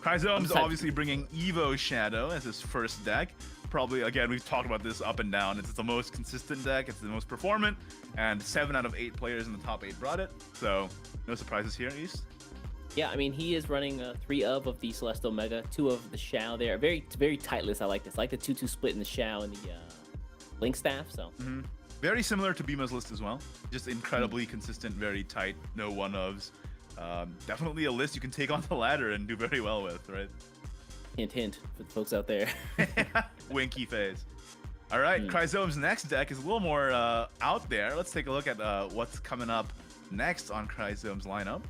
Chrysone's obviously bringing Evo Shadow as his first deck. Probably, again, we've talked about this up and down. It's the most consistent deck. It's the most performant. And 7 out of 8 players in the top 8 brought it. So, no surprises here, East. Yeah, I mean, he is running 3 of the Celestial Mega, 2 of the Shao there. Very, very tight list. I like this. I like the 2-2 split in the Shao and the Link Staff. So Very similar to Bema's list as well. Just incredibly consistent, very tight, no one-ofs. Definitely a list you can take on the ladder and do very well with, right? Hint, hint, for the folks out there. Winky face. All right, Chrysone's next deck is a little more out there. Let's take a look at what's coming up next on Chrysone's lineup.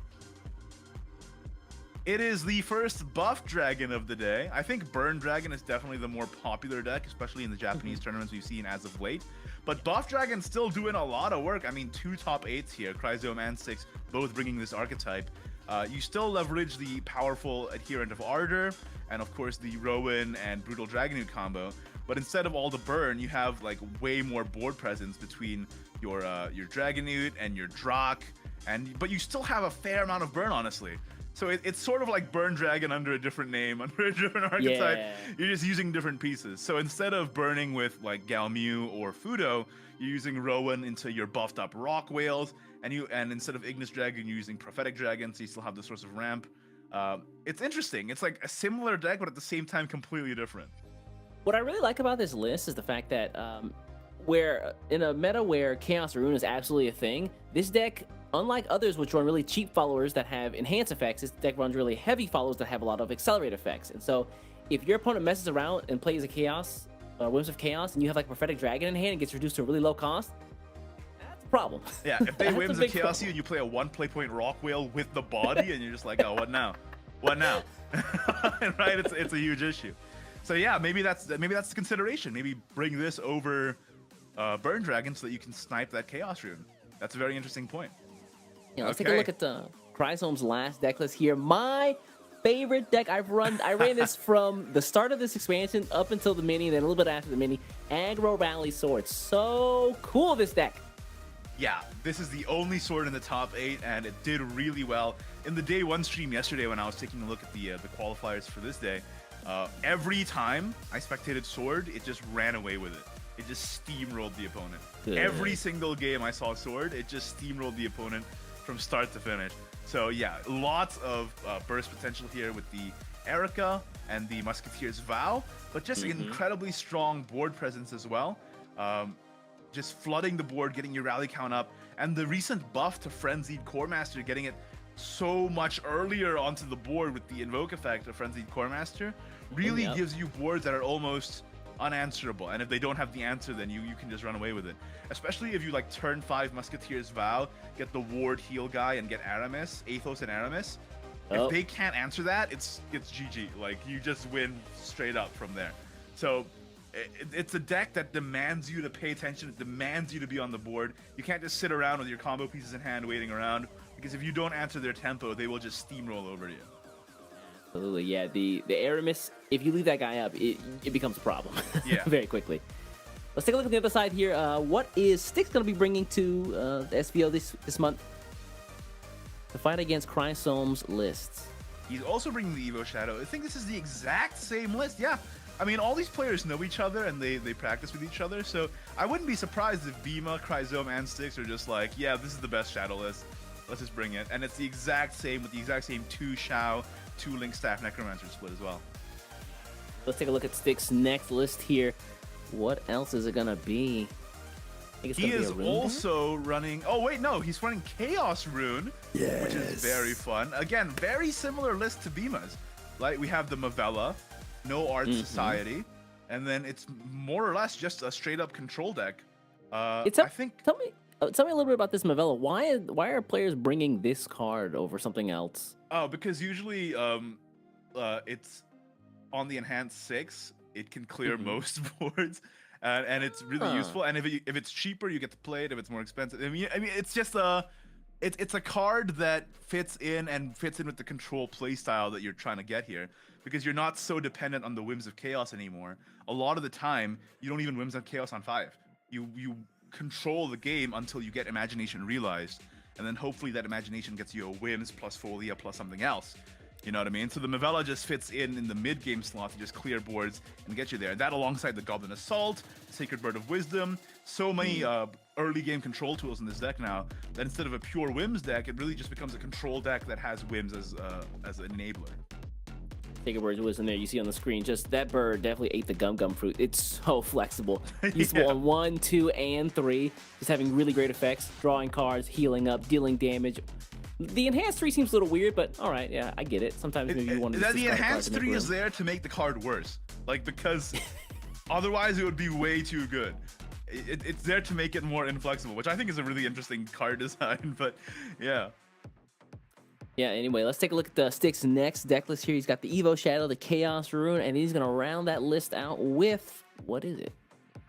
It is the first Buff Dragon of the day. I think Burn Dragon is definitely the more popular deck, especially in the Japanese tournaments we've seen as of late. But Buff Dragon's still doing a lot of work. I mean, 2 top 8s here, Chrysone and Styx, both bringing this archetype. You still leverage the powerful Adherent of Ardor, and of course the Rowan and Brutal Dragonute combo. But instead of all the burn, you have like way more board presence between your Dragonute and your Drak, but you still have a fair amount of burn, honestly. So it's sort of like Burn Dragon under a different name, under a different archetype. Yeah. You're just using different pieces. So instead of burning with like Galmu or Fudo, you're using Rowan into your buffed up Rock Whales, and instead of Ignis Dragon, you're using Prophetic Dragon, so you still have the source of ramp. It's interesting. It's like a similar deck, but at the same time, completely different. What I really like about this list is the fact that where in a meta where Chaos Rune is absolutely a thing, this deck, unlike others which run really cheap followers that have enhance effects, this deck runs really heavy followers that have a lot of accelerate effects. And so if your opponent messes around and plays a Chaos, Whims of Chaos, and you have like Prophetic Dragon in hand and gets reduced to a really low cost, that's a problem. Yeah, if they Whims of Chaos you and you play a 1 play point Rock Whale with the body, and you're just like, oh, what now? What now? Right? It's a huge issue. So yeah, maybe that's the consideration. Maybe bring this over Burn Dragon so that you can snipe that Chaos Rune. That's a very interesting point. Yeah, let's take a look at Chrysone's last deck list here. My favorite deck I ran this from the start of this expansion up until the mini, then a little bit after the mini. Aggro Rally Sword. So cool, this deck. Yeah, this is the only sword in the top 8, and it did really well. In the day 1 stream yesterday when I was taking a look at the qualifiers for this day, every time I spectated sword, it just ran away with it. It just steamrolled the opponent. Good. Every single game I saw sword, it just steamrolled the opponent from start to finish. So yeah, lots of burst potential here with the Erica and the Musketeer's Vow, but just an incredibly strong board presence as well. Just flooding the board, getting your rally count up, and the recent buff to Frenzied Core Master, getting it so much earlier onto the board with the Invoke effect of Frenzied Core Master, really gives you boards that are almost unanswerable. And if they don't have the answer, then you can just run away with it. Especially if you like turn 5 Musketeer's Vow, get the ward heal guy, and get Aramis, Athos and Aramis. If they can't answer that, it's GG. Like, you just win straight up from there. So it's a deck that demands you to pay attention. It demands you to be on the board. You can't just sit around with your combo pieces in hand waiting around, because if you don't answer their tempo, they will just steamroll over you. Absolutely, yeah. The Aramis, if you leave that guy up, it becomes a problem. Yeah. Very quickly. Let's take a look at the other side here. What is Styx going to be bringing to the SVO this month to fight against Chrysone's lists? He's also bringing the Evo Shadow. I think this is the exact same list. Yeah. I mean, all these players know each other and they practice with each other, so I wouldn't be surprised if Bema, Chrysone, and Styx are just like, yeah, this is the best Shadow list. Let's just bring it. And it's the exact same with the exact same 2 Shao, 2 Link Staff Necromancer split as well. Let's take a look at Styx's next list here. What else is it going to be? He is also running... Oh, wait, no. He's running Chaos Rune, which is very fun. Again, very similar list to Bema's. Like, we have the Mavella, no Art Society, and then it's more or less just a straight-up control deck. Tell me, Tell me a little bit about this Mavella. Why are players bringing this card over something else? Oh, because usually it's on the enhanced 6. It can clear most boards, and it's really useful. And if it's cheaper, you get to play it. If it's more expensive, I mean, it's just it's a card that fits in with the control playstyle that you're trying to get here, because you're not so dependent on the whims of chaos anymore. A lot of the time, you don't even whims of chaos on 5. You control the game until you get imagination realized, and then hopefully that imagination gets you a whims plus folia plus something else. You know what I mean? So the Mavella just fits in the mid-game slot to just clear boards and get you there. That alongside the Goblin Assault, Sacred Bird of Wisdom, so many early game control tools in this deck now that instead of a pure whims deck, it really just becomes a control deck that has whims as an enabler. Sacred Bird was in there. You see on the screen, just that bird definitely ate the gum fruit. It's so flexible. Useful on 1, 2, and 3. Just having really great effects. Drawing cards, healing up, dealing damage. The enhanced 3 seems a little weird, but all right, yeah, I get it. Sometimes maybe you want to. The enhanced 3 is there to make the card worse, like, because otherwise it would be way too good. It's there to make it more inflexible, which I think is a really interesting card design. But yeah. Yeah, anyway, let's take a look at the Styx next deck list here. He's got the Evo Shadow, the Chaos Rune, and he's going to round that list out with, what is it?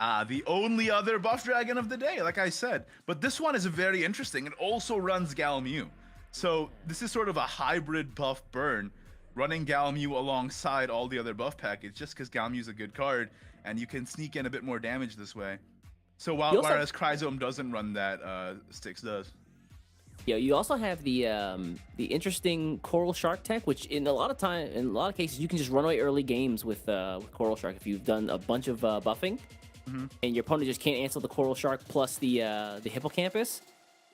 The only other buff dragon of the day, like I said. But this one is very interesting. It also runs Galmew. So this is sort of a hybrid buff burn, running Galmew alongside all the other buff package, just because Galmew's a good card, and you can sneak in a bit more damage this way. So whereas Chrysone doesn't run that, Styx does. Yeah, you also have the interesting Coral Shark tech, which in a lot of cases you can just run away early games with Coral Shark if you've done a bunch of buffing, and your opponent just can't answer the Coral Shark plus the Hippocampus.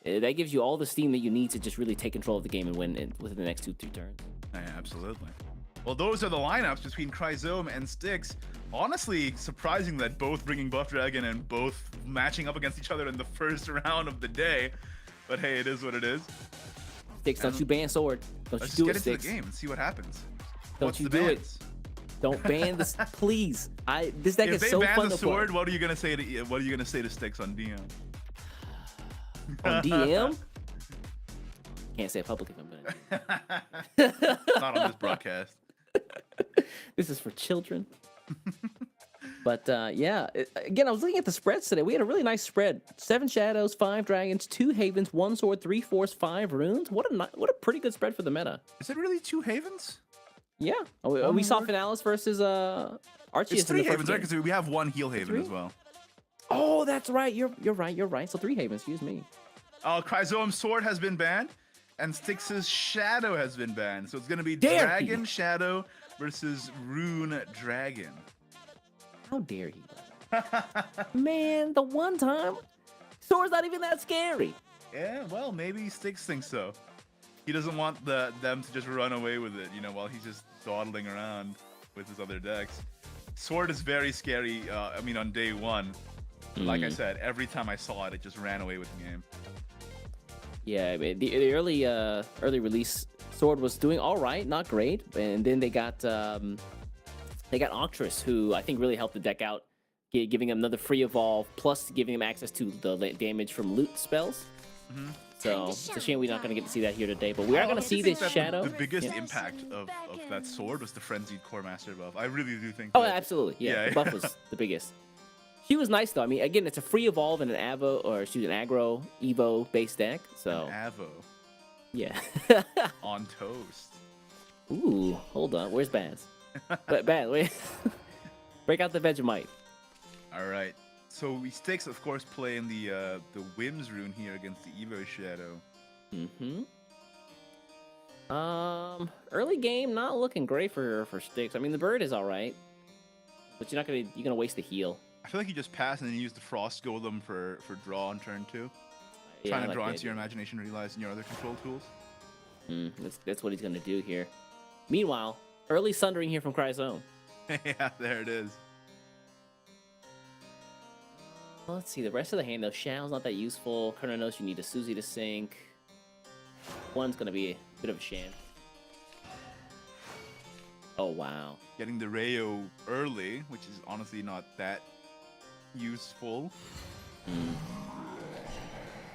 That gives you all the steam that you need to just really take control of the game and win within the next 2-3 turns. Yeah, absolutely. Well, those are the lineups between Chrysone and Styx. Honestly, surprising that both bringing buff dragon and both matching up against each other in the first round of the day. But hey, it is what it is. Styx, don't you ban sword. Don't Let's you do just it, get into Styx. the game and see what happens. Don't you do it. Don't ban this, please. This deck is so fun to play. If they ban the sword, what are you gonna say to Styx on DM? On DM? Can't say it publicly if I'm gonna. Not on this broadcast. This is for children. But yeah, again, I was looking at the spreads today. We had a really nice spread: 7 shadows, 5 dragons, 2 havens, 1 sword, 3 force, 5 runes. What a pretty good spread for the meta. Is it really 2 havens? Yeah, we saw Finalist versus Arceus. It's 3 havens, right? Because we have 1 heal haven 3? as well. Oh, that's right. You're right. So 3 havens. Excuse me. Chrysome's sword has been banned, and Styx's shadow has been banned. So it's gonna be Dare Dragon he. Shadow versus Rune Dragon. How dare he? Man, the one time, sword's not even that scary. Yeah, well, maybe Styx thinks so. He doesn't want them to just run away with it, while he's just dawdling around with his other decks. Sword is very scary, on day 1. Like I said, every time I saw it, it just ran away with the game. Yeah, the early release sword was doing all right, not great, and then they got Octress, who I think really helped the deck out, giving him another free evolve, plus giving him access to the damage from loot spells. So it's a shame we're not going to get to see that here today, but we are going to see this shadow. The biggest impact of that sword was the Frenzied Core Master buff. I really do think. Oh, absolutely. Yeah, the buff was the biggest. She was nice though. I mean, again, it's a free evolve in an aggro Evo based deck. So Avo. Yeah. On toast. Ooh, hold on. Where's Baz? Baz, wait. Break out the Vegemite. All right. So Styx, of course, playing the Whims rune here against the Evo Shadow. Early game not looking great for Styx. I mean, the bird is all right, but you're gonna waste the heal. I feel like you just pass and then you use the Frost Golem for draw on turn 2. Yeah, Trying to draw into your imagination, realize and your other control tools. That's what he's gonna do here. Meanwhile, early sundering here from Chrysone. Yeah, there it is. Well, let's see the rest of the hand though. Shadow's not that useful. Kernanos, you need a Suzy to sink. One's gonna be a bit of a sham. Oh wow. Getting the Rayo early, which is honestly not that useful.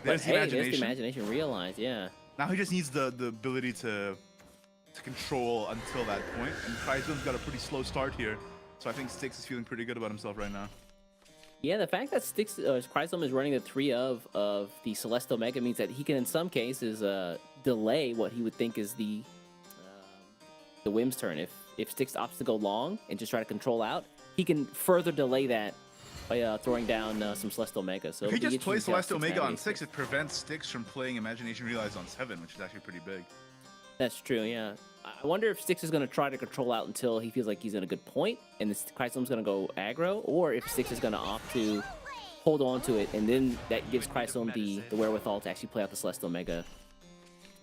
There's the Hey, imagination. there's the imagination realized, yeah. Now he just needs the ability to control until that point. And Chrysone's got a pretty slow start here. So I think Styx is feeling pretty good about himself right now. Yeah, the fact that Styx, Chrysone is running the 3 of the Celestial Mega means that he can, in some cases, delay what he would think is the Whim's turn. If Styx opts to go long and just try to control out, he can further delay that by throwing down some Celestial Mega. So If he it'll be just plays interesting to see how Celestial Mega on Styx 6, it prevents Styx from playing Imagination Realize on 7, which is actually pretty big. That's true, yeah. I wonder if Styx is going to try to control out until he feels like he's in a good point, and this Chrysone's going to go aggro, or if Styx is going to opt to hold on to it, and then that gives Chrysone the wherewithal to actually play out the Celestial Mega.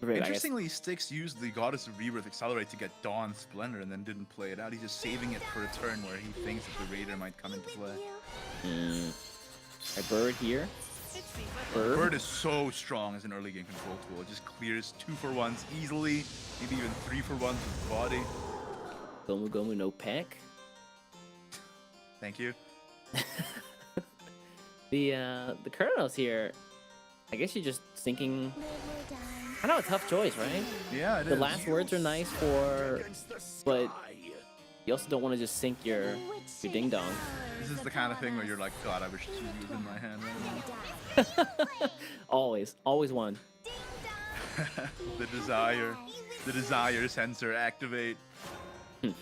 Interestingly, Styx used the Goddess of Rebirth Accelerate to get Dawn Splendor and then didn't play it out. He's just saving it for a turn where he thinks that the Raider might come into play. A Bird here. Bird is so strong as an early game control tool. It just clears 2-for-1s easily, maybe even 3-for-1s with body. Gomu Gomu no Peck. Thank you. The Kernels here, I guess you're just thinking. I know, a tough choice, right? Yeah, it The is. last words are nice but you also don't want to just sink your ding dong. This is the kind of thing where you're like, God, I wish this was in my hand right now. Always one. The desire sensor activate. I mean,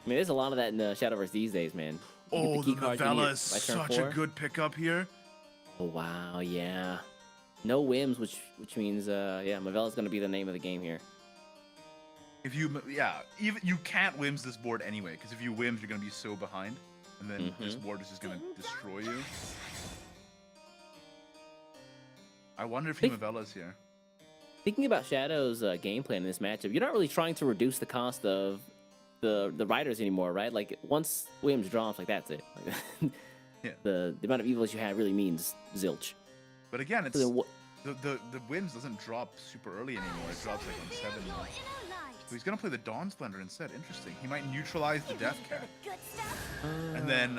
there's a lot of that in Shadowverse these days, man. You Oh, get the key cards when novella you- is by turn such 4. a good pickup here. Oh wow, yeah. No whims, which means yeah, Mavella's gonna be the name of the game here. If you, yeah, even you can't whims this board anyway, because if you whims, you're gonna be so behind, and then this board is just gonna destroy you. I wonder if Mavella's here. Thinking about Shadow's game plan in this matchup, you're not really trying to reduce the cost of the riders anymore, right? Like once Williams draws, like that's it. Like, Yeah. The amount of evils you have really means zilch. But again, it's So the whims doesn't drop super early anymore. It drops like on 7 now. So he's gonna play the Dawn Splendor instead. Interesting. He might neutralize the Death Cat and then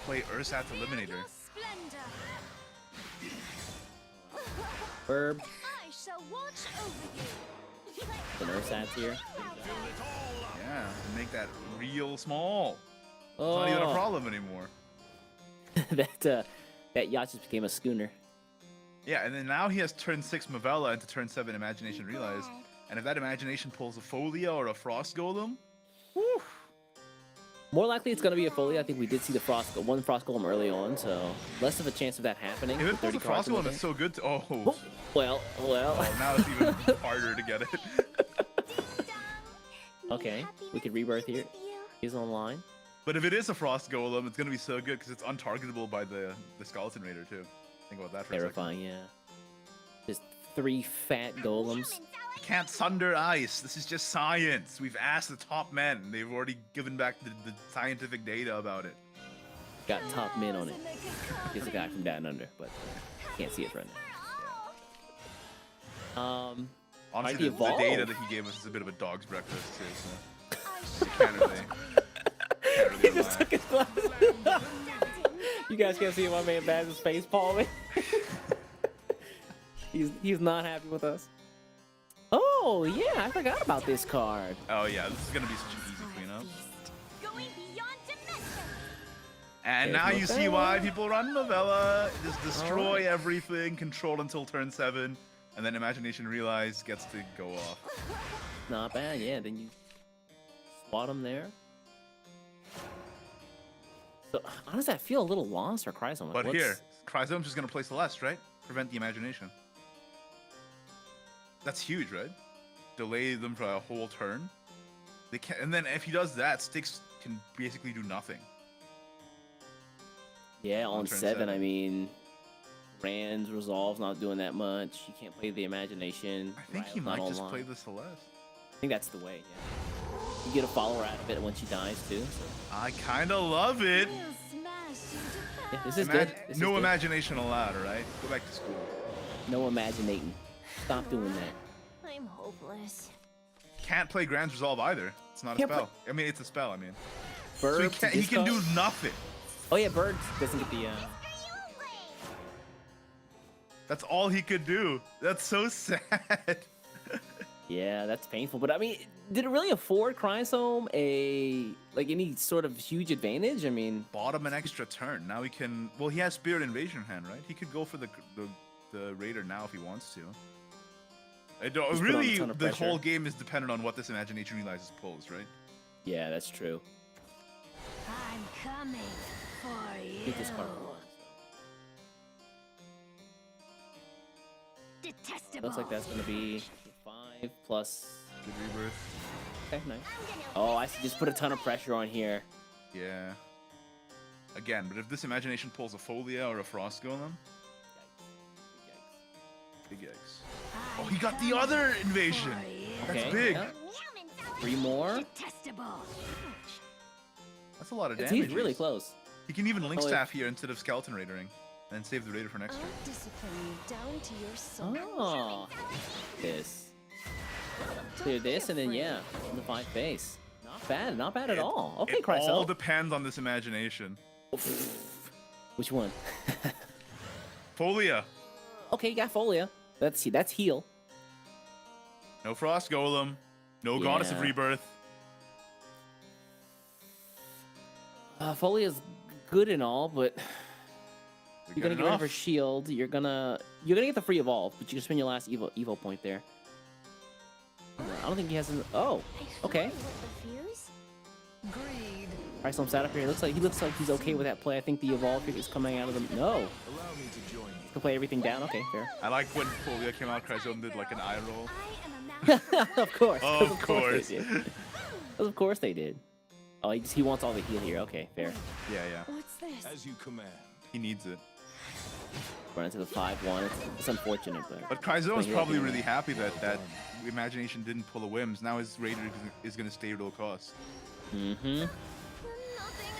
play Ursat's Eliminator. Verb, I shall watch over you. the Nursats here. Yeah, and make that real small. It's Oh, not even a problem anymore. that yacht just became a schooner. Yeah, and then now he has turn 6 Mavella into turn 7 Imagination Realize. And if that Imagination pulls a Folia or a Frost Golem, whew, More likely it's going to be a Foley. I think we did see the one Frost Golem early on, so less of a chance of that happening. if it with pulls 30 a Frost cards in Golem, the it's game. so good to... Oh, Well. now it's even harder to get it. Okay, we could rebirth here. He's online. But if it is a Frost Golem, it's going to be so good because it's untargetable by the Skeleton Raider, too. Think about that for Terrifying, yeah. Just 3 fat golems. a second. You can't sunder ice. This is just science. We've asked the top men. They've already given back the scientific data about it. Got top men on it. He's a guy from Down Under, but can't see it right now. Honestly, the evolve. data that he gave us is a bit of a dog's breakfast, too, so... Can't really Just took his glasses. You guys can't see my man Baz's face palming. he's not happy with us. Oh yeah, I forgot about this card. Oh yeah, this is gonna be such an easy cleanup. Going beyond dimensions. And now you see why people run Novella. Just destroy everything, control until turn 7, and then Imagination Realize gets to go off. Not bad, yeah. Then you swat him there. So honestly, I feel a little lost for Chrysone. But here, Chrysone's just gonna play Celeste, right? Prevent the Imagination. That's huge, right? Delay them for a whole turn. They can, and then if he does that, Styx can basically do nothing. Yeah, on turn 7, 7. I mean, Rand's Resolve's not doing that much. You can't play the Imagination. I think he Ryle's not might just online. play the Celeste. I think that's the way, yeah. You get a follower out of it when she dies, too. So. I kind of love it. We'll smash you to Yeah, powder. this is good. This is No good. imagination allowed, all right? Go back to school. No imaginating. Stop doing that. I'm hopeless. Can't play Grand's Resolve either. It's not a Can't spell. I mean, it's a spell, I mean. Bird So he, to he can do discard? nothing. Oh yeah, Bird doesn't get the. That's all he could do. That's so sad. Yeah, that's painful. But I mean, did it really afford Chrysone any sort of huge advantage? I mean, Bought him an extra turn. Now he can. Well, he has Spirit Invasion in hand, right? He could go for the Raider now if he wants to. I don't Just put on a really. ton of The pressure. whole game is dependent on what this Imagination realizes pulls, right? yeah, that's true. I'm coming for you. Get this card. Detestable. Looks like that's gonna be 5 plus. Good rebirth. Okay, nice. Oh, I see. Just put a ton of pressure on here. Yeah. Again, but if this Imagination pulls a Folia or a Frost Golem, big yikes. Oh, he got the other invasion. That's Okay, big. yeah. 3 more. Detestable. That's a lot of He's damage. really close. He can even Link Oh, Staff here instead of Skeleton Raidering, and save the Raider for next turn. Discipline you down to your soul. Oh, this. Clear this, and then yeah, the 5 face. Not bad at all. Okay, It all Chrysone. depends on this Imagination. Which one? Folia. Okay, you got Folia. That's heal. No Frost Golem. No Goddess of Yeah. Rebirth. Folia's good and all, but you're gonna Good get rid of enough. her shield. You're gonna get the free evolve, but you can spend your last evo point there. I don't think he has an. Oh, okay. Greed. Chrysone sat up here. He looks like he's okay with that play. I think the evolve is coming out of them. No. Allow me to join you. Can play everything down. Okay, fair. I like when Folia came out, Chrysone did like an eye roll. I am a master. Of course. Of course. They did. Of course they did. Oh, he wants all the heal here. Okay, fair. Yeah. What's this? As you command. He needs it. Run into the 5-1. It's unfortunate, but. But Chrysone's yeah, probably yeah. really happy that Imagination didn't pull a Whims. Now his Raider is going to stay real cost.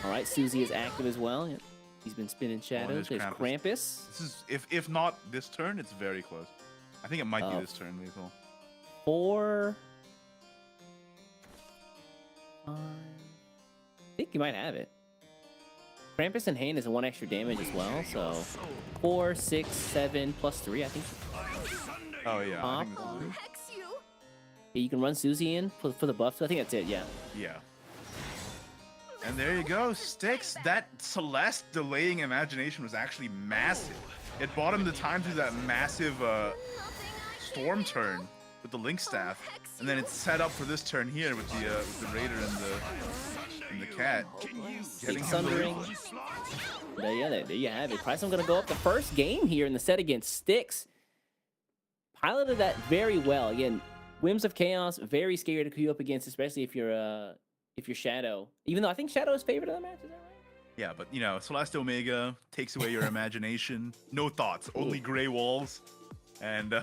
All right, Susie is active as well. Yep. He's been spinning shadows. there's There's Krampus. Krampus. This is if not this turn, it's very close. I think it might be Oh. this turn, lethal. 4. 5. I think you might have it. Krampus in hand is 1 extra damage as well, so 4, 6, 7 plus 3. I think. Oh yeah. I think Pop. this is Hex you. Yeah, you can run Susie in for the buff. I think that's it. Yeah. it. Yeah. And there you go, Styx. That Celeste delaying Imagination was actually massive. It bought him the time through that massive storm turn with the Link Staff, and then it's set up for this turn here with the Raider and the cat. Getting him the Sundering. lead. There you have it. Chrysone gonna go up the first game here in the set against Styx. Piloted that very well. Again, Whims of Chaos, very scary to queue up against, especially if you're Shadow. Even though I think Shadow is favorite of the match, is that right? Yeah, but you know, Celeste Omega takes away your imagination. No thoughts, only gray walls, and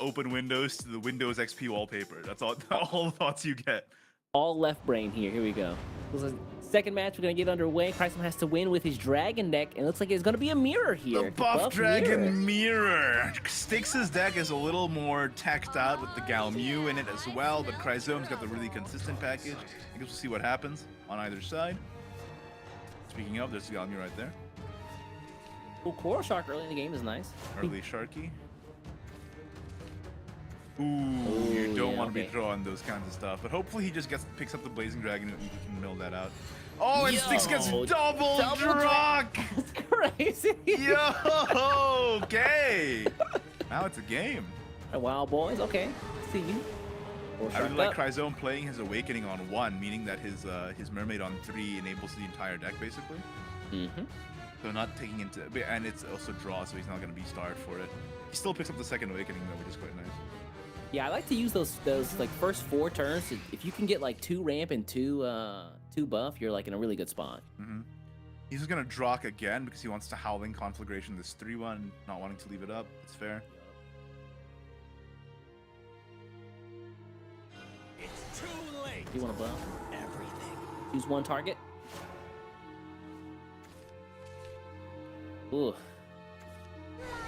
open windows to the Windows XP wallpaper. That's all the thoughts you get. All left brain here. Here we go. This is the second match we're gonna get underway. Chrysone has to win with his dragon deck, and it looks like it's gonna be a mirror here. The buff dragon mirror. mirror. Styx's deck is a little more teched out with the Galmew in it as well, but Chrysone's got the really consistent package. I guess we'll see what happens on either side. Speaking of, there's the Galmew right there. Well, Coral Shark early in the game is nice. Early Sharky. Ooh, you don't yeah, want to be okay. drawing those kinds of stuff, but hopefully he just picks up the Blazing Dragon and he can mill that out. Oh, and Styx gets Yo, double Drock! That's crazy. Yo, okay. Now it's a game. Wow, boys. Okay. See you. Coral I Shark really like up. Chrysone playing his Awakening on 1, meaning that his Mermaid on 3 enables the entire deck, basically. Mhm. So not taking into... And it's also draw, so he's not going to be starved for it. He still picks up the second Awakening, though, which is quite nice. Yeah, I like to use those like first 4 turns. If you can get like 2 ramp and 2 buff, you're like in a really good spot. He's just going to Drock again because he wants to Howling Conflagration this 3-1, not wanting to leave it up. It's fair. It's too late. You want to buff? Everything. Use 1 target. Ooh.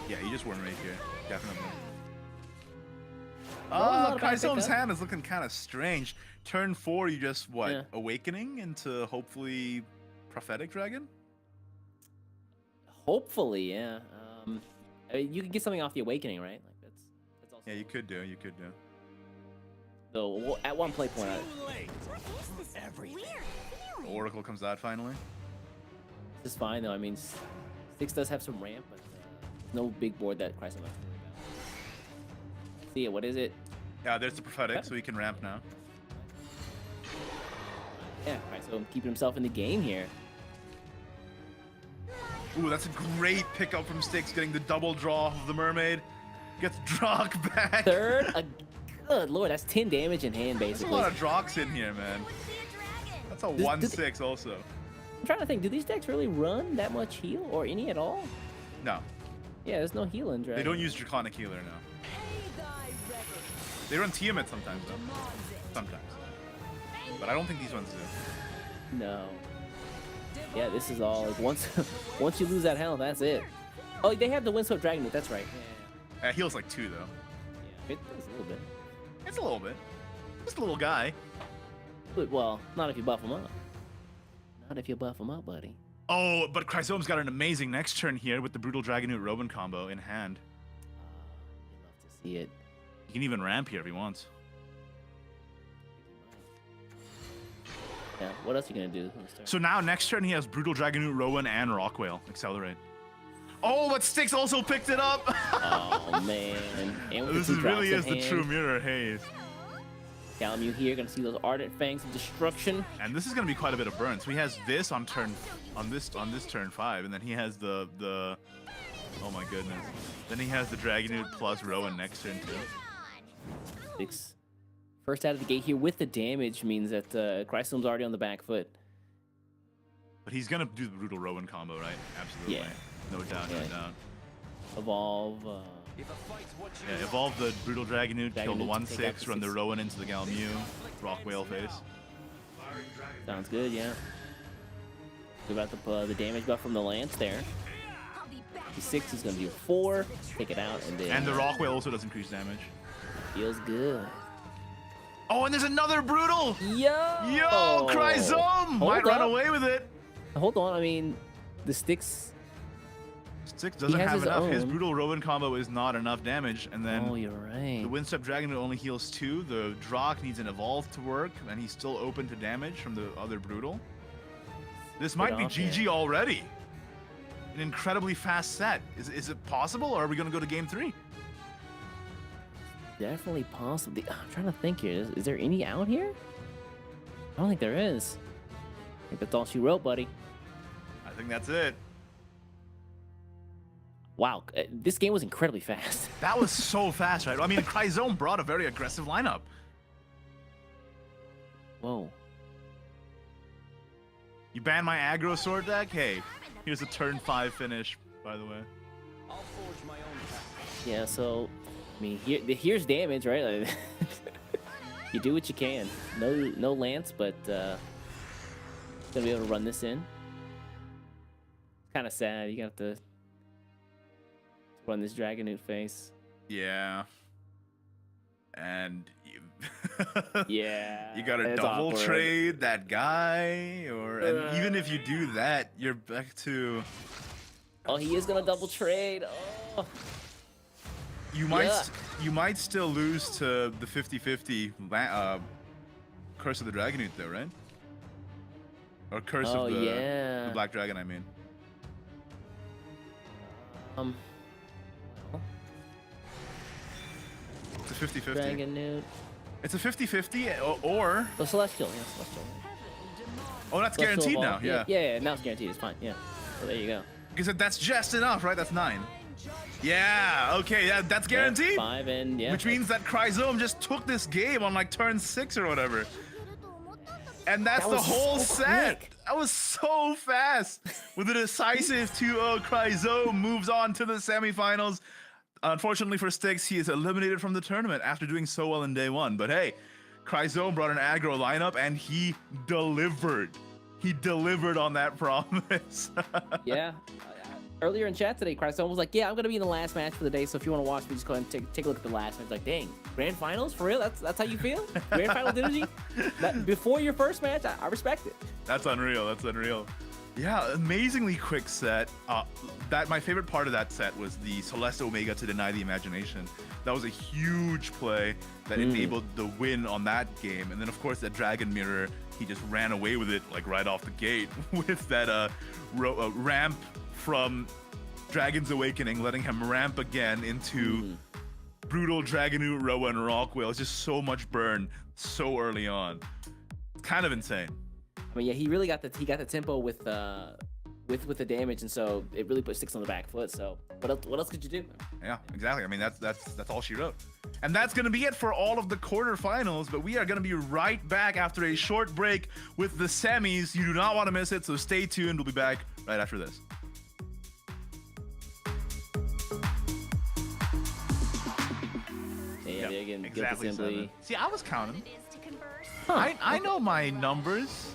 Yeah, you just Worm Rake here. Definitely. not a bad Chrysone's pickup. hand is looking kind of strange. Turn 4, you just, what, Yeah. Awakening into hopefully Prophetic Dragon? Hopefully, yeah. I mean, you can get something off the Awakening, right? Like that's also. Yeah, you could do. You could do. So at one play point, Too late. What is this Everything. weird feeling? Oracle comes out finally. this is fine though. I mean, Styx does have some ramp, but no big board that Chrysone has to worry about. See ya, what is it? Yeah, there's the prophetic, so he can ramp now. Yeah, Chrysone keeping himself in the game here. Ooh, that's a great pickup from Styx, getting the double draw of the mermaid. Gets Drock back. Third, good lord, that's 10 damage in hand There's a basically. lot of Drocks in here, man. Would see a dragon. That's a Does- 1/6 also. I'm trying to think, do these decks really run that much heal or any at all? No, Yeah, there's no heal in Dragon. they don't use Draconic Healer now. They run Tiamat sometimes, though. Sometimes. But I don't think these ones do. No. Yeah, this is all like once once you lose that health, that's it. Oh, they have the Windswept Dragon, that's right. Yeah, Heals like 2, though. it does a little bit. It's a little bit. Just a little guy. But, well, not if you buff him up. Not if you buff him up, buddy. Oh, but Chrysome's got an amazing next turn here with the Brutal Dragonoot Robin combo in hand. You'd love to see it. He can even ramp here if he wants. Yeah, what else are you gonna do? So now next turn he has Brutal Dragonoot Rowan and Rockwhale accelerate. Oh, but Styx also picked it up. Oh man. And with This the two really drops is in the hand, true mirror haze. Galamu here, gonna see those Ardent Fangs of Destruction. And this is gonna be quite a bit of burn. So he has this on this turn 5, and then he has the oh my goodness. Then he has the Dragonoot plus Rowan next turn too. Styx. First out of the gate here with the damage means that Chrysome's already on the back foot. But he's gonna do the Brutal Rowan combo, right? Absolutely. Yeah. No doubt, no Yeah. doubt. Evolve. If a fight's what you Yeah, evolve the Brutal Dragonoot, kill the Dragonoot to take out 1/6, the run the 6. Rowan into the Galmu, Rockwhale face. Sounds good, yeah. Give out the damage buff from the Lance there. I'll be back. The 6 is going to do 4, take it out, and then And the Rockwhale also does increase damage. feels good. Oh, and there's another Brutal! Yo! Yo, Chrysome! Might Hold run up. away with it! Hold on, I mean, the Styx... Styx doesn't has have his enough. His own. Brutal Rowan combo is not enough damage, and then Oh, you're right. the Windstep Dragon only heals 2. The Drock needs an Evolve to work, and he's still open to damage from the other Brutal. This might be off, GG yeah. already. An incredibly fast set. Is it possible, or are we going to go to game 3? Definitely possible. I'm trying to think here. Is there any out here? I don't think there is. I think that's all she wrote, buddy. I think that's it. Wow, this game was incredibly fast. That was so fast, right? I mean, Chrysome brought a very aggressive lineup. Whoa. You ban my aggro sword deck? Hey, here's a turn 5 finish, by the way. I'll forge my own path. Yeah, so, I mean, here's damage, right? Like, you do what you can. No Lance, but gonna be able to run this in. It's kind of sad. You got to run this Dragonoot face. Yeah. And you, Yeah. you gotta it's double awkward. trade that guy, and even if you do that, you're back to Oh, he is gonna double trade. Oh. you might Yeah. you might still lose to the 50-50 Curse of the Dragonoot though, right? Or Curse Oh, of the yeah. Black Dragon, I mean. Well, It's a 50-50. Dragonoot. It's a 50-50 or Oh, Celestial. Yeah, Celestial. oh, that's Celestial guaranteed now. Evolve. Yeah. Yeah, now it's guaranteed. It's fine. Yeah. So there you go. Because that's just enough, right? That's 9. Yeah, okay, yeah, that's guaranteed. Yeah, 5 and yeah. Which means that Chrysome just took this game on like turn 6 or whatever. And that's That the was whole so set. quick. That was so fast. With a decisive 2-0, Chrysome moves on to the semifinals. Unfortunately for Styx, he is eliminated from the tournament after doing so well in day 1. But hey, Chrysome brought an aggro lineup and he delivered. He delivered on that promise. Yeah. Earlier in chat today, Chrysone was like, "Yeah, I'm gonna be in the last match for the day. So if you want to watch me, just go ahead and take a look at the last match." Like, dang, grand finals for real? That's how you feel? Grand final energy? Before your first match, I respect it. That's unreal. That's unreal. Yeah, amazingly quick set. That my favorite part of that set was the Celeste Omega to deny the imagination. That was a huge play that enabled the win on that game. And then of course that Dragon Mirror, he just ran away with it like right off the gate with that ramp from Dragon's Awakening, letting him ramp again into brutal Dragonoot, Roa, and Rockwell. It's just so much burn so early on. It's kind of insane. I mean, yeah, he really got the tempo with the damage, and so it really put Styx on the back foot. So what else could you do? Yeah, exactly. I mean, that's all she wrote. And that's going to be it for all of the quarterfinals, but we are going to be right back after a short break with the semis. You do not want to miss it, so stay tuned. We'll be back right after this. Yeah, again, exactly. assembly. See, I was counting. Huh. I know my numbers.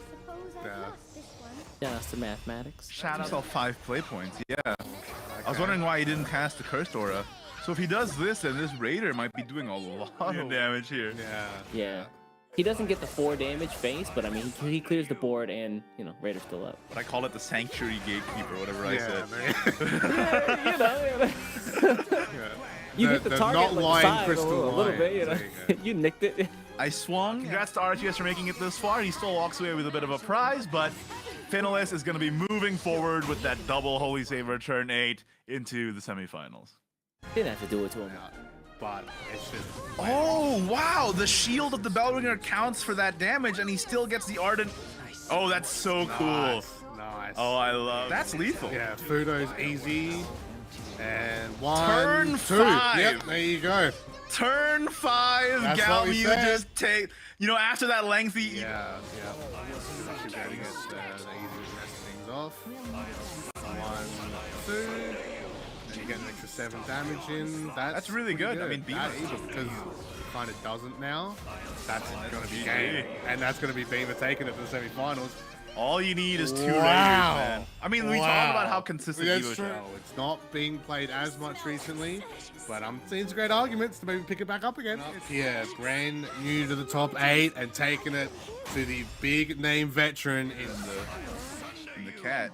Yeah, that's the mathematics. Shout out all 5 play points. Yeah. I was wondering why he didn't cast the Cursed Aura. So if he does this, then this Raider might be doing a lot of damage here. Yeah. He doesn't get the 4 damage face, but I mean, he clears the board, and you know, Raider's still up. But I call it the Sanctuary Gatekeeper, whatever I said. You hit the target not like lying side crystal a little line. bit, you know. There you go. You nicked it. I swung. Congrats to RTS for making it this far. He still walks away with a bit of a prize, but Finalist is going to be moving forward with that double Holy Saver turn 8 into the semifinals. Didn't have to do it to him. But it's just. Oh, wow. The shield of the Bellringer counts for that damage, and he still gets the Ardent. Oh, that's so cool. Nice. Oh, I love that's lethal. Yeah, Fudo's easy. And 1, Turn 2. 5. Yep, there you go. Turn 5, That's what we Galmu said. just take, after that lengthy. Yeah. Actually getting it the easy with messing things off. 1, 2. And you get an extra 7 damage in. That's really pretty good. I mean, Bema. because it kind of doesn't now. That's going to be game. And that's going to be Bema taking it to the semi-finals. All you need is 2 Raiders, Wow. man. I mean, we talk about how consistent That's Evo true. is. It's not being played as much recently, but I'm seeing some great arguments to maybe pick it back up again. Yeah, brand new to the top 8 and taking it to the big name veteran in the cat.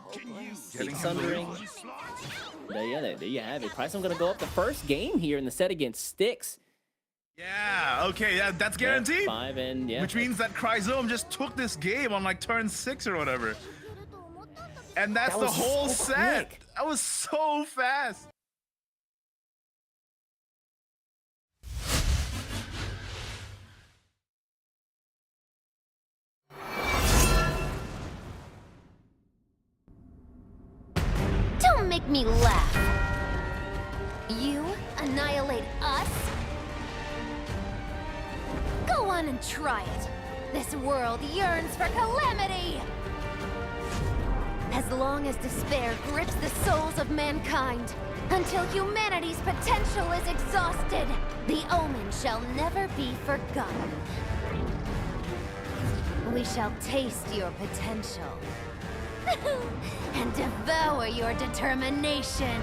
Big Thundering. There you have it. Chrysone gonna go up the first game here in the set against Styx. Yeah, okay, yeah, that's guaranteed. 5 and yeah. Which means that Chrysone just took this game on like turn 6 or whatever. And that's That the was whole so set. quick. That was so fast. Don't make me laugh. You annihilate us? Go on and try it. This world yearns for calamity. As long as despair grips the souls of mankind, until humanity's potential is exhausted, the Omen shall never be forgotten. We shall taste your potential. And devour your determination.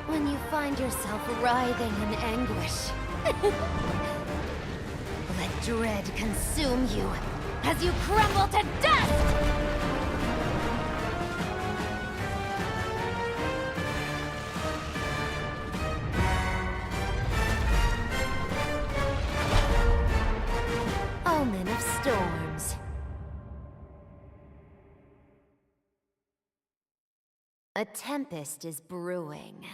When you find yourself writhing in anguish, let dread consume you as you crumble to dust! Omen of storms. A tempest is brewing.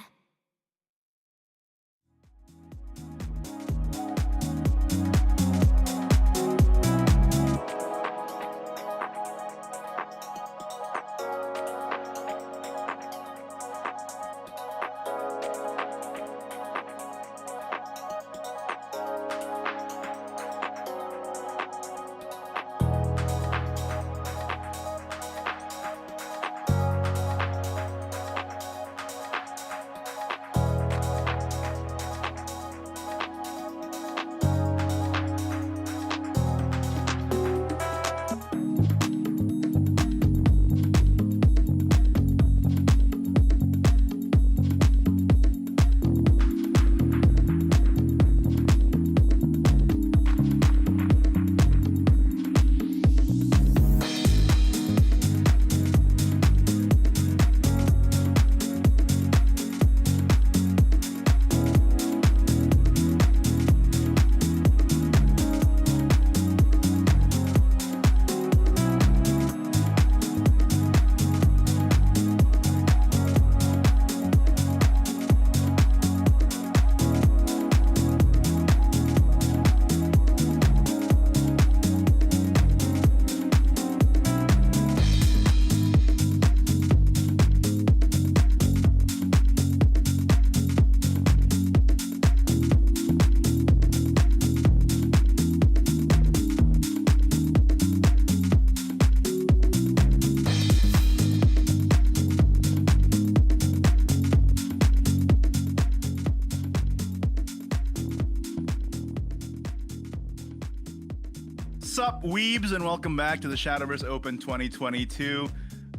up, weebs, and welcome back to the Shadowverse Open 2022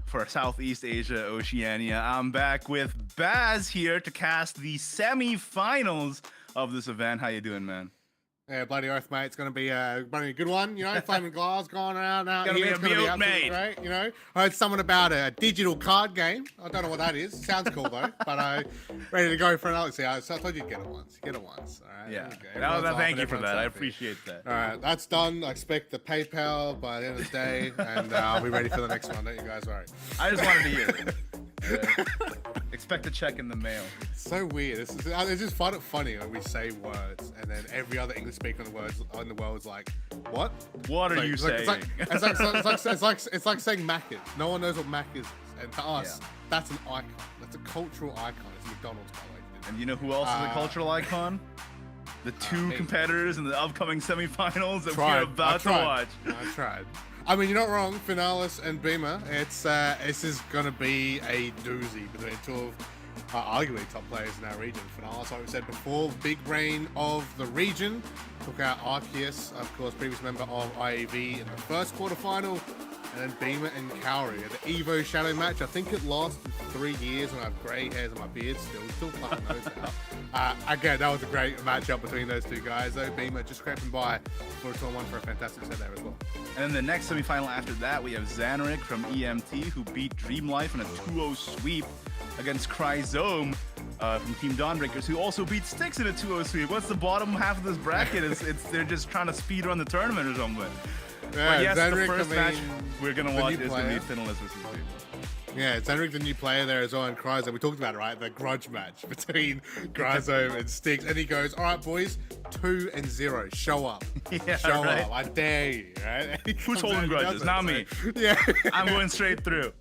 for Southeast Asia, Oceania. I'm back with Baz here to cast the semi-finals of this event. How you doing, man? Yeah, bloody oath, mate. It's going to be a good one, you know. Flaming Glass going around out Gonna here. be It's a gonna mute, absolutely mate. great, you know. I heard someone about a digital card game. I don't know what that is. Sounds cool, though. But I'm ready to go for another. See, I told you to get it once. Get it once, all right? Yeah. There you go. No, Everyone's thank off you and for that. everyone's I happy. appreciate that. All right, that's done. I expect the PayPal by the end of the day, and I'll be ready for the next one. Don't you guys worry. I just wanted to hear it. Expect a check in the mail. So weird. It's just funny when we say words, and then every other English speaker in the world is like, "What? What are you saying? It's like saying Macca's. No one knows what Macca's is, and to us, that's an icon. That's a cultural icon. It's McDonald's, by the way. And you know who else is a cultural icon? The two me. competitors in the upcoming semifinals that we're I about to tried. watch. I tried. I mean, you're not wrong. Finalist and Bema. This is gonna be a doozy between two of arguably top players in our region. Finalist, like we said before, big brain of the region. Took out Arceus, of course, previous member of IAV in the first quarterfinal. And then Bema and Kaori at the EVO Shadow match. I think it lasted 3 years, and I have grey hairs on my beard still cutting those out. Again, that was a great matchup between those two guys, though. Bema just scraping by for a 2-1 for a fantastic set there as well. And then the next semifinal after that, we have Zanrik from EMT, who beat Dream Life in a 2-0 sweep against Chrysone from Team Dawnbreakers, who also beat Styx in a 2-0 sweep. What's the bottom half of this bracket? It's they're just trying to speed run the tournament or something. Yeah, But yes, Zanrik, the first match we're going to the watch new is going to be player. Finalist versus Bema. Yeah, Zanrik, the new player there as well, and Chrysone. We talked about it, right? The grudge match between Chrysone and Styx. And he goes, all right, boys, 2-0. Show up. Yeah, Show right. up. I dare you, right? And he Who's comes out holding and grudges? does it, Not so- me. Yeah. I'm going straight through.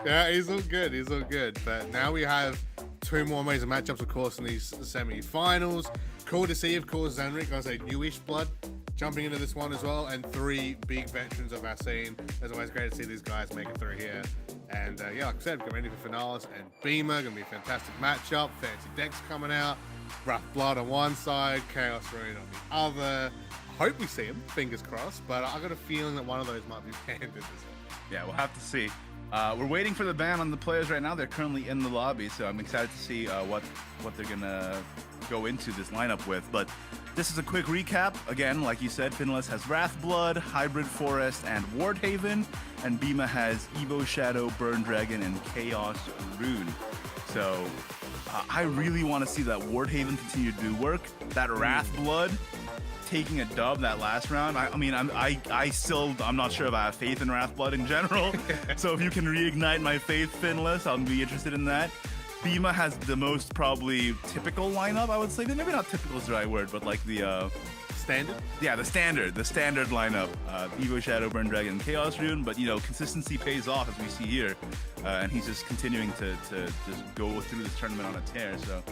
Yeah, he's all good. He's all good. But now we have two more amazing matchups, of course, in these semi-finals. Cool to see, of course, Zanrik, I say newish blood, jumping into this one as well, and three big veterans of our scene. It's always great to see these guys make it through here. And yeah, like I said, get ready for Finalist and Bema. Gonna be a fantastic matchup. Fancy decks coming out. Rough Blood on one side, Chaos Rune on the other. I hope we see him, fingers crossed, but I got a feeling that one of those might be banned in this one. Yeah, we'll have to see. We're waiting for the ban on the players right now. They're currently in the lobby, so I'm excited to see what they're gonna go into this lineup with. But this is a quick recap. Again, like you said, Finalist has Wrathblood, Hybrid Forest, and Wardhaven, and Bema has Evo Shadow, Burn Dragon, and Chaos Rune. So I really want to see that Wardhaven continue to do work. That Wrathblood taking a dub that last round. I'm not sure if I have faith in Wrathblood in general. So if you can reignite my faith, Finalist, I'll be interested in that. Bema has the most probably typical lineup, I would say. Maybe not typical is the right word, but like the Standard? yeah, the standard lineup. Evo Shadow, Burn Dragon, and Chaos Rune. But you know, consistency pays off as we see here, and he's just continuing to just go through this tournament on a tear. So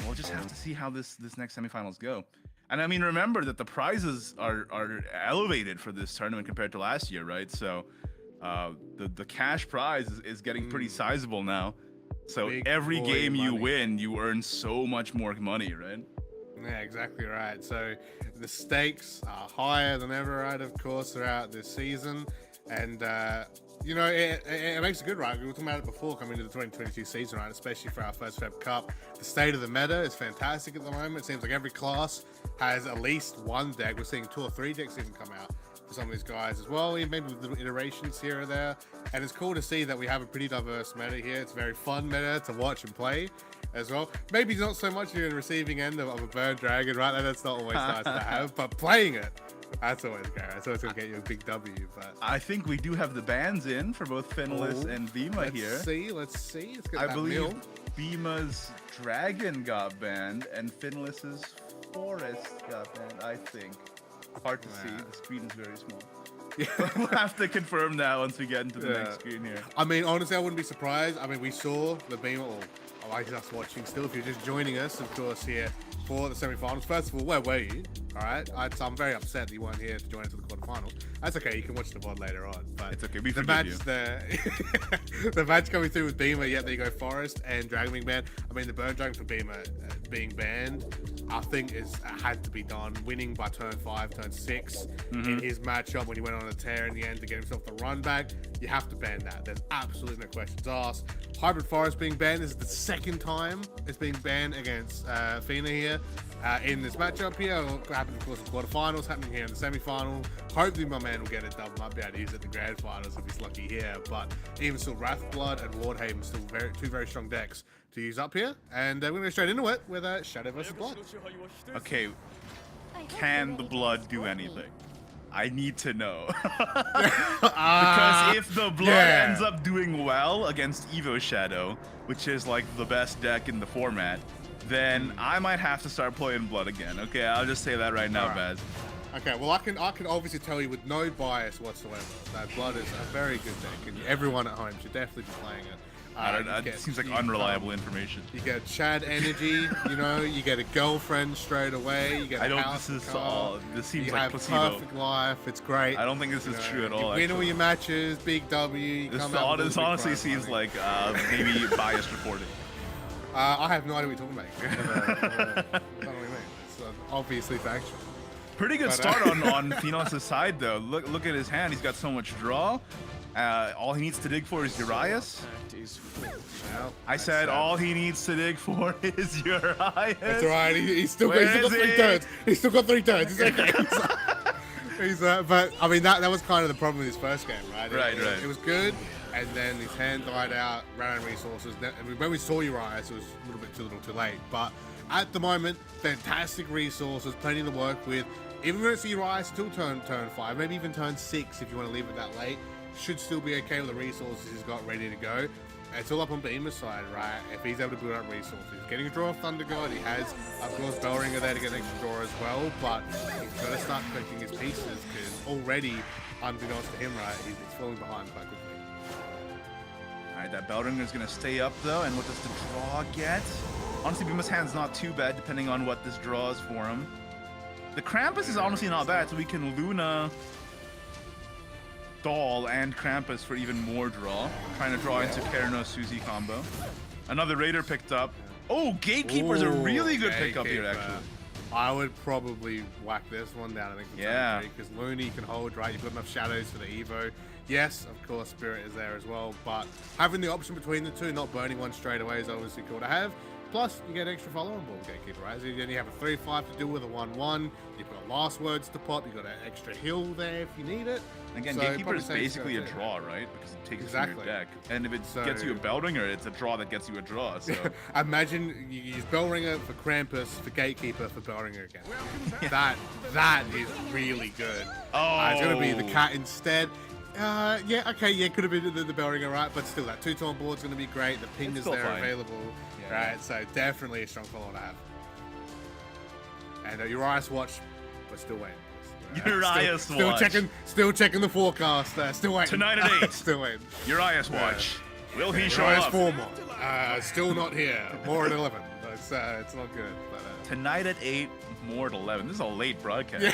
we'll just have to see how this next semifinals go. And I mean, remember that the prizes are elevated for this tournament compared to last year, right? So the cash prize is getting pretty sizable now. So Big every boy game you money. win, you earn so much more money, right? Yeah, exactly right. So the stakes are higher than ever, right? Of course, throughout this season, and you know it makes it good, right? We were talking about it before coming into the 2022 season, right? Especially for our first Feb Cup. The state of the meta is fantastic at the moment. It seems like every class has at least one deck. We're seeing 2 or 3 decks even come out for some of these guys as well, even maybe with little iterations here or there. And it's cool to see that we have a pretty diverse meta here. It's a very fun meta to watch and play as well. Maybe not so much you're in the receiving end of a Burn Dragon, right? That's not always nice to have, but playing it, that's always great. That's always going to get you a big W. But I think we do have the bans in for both Finalist and Bema here. Let's see. Let's get I that believe mill. Bema's Dragon got banned and Finalist's Forest got banned, I think. Hard to see. The screen is very small. We'll have to confirm that once we get into the next screen here. I mean, honestly, I wouldn't be surprised. I mean, we saw the Bema, or like us watching still, if you're just joining us, of course, here for the semi-finals. First of all, where were you? All right, I'm very upset that you weren't here to join us for the quarterfinal. That's okay, you can watch the VOD later on. But It's okay, we the forgive match, you. the match coming through with Bema, yeah, there you go, Forest and Dragon being banned. I mean, the Burn Dragon for Bema being banned, I think had to be done. Winning by turn 5, turn 6 in his matchup when he went on a tear in the end to get himself the run back, you have to ban that. There's absolutely no questions asked. Hybrid Forest being banned, this is the second time it's being banned against Fina here in this matchup here. What happened, of course, in quarterfinals, happening here in the semi-final. Hopefully my man will get a dub, might be able to use it in the grand finals if he's lucky here, but even still, Wrathblood and Wardhaven still two very strong decks to use up here, and we're going to go straight into it with Shadowverse Blood. Okay, can the blood do anything? I need to know. Because if the blood ends up doing well against Evo Shadow, which is like the best deck in the format, then I might have to start playing blood again. Okay, I'll just say that right now, Baz. Okay, well I can obviously tell you with no bias whatsoever that blood is a very good deck, and everyone at home should definitely be playing it. It seems like unreliable information. You get Chad energy, you know, you get a girlfriend straight away, you get a house, this seems you like have placebo. perfect life, it's great. I don't think this is true at all. You win all your matches, big W. You This come out with a big honestly prize seems money. like maybe biased reporting. I have no idea what you're talking about. I don't know what you mean. It's obviously factual. Pretty good start on Finalist's side though. Look at his hand. He's got so much draw. All he needs to dig for is Urias. Well, I said all he needs to dig for is Urias. That's alright. He's still got Where is 3 he? turns. He's still got 3 turns. It's okay. But I mean that was kind of the problem with his first game, right? Right. It was good, and then his hand died out, ran out of resources. When we saw Urias, it was a little too late. But at the moment, fantastic resources, plenty to work with. Even when it's Urias till turn 5, maybe even turn 6 if you want to leave it that late, should still be okay with the resources he's got ready to go. It's all up on Bema's side, right? If he's able to build up resources, getting a draw of Thunder God, he has, of course, Bellringer there to get an extra draw as well, but he's got to start collecting his pieces because already, unbeknownst to him, right, he's falling behind quite quickly. All right, that Bellringer is going to stay up though. And what does the draw get? Honestly, Bema's hand's not too bad depending on what this draws for him. The Krampus is honestly not bad, so we can Luna, Doll, and Krampus for even more draw. Trying to draw into Kerno Suzy combo. Another Raider picked up. Oh, Gatekeeper's a really good pickup here, actually. I would probably whack this one down, I think, for turn 3, because Luna you can hold, right? You've got enough shadows for the Evo. Yes, of course, Spirit is there as well, but having the option between the two, not burning one straight away, is obviously cool to have. Plus, you get extra follow on board Gatekeeper, right? So then you have a 3-5 to deal with a 1-1. You've got last words to pop. You've got an extra heal there if you need it. Again, So Gatekeeper probably is safe to basically go a there. draw, right? Because it takes it from your Exactly. deck. And if it So- gets you a Bellringer, it's a draw that gets you a draw. So Imagine you use Bellringer for Krampus, for Gatekeeper, for Bellringer again. That is really good. It's going to be the cat instead. Yeah, okay, yeah, could have been the Bellringer, right? But still, that 2-tone board's going to be great. The ping It's is still there fine. available, right? So definitely a strong follow to have. And Urias watch, but still waiting. Urias still watch. Still checking the forecast. Still waiting. Tonight at 8. Still waiting. Urias watch. Will he show Urias up? 4 more. Still not here. More at 11. It's not good. But, Tonight at 8, more at 11. This is a late broadcast. Yeah.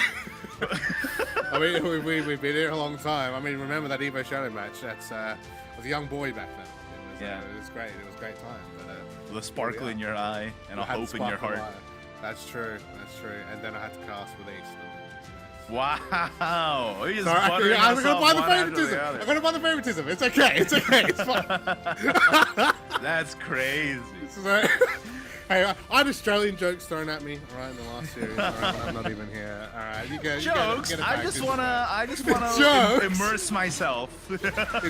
I mean, we've been here a long time. I mean, remember that Evo Shadow match? I was a young boy back then. It was great. It was a great time. But, The sparkle in your eye and a had hope in your sparkle heart. eye. That's true. And then I had to cast with East. Wow. You're just Sorry, buttering I'm us gonna up buy the one after favoritism. other. I'm gonna buy the favoritism. It's okay. It's okay. It's fine. That's crazy. So, hey, I had Australian jokes thrown at me, all right, in the last series. All right, when I'm not even here. All right, you get Jokes. it I back. just It's wanna Jokes. immerse myself in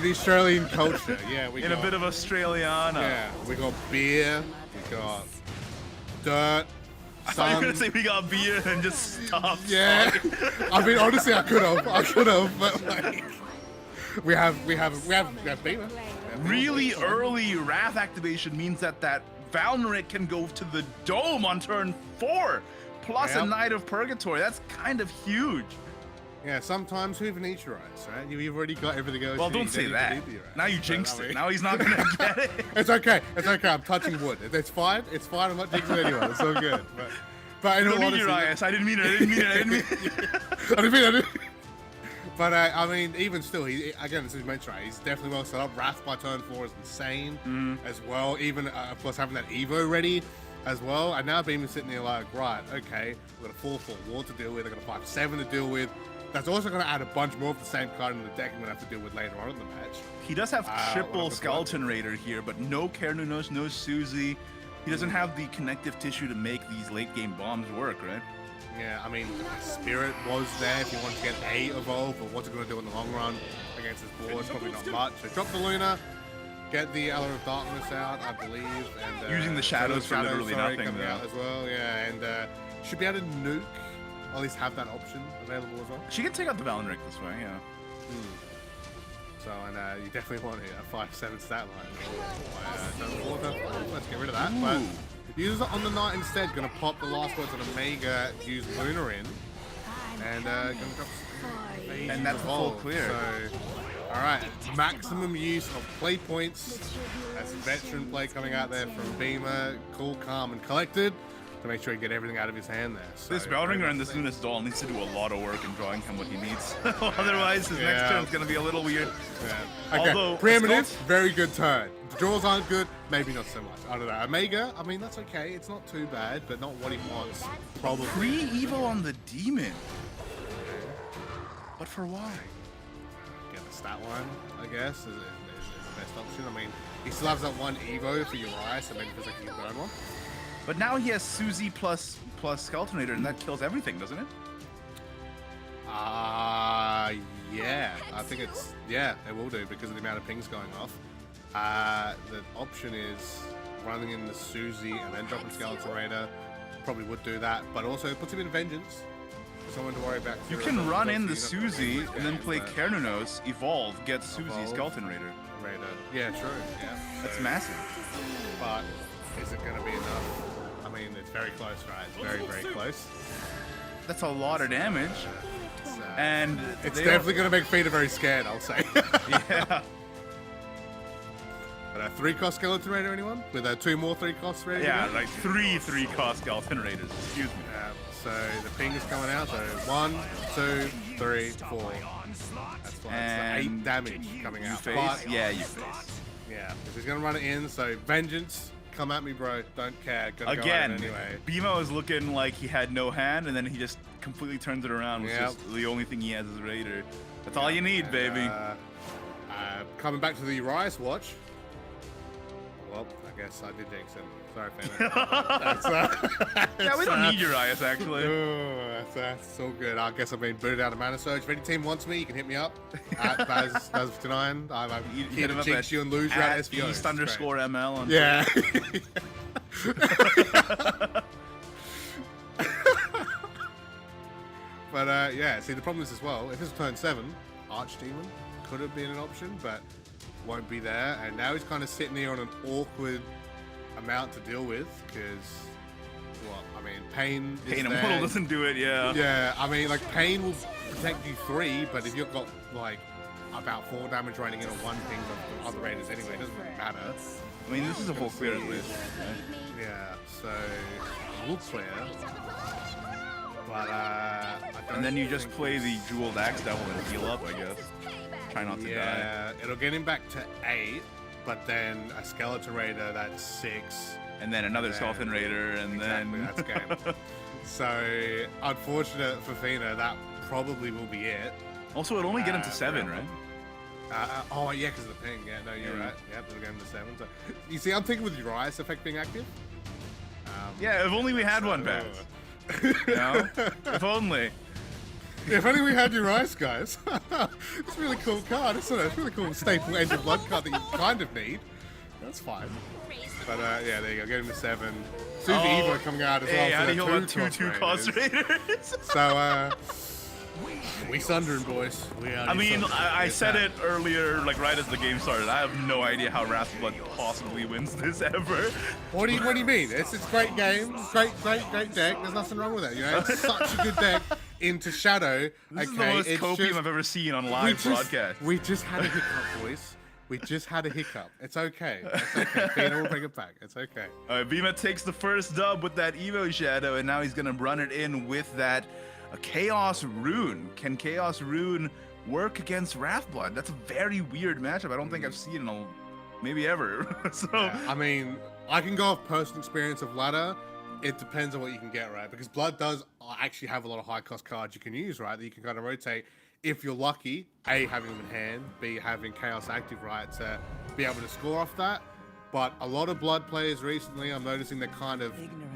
the Australian culture. Yeah, we in got a bit of Australiana. Yeah, we got beer. We got dirt. I thought you were gonna sun. say we got beer and just stop. Yeah, I mean, honestly, I could have, but like, we have Bema. Really early Wrath activation means that Valneric can go to the Dome on turn 4, plus a Yep. Knight of Purgatory. That's kind of huge. Yeah, sometimes who even needs your eyes, right? You've already got everything else. Well, you don't need, say you that. don't need your eyes. Now you But, jinxed I mean- it. Now he's not gonna get it. It's okay. It's okay. I'm touching wood. It's fine. It's fine. I'm not jinxing anyone. It's all good. But in You all don't need your honesty, IS. I didn't mean it. I didn't mean it. I didn't mean it. I didn't. But I mean, even still, he again, as you mentioned, right, he's definitely well set up. Wrath by turn 4 is insane as well. Even of course having that Evo ready as well. And now Bema's sitting there like, right, okay, we've got a 4/4 ward to deal with. I've got a 5/7 to deal with. That's also going to add a bunch more of the same card in the deck I'm going to have to deal with later on in the match. He does have triple what Skeleton Raider here, but no Kernunos, no Suzy. He doesn't have the connective tissue to make these late game bombs work, right? Yeah, I mean, Spirit was there if you want to get a evolve, but what's it going to do in the long run against this board? It's probably not much. So drop the Luna, get the Elder of Darkness out, I believe, and Using the shadows for literally nothing, coming though. out as well. Yeah, and should be able to nuke, or at least have that option available as well. She can take out the Valenric this way, yeah. So, and you definitely want a 5/7 stat line. Let's get rid of that. But use it on the Knight instead. Gonna pop the last words on Omega, use Luna in, and gonna drop Phase And that's the full Evolve. clear. So, alright, maximum use of play points. That's veteran play coming out there from Bema. Cool, calm, and collected to make sure you get everything out of his hand there. So, This Valringer and this Luna's Doll needs to do a lot of work in drawing him what he needs. Otherwise, his next turn's gonna be a little weird. Yeah. Okay, Although, preeminence, Scott's- very good turn. The draws aren't good, maybe not so much. I don't know. Omega, I mean, that's okay. It's not too bad, but not what he wants. Probably. Pre-Evo on the Demon. But for why? Get the stat line, I guess, is the best option. I mean, he still has that one Evo for Uriah, so maybe feels like he can burn one. But now he has Suzy plus Skeleton Raider, and that kills everything, doesn't it? Yeah. I think it's, yeah, it will do because of the amount of pings going off. The option is running in the Suzy and then dropping Skeleton Raider. Probably would do that, but also it puts him in Vengeance. Someone to worry about. You can run in the Suzy and then play Kernunos, evolve, get Suzy, Evolve. Skeleton Raider. Yeah, true. Yeah. That's massive. But is it going to be enough? I mean, it's very close, right? It's very, very close. That's a lot of damage. And It's they definitely going to make Feeder very scared, I'll say. yeah. But a 3-cost Skeleton Raider, anyone? With 2 more 3-costs ready? to Yeah, go? like three cost Skeleton Raiders. Excuse me. So the ping is coming out. So 1, 2, 3, 4. That's why it's 8 damage coming out. Face? But, Yeah, you face. yeah, if he's going to run it in, so Vengeance, come at me, bro. Don't care. Gonna Again, go at it anyway. Bema is looking like he had no hand, and then he just completely turns it around. Which Yep. is the only thing he has is Raider. That's all you need, baby. Coming back to the Urias watch. Well, I guess I did jinx him. Sorry, Finn. Yeah, we don't need Urias, actually. That's all good. I guess I've been booted out of Mana Surge. If any team wants me, you can hit me up at Baz59. I'm You here to jinx you and lose you at SVO. East _ ML on Yeah. But yeah, see the problem is as well, if it's turn 7, Archdemon could have been an option, but won't be there. And now he's kind of sitting here on an awkward amount to deal with, because, well, I mean, Pain is Pain and there. Mortal doesn't do it, yeah. Yeah, I mean, like, Pain will protect you 3, but if you've got, like, about 4 damage raining in on 1 ping of the other raiders anyway, it doesn't really matter. I mean, this is a full clear at least. Yeah, so we'll clear. But I don't And then you just think play he's- the Jeweled Axe Devil and heal up, I guess. Try not to die. Yeah, it'll get him back to 8, but then a Skeleton Raider that's 6. And then another then- Skeleton Raider, and Exactly, then... that's game. So, unfortunate for Fina, that probably will be it. Also, it'll only get him to 7, yeah. right? Oh, yeah, because of the ping. Yeah, no, you're Yeah. right. Yep, it'll get him to 7. So, you see, I'm thinking with Urias effect being active. Yeah, if only we had one back. You know? If only. If only we had Urias, guys. It's a really cool card, isn't it? It's a really cool staple Edge of Blood card that you kind of need. That's fine. But yeah, there you go. Get him to 7. Suzy Evo coming out as well. Hey, how for do you the heal about 2 cost Raiders? So, we sundering, boys. We are I mean, sundering. I It's said that. it earlier, like right as the game started. I have no idea how Wrathblood possibly wins this ever. What do you mean? It's a great game. Great deck. There's nothing wrong with it. You know, it's such a good deck. into Shadow. This is the most it's copium just- I've ever seen on we live just- broadcast. We just had a hiccup, boys. We just had a hiccup. It's okay. It's okay. Peter will bring it back. It's okay. All right, Bema takes the first dub with that Evo Shadow, and now he's going to run it in with that Chaos Rune. Can Chaos Rune work against Wrathblood? That's a very weird matchup. I don't think I've seen it maybe ever. So Yeah, I mean, I can go off personal experience of ladder. It depends on what you can get, right? Because Blood does actually have a lot of high cost cards you can use, right? That you can kind of rotate. If you're lucky, A, having them in hand, B, having Chaos active, right, to be able to score off that. But a lot of Blood players recently, I'm noticing they're kind of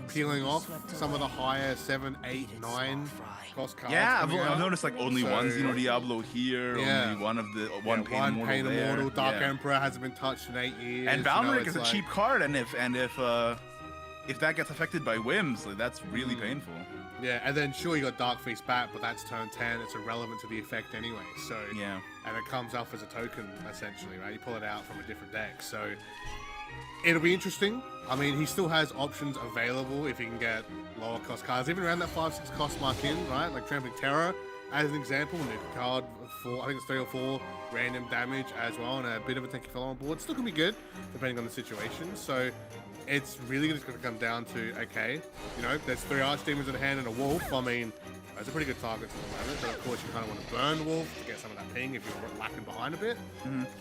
peeling off some of the higher 7, 8, 9 cost cards. yeah, coming I've out. noticed like only one So- Xeno Diablo here, Yeah. only one of the Yeah, one Pain Immortal Pain there. Immortal, Dark Yeah. Emperor hasn't been touched in 8 years. And you know, Valmeric it's is a like- cheap card, and if that gets affected by whims, like, that's really painful. Yeah, and then sure you got Dark Feast back, but that's turn 10. It's irrelevant to the effect anyway. So Yeah. and it comes off as a token essentially, right? You pull it out from a different deck. So it'll be interesting. I mean, he still has options available if he can get lower cost cards, even around that 5-6 cost mark in, right? Like Trampling Terror, as an example, new card for I think it's 3 or 4 random damage as well, and a bit of a tanky fellow on board. Still gonna be good depending on the situation. So it's really just going to come down to, okay, you know, there's 3 Archdemons in hand and a Wolf. I mean, those are pretty good targets at the moment, but of course you kind of want to burn Wolf to get some of that ping if you're lacking behind a bit.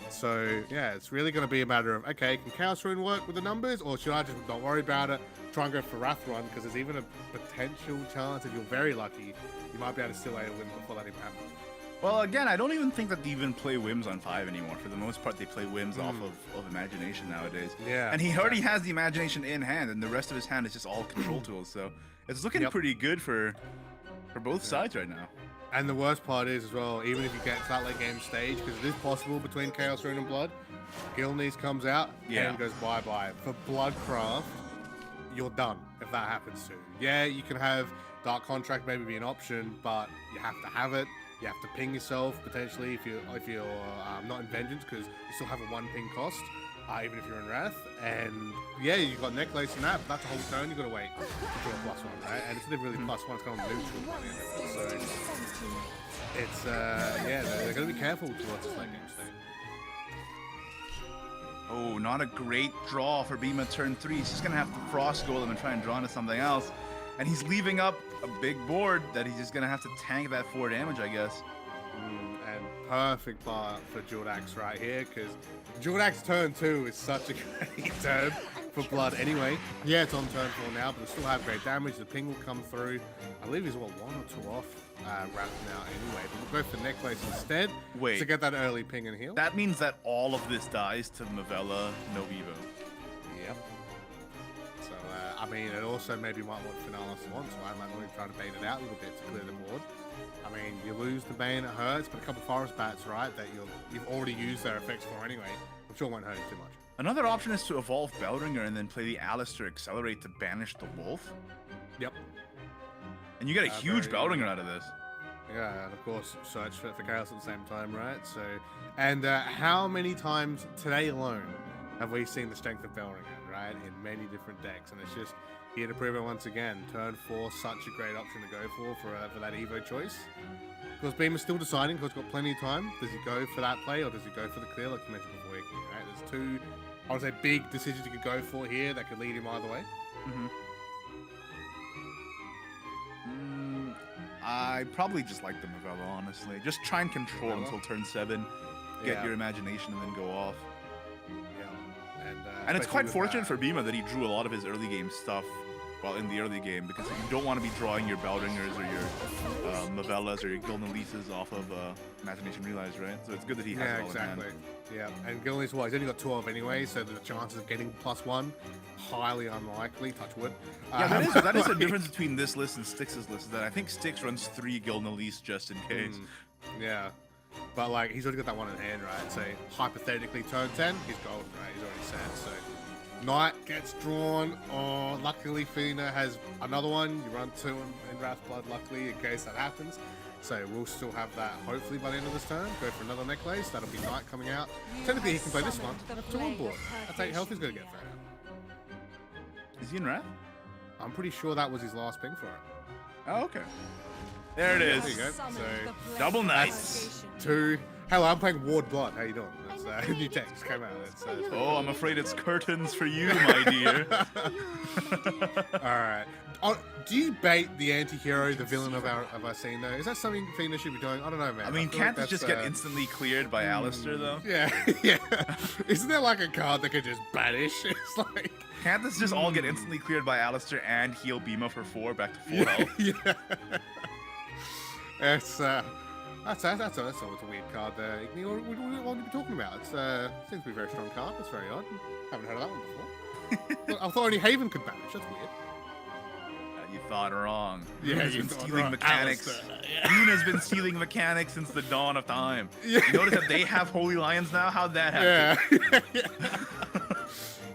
So, yeah, it's really going to be a matter of, okay, can Chaos Rune work with the numbers, or should I just not worry about it, try and go for Wrath Run, because there's even a potential chance, if you're very lucky, you might be able to still a win before that even happens. Well, again, I don't even think that they even play whims on 5 anymore. For the most part, they play whims off of imagination nowadays. Yeah, And he already has the imagination in hand, and the rest of his hand is just all control tools. So it's looking Yep. pretty good for both sides right now. And the worst part is as well, even if you get to that late game stage, because it is possible between Chaos Rune and Blood, Gilneas comes out Yeah. and goes bye-bye. For Bloodcraft, you're done if that happens to you. Yeah, you can have Dark Contract maybe be an option, but you have to have it. You have to ping yourself potentially if you're not in Vengeance, because you still have a 1 ping cost, even if you're in Wrath. And yeah, you've got Necklace and that, but that's a whole turn. You've got to wait to draw a +1, right? And it's never really +1. It's kind of neutral by the end of it. So it's yeah, they're going to be careful towards this late game stage. Oh, not a great draw for Bema turn 3. He's just going to have to Frost Golem and try and draw into something else. And he's leaving up a big board that he's just going to have to tank that 4 damage, I guess. And perfect part for Jordax right here, because Jordax turn 2 is such a great turn for Blood anyway. Yeah, it's on turn 4 now, but it still have great damage. The ping will come through. I believe he's, what, 1 or 2 off Wrath now anyway. But we'll go for Necklace instead Wait. to get that early ping and heal. That means that all of this dies to Mavella, no Evo. Yep. So, I mean, it also maybe might want Finalist once, so I might want to try to bait it out a little bit to clear the board. I mean, you lose the Bane, it hurts, but a couple Forest Bats, right, that you've already used their effects for anyway, I'm sure it won't hurt you too much. Another option is to evolve Bellringer and then play the Alistair Accelerate to banish the Wolf. Yep. And you get a huge very- Bellringer out of this. Yeah, and of course, search for Chaos at the same time, right? So, and how many times today alone have we seen the strength of Bellringer, right? In many different decks, and it's just here to prove it once again. Turn 4, such a great option to go for that Evo choice. Of course, Bema's still deciding, because he's got plenty of time. Does he go for that play, or does he go for the clear, like you mentioned before, right? There's 2, I would say, big decisions you could go for here that could lead him either way. I probably just like the Mavella, honestly. Just try and control Mavella? until turn 7. Get Yeah. your imagination and then go off. Yeah. And it's especially quite with fortunate that. for Bema that he drew a lot of his early game stuff while in the early game, because you don't want to be drawing your Bellringers or your Mavellas or your Gilneases off of Imagination Realize, right? So it's good that he has Yeah, it all in hand. exactly. Yeah, and Gilneas, what, he's only got 12 anyway, so the chances of getting +1, highly unlikely, touch wood. Yeah, that is the difference between this list and Styx's list, is that I think Styx runs 3 Gilneas just in case. Yeah, but like, he's already got that one in hand, right? So hypothetically, turn 10, he's golden, right? He's already set, so... Knight gets drawn, or luckily Fina has another one. You run 2 in Wrath Blood, luckily, in case that happens. So we'll still have that, hopefully, by the end of this turn. Go for another Necklace, that'll be Knight coming out. Technically, he can play this one. 2 on board. That's 8 health he's going to get for it. Is he in Wrath? I'm pretty sure that was his last ping for it. Oh, okay. There it There you is. go. So Double knights. two. Hello, I'm playing Ward Blood. How you doing? That's new text came out. It's, Oh, I'm afraid it's curtains for you, my dear. all right. Oh, do you bait the anti-hero, the villain of our scene though? Is that something Fina should be doing? I don't know, man. I mean, feel can't like this just that's, get instantly cleared by Alistair, though? Yeah, yeah. Isn't there like a card that could just banish? It's like. Can't this just all get instantly cleared by Alistair and heal Bema for 4 back to 4 health? Yeah. It's that's always a weird card there. What are you talking about? It's seems to be a very strong card. That's very odd. Haven't heard of that one before. Well, I thought only Haven could banish. That's weird. You thought wrong. Yeah, Yuna's you been thought stealing wrong. mechanics. Alistair, yeah. Yuna's been stealing mechanics since the dawn of time. Yeah. You notice that they have Holy Lions now? How'd that happen? Yeah.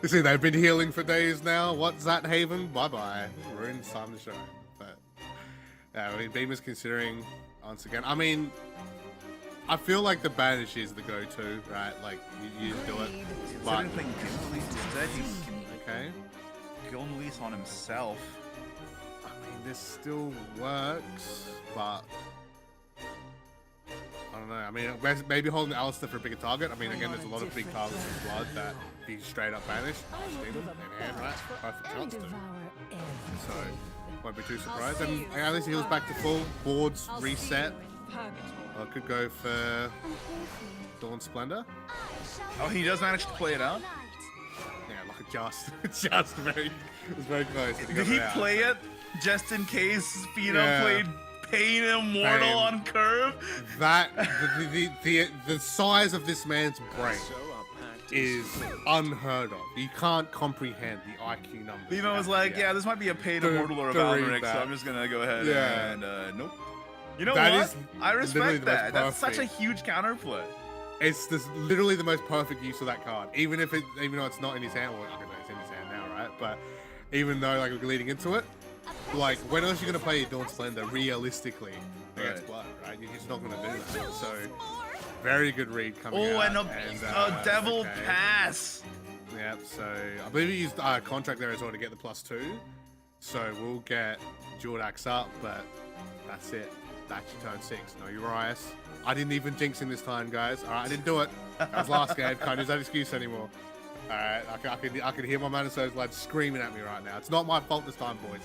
You see, they've been healing for days now. What's that, Haven? Bye-bye. Ruined time to show. But, yeah, I mean, Bema's considering, once again. I mean, I feel like the banish is the go-to, right? Like, you just do it. Instead But, of playing Guild Release, instead he can okay. Guild Release on himself. I mean, this still works, but... I don't know. I mean, maybe holding Alistair for a bigger target. I mean, again, there's a lot of big targets in Blood that he straight up banished. Demon in hand, right? Perfect chance to. So, won't be too surprised. And at least he heals back to full. Boards reset. Could go for Dawn Splendor. Oh, he does manage to play it out? Yeah, like just very, it was very close. But Did he play it just in case Fino played Pain Immortal Pain. on Curve? That the size of this man's brain is unheard of. You can't comprehend the IQ numbers. Fino was like, yeah, this might be a Pain Immortal or a to read Valkyrie, so that. I'm just gonna go ahead Yeah. and nope. You know That what? is I literally respect the most that. That's such a perfect. huge counterplay. It's literally the most perfect use of that card. Even though it's not in his hand, well, I can say it's in his hand now, right? But even though like we're leading into it, like when else are you gonna play Dawn Splendor realistically against Right. Blood, right? You're just not gonna do that. So very good read coming Oh, out. and a Devil okay. Pass. Yep. So I believe he used contract there as well to get the +2. So we'll get Jordax up, but that's it. That's your turn 6. No Urias. I didn't even jinx him this time, guys. All right, I didn't do it. That was last game. Can't use that excuse anymore. All right, I can hear my Maniso's lads screaming at me right now. It's not my fault this time, boys.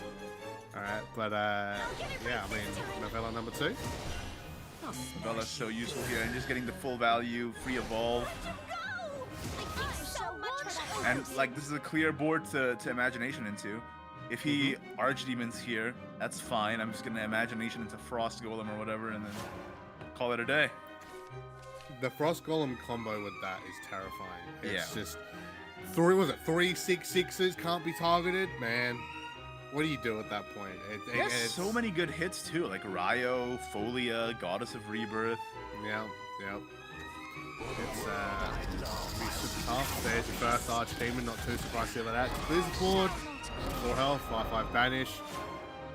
All right, but yeah, I mean, novella number 2. Novella's so useful here, and just getting the full value, free evolve, and like this is a clear board to imagination into. If he Archdemons here, that's fine. I'm just gonna imagination into Frost Golem or whatever, and then call it a day. The Frost Golem combo with that is terrifying. It's Yeah. just 3 6/6s can't be targeted, man. What do you do at that point? He has It's so many good hits too, like Ryo, Folia, Goddess of Rebirth. Yeah. It's be super tough. There's your first Archdemon, not too surprised to see that. Clears the board, 4 health, 5/5 banish.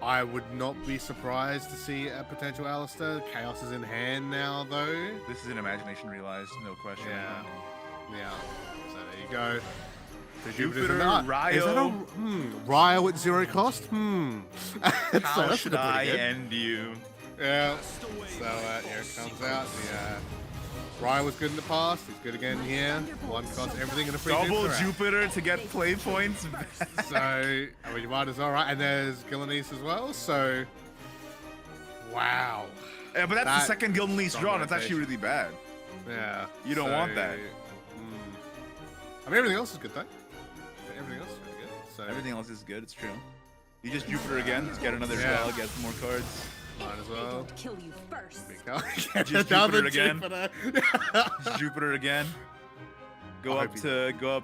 I would not be surprised to see a potential Alistair. Chaos is in hand now, though. This is an imagination realized, no question. Yeah. So there you go. The Jupiter, Is that a Ryo at 0 cost? How That's should pretty I good. end you? Yeah. So here it comes out. The Ryo was good in the past. He's good again here. 1 cost everything in a free Double Jupiter. Jupiter to get play points. So I mean, you might as well, right? And there's Gillenese as well. So wow. Yeah, but that's That the second Guild Lease draw, and it's actually rotation. really bad. Yeah. You don't want that. I mean, everything else is good though. Everything else is really good. So Everything else is good, it's true. You just Jupiter again, just get another Yeah. spell, get some more cards. might as well. Kill you first. Just Another Jupiter again. Jupiter. Just Jupiter again. Go I up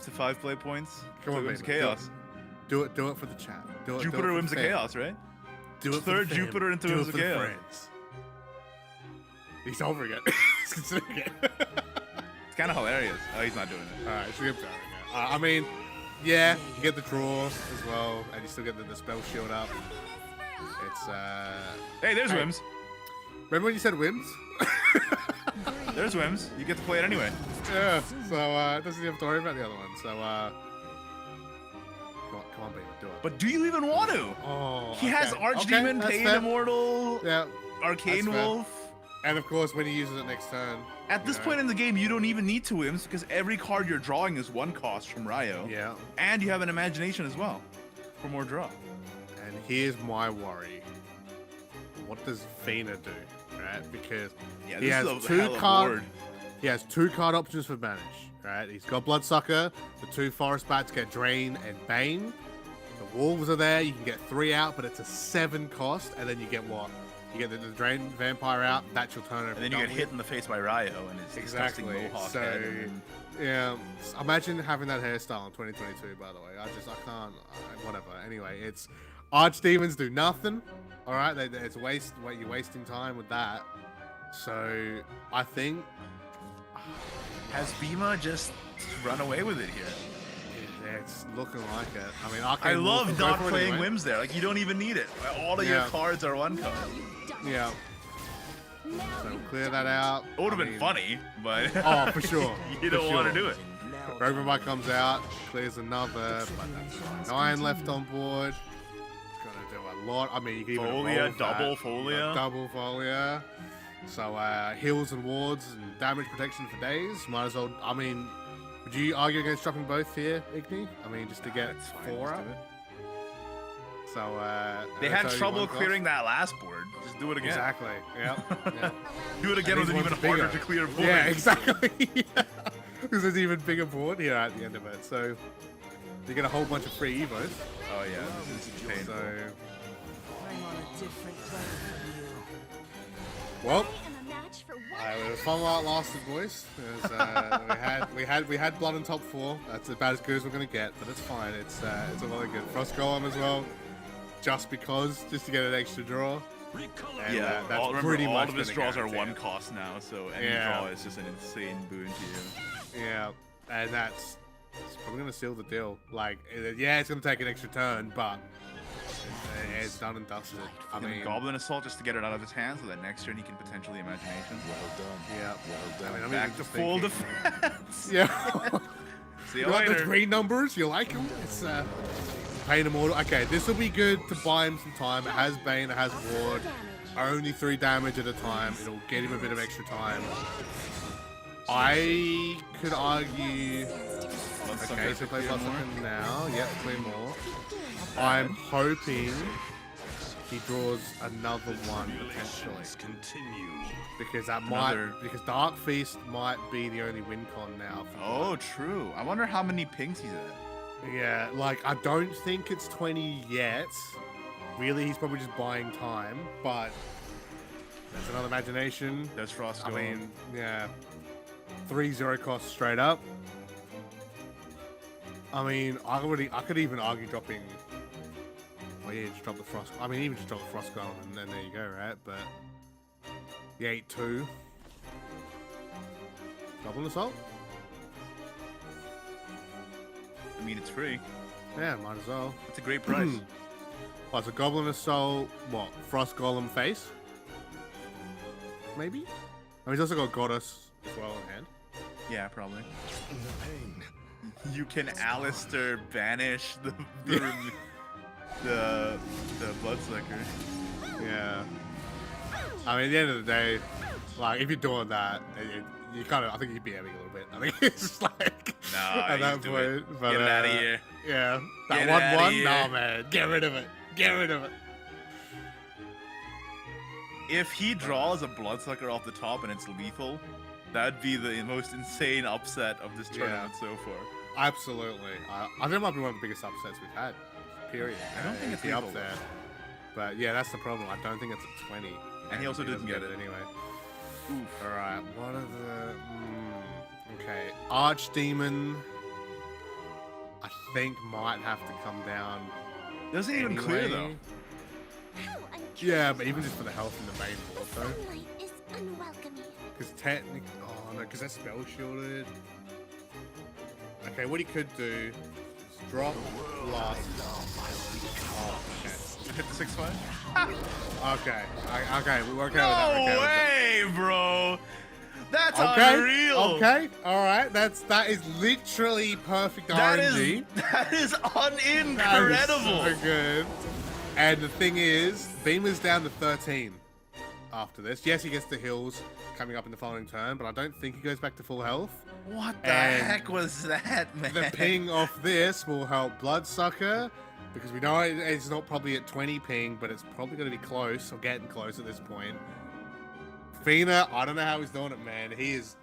to 5 play points. Come on, Whims of baby. Chaos. Do it for the chat. Do it. Jupiter do it Whims for of the Chaos, right? Do it for Third the fam. Jupiter into Do Whims it of for the Chaos. friends. He's over it. He's considering it. It's kind of hilarious. Oh, he's not doing it. Alright, so we have to I mean, yeah, you get the draw as well, and you still get the spell shield up. It's Hey, there's Hey. Whims. remember when you said Whims? There's Whims. You get to play it anyway. Yeah. So it doesn't even have to worry about the other one. So come on, baby, do it. But do you even want to? Oh, He has okay. Archdemon, Okay, that's Pain fair. Immortal. Yeah. Arcane That's fair. Wolf. And of course, when he uses it next turn. At this point in the game, you don't even need 2 imps because every card you're drawing is 1 cost from Ryo. Yeah. And you have an imagination as well for more draw. And here's my worry. What does Fina do? Right? Because Yeah, he this has is a two hell of a card. board. He has 2 card options for banish. Right? He's got Bloodsucker. The 2 Forest Bats get Drain and Bane. The Wolves are there. You can get 3 out, but it's a 7 cost, and then you get what? You get the Drain Vampire out. That's your turn. And then you get hit in the face by Ryo and his disgusting Exactly. mohawk So, head. And yeah, imagine having that hairstyle in 2022. By the way, I can't. Whatever. Anyway, it's Archdemons do nothing. All right, it's a waste. You're wasting time with that. So I think has Bema just run away with it here? it's looking like it. I mean, I Arcane Wolf love can go not for it playing anyway. whims there. Like, you don't even need it. All of your Yeah. cards are 1 card. Yeah. So clear that out. It would have I been mean, funny, but Oh, for sure. you for don't want to sure. do it. Roverby comes out, clears another, but that's fine. 9 left on board. It's gonna do a lot. I mean, you can even Folia, evolve double that. Folia. Double Folia. So heals and wards and damage protection for days. Might as well. I mean, would you argue against dropping both here, Igni? I mean, just to get It's fine, 4 just up. do it. So They that's had only trouble 1 cost. clearing that last board. Just do it again. Exactly. Yeah. Yeah. Do it again And with an these even ones harder bigger. to clear board. Yeah, exactly. Because there's even bigger board here at the end of it. So you get a whole bunch of free evos. Oh yeah, this is painful. So I'm on a different plane well, I am a match for one. it was fun while it lasted, boys. It was, we had blood in top 4. That's about as good as we're gonna get, but it's fine. It's a lot of good. Frost Golem as well, just to get an extra draw. And, Yeah, that's remember, pretty all much of his been a draws are guarantee. 1 cost now, so any Yeah. draw is just an insane boon to you. Yeah, and it's probably gonna seal the deal. Like, yeah, it's gonna take an extra turn, but it's done and dusted. I And mean, Goblin Assault just to get it out of his hand, so that next turn he can potentially Imagination. yeah, I mean, I'm Back even to just full thinking- defense. Yeah. See you You like the later. green numbers? You like them? It's Pain Immortal. Okay, this will be good to buy him some time. It has Bane, it has Ward. Only 3 damage at a time. It'll get him a bit of extra time. I could argue. Okay, so play Bloodsucker now. Yep, play more. I'm hoping he draws another one potentially. Because that Another- might. Because Dark Feast might be the only win con now. For Oh, true. I wonder how many pings he's at. Yeah, like I don't think it's 20 yet. Really, he's probably just buying time, but there's another Imagination. There's Frost I Golem. mean, yeah. 3-0 cost straight up. I mean, I could even argue dropping. Oh yeah, just drop the Frost. I mean, even just drop the Frost Golem and then there you go, right? But the 8-2. Double Assault? I mean, it's free. Yeah, might as well. It's a great price. Oh, it's a Goblin Assault, what? Frost Golem face? Maybe? I mean, he's also got Goddess as well in hand. Yeah, probably. You can Alistair banish the Bloodsucker. Yeah. I mean, at the end of the day, like, if you're doing that, you kind of, I think you'd be aiming a little bit. I think it's just like, Nah, at that you do it. point. But, Get it outta here. Yeah. Get it That outta 1-1? here. Nah, man. Get rid of it. Get rid of it. If he draws a Bloodsucker off the top and it's lethal, that'd be the most insane upset of this tournament so far. Absolutely. I think it might be one of the biggest upsets we've had. Period. I don't think it's It'd be up lethal, there. But yeah, that's the problem. I don't think it's at 20. And he also didn't doesn't get it. anyway. Oof. Alright, what are the... okay, Archdemon, I think might have to come down. Doesn't even clear though. anyway. How Yeah, but even just for the health in the main board though. sunlight is unwelcoming. Because technically... oh no, because that's spell shielded. Okay, what he could do is drop Blast. Oh, okay. Hit the 6-5? Okay, okay, we're okay with that. No we're okay with that. way, bro! That's Okay. unreal. Okay. All right. That is literally perfect That RNG. is That is incredible. so good. And the thing is, Bema's down to 13. after this. Yes, he gets the heals coming up in the following turn, but I don't think he goes back to full health. What the And heck was that, man? The ping off this will help Bloodsucker, because we know it's not probably at 20 ping, but it's probably going to be close, or getting close at this point. Fina, I don't know how he's doing it, man. He is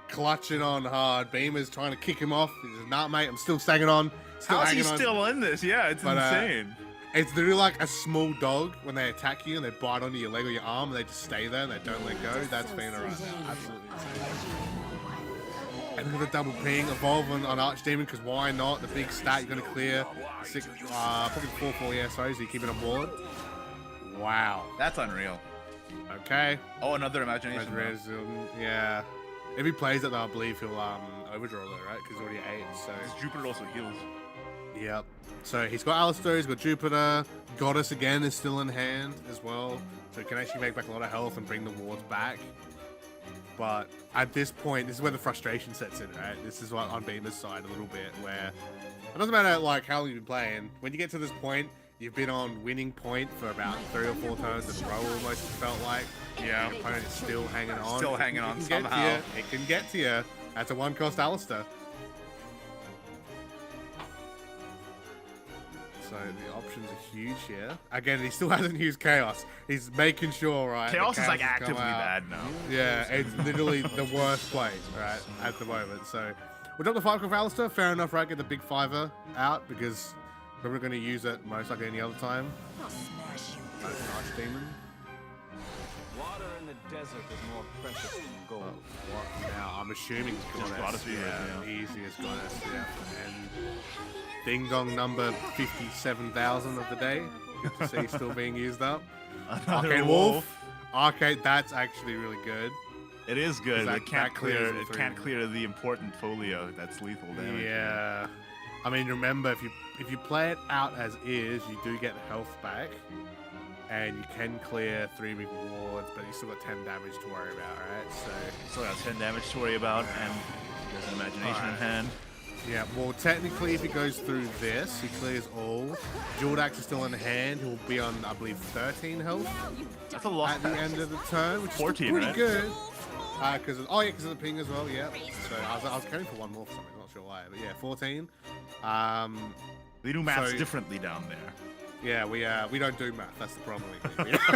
clutching on hard. Bema's trying to kick him off. He says, nah, mate, I'm still staying on. How's he hanging on. still in this? Yeah, it's insane. It's literally like a small dog when they attack you and they bite onto your leg or your arm and they just stay there and they don't let go. That's Fina right now. Absolutely insane. And look at the double ping, evolving on Archdemon, because why not? The big stat you're going to clear. Probably 4-4, yeah, sorry, so you keep it on board. Wow. That's unreal. Okay. Oh, another imagination. Yeah. If he plays it, though, I believe he'll overdraw though, right? Because he's already 8, so... Jupiter also heals. Yep. So he's got Alistair, he's got Jupiter. Goddess again is still in hand as well. So he can actually make back a lot of health and bring the wards back. But at this point, this is where the frustration sets in, right? This is what on Bema's side a little bit, where it doesn't matter like how long you've been playing. When you get to this point, you've been on winning point for about 3 or 4 turns in a row, almost it felt like. Yeah. Your opponent is still hanging on. Still hanging on It can get to somehow. you. It can get to you. That's a 1-cost Alistair. So the options are huge here. Again, he still hasn't used Chaos. He's making sure, right? Chaos is like has come actively out. bad now. Yeah, it's literally the worst play, right, at the moment. So we'll drop the 5 for Alistair. Fair enough, right? Get the big 5er out because we're not going to use it most likely any other time. That's Archdemon. Water in the desert is more precious than gold. What now? I'm assuming it's Goddess. Yeah, easiest Goddess. Yeah, and Ding Dong number 57,000 of the day. Good to see still being used up. Another Arcade wolf. Wolf. Arcade, that's actually really good. It is good, but That- it can't that clears clear. the It three. can't clear the important folio that's lethal damage. Yeah. I mean, remember, if you play it out as is, you do get health back. And you can clear 3 big wards, but you still got 10 damage to worry about, right? So Still got 10 damage to worry about, and there's an imagination in hand. yeah, well, technically, if he goes through this, he clears all. Jordax is still in hand. He'll be on, I believe, 13 health That's a lot. at the end of the turn, which is 14, pretty right? good. Because of the ping as well. Yeah. So I was counting for one more for some reason, not sure why, but yeah, 14. They do maths So- differently down there. Yeah, we don't do math. That's the problem.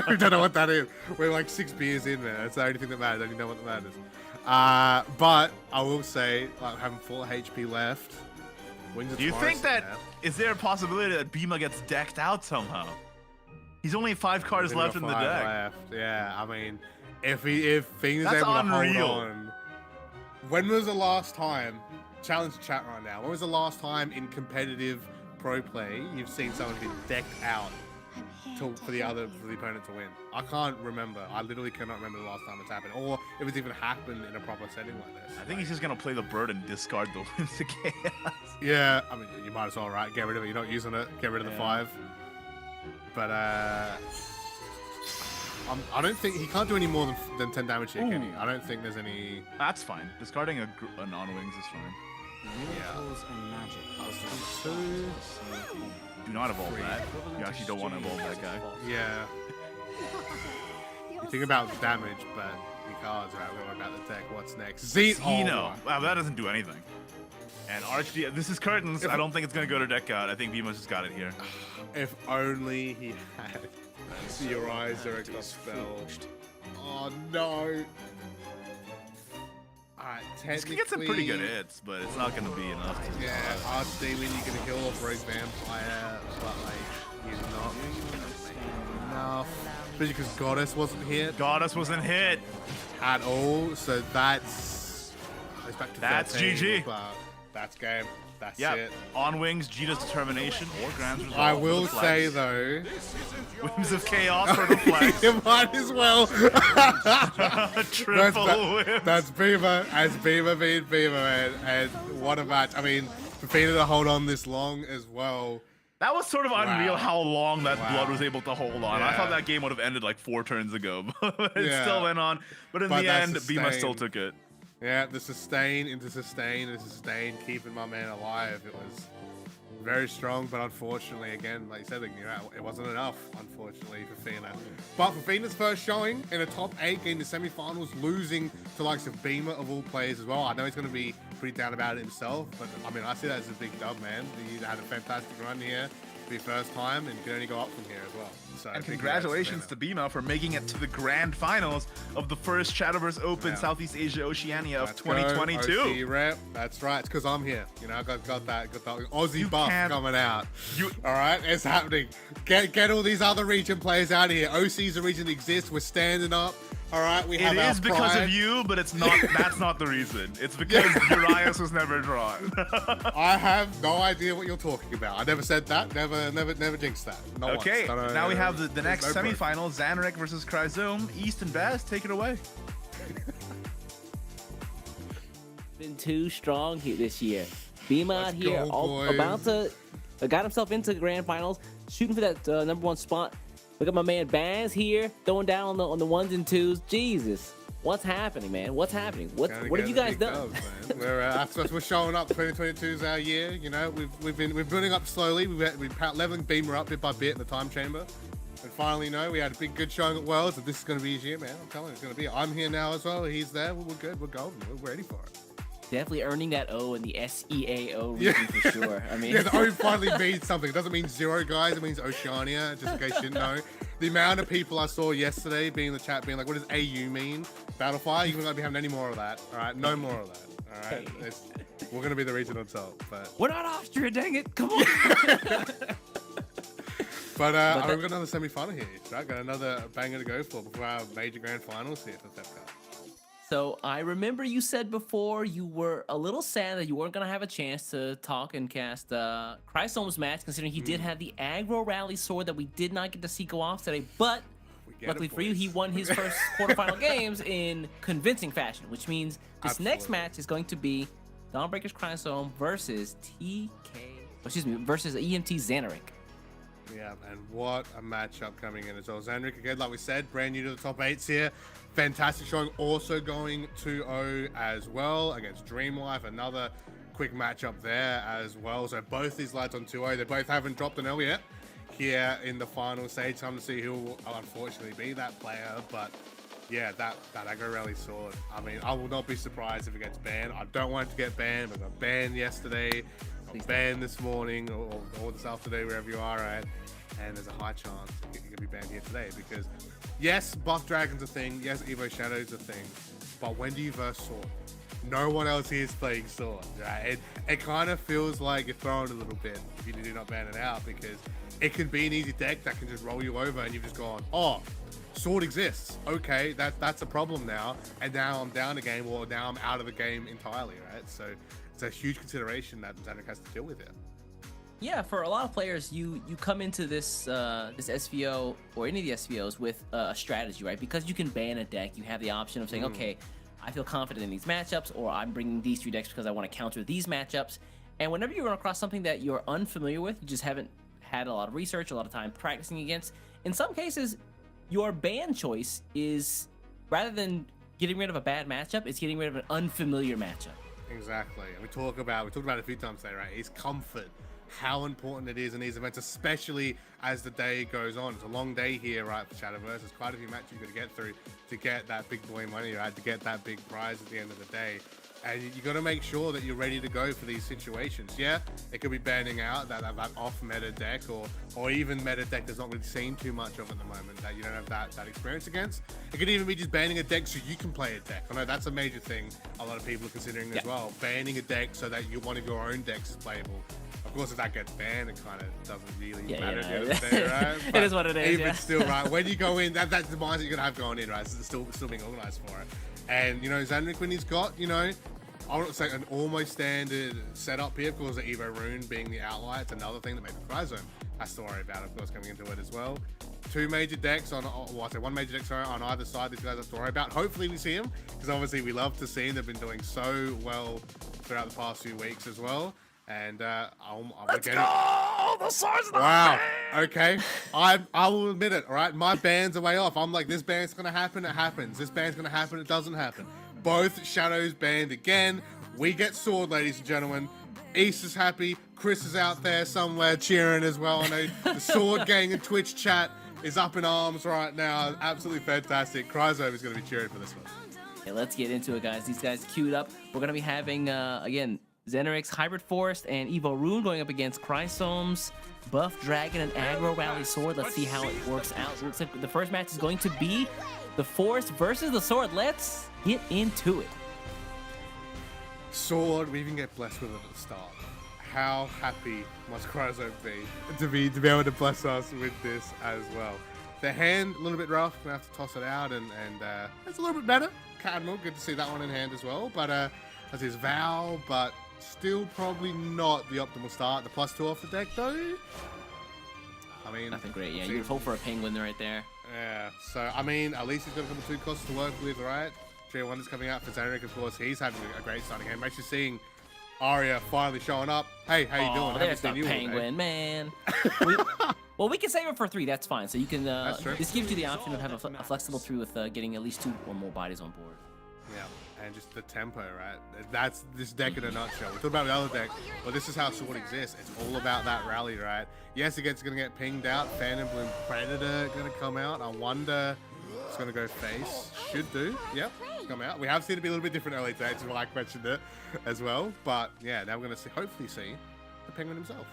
We don't know what that is. We're like 6 beers in, man. That's the only thing that matters. I don't even know what that matters. But I will say, like having 4 HP left. Wings of Do you Tomorrow think that now. is there a possibility that Bema gets decked out somehow? He's only 5 cards We've left got in the 5 deck. left. Yeah, I mean, if Fiend's That's able to unreal. hold on. When was the last time? Challenge chat right now. When was the last time in competitive pro play you've seen someone be decked out for the opponent to win? I can't remember. I literally cannot remember the last time it's happened, or if it's even happened in a proper setting like this. I think he's just gonna play the bird and discard the Winds of Chaos. Yeah, I mean, you might as well, right? Get rid of it. You're not using it. Get rid of the 5. But I don't think he can't do any more than 10 damage here, can he? I don't think there's any. That's fine. Discarding an on-wings is fine. Miracles and magic. Do not evolve that. You actually don't want to evolve that guy. Yeah. You think about damage, but your cards are out about the deck. What's next? Xeno. Wow, that doesn't do anything. And Archd. This is curtains. I don't think it's gonna go to deck out. I think Bema's just got it here. If only he had Theorizer a spell. Oh no. Alright, This technically. can get some pretty good hits, but it's not gonna be enough. To Yeah, Archdemon, you can kill off Rogue Vampire, but like, you're not making enough. Especially because Goddess wasn't here Goddess wasn't hit. at all, so that's. It's back to That's 13, GG. But that's game. That's Yep. it. On wings, Jita's determination or Grand's resolve. I for will the flex. say though, Whims of Chaos for the flex. you might as well. Triple whims. That's Bema, as Bema being Bema, man. And what a match. I mean, for Fina to hold on this long as well. That was sort of unreal Wow. how long that Wow. blood was able to hold on. I Yeah. thought that game would have ended like 4 turns ago, but it Yeah. still went on. But in But the that's end, the Bema stain. still took it. Yeah, the sustain into sustain into sustain, keeping my man alive. It was Very strong, but unfortunately, again, like you said, it wasn't enough, unfortunately, for Fina. But for Fina's first showing in a top 8 in the semi-finals, losing to likes of Bema of all players as well. I know he's going to be pretty down about it himself, but I mean, I see that as a big dub, man. He had a fantastic run here for your first time, and you can only go up from here as well. So And congratulations to Bema for making it to the grand finals of the first Shadowverse Open Southeast Asia Oceania of 2022. OC rep. That's right. It's because I'm here. You know, I got that Aussie buff coming out. All right, it's happening. Get all these other region players out of here. OC's a region that exists. We're standing up. All right, we have It our is because pride. of you, but it's not. That's not the reason. It's because Urias was never drawn. I have no idea what you're talking about. I never said that. Never jinxed that. Not Okay, once. now we have the there's next no proof. semifinal: Zanrik versus Chrysone. East and Best, take it away. Been too strong here this year. Bema out Let's here, go, about to got himself into the grand finals, shooting for that #1 spot. Look at my man Baz here, throwing down on the ones and twos. Jesus, what's happening, man? What's happening? What have you guys done? We're showing up. 2022 is our year. You know, we've been building up slowly. We've leveling Bema up bit by bit in the time chamber. And finally, we had a big good showing at Worlds, and this is going to be his year, man. I'm telling you, it's going to be. I'm here now as well. He's there. We're good. We're golden. We're ready for it. Definitely earning that O in the SEAO region for sure. I mean, Yeah, the O finally means something. It doesn't mean 0, guys. It means Oceania, just in case you didn't know. The amount of people I saw yesterday being in the chat being like, what does AU mean? Battlefire? You're not going to be having any more of that. All right? No more of that. All right? We're going to be the region on top. But we're not Austria, dang it. Come on. But we've got another semi-final here. Right? Got another banger to go for before our major grand finals here for FEPCA. So I remember you said before you were a little sad that you weren't going to have a chance to talk and cast Chrysone's match, considering he did have the aggro rally sword that we did not get to see go off today. But luckily for you, he won his first quarterfinal games in convincing fashion, which means this next match is going to be Dawnbreaker's Chrysone versus versus EMT Zanrik. Yeah, and what a matchup coming in as well. Zanrik, again, like we said, brand new to the top 8s here. Fantastic showing. Also going 2-0 as well against Dreamlife. Another quick matchup there as well. So both these lads on 2-0. They both haven't dropped an L yet here in the final stage. Time to see who will unfortunately be that player. But yeah, that aggro rally sword. I mean, I will not be surprised if it gets banned. I don't want it to get banned. But got banned yesterday. Got banned this morning or this afternoon, wherever you are at. And there's a high chance it can be banned here today because, yes, Buff Dragon's a thing. Yes, Evo Shadow's a thing. But when do you verse Sword? No one else here is playing Sword, right? It kind of feels like you're throwing a little bit if you do not ban it out because it can be an easy deck that can just roll you over and you've just gone, oh, Sword exists. Okay, that's a problem now. And now I'm down a game or now I'm out of the game entirely, right? So it's a huge consideration that Zanrik has to deal with it. Yeah, for a lot of players, you come into this this SVO or any of the SVOs with a strategy, right? Because you can ban a deck, you have the option of saying, okay, I feel confident in these matchups, or I'm bringing these 3 decks because I want to counter these matchups. And whenever you run across something that you're unfamiliar with, you just haven't had a lot of research, a lot of time practicing against, in some cases, your ban choice is, rather than getting rid of a bad matchup, it's getting rid of an unfamiliar matchup. Exactly. And we talked about it a few times today, right? It's comfort. How important it is in these events, especially as the day goes on. It's a long day here, right, for Shadowverse. There's quite a few matches you've got to get through to get that big boy money, right, to get that big prize at the end of the day. And you got to make sure that you're ready to go for these situations. Yeah, it could be banning out that off-meta deck or even meta deck that's not really seen too much of at the moment that you don't have that experience against. It could even be just banning a deck so you can play a deck. I know that's a major thing a lot of people are considering as well. Banning a deck so that one of your own decks is playable. Of course, if that gets banned, it kind of doesn't really matter at the end of the day, right? It is what it is, Even still, right, when you go in, that's the mindset you're going to have going in, right? So it's still being organized for it. And, Zanrik, when he's got, I would say an almost standard setup here, of course, the Evo Rune being the outlier. It's another thing that maybe Chrysone has to worry about, of course, coming into it as well. 2 major decks one major deck on either side these guys have to worry about. Hopefully we see him, because obviously we love to see him. They've been doing so well throughout the past few weeks as well. And let's go! The swords of the wow. Okay. I will admit it, all right? My ban's are way off. I'm like, this ban's going to happen, it happens. This ban's going to happen, it doesn't happen. Both Shadows banned again. We get Sword, ladies and gentlemen. East is happy. Chris is out there somewhere cheering as well. I know the Sword Gang and Twitch chat is up in arms right now. Absolutely fantastic. Chrysone is going to be cheering for this one. Okay, let's get into it, guys. These guys queued up. We're going to be having, again, Zanrik's Hybrid Forest and Evo Rune going up against Chrysone's Buff Dragon and Aggro Rally Sword. Let's see how it works out. Looks like the first match is going to be the Forest versus the Sword. Let's get into it. Sword, we even get blessed with it at the start. How happy must Chrysone be to be able to bless us with this as well. The hand, a little bit rough. Gonna have to toss it out, and it's a little bit better. Admiral, good to see that one in hand as well. But as his Vow, but still probably not the optimal start. The +2 off the deck though. I mean, Nothing great. Yeah, you would hope for a penguin right there. yeah. So I mean, at least he's got a couple 2 costs to work with, right? Trio Wonder's coming out for Zanrik, of course. He's having a great starting game. Actually seeing Arya finally showing up. Hey, how you doing? There's the penguin, man. Well, we can save it for 3. That's fine. So you can. true. This gives you the option of having a flexible 3 with getting at least 2 or more bodies on board. Yeah, and just the tempo, right? That's this deck in a nutshell. We talked about the other deck, but this is how Sword exists. It's all about that rally, right? Yes, it's going to get pinged out. Phantom Bloom Predator going to come out. I wonder it's going to go face. Should do. Yep, come out. We have seen it be a little bit different early today, so Mike mentioned it as well. But yeah, now we're going to hopefully see the Penguin himself.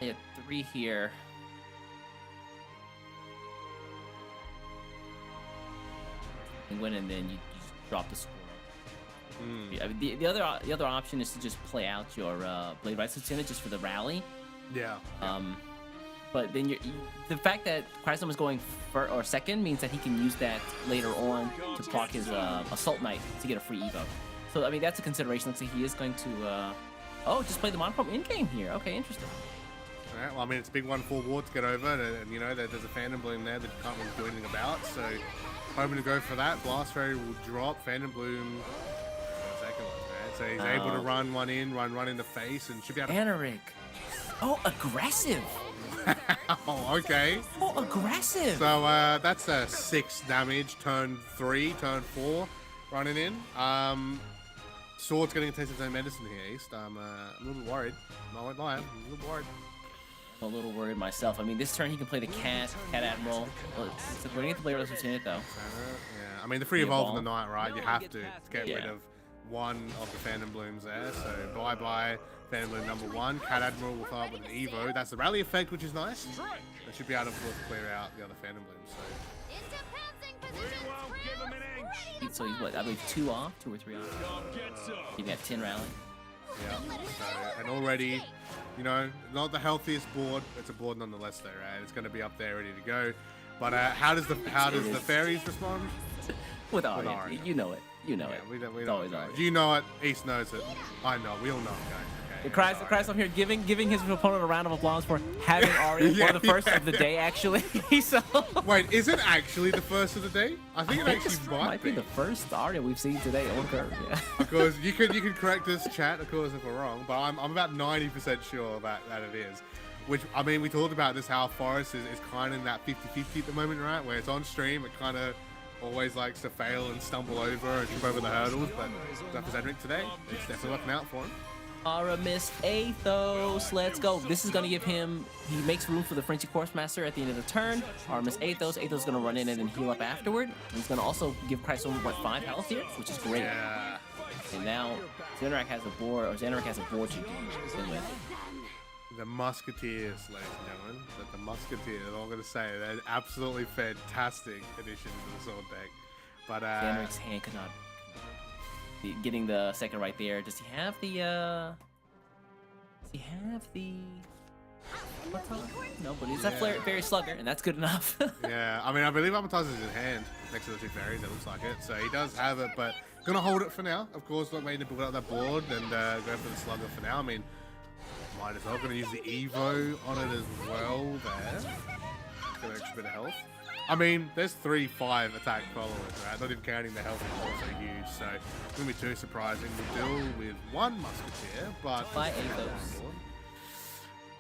Yeah, 3 here. Penguin, and then you just drop the score. Yeah, I mean, the other option is to just play out your Blade Rights Lieutenant just for the rally. Yeah. But then the fact that Chrysone is going second means that he can use that later on to proc his Assault Knight to get a free Evo. So I mean that's a consideration. Looks like he is going to just play the Monochrome in game here. Okay, interesting. All right, well, I mean, it's a big 1-4 ward to get over, and you know, there's a Phantom Bloom there that you can't really do anything about, so hoping to go for that. Blast Fairy will drop, Phantom Bloom, second one, right? So he's able to run one in, run in the face, and should be able to... Zanrik. Oh, aggressive. Oh, okay. Oh, aggressive. So that's a 6 damage, turn 3, turn 4, running in. Sword's getting a taste of his own medicine here, East. I'm a little worried. I won't lie, I'm a little worried. I'm a little worried myself. I mean, this turn he can play the Cat Admiral. Well, we're gonna get the Blade Lieutenant though. Yeah, I mean, the free evolve in the night, right? You have to get rid of one of the Phantom Blooms there. So bye-bye Phantom Bloom number 1. Cat Admiral will follow up with an Evo. That's the rally effect, which is nice. That should be able to clear out the other Phantom Blooms. So he's what? I believe 2 off, 2 or 3 off. He got 10 rally. Yeah. So, and already, you know, not the healthiest board. It's a board nonetheless, though, right? It's going to be up there, ready to go. But how does the fairies respond? With Arya. You know it. You know it. We don't always know. Arya. Do you know it? East knows it. I know. We all know, guys. Okay. Chrysone here giving his opponent a round of applause for having Arya for the first of the day, actually. So wait, is it actually the first of the day? I think it actually might be the first Arya we've seen today on curve. Yeah. Because you can correct this chat, of course, if we're wrong, but I'm about 90% sure that it is. Which, I mean, we talked about this, how Forest is kind of in that 50-50 at the moment, right? Where it's on stream, it kind of always likes to fail and stumble over and trip over the hurdles, but for Zanrik today, it's definitely working out for him. Aramis Athos, let's go. This is going to give him, he makes room for the Frenzy Corpse Master at the end of the turn. Aramis Athos is going to run in and then heal up afterward. And he's going to also give Chrysone, 5 health here, which is great. Yeah. And now Zanrik has a board to begin with. The Musketeers, ladies and gentlemen. The Musketeers, all I'm going to say. They're an absolutely fantastic addition to the Sword deck. But Zanrik's hand could not... Getting the second right there. Does he have the no, but he's that Fairy Slugger, and that's good enough. Yeah, I mean, I believe Amataz is in hand next to the 2 fairies, it looks like it. So he does have it, but gonna hold it for now. Of course, not waiting to build up that board and go for the Slugger for now. I mean, might as well. Gonna use the Evo on it as well there. Got an extra bit of health. I mean, there's 3-5 attack followers, right? Not even counting the health is also huge, so it wouldn't be too surprising. We deal with 1 Musketeer, but... By Athos.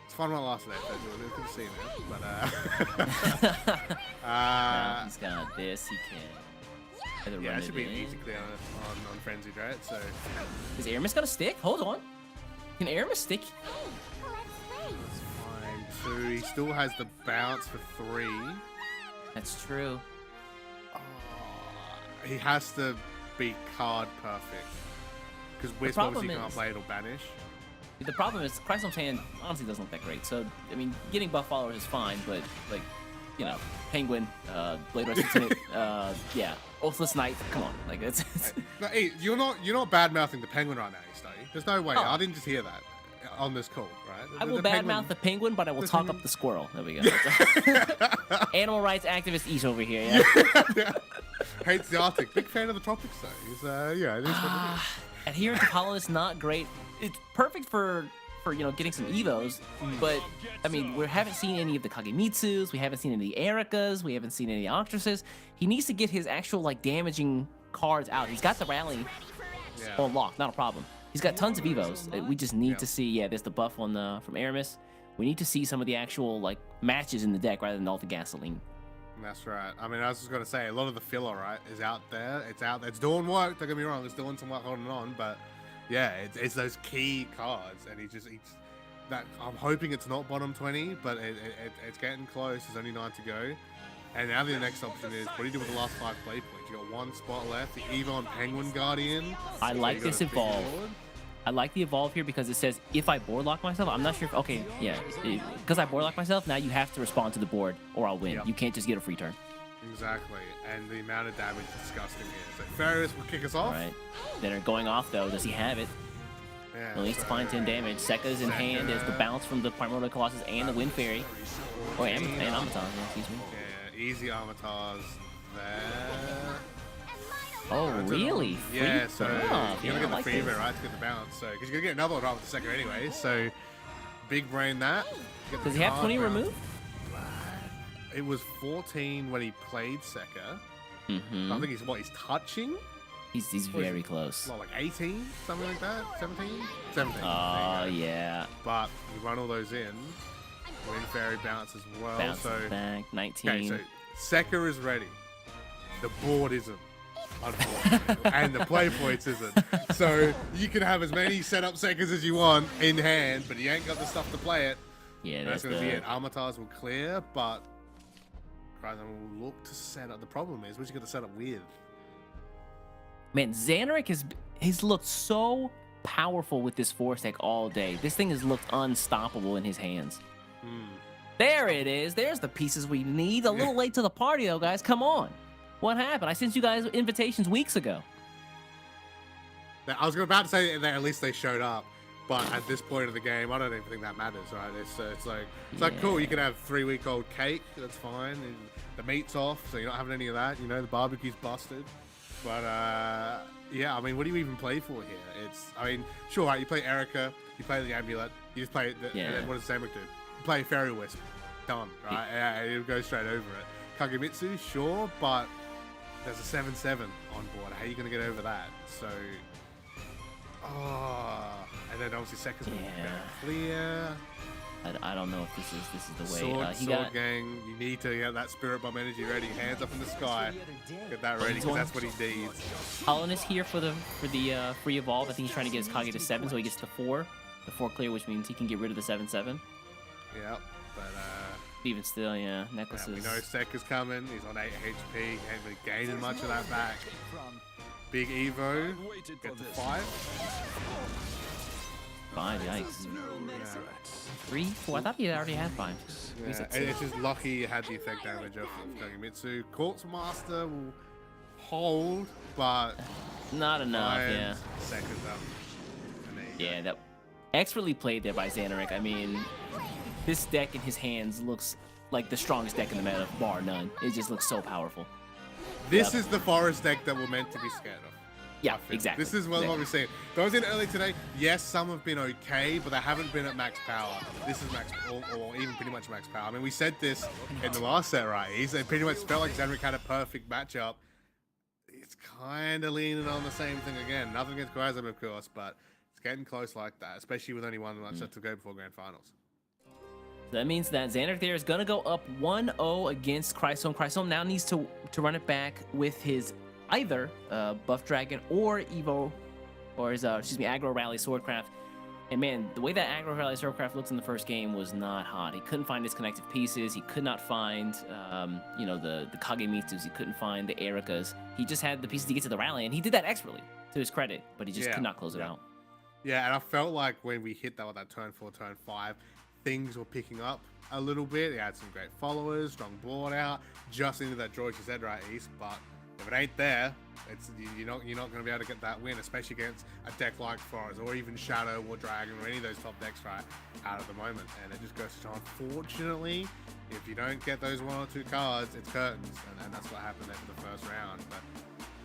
It's fun while it lasted, Jordan. You can see that, but... He's got this, he can. Either Yeah, run it should it be an in. easy clear on Frenzied, right? So Is Aramis gonna stick? Hold on. Can Aramis stick? it's fine. 2. He still has the bounce for 3. That's true. He has to be card perfect. Because Wisp problem obviously can't is- play it or banish. The problem is Chrysone's hand honestly doesn't look that great. So I mean, getting buff followers is fine, but like, you know, Penguin, Blade Rush Lieutenant, yeah, Oathless Knight. Come on, like it's No, hey, you're not bad mouthing the Penguin right now, Study. There's no way. Oh. I didn't just hear that on this call, right? I will The Penguin- badmouth the Penguin, but I will the talk Penguin- up the Squirrel. There we go. Animal rights activist Ish over here. Yeah. Hates the Arctic. Big fan of the tropics, though. He's yeah, it is what it is. Adherent to Pollen is not great. It's perfect for you know, getting some evos, but I mean, we haven't seen any of the Kagemitsus, we haven't seen any of the Erikas, we haven't seen any of the Octresses. He needs to get his actual like damaging cards out. He's got the rally Yeah. on lock, not a problem. He's got tons of evos. We just need Yeah. to see. Yeah, there's the buff on the from Aramis. We need to see some of the actual like matches in the deck rather than all the gasoline. That's right. I mean, I was just gonna say, a lot of the filler, right, is out there. It's out there. It's doing work. Don't get me wrong. It's doing some work holding on, but yeah, it's those key cards, and he's that. I'm hoping it's not bottom 20, but it's getting close. There's only 9 to go, and now the next option is what do you do with the last 5 play points? You got 1 spot left. The Evon Penguin Guardian. I So like you got this a big evolve. board. I like the evolve here because it says if I board lock myself, I'm not sure if okay, yeah, because I board lock myself. Now you have to respond to the board or I'll win. Yep. You can't just get a free turn. Exactly, and the amount of damage is disgusting here. So Farius will kick us off. All right. Then are going off though. Does he have it? Yeah, At least so- fine 10 damage. Sekka's in hand. There's the bounce from the Primordial Colossus and the Wind Fairy. Oh, and Amaton, yeah, excuse me. Yeah, easy Armatars there. Oh, really? Yeah, Free so buff. you're Yeah, gonna I get like the free this. right to get the bounce. So because you're gonna get another one right with the second anyway. So big brain that. Get the Does he have card 20 bounce. removed? It was 14 when he played Sekka. Mm-hmm. I think he's touching. He's very close. Well, like 18, something like that. 17, 17. Oh, There you go. yeah. But you run all those in. Wind Fairy bounce as well. Bounces so back. 19. okay, so Sekka is ready. The board isn't. Unfortunately. And the play points isn't. So you can have as many setup Sekkas as you want in hand, but you ain't got the stuff to play it. yeah, And that's that's going to be the... it. Armatars will clear, but Chrysone will look to set up. The problem is, what's you got to set up with? Man, Zanrik he's looked so powerful with this Force deck all day. This thing has looked unstoppable in his hands. There it is. There's the pieces we need. A little late to the party, though, guys. Come on. What happened? I sent you guys invitations weeks ago. I was about to say that at least they showed up, but at this point of the game, I don't even think that matters, right? It's like cool. You can have 3-week-old cake. That's fine. And the meat's off, so you're not having any of that. You know, the barbecue's busted. But yeah, I mean, what do you even play for here? I mean, sure, right, you play Erica, you play the Amulet, you just play and then what does Zanrik do? You play Fairy Wisp, done, right? Yeah, it'll go straight over it. Kagemitsu, sure, but there's a 7/7 on board. How are you gonna get over that? So, and then obviously Sekka's gonna clear. I don't know if this is the way. Sword, He sword got gang, you need to get that Spirit Bomb energy ready. Hands up in the sky. Get that ready, because that's what he needs. Hollowness here for the free evolve. I think he's trying to get his Kage to 7, so he gets the 4 clear, which means he can get rid of the 7/7. Yep, but Even still, yeah, yeah, necklaces. we know Sekka's coming. He's on 8 HP. Ain't really gaining much of that back. Big Evo. Get to 5. 5, yikes. 3, 4. I thought he already had 5. Yeah, and it's just lucky you had the effect damage of Kagemitsu. Quartz Master will hold, but Not enough, yeah. Sekka's up. And there you go. Yeah, that expertly played there by Zanrik. I mean, this deck in his hands looks like the strongest deck in the meta, bar none. It just looks so powerful. This is the forest deck that we're meant to be scared of. Yeah, I think. exactly. This is what we're saying. Those in early today, yes, some have been okay, but they haven't been at max power. This is max, or even pretty much max power. I mean, we said this in the last set, right? It pretty much felt like Zanrik had a perfect matchup. It's kind of leaning on the same thing again. Nothing against Chrysone, of course, but it's getting close like that, especially with only one match left to go before Grand Finals. That means that Zanrik there is going to go up 1-0 against Chrysone. Chrysone now needs to run it back with his either Buff Dragon or Evo, or his Aggro Rally Swordcraft. And man, the way that Aggro Rally Swordcraft looks in the first game was not hot. He couldn't find his connective pieces. He could not find, the Kagemitsus. He couldn't find the Erikas. He just had the pieces to get to the rally, and he did that expertly, to his credit. But he just could not close it out. Yeah, and I felt like when we hit that with that turn 4, turn 5, things were picking up a little bit. He had some great followers, strong board out, just into that draw, as you said, right, East. But if it ain't there, you're not going to be able to get that win, especially against a deck like Forest or even Shadow or Dragon or any of those top decks right out at the moment. And it just goes to show, unfortunately, if you don't get those 1 or 2 cards, it's curtains, and that's what happened there for the first round. But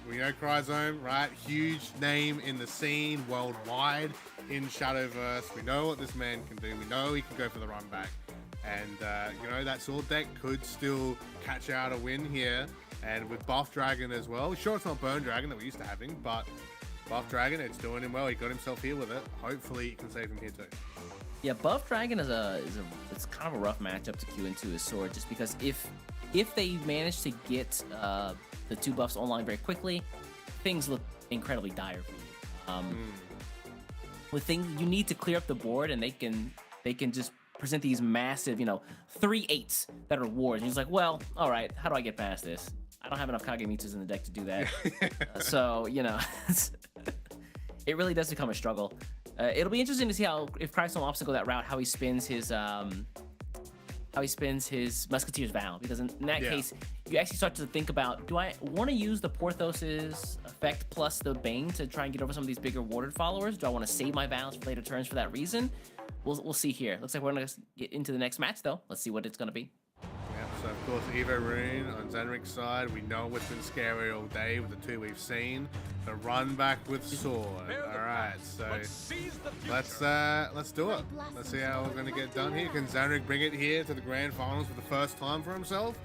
we know Chrysone, right? Huge name in the scene worldwide in Shadowverse. We know what this man can do. We know he can go for the run back. And, that sword deck could still catch out a win here. And with Buff Dragon as well. Sure, it's not Burn Dragon that we're used to having, but Buff Dragon, it's doing him well. He got himself here with it. Hopefully, he can save him here too. Yeah, Buff Dragon it's kind of a rough matchup to queue into his sword, just because if they manage to get the 2 buffs online very quickly, things look incredibly dire for you. With things, you need to clear up the board, and they can just present these massive, 3 8s that are wards. And he's like, well, all right, how do I get past this? I don't have enough Kagemitsus in the deck to do that. So, it really does become a struggle. It'll be interesting to see if Chrysone opts to go that route, how he spins his Musketeer's Vow, because in that case, you actually start to think about, do I want to use the Porthos's effect plus the Bane to try and get over some of these bigger warded followers? Do I want to save my vows for later turns for that reason? We'll see here. Looks like we're going to get into the next match, though. Let's see what it's going to be. Yeah, so of course, Evo Rune on Zanrik's side. We know what's been scary all day with the 2 we've seen. The run back with sword. All right, so let's do it. Let's see how we're going to get done here. Can Zanrik bring it here to the grand finals for the first time for himself?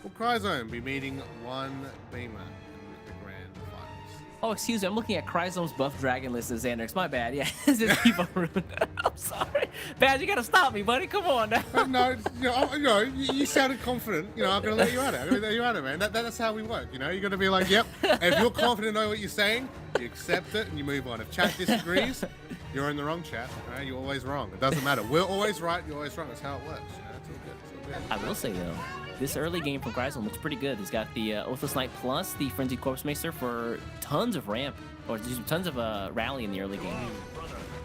Will Chrysone be meeting one Bema in the grand finals? Oh, excuse me. I'm looking at Chrysone's Buff Dragon list as Zanrik's. My bad. Yeah, this is Evo Rune. I'm sorry. Bad, you got to stop me, buddy. Come on now. No, you sounded confident. I'm going to let you at it. I'm going to let you at it, man. That's how we work, You're going to be like, yep. If you're confident in knowing what you're saying, you accept it and you move on. If chat disagrees, you're in the wrong chat. Right? You're always wrong. It doesn't matter. We're always right. You're always wrong. That's how it works. It's all good. It's all good. I will say, though, this early game from Chrysone looks pretty good. He's got the Oathless Knight plus the Frenzied Corpse Maester for tons of ramp, or tons of rally in the early game.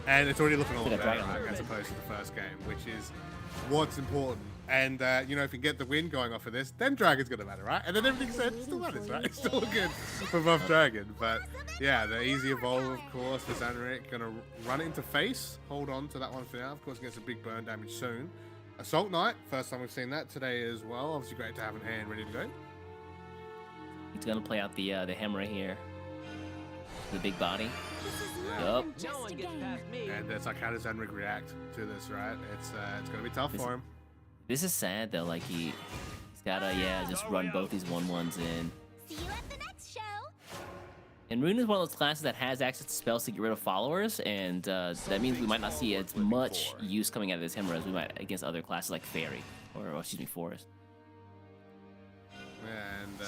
And it's already looking a lot better, right, as opposed to the first game, which is what's important. And, if you get the win going off of this, then Dragon's going to matter, right? And then everything said still matters, right? It's still good for Buff Dragon. But, yeah, the easy evolve, of course, for Zanrik. Going to run it into face. Hold on to that one for now. Of course, gets a big burn damage soon. Assault Knight. First time we've seen that today as well. Obviously great to have in hand, ready to go. He's going to play out the hammer here. The big body. Yup. No one gets past me. And it's like, how does Zanrik react to this, right? It's going to be tough for him. This is sad, though. Like, he's got to, just run both these 1/1s in. See you at the next show. And Rune is one of those classes that has access to spells to get rid of followers, and that means we might not see as much use coming out of this hammer as we might against other classes like Fairy, or Forest. And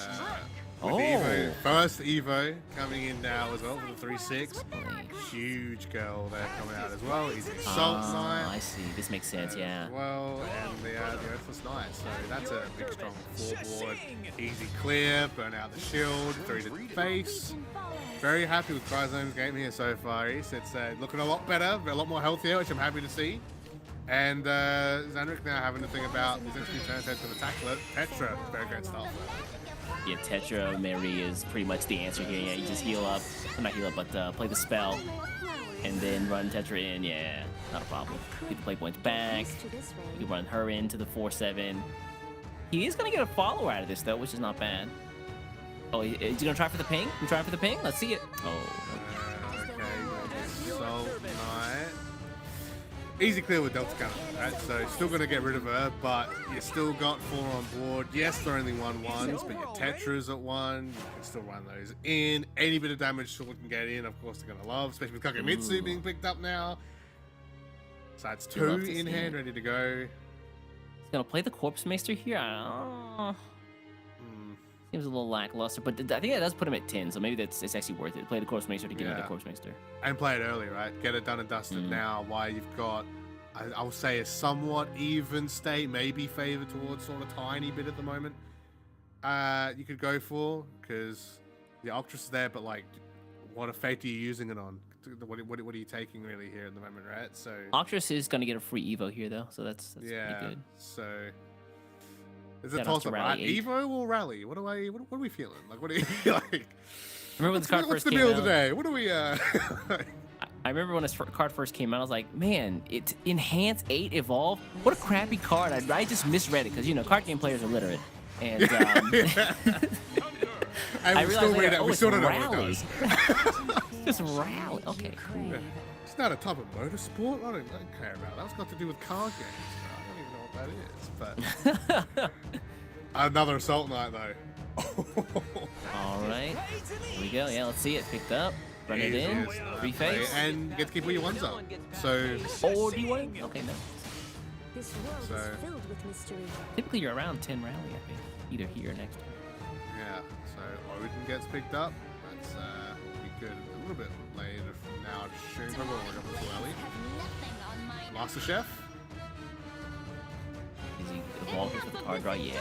with Evo, first Evo coming in now as well for the 3-6. Huge girl there coming out as well. He's the Assault Knight. I see. This makes sense, yeah. As well, and the Earthless Knight. So that's a big, strong forward. Easy clear, burn out the shield, through the face. Very happy with Chrysone's game here so far. It's looking a lot better, a lot more healthier, which I'm happy to see. And Zanrik now having to think about his next few turns heads with attack. Tetra, very great stuff. Yeah, Tetra Mary is pretty much the answer here. Yeah, you just heal up, well, not heal up, but play the spell, and then run Tetra in. Yeah, not a problem. Get the play points back. You can run her into the 4/7. He is gonna get a follower out of this though, which is not bad. Oh, is he gonna try for the ping? You try for the ping? Let's see it. Oh. Okay, Assault Knight. Easy clear with Delta Cannon, right? So still going to get rid of her, but you still got 4 on board. Yes, they're only 1/1s, but your Tetra's at 1. You can still run those in. Any bit of damage Sword can get in, of course, they're going to love, especially with Kagemitsu being picked up now. So that's 2 in hand, ready to go. He's gonna play the Corpse Maester here. Seems a little lackluster, but I think that does put him at 10, so maybe it's actually worth it. Play the Course Master to get another Course Master. And play it early, right? Get it done and dusted now, while you've got, I will say, a somewhat even state, maybe favored towards sort of tiny bit at the moment. You could go for, because the Octress is there, but like, what effect are you using it on? What are you taking really here at the moment, right? So Octress is going to get a free Evo here, though, so that's pretty good. So is it Shout out toss to up, Rally right? 8. Evo or Rally? What are we feeling? Like, what are you like? Remember when this card What's first the came deal out? today? What are we? I remember when this card first came out, I was like, man, it's Enhance 8 Evolve. What a crappy card. I just misread it because, you know, card game players are literate. And And I we still realized read later, it. oh, We it's still don't know what it Rally. does. Just Rally. Okay, cool. It's not a type of motorsport. I don't care about that. That's got to do with card games. I don't even know what that is. But another Assault Knight though. All right. Here we go. Yeah, let's see it. Picked up. Run it in. Reface. And you get to keep all your ones up. So Oh, do you want it? Okay, no. This world So- is filled with mystery. Typically, you're around 10 Rally, I think. Either here or next. yeah. So Odin gets picked up. That's be good a little bit later from now. Just shooting probably work up as well. Master Chef. Is he evolving with the card draw? Yeah.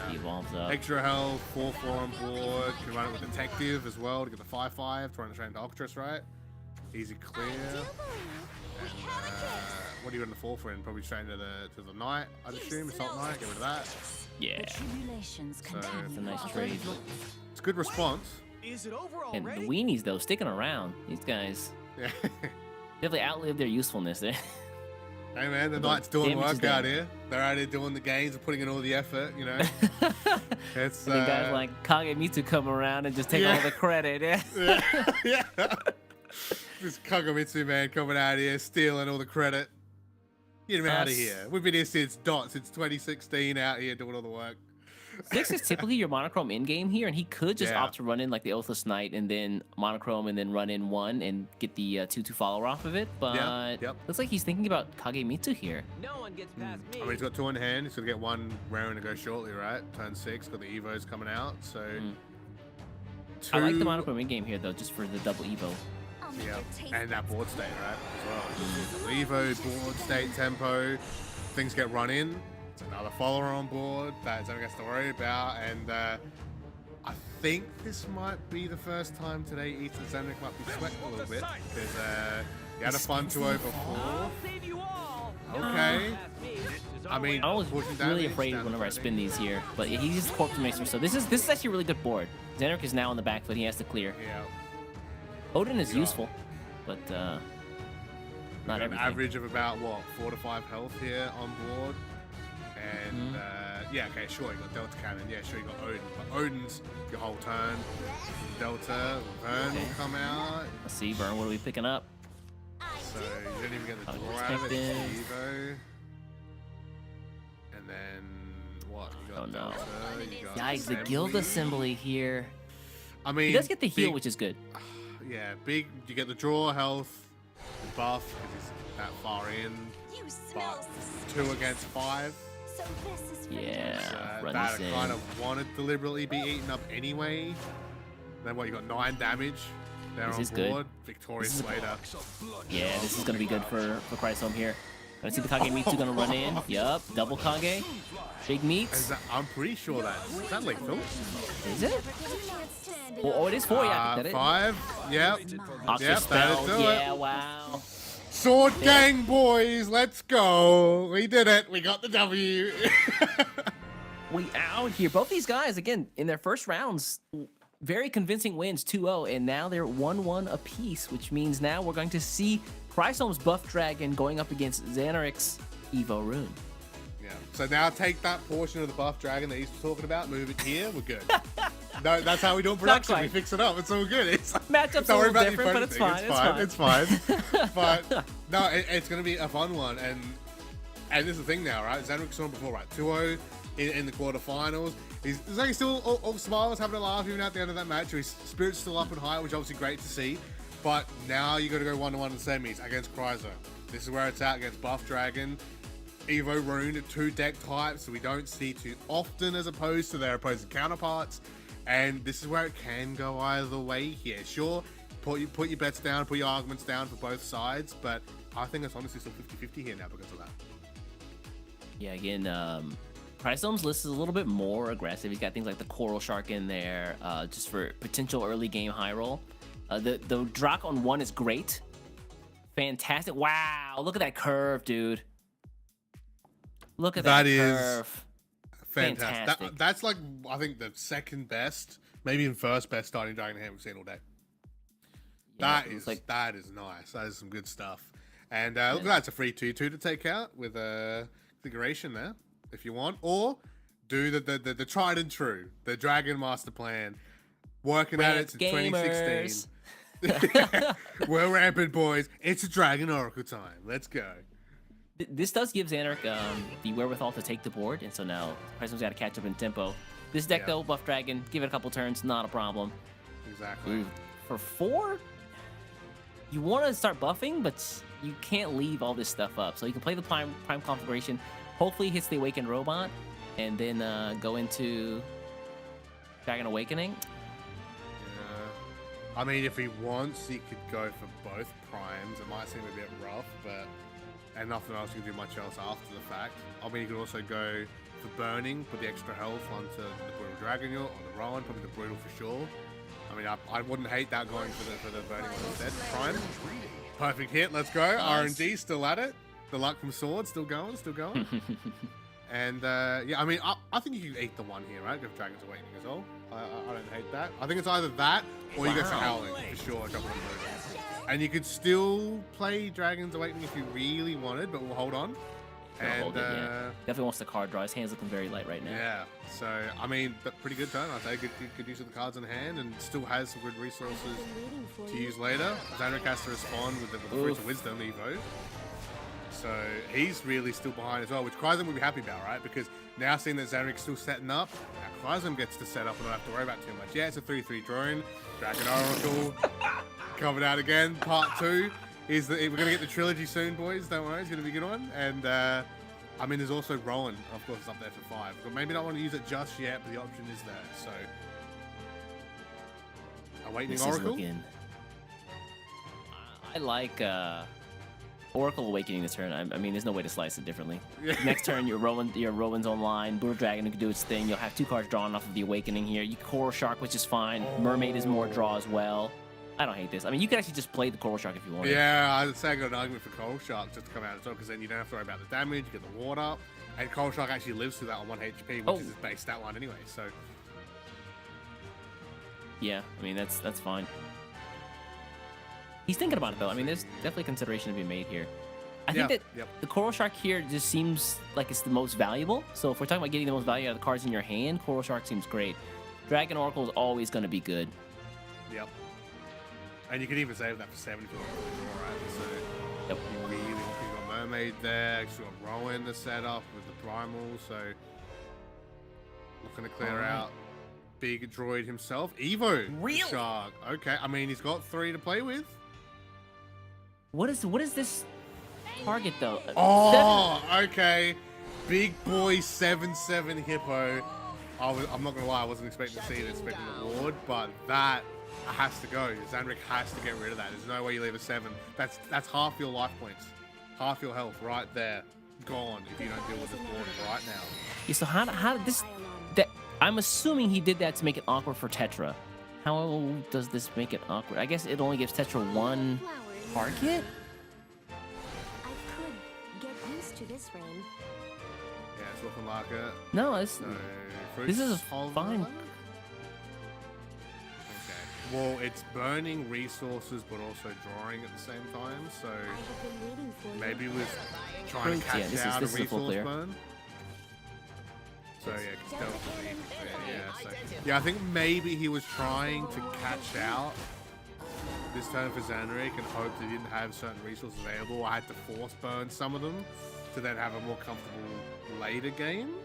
He evolves up. Extra health, 4-4 on board. Can run it with Detective as well to get the 5-5. Trying to train to Octress, right? Easy clear. And, what do you got in the 4 for? Probably train to the Knight, I'd assume. Assault Knight, get rid of that. Yeah. So It's a nice trade. it's a good response. Is it over And already? the weenies, though, sticking around. These guys Yeah. definitely outlived their usefulness there. Hey man, the Knight's doing damage is work out done. here. They're out here doing the games and putting in all the effort, you know. It's And then guys like Kagemitsu come around and just take all the credit. Yeah. yeah. This Kagemitsu man coming out here stealing all the credit. Get him out of Us. here. We've been here since 2016, out here doing all the work. Styx is typically your monochrome in game here, and he could just Yeah. opt to run in like the Oathless Knight and then monochrome and then run in 1 and get the 2-2 follower off of it. But yep. looks like he's thinking about Kagemitsu here. No one gets past me. I mean, he's got 2 in hand. He's going to get 1 round to go shortly, right? Turn 6, got the Evos coming out. So, I like the 2 monochrome in game here, though, just for the double Evo. I'll make Yeah, your taste and that board state, right? As well. Evo, board state, tempo, things get run in. It's another follower on board that Zanrik has to worry about. And I think this might be the first time today Ethan Zanrik might be sweating a little bit because he had a fun 2-0 before. I'll save you all. Okay. Past me. I mean, I was pushing really damage, afraid down whenever I to spin these here, but he's just Corpse Maester, so this is actually a really good board. Zanrik is now on the back foot, he has to clear. Yeah. Odin is useful, but not An everything. average of about what 4 to 5 health here on board, and yeah, okay, sure, you got Delta Cannon, yeah, sure, you got Odin, but Odin's your whole turn. Delta, Vern will come out, Let's see, Burn, what are we picking up? so you don't even get the I was draw out of it. expecting- It's Evo, and then what? You got Oh, no. Delta, you got Yikes, the Guild Assembly here. I mean, He does get the heal, big- which is good. yeah, big. You get the draw health, the buff because he's that far in, You smell but 2 against 5. so this is for Yeah, run that this I in. kind of wanted to deliberately be eaten up anyway. Then what? You got 9 damage. They're This on is good. board. Victorious Slater. Yeah, this is gonna be good for Chrysone here. Gonna see the Kagemitsu gonna run in. Yup, double Kage. Big meats. I'm pretty sure is that lethal. Is it? stand Oh, it is 4, yeah. That is. 5. Yep. Octa Yep, spell. that'll do Yeah, it. wow. Sword gang, boys. Let's go. We did it. We got the W. We out here. Both these guys, again, in their first rounds, very convincing wins, 2-0, and now they're 1-1 apiece, which means now we're going to see Chrysone's Buff Dragon going up against Zanrik's Evo Rune. Yeah. So now take that portion of the buff dragon that he's talking about, move it here. We're good. No, that's how we do it in production. We quite. fix it up. It's all good. It's Matchup's don't a worry little about the different, but opponent it's thing. fine. It's fine. But no, it's going to be a fun one. And this is the thing now, right? Zanrik saw him before, right? 2-0 in the quarterfinals. He's like still all smiles, having a laugh even at the end of that match. His spirit's still up and high, which is obviously great to see. But now you got to go 1-1 in the semis against Chrysone. This is where it's at against Buff Dragon. Evo Rune, 2 deck types, so we don't see too often as opposed to their opposing counterparts. And this is where it can go either way here. Sure, put your bets down, put your arguments down for both sides, but I think it's honestly still 50-50 here now because of that. Yeah, again, Chrysone's list is a little bit more aggressive. He's got things like the Coral Shark in there, just for potential early game high roll. The Drac on 1 is great. Fantastic. Wow, look at that curve, dude. Look at that curve. Fantastic. That's like, I think, the second best, maybe even first best starting Dragon Hand we've seen all day. Yeah, that is nice. That is some good stuff. And look at that, it's a free 2-2 to take out with a configuration there, if you want. Or do the tried and true, the Dragon Master Plan. Working at it since 2016. We're rampant, boys. It's a Dragon Oracle time. Let's go. This does give Zanrik the wherewithal to take the board, and so now Chrysone's got to catch up in tempo. This deck, though, Buff Dragon, give it a couple turns, not a problem. Exactly. Ooh, for 4, you want to start buffing, but you can't leave all this stuff up. So you can play the Prime configuration, hopefully hits the Awakened Robot, and then go into Dragon Awakening. Yeah. I mean, if he wants, he could go for both primes. It might seem a bit rough, but... And nothing else you can do much else after the fact. I mean, you could also go for burning, put the extra health onto the Brutal Dragon Yacht or the Rowan, probably the Brutal for sure. I mean, I wouldn't hate that going for the burning one instead. Prime. Perfect hit, let's go. Nice. RNG still at it. The luck from Sword still going. And yeah, I mean, I think you can eat the one here, right? Go for Dragon's Awakening as well. I don't hate that. I think it's either that or you go for Howling for sure. And you could still play Dragon's Awakening if you really wanted, but we'll hold on. And definitely wants the card draw. His hand's looking very light right now. Yeah. So I mean, but pretty good turn. I'd say good use of the cards in hand, and still has some good resources to use later. Zanrik has to respond with the Fruits of Wisdom Evo. So he's really still behind as well, which Chrysone will be happy about, right? Because now seeing that Zanrik's still setting up, now Chrysone gets to set up and don't have to worry about too much. Yeah, it's a 3-3 drone. Dragon Oracle coming out again. Part 2 is that we're gonna get the trilogy soon, boys. Don't worry, it's gonna be a good one. And I mean, there's also Rowan, of course, it's up there for 5. But maybe not want to use it just yet, but the option is there. So Awakening Oracle. I like Oracle Awakening this turn. I mean, there's no way to slice it differently. Next turn, your Rowan's online. Brutal Dragon can do its thing. You'll have 2 cards drawn off of the Awakening here. You Coral Shark, which is fine. Mermaid is more draw as well. I don't hate this. I mean, you could actually just play the Coral Shark if you want. Yeah, I'd say I got an argument for Coral Shark just to come out as well, because then you don't have to worry about the damage, you get the water, and Coral Shark actually lives through that on 1 HP, which is his base stat line anyway, so... Yeah, I mean, that's fine. He's thinking about it, though. I mean, there's definitely consideration to be made here. I think that the Coral Shark here just seems like it's the most valuable. So if we're talking about getting the most value out of the cards in your hand, Coral Shark seems great. Dragon Oracle is always going to be good. Yep. And you can even save that for 7 if you want to draw, right? So you really, you've got Mermaid there, you've got Rowan to set up with the Primal, so looking to clear out Big Droid himself. Evo Shark. Okay, I mean, he's got 3 to play with. What is this target, though? Oh, okay. Big boy 7/7 Hippo. I'm not going to lie, I wasn't expecting to see it, expecting the Ward, but that has to go. Zanrik has to get rid of that. There's no way you leave a 7. That's half your life points. Half your health right there. Gone if you don't deal with this board right now. Yeah, so how did this... I'm assuming he did that to make it awkward for Tetra. How does this make it awkward? I guess it only gives Tetra 1 target? I could get used to this rain. Yeah, it's looking like it. No, this is fine. Well, it's burning resources, but also drawing at the same time, so maybe he was trying to catch out a resource burn. So yeah, I think maybe he was trying to catch out this turn for Zanrik and hoped he didn't have certain resources available. I had to force burn some of them to then have a more comfortable later game.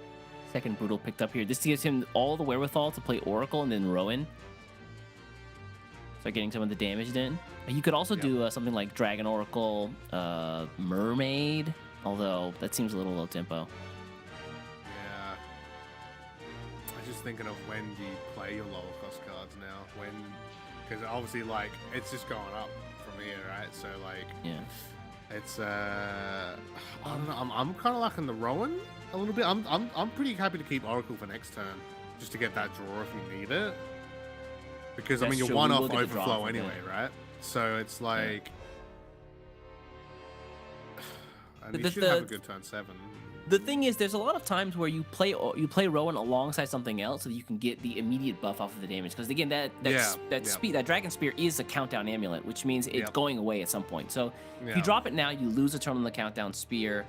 Second Brutal picked up here. This gives him all the wherewithal to play Oracle and then Rowan. Start getting some of the damage in. You could also do something like Dragon Oracle, Mermaid, although that seems a little low tempo. Yeah. just thinking of when do you play your lower cost cards now? Because obviously, like, it's just going up from here, right? So, like, Yeah. it's I don't know. I'm kind of liking the Rowan a little bit. I'm pretty happy to keep Oracle for next turn, just to get that draw if you need it. Because I That's mean, you're true, one we off will get the draw overflow for anyway, right? So it's like, and you should have a good turn 7. The thing is, there's a lot of times where you play Rowan alongside something else so that you can get the immediate buff off of the damage. Because again, that Dragon Spear is a countdown amulet, which means it's going away at some point. So if you drop it now, you lose a turn on the countdown spear.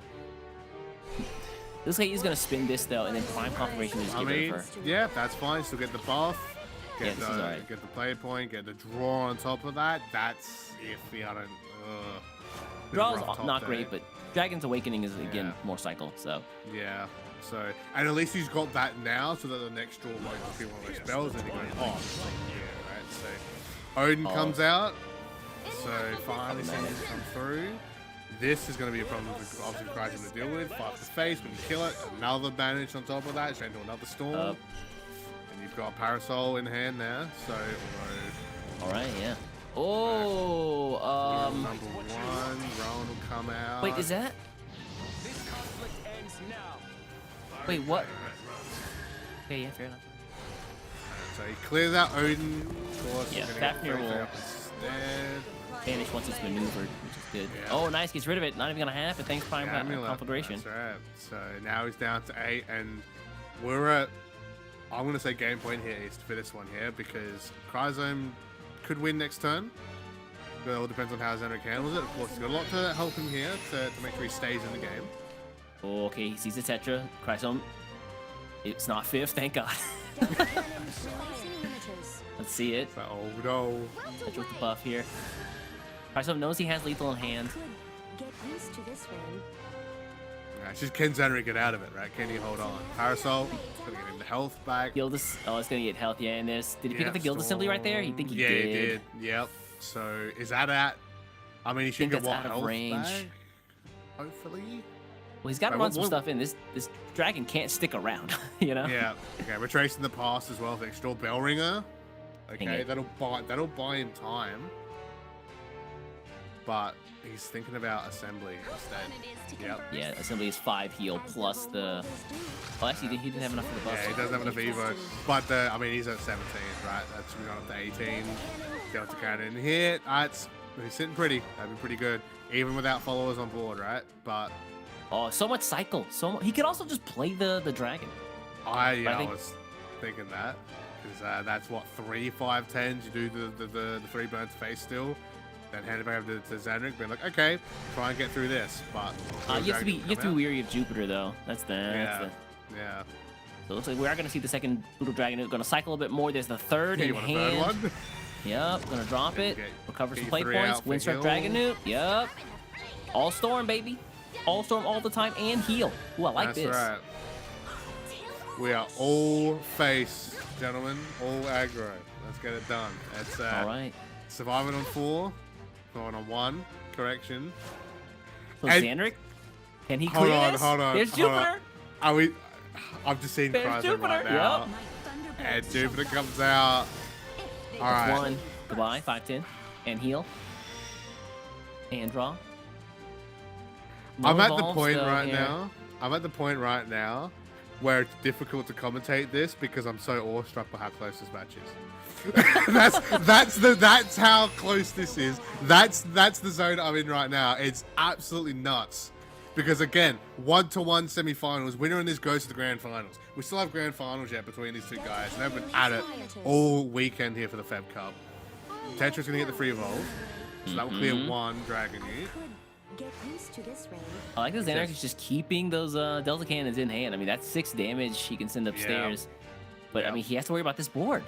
This guy is gonna spin this though, and then Prime Confirmation is give it her. Yeah, that's fine. Still get the buff. Yeah, this is alright. Get the play point. Get the draw on top of that. That's iffy. I don't. Draw's not great, but Dragon's Awakening is again more cycle. So yeah. So and at least he's got that now, so that the next draw won't just be one of those spells, and he goes off. Yeah, right. So Odin comes out. So finally seeing him come through. This is going to be a problem for obviously Chrysone to deal with. Fight the face, when you kill it, another bandage on top of that, straight into another storm. And you've got Parasol in hand now, so alright, yeah. Oh, number 1, Rowan will come out. Wait, is that? Wait, what? Okay, yeah, fair enough. So he clears out Odin. Of course, yeah, Fafnir will vanish once it's maneuvered, which is good. Yeah. Oh, nice, gets rid of it. Not even gonna happen. Thanks, Prime Conflagration. That's right. So now he's down to 8, and we're at, I'm gonna say game point here is for this one here, because Chrysone could win next turn. But it all depends on how Zanrik handles it. Of course, he's got a lot to help him here to make sure he stays in the game. Okay, he sees the Tetra. Chrysone. It's not 5th, thank God. Let's see it. Oh no. Tetra with the buff here. Chrysone knows he has lethal in hand. Get used to this one. Yeah, it's just can Zanrik get out of it, right? Can he hold on? Parasol, gonna get him the health back. Gildas, oh, it's gonna get health, yeah, in this. Did he pick up the Guild Assembly right there? You think he did? Yeah, he did. Yep. So is that at? I mean, he should get what, out of health range. back? Hopefully. Well, he's got to run some stuff in. This dragon can't stick around, you know? Yeah. Okay, we're tracing the past as well. The extra bell ringer. Okay, that'll buy him time. But he's thinking about assembly instead. Yep. Yeah, assembly is 5 heal plus the. Oh, actually, he didn't have enough for the buff. Yeah, he doesn't have enough Evo. But I mean, he's at 17, right? That's going up to 18. Delta cannon hit. He's sitting pretty. That'd be pretty good, even without followers on board, right? But oh, so much cycle. He could also just play the dragon. I was thinking that because that's what 3 5-10s. You do the 3 burns face still. Then hand it back over to Zanrik, being like, okay, try and get through this. But you have to be weary of Jupiter though. That's the. Yeah. So it looks like we are going to see the second Brutal Dragon. Going to cycle a bit more. There's the third in hand. A third one? Yep, going to drop it. Recover some play 3 points. out for Windstrike heal. Dragon Newt. Yep. All Storm, baby. All Storm all the time and heal. Ooh, I like this. That's right. We are all face, gentlemen. All aggro. Let's get it done. That's all right. Surviving on 4. Going on 1. Correction. So Zanrik, can he clear this? Hold on. There's Jupiter. I've just seen Chrysone right now. Yep. And Jupiter comes out. All right. 1. Goodbye. 5-10. And heal. And draw. I'm at the point right now. I'm at the point right now where it's difficult to commentate this because I'm so awestruck by how close this match is. that's how close this is. That's the zone I'm in right now. It's absolutely nuts. Because again, 1-to-1 semifinals, winner in this goes to the grand finals. We still have grand finals yet between these two guys, and they've been at it all weekend here for the Feb Cup. Tetra's gonna get the free evolve, so that will clear 1 Dragon Ute. Get used to this range. I like that Zanrik is just keeping those Delta Cannons in hand. I mean, that's 6 damage he can send upstairs. But I mean, he has to worry about this board.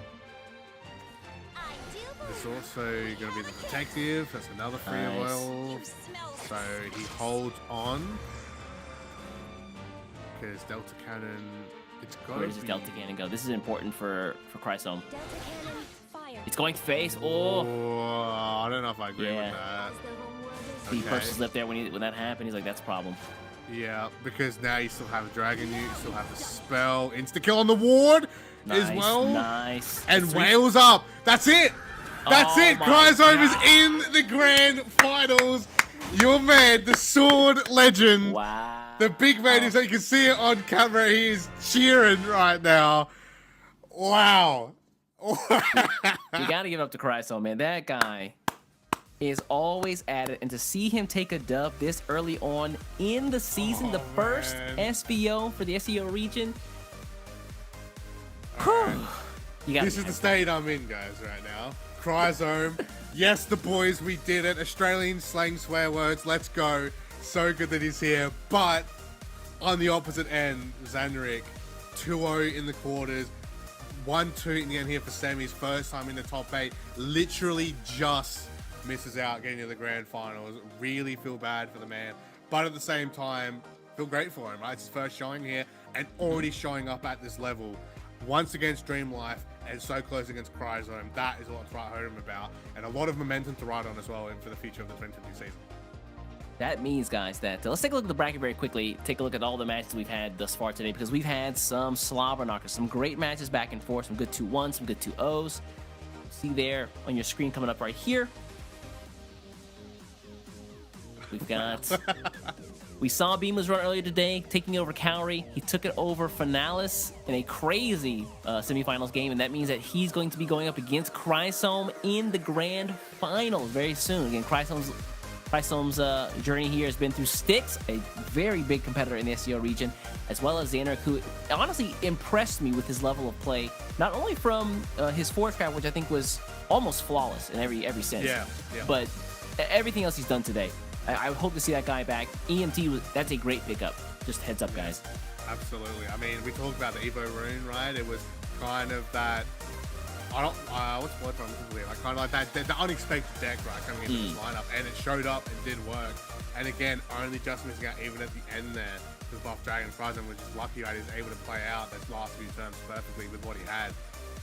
It's also going to be the detective. That's another free evolve. So he holds on because Delta Cannon. It's got. Where does his Delta Cannon go? This is important for Chrysone. Delta cannon, fire. It's going face. Oh, I don't know if I agree with that. he pursed his lip there when that happened. He's like, that's a problem. Yeah, because now you still have a Dragon Ute, you still have the spell, insta kill on the ward. as Nice, well. nice. And Three- Wales up. That's it. That's Oh it. my Chrysone is God. in the grand finals. Your man, the sword legend. Wow. The big man is, so you can see it on camera. He is cheering right now. Wow. You gotta give up to Chrysone, man. That guy is always at it, and to see him take a dub this early on in the season, the first man. SVO for the SEO region. Alright. You got This is the state I'm in, guys, right now. Chrysone. Yes, the boys, we did it. Australian slang swear words. Let's go. So good that he's here. But on the opposite end, Zanrik, 2-0 in the quarters. 1-2 in the end here for semis. First time in the top 8. Literally just misses out getting to the grand finals. Really feel bad for the man. But at the same time, feel great for him, right? It's his first showing here and already showing up at this level. Once against Dream Life and so close against Chrysone. That is what to write home about. And a lot of momentum to ride on as well and for the future of the 2020 season. That means, guys, that let's take a look at the bracket very quickly. Take a look at all the matches we've had thus far today, because we've had some slobber knockers, some great matches back and forth, some good 2-1s, some good 2-0s. See there on your screen coming up right here. We've got... We saw Bema's run earlier today, taking over Kaori. He took it over Finalist in a crazy semifinals game, and that means that he's going to be going up against Chrysone in the grand final very soon. Again, Chrysone's journey here has been through Styx, a very big competitor in the SEO region, as well as Zanrik, who honestly impressed me with his level of play, not only from his fourth craft, which I think was almost flawless in every sense, but everything else he's done today. I hope to see that guy back. EMT, that's a great pickup. Just heads up, guys. Absolutely. I mean, we talked about the Evo rune, right? It was kind of that. I don't. What's the word I'm looking for? Like kind of like that, the unexpected deck, right, coming into this lineup, and it showed up and did work. And again, only just missing out even at the end there with Buff Dragon Chrysone, which is lucky that he's able to play out those last few turns perfectly with what he had.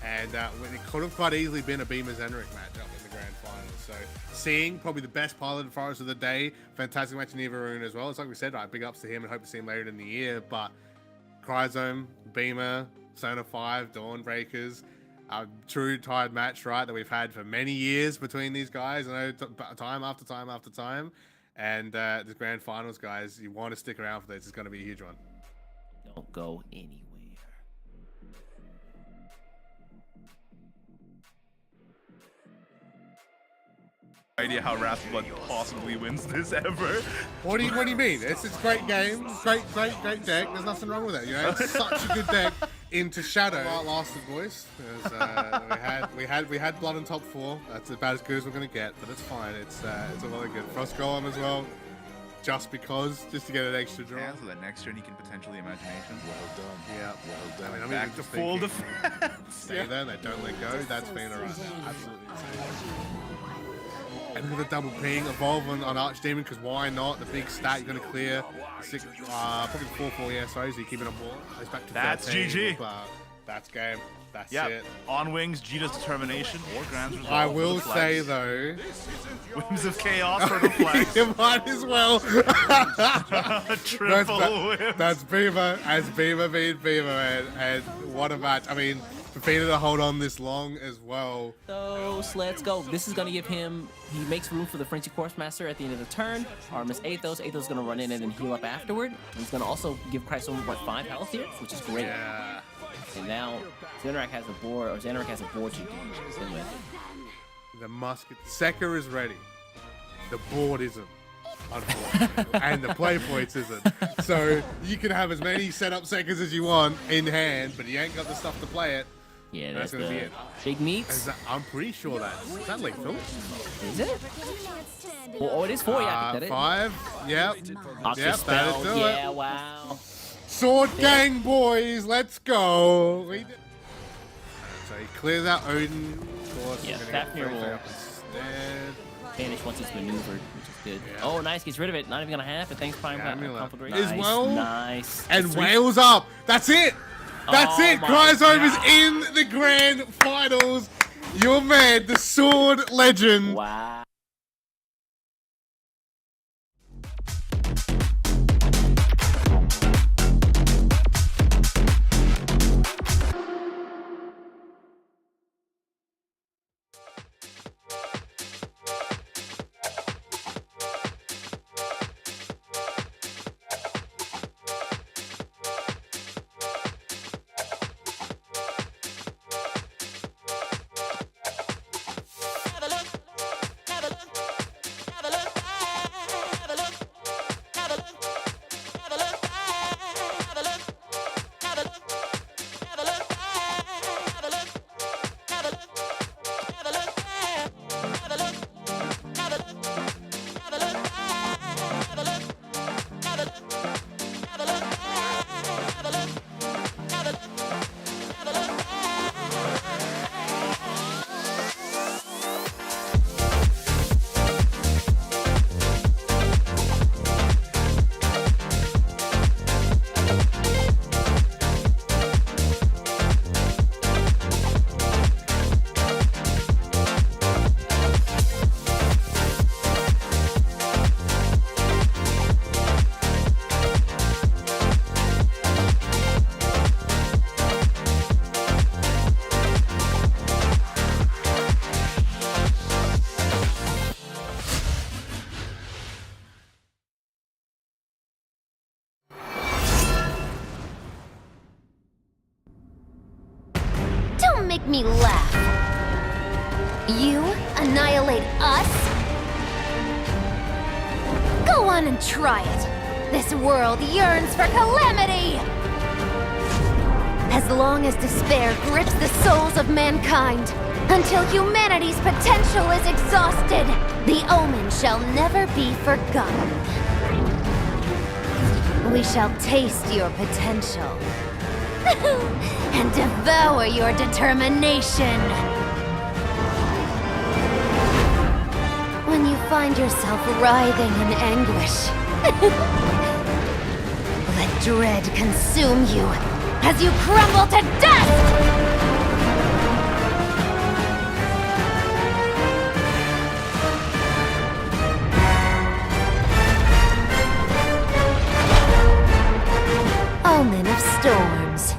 And it could have quite easily been a Bema Zanrik matchup in the grand final. So seeing probably the best piloted forest of the day, fantastic match in Evo rune as well. It's like we said, right, big ups to him and hope to see him later in the year. But Chrysone, Bema, Persona 5, Dawnbreakers, a true tied match, right, that we've had for many years between these guys. I know time after time after time. And the grand finals, guys, you want to stick around for this. It's going to be a huge one. Don't go anywhere. Idea how Wrathblood possibly wins this ever. What do you mean? It's a great game, great deck. There's nothing wrong with it. You know, it's such a good deck into Shadow. Lasted, boys. We had blood on top 4. That's about as good as we're gonna get, but it's fine. It's a lot of good. Frost Golem as well, just to get an extra draw. Yeah, so that next turn he can potentially Imagination. Well done. Yeah, Well done. I mean, Back to full defense. Stay there. They don't let go. That's Fina right now. Absolutely insane. And with a double ping, evolve on Archdemon, because why not? The big stat you're going to clear. Probably 4-4, yeah, sorry, so you keep it on board. It's back to That's 13, GG. But that's game. That's Yeah, it. on wings, Gita's Determination or Grand's Resolve. I for will the say, flags. though, Whims of Chaos for the flags. you might as well. Triple whims. That's Bema, as Bema being Bema, man. And what a match. I mean, for Fina to hold on this long as well. So let's go. This is going to give him, he makes room for the Frenzy Course Master at the end of the turn. Artemis Athos. Athos is going to run in and then heal up afterward. He's going to also give Chrysone, 5 health here, which is great. Yeah. And now Zanrik has a board, to begin with. The musket. Sekka is ready. The board isn't. Unfortunately. And the play points isn't. So you can have as many setup Sekkas as you want in hand, but you ain't got the stuff to play it. Yeah, That's that's gonna be the it. big meats. Is that, I'm pretty sure is that lethal? Is it? Oh, it is 4, yeah. That 5. Yep. Octa Yep, spell, that'll do yeah, it. wow. Sword gang, boys, let's go. So he clears out Odin. Of course, Yeah, we're gonna that get here will- Freyja up instead. Vanish once it's maneuvered, which is good. Yeah. Oh, nice, gets rid of it. Not even gonna happen. Thanks, Prime Amulet. Conflagration. As well. Nice. And It's 3 Wales up. That's it. That's Oh it. my Chrysone is God. in the grand finals. Your man, the sword legend. Wow. me laugh. You annihilate us? Go on and try it. This world yearns for calamity! As long as despair grips the souls of mankind, until humanity's potential is exhausted, the Omen shall never be forgotten. We shall taste your potential and devour your determination. When you find yourself writhing in anguish, let dread consume you as you crumble to dust! Omen of storms.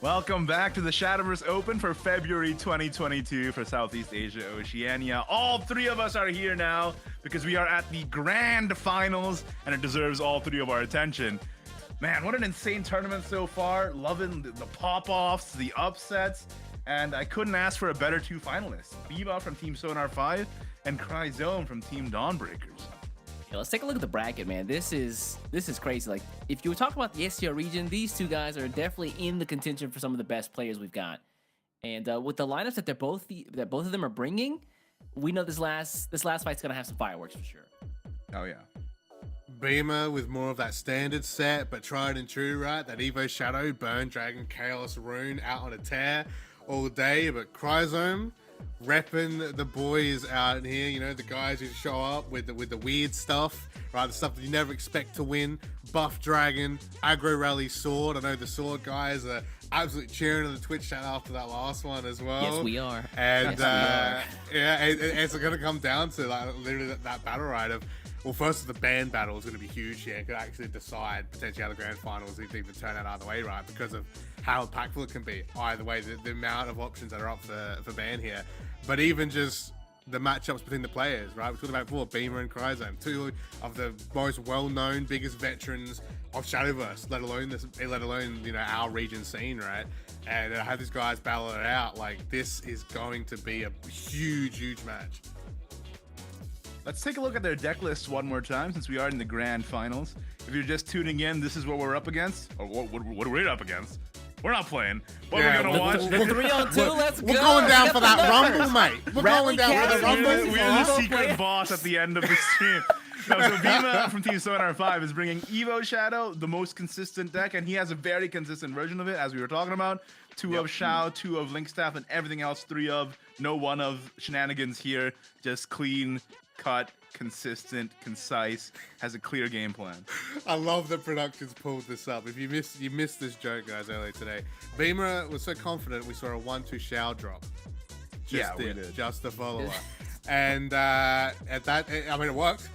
Welcome back to the Shadowverse Open for February 2022 for Southeast Asia, Oceania. All three of us are here now because we are at the grand finals and it deserves all three of our attention. Man, what an insane tournament so far. Loving the pop-offs, the upsets, and I couldn't ask for a better two finalists. Bema from Team Sonar 5 and Chrysone from Team Dawnbreakers. Yeah, let's take a look at the bracket, man. This is crazy. Like, if you talk about the SEAO region, these two guys are definitely in the contention for some of the best players we've got. And with the lineups that both of them are bringing, we know this last fight's gonna have some fireworks for sure. Oh yeah. Bema with more of that standard set, but tried and true, right? That Evo Shadow, Burn Dragon, Chaos Rune out on a tear all day. But Chrysone repping the boys out in here, you know, the guys who show up with the weird stuff, right? The stuff that you never expect to win. Buff Dragon, Aggro Rally Sword. I know the Sword guys are absolutely cheering on the Twitch chat after that last one as well. Yes, we are. And yes, yeah, it's going to come down to like literally that battle right of, well, first the band battle is going to be huge here. It could actually decide potentially how the grand finals even turn out either way, right? Because of how impactful it can be either way, the amount of options that are up for ban here. But even just the matchups between the players, right? We talked about before, Bema and Chrysone, two of the most well-known, biggest veterans of Shadowverse, let alone you know, our region scene, right? And have these guys battle it out. Like, this is going to be a huge match. Let's take a look at their deck list one more time since we are in the grand finals. If you're just tuning in, this is what we're up against. Or what are we up against? We're not playing, but Yeah, we're gonna watch. The 3-on-2, let's go. We're going down for that numbers. rumble, mate. We're Rally going down for the Cat, rumble. We're the Evo secret player. boss at the end of the stream. No, so Bema from Team Sonar 5 is bringing Evo Shadow, the most consistent deck, and he has a very consistent version of it, as we were talking about. Two of Shao, two of Linkstaff, and everything else, three of, no one of shenanigans here. Just clean, cut, consistent, concise, has a clear game plan. I love that production's pulled this up. If you missed this joke, guys, earlier today. Bema was so confident we saw a 1-2 Shao drop. Yeah, we did. Just the follower. And at that, I mean, it worked.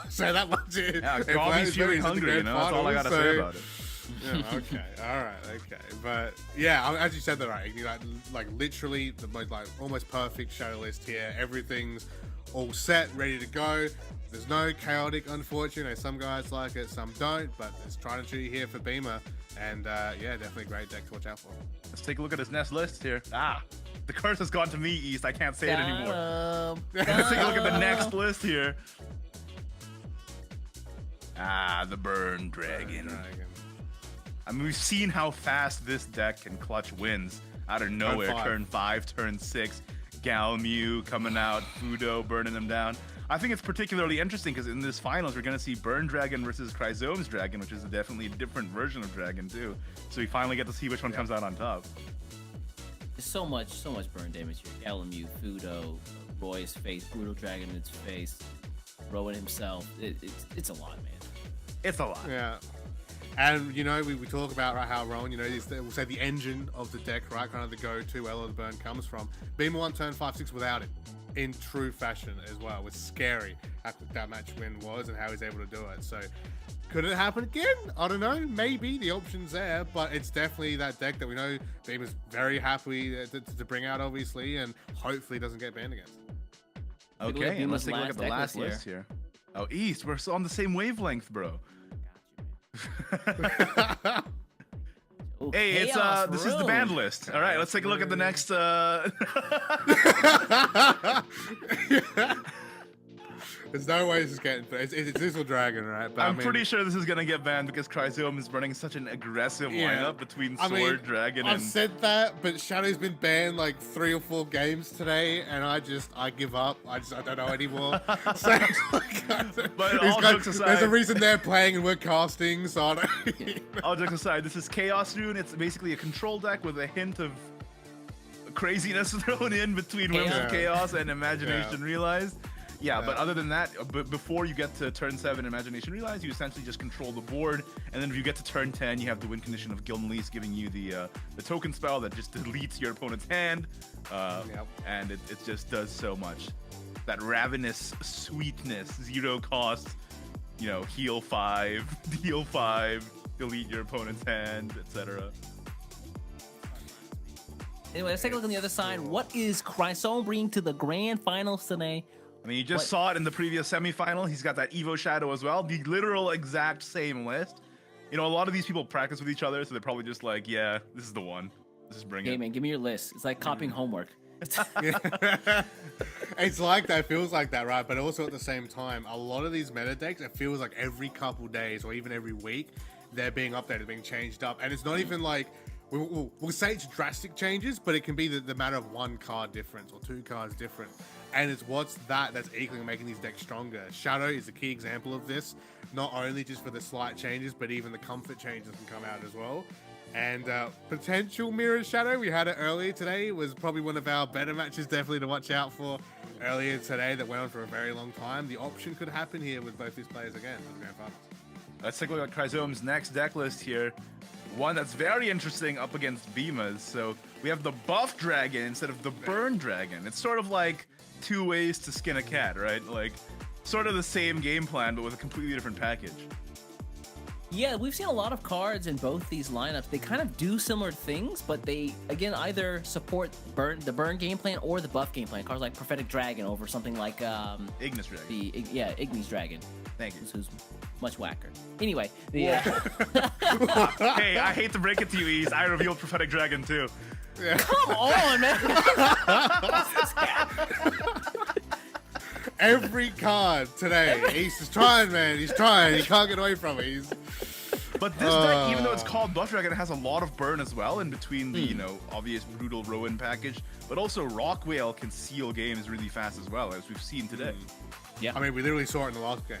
So that much. Yeah, Gobby's feeling hungry, you know? That's all I gotta say about it. Yeah, okay, all right, okay, but yeah, as you said that right, you like literally the most almost perfect shadow list here. Everything's all set, ready to go. There's no chaotic, unfortunately. Some guys like it, some don't, but it's trying to treat here for Bema, and yeah, definitely a great deck to watch out for. Let's take a look at his next list here. The curse has gone to me, East. I can't say it anymore. Let's take a look at the next list here. The Burn Dragon. I mean, we've seen how fast this deck can clutch wins out of nowhere. Turn 5, turn 6, Galmew coming out, Fudo burning them down. I think it's particularly interesting because in this finals, we're going to see Burn Dragon versus Chrysone's Dragon, which is definitely a different version of Dragon too. So we finally get to see which one comes out on top. There's so much burn damage here. Galamu, Fudo, Roy's face, Brutal Dragon in its face, Rowan himself. It's a lot, man. It's a lot. Yeah. And, you know, we talk about right, how Rowan, you know, we'll say the engine of the deck, right? Kind of the go-to where a lot of the burn comes from. Bema won turn 5-6 without it in true fashion as well. It was scary how quick that match win was and how he's able to do it. So, could it happen again? I don't know. Maybe the option's there, but it's definitely that deck that we know Bema's very happy to bring out, obviously, and hopefully doesn't get banned against. Okay, and let's take a look at the last list here. Oh, East, we're on the same wavelength, bro. Ooh, Hey, it's Chaos this is the Room. band list. All right, let's take a look at the next. There's no way this is getting. It's Zizzle Dragon, right? But I'm pretty sure this is gonna get banned because Chrysone is running such an aggressive lineup between Sword, Dragon, I've and. said that, but Shadow's been banned like 3 or 4 games today, and I give up. I don't know anymore. So, But all jokes aside, there's a reason they're playing and we're casting, so I don't. all jokes aside, this is Chaos Rune. It's basically a control deck with a hint of craziness thrown in between Whims of Chaos and Imagination Realized. Yeah, but other than that, before you get to turn 7 Imagination Realized, you essentially just control the board, and then if you get to turn 10, you have the win condition of Gilmlease giving you the token spell that just deletes your opponent's hand, and it just does so much. That ravenous sweetness, 0 cost, you know, heal 5, deal 5, delete your opponent's hand, etc. Anyway, let's take a look on the other side. What is Chrysone bringing to the grand finals today? I mean, you just saw it in the previous semifinal. He's got that Evo Shadow as well. The literal exact same list. You know, a lot of these people practice with each other, so they're probably just like, yeah, this is the one. Let's just bring Hey, it. man, give me your list. It's like copying homework. It's like that, it feels like that, right? But also at the same time, a lot of these meta decks, it feels like every couple days or even every week, they're being updated, being changed up. And it's not even like, we'll say it's drastic changes, but it can be the matter of 1 card difference or 2 cards different. And it's that's equally making these decks stronger. Shadow is a key example of this, not only just for the slight changes, but even the comfort changes can come out as well. And potential Mirror Shadow, we had it earlier today. It was probably one of our better matches, definitely to watch out for earlier today that went on for a very long time. The option could happen here with both these players again for the Grand Finals. Let's take a look at Chrysome's next deck list here. One that's very interesting up against Bema's. So we have the buff dragon instead of the burn dragon. It's sort of like 2 ways to skin a cat, right? Like, sort of the same game plan, but with a completely different package. Yeah, we've seen a lot of cards in both these lineups. They kind of do similar things, but they, again, either support the burn game plan or the buff game plan. Cards like Prophetic Dragon over something like Ignis Dragon. Ignis Dragon. Thank you. Who's much whacker. Anyway, Hey, I hate to break it to you, Ease. I revealed Prophetic Dragon too. come on, man. Every card today, Ace is trying, man. He's trying. He can't get away from it. But this deck, even though it's called Buff Dragon, it has a lot of burn as well in between the, you know, obvious brutal Rowan package. But also Rock Whale can seal games really fast as well, as we've seen today. Yeah. I mean, we literally saw it in the last game.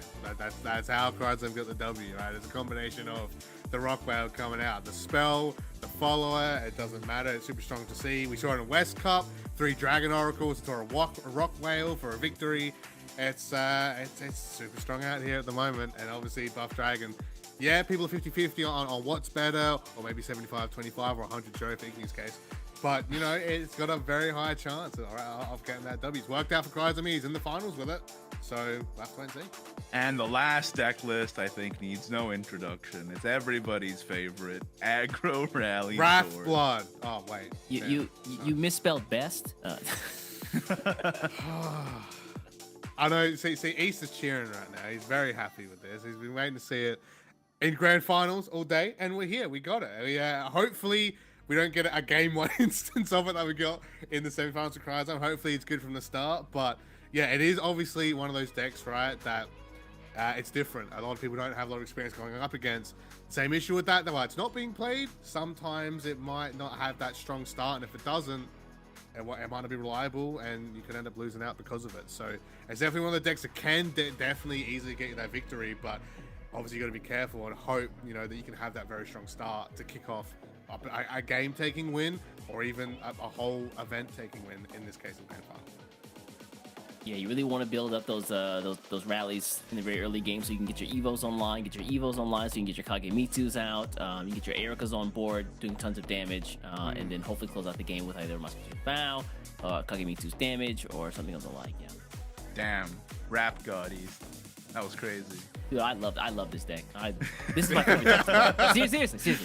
That's how cards have got the W, right? It's a combination of the Rock Whale coming out, the spell, the follower. It doesn't matter. It's super strong to see. We saw it in West Cup, 3 Dragon Oracles to a Rock Whale for a victory. It's super strong out here at the moment, and obviously Buff Dragon. Yeah, people are 50-50 on what's better, or maybe 75-25 or 100 Joe for Ignis' case. But, you know, it's got a very high chance of getting that W. It's worked out for Chrysone. He's in the finals with it. So, we'll have to wait and see. And the last deck list, I think, needs no introduction. It's everybody's favorite Aggro Rally Wrath Sword. Blood. Oh, wait. You misspelled best. I know. See, East is cheering right now. He's very happy with this. He's been waiting to see it in grand finals all day, and we're here. We got it. Hopefully, we don't get a game 1 instance of it that we got in the semifinals of Chrysone. Hopefully, it's good from the start. But yeah, it is obviously one of those decks, right? That it's different. A lot of people don't have a lot of experience going up against. Same issue with that, though. It's not being played. Sometimes it might not have that strong start, and if it doesn't, it might not be reliable, and you could end up losing out because of it. So it's definitely one of the decks that can definitely easily get you that victory, but obviously you got to be careful and hope, you know, that you can have that very strong start to kick off a game-taking win. or even a whole event taking win, in this case, of grand final. Yeah, you really want to build up those rallies in the very early game so you can get your Evos online, so you can get your Kagemitsus out, you get your Erikas on board doing tons of damage, and then hopefully close out the game with either Musketeer Bow, Kagemitsu's damage, or something of the like. Yeah. Damn, rap goddies. That was crazy. Dude, I love this deck. This is my favorite deck. Seriously.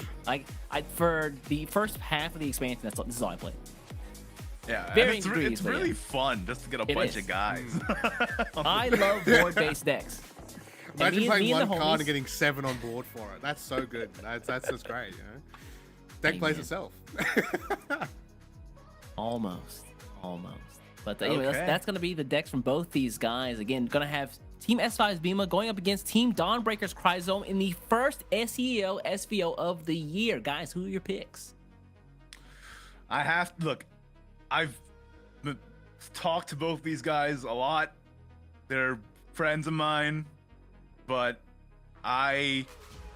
For the first half of the expansion, this is all I played. Yeah, and Varying it's degrees, but really yeah. fun just to get a It bunch is. of guys. I love board-based decks. And Imagine me playing and one the card homies- and getting 7 on board for it. That's so good. That's just great, you know? Deck plays Amen. itself. Almost. But anyway, Okay. that's going to be the decks from both these guys. Again, going to have Team S5's Bema going up against Team Dawnbreaker's Chrysone in the first SEAO SVO of the year. Guys, who are your picks? I've talked to both these guys a lot. They're friends of mine, but I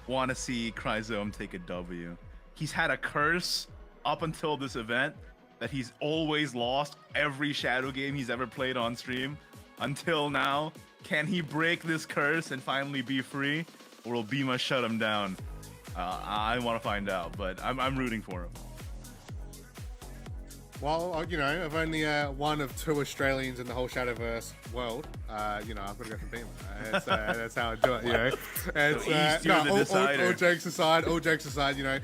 want to see Chrysone take a W. He's had a curse up until this event that he's always lost every Shadow game he's ever played on stream until now. Can he break this curse and finally be free, or will Bema shut him down? I want to find out, but I'm rooting for him. Well, you know, I've only one of 2 Australians in the whole Shadowverse world. You know, I've got to go for Bema. That's how I do it, you know. It's, East, you're the decider. all jokes aside, you know,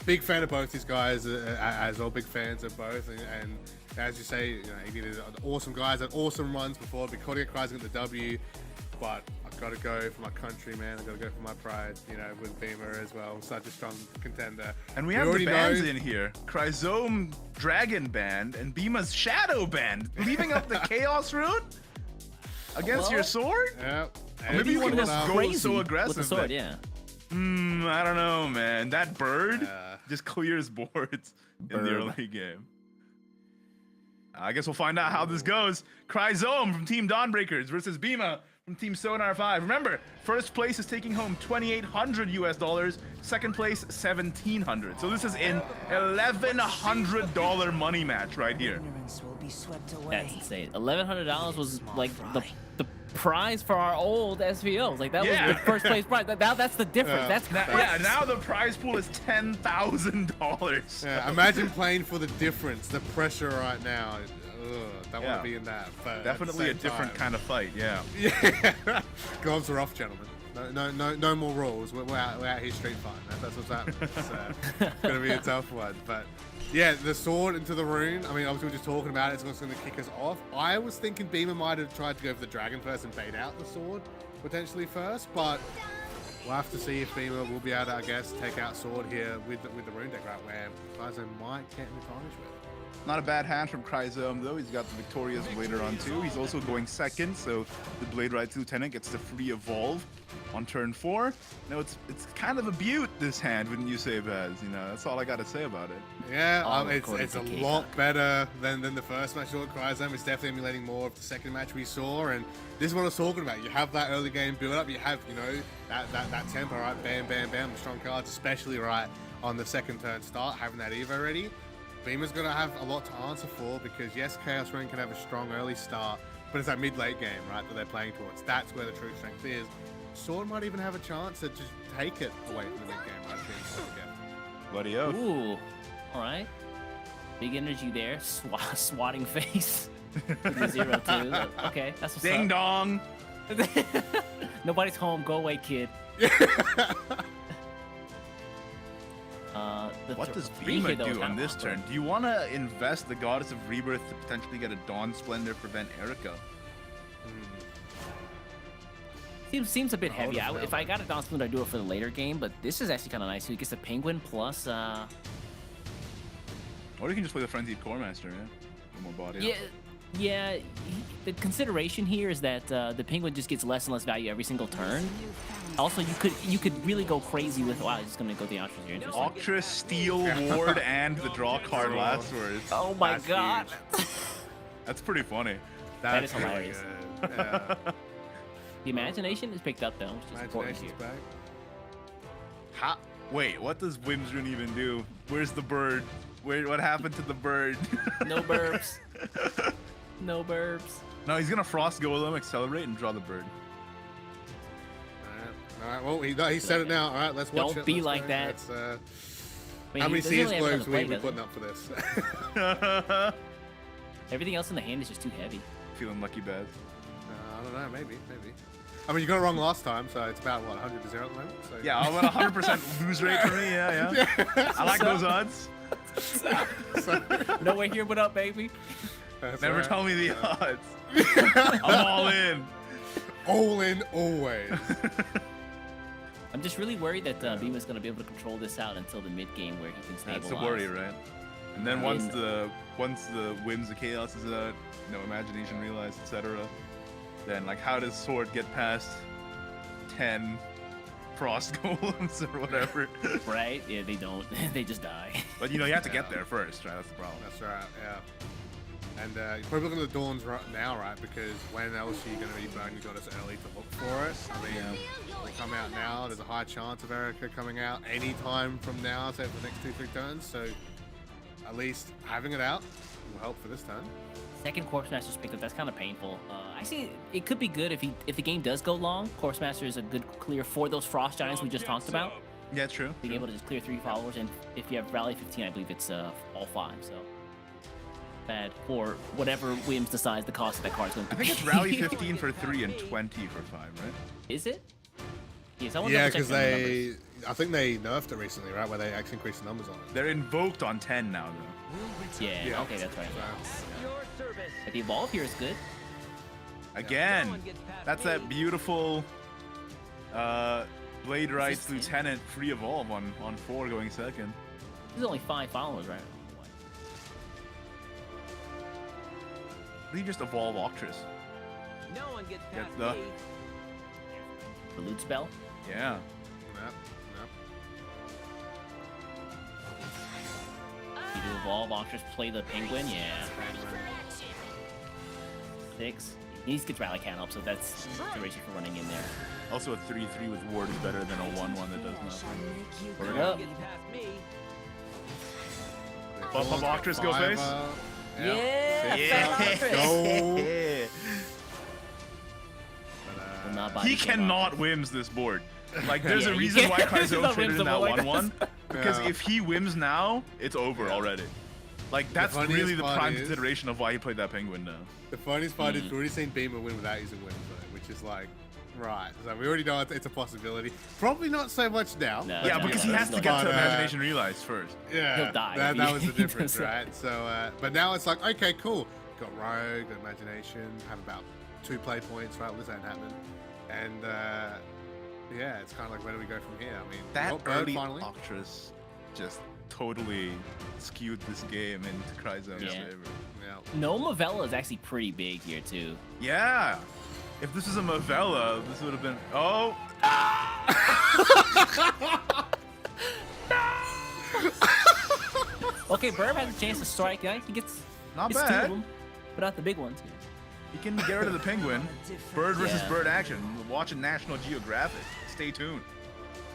big fan of both these guys, as well, big fans of both. And as you say, you know, he did awesome guys, had awesome runs before. Big Claudia Chrysone at the W, but I've got to go for my country, man. I've got to go for my pride, you know, with Bema as well. Such a strong contender. And we have the already bands know- in here. Chrysone Dragon Band and Bema's Shadow Band. Leaving up the Chaos Rune against your sword? Yeah. Maybe you want to just go Crazy so aggressive. with the sword, that- yeah. I don't know, man. That bird Yeah. just clears boards in the early game. I guess we'll find out how this goes. Chrysone from Team Dawnbreakers versus Bema from Team Sonar 5. Remember, first place is taking home $2,800 US. Second place, $1,700. So this is an $1,100 money match right here. Ignorance will be swept away. That's insane. $1,100 was like the prize for our old SVOs. Like that Yeah. was the first place prize. That's the difference. That's Yeah, now the prize pool is $10,000. Yeah, imagine playing for the difference, the pressure right now. Don't want Yeah. to be in that. But Definitely a different kind of fight, yeah. Yeah, gloves are off, gentlemen. No more rules. We're out here street fighting. That's what's happening. It's gonna be a tough one. But yeah, the sword into the rune. I mean, obviously we're just talking about it. It's what's gonna kick us off. I was thinking Bema might have tried to go for the dragon first and bait out the sword potentially first, but we'll have to see if Bema will be able to, I guess, take out sword here with the rune deck, right, where Chrysone might get an advantage with. Not a bad hand from Chrysone, though. He's got the Victorious Blader on 2. He's also going second, so the Blade Ride's Lieutenant gets the free evolve on turn 4. Now, it's kind of a beaut, this hand, wouldn't you say, Baz? You know, that's all I got to say about it. Yeah, According it's a to lot better than the first match with Chrysone. It's definitely emulating more of the second match we saw, and this is what I was talking about. You have that early game build up, you have, you know, that tempo, right? Bam, bam, bam, the strong cards, especially right on the second turn start, having that Evo ready. Bema's going to have a lot to answer for because, yes, Chaos Rune can have a strong early start, but it's that mid-late game, right, that they're playing towards. That's where the true strength is. Sword might even have a chance to just take it away from the mid-game, right? Bloody oath. Ooh, all right. Big energy there. Swatting face. 0-2. Okay, that's what's Ding up. dong. Nobody's home. Go away, kid. What does three Bema hit, though, is do on kinda this awkward. turn? Do you want to invest the Goddess of Rebirth to potentially get a Dawn Splendor prevent Erica? Seems a bit heavy. Hold it If I got a Dawn Splendor, I'd do it for the later game, but this is actually kind of nice. He gets the Penguin plus, Or you can just play the Frenzied Core Master, yeah? For more body. yeah. The consideration here is that the Penguin just gets less and less value every single turn. Also, you could really go crazy with. Wow, he's just gonna go the Octras here. Interesting. Octra, Steel, Ward, and the draw card last words. Oh my That's god. huge. That's pretty funny. That is really hilarious. good. Yeah. The imagination is picked up though, which is important Imagination's here. back. Ha! Wait, what does Whimsrune even do? Where's the bird? What happened to the bird? No burps. No burps. No, he's gonna Frost Golem, accelerate, and draw the bird. All right. Well, he said it now. All right, let's watch it. Don't be Let's like go. that. Let's, Wait, how he many doesn't really CS have globes another play, we does putting he? up for this? Everything else in the hand is just too heavy. Feeling lucky bad. I don't know. Maybe. I mean, you got it wrong last time, so it's about what 100 to 0 at the moment. So Yeah, about 100% lose rate for me. Yeah. I like those odds. No way here, what up, baby? That's Never right. tell me the odds. I'm all in. All in, always. I'm just really worried that Bema's going to be able to control this out until the mid game where he can stabilize. That's the worry, right? And then once the whims of chaos is out, imagination realized, etc. Then like, how does Sword get past 10 Frost Golems or whatever? Right? Yeah, they don't. They just die. But you have to get there first, right? That's the problem. That's right. Yeah. And you're probably looking at the Dawns right now, right? Because when else are you going to be burning goddess early to look for it? I mean, it'll come out now. There's a high chance of Erica coming out any time from now, say for the next 2-3 turns. So at least having it out will help for this turn. Second Corpse Master's picked up. That's kind of painful. I see it could be good if the game does go long. Corpse Master is a good clear for those Frost Giants we just talked about. Yeah, true. Being able to just clear 3 followers, and if you have Rally 15, I believe it's all 5. So bad for whatever Wims decides the cost of that card is going to I be. think it's Rally 15 for 3 and 20 for 5, right? Is it? Yes, I want Yeah, to check because the numbers. I think they nerfed it recently, right? Where they actually increased the numbers on it. They're invoked on 10 now, though. Yeah, okay, that's right. So, But the evolve here is good. Again, that's that beautiful Blade Rights this Lieutenant free evolve on 4 going second. There's only 5 followers, right? You just evolve Octress. No one gets Get past the- me. The loot spell. Yeah. yep. You do evolve, Octress, play the penguin, yeah. 6. He needs to get Rally Cannon up, so that's duration for running in there. Also, a 3/3 with ward is better than a 1/1 that does nothing. There we No go. one gets past me. Buff up Octress, go face. Yeah! Yeah. Fat Octress! Go. Yeah. Will not buy He the game cannot whims this board. Like, there's Yeah, a you reason why can't- Chrysone no traded whims in that avoid 1/1. Because Yeah. if he whims now, it's over already. Like, that's funniest really the part prime is- consideration of why he played that penguin now. The funniest part is we've already seen Bema win without using Wind, though, which is like, right. So we already know it's a possibility. Probably not so much now. No, Yeah, no, because he no, has no. to get to But, Imagination Realize first. Yeah, He'll die That, if that he- was the difference, doesn't. right? So, but now it's like, okay, cool. Got Rogue, got Imagination, have about 2 play points, right? This ain't happening. And yeah, it's kind of like, where do we go from here? I mean, That got Bird early finally. Octress just totally skewed this game into Chrysone's Yeah. favor. Yeah. No Mavella is actually pretty big here, too. Yeah. If this was a Mavella, this would have been. Oh! Okay, Burb has a chance to strike. Yeah, he gets Not gets 2 of bad. them, but not the big ones. You can get rid of the penguin. Bird versus Yeah. bird action. Watching National Geographic. Stay tuned.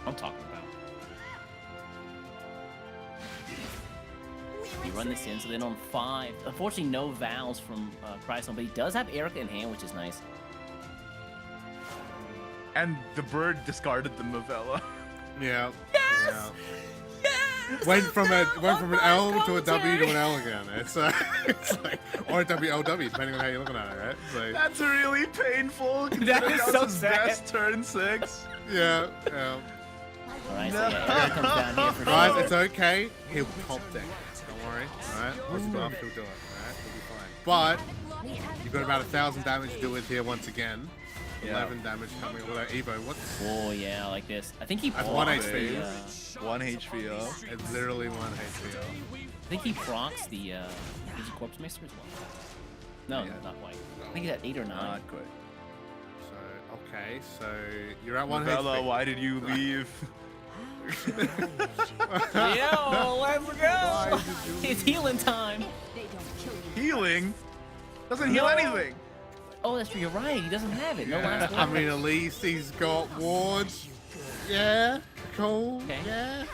I'm talking about. You run this in, so then on 5. Unfortunately, no Vals from Chrysone, but he does have Erica in hand, which is nice. And the bird discarded the Mavella. Yeah. Yes! Went from an L to a W to an L again. It's like, or a WLW, depending on how you're looking at it, right? So, That's really painful. That is so his sad. best turn 6. yeah. Alright, so yeah, Erica comes down here for Guys, sure. it's okay. He'll top deck. Don't worry. Alright? What's buff? He'll do it. Alright? He'll be fine. But you've got about 1,000 damage to do with here once again. Yeah. 11 damage coming with that Evo. What's Oh yeah, I like this. I think he That's procs 1 HP. the, 1 HVO. It's literally 1 HPO. I think he procs the is it Corpse Maester as well? No, Yeah. not quite. I think he's at 8 or 9. Not quite. So, okay, so you're at 1 Mavella, HP. why did you leave? Yo, let's go! It's healing time. Healing? Doesn't heal No. anything. Oh, that's true. You're right. He doesn't have it. No last I word. mean, at least he's got wards. Yeah, cool. Okay. Yeah.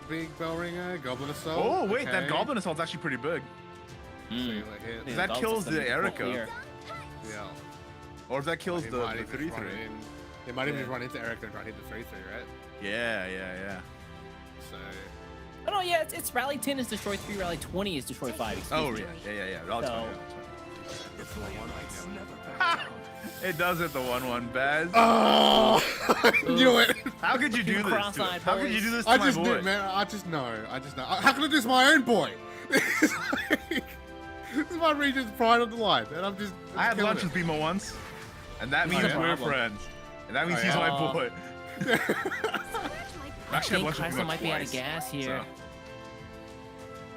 big bell ringer. Goblin Assault. Oh wait, okay. that Goblin Assault's actually pretty big. Singular hit. Yeah, That dog kills system the is full Erica. clear. Yeah. Or if that kills He the might even 3-3. run in. He might even Yeah. run into Erica and try to hit the 3-3, right? Yeah. So. Oh no, yeah, it's rally 10 is destroy 3, rally 20 is destroy 5. Excuse Oh me. yeah. I'll So- tell you. It's the lights never back down. It does hit the 1/1, Baz. Oh! I knew it! How could you do this? To Cross-eyed him? How could you boys. do this to I my just boy? knew, man. I just know. How can I do this to my own boy? This is my region's pride on the line, and I'm just. I had killing lunch it. with Bema once, and that means yeah? we're friends. And that means Oh, he's yeah? my boy. I Actually, think I've watched Chrysone Bema might be out of twice, gas here.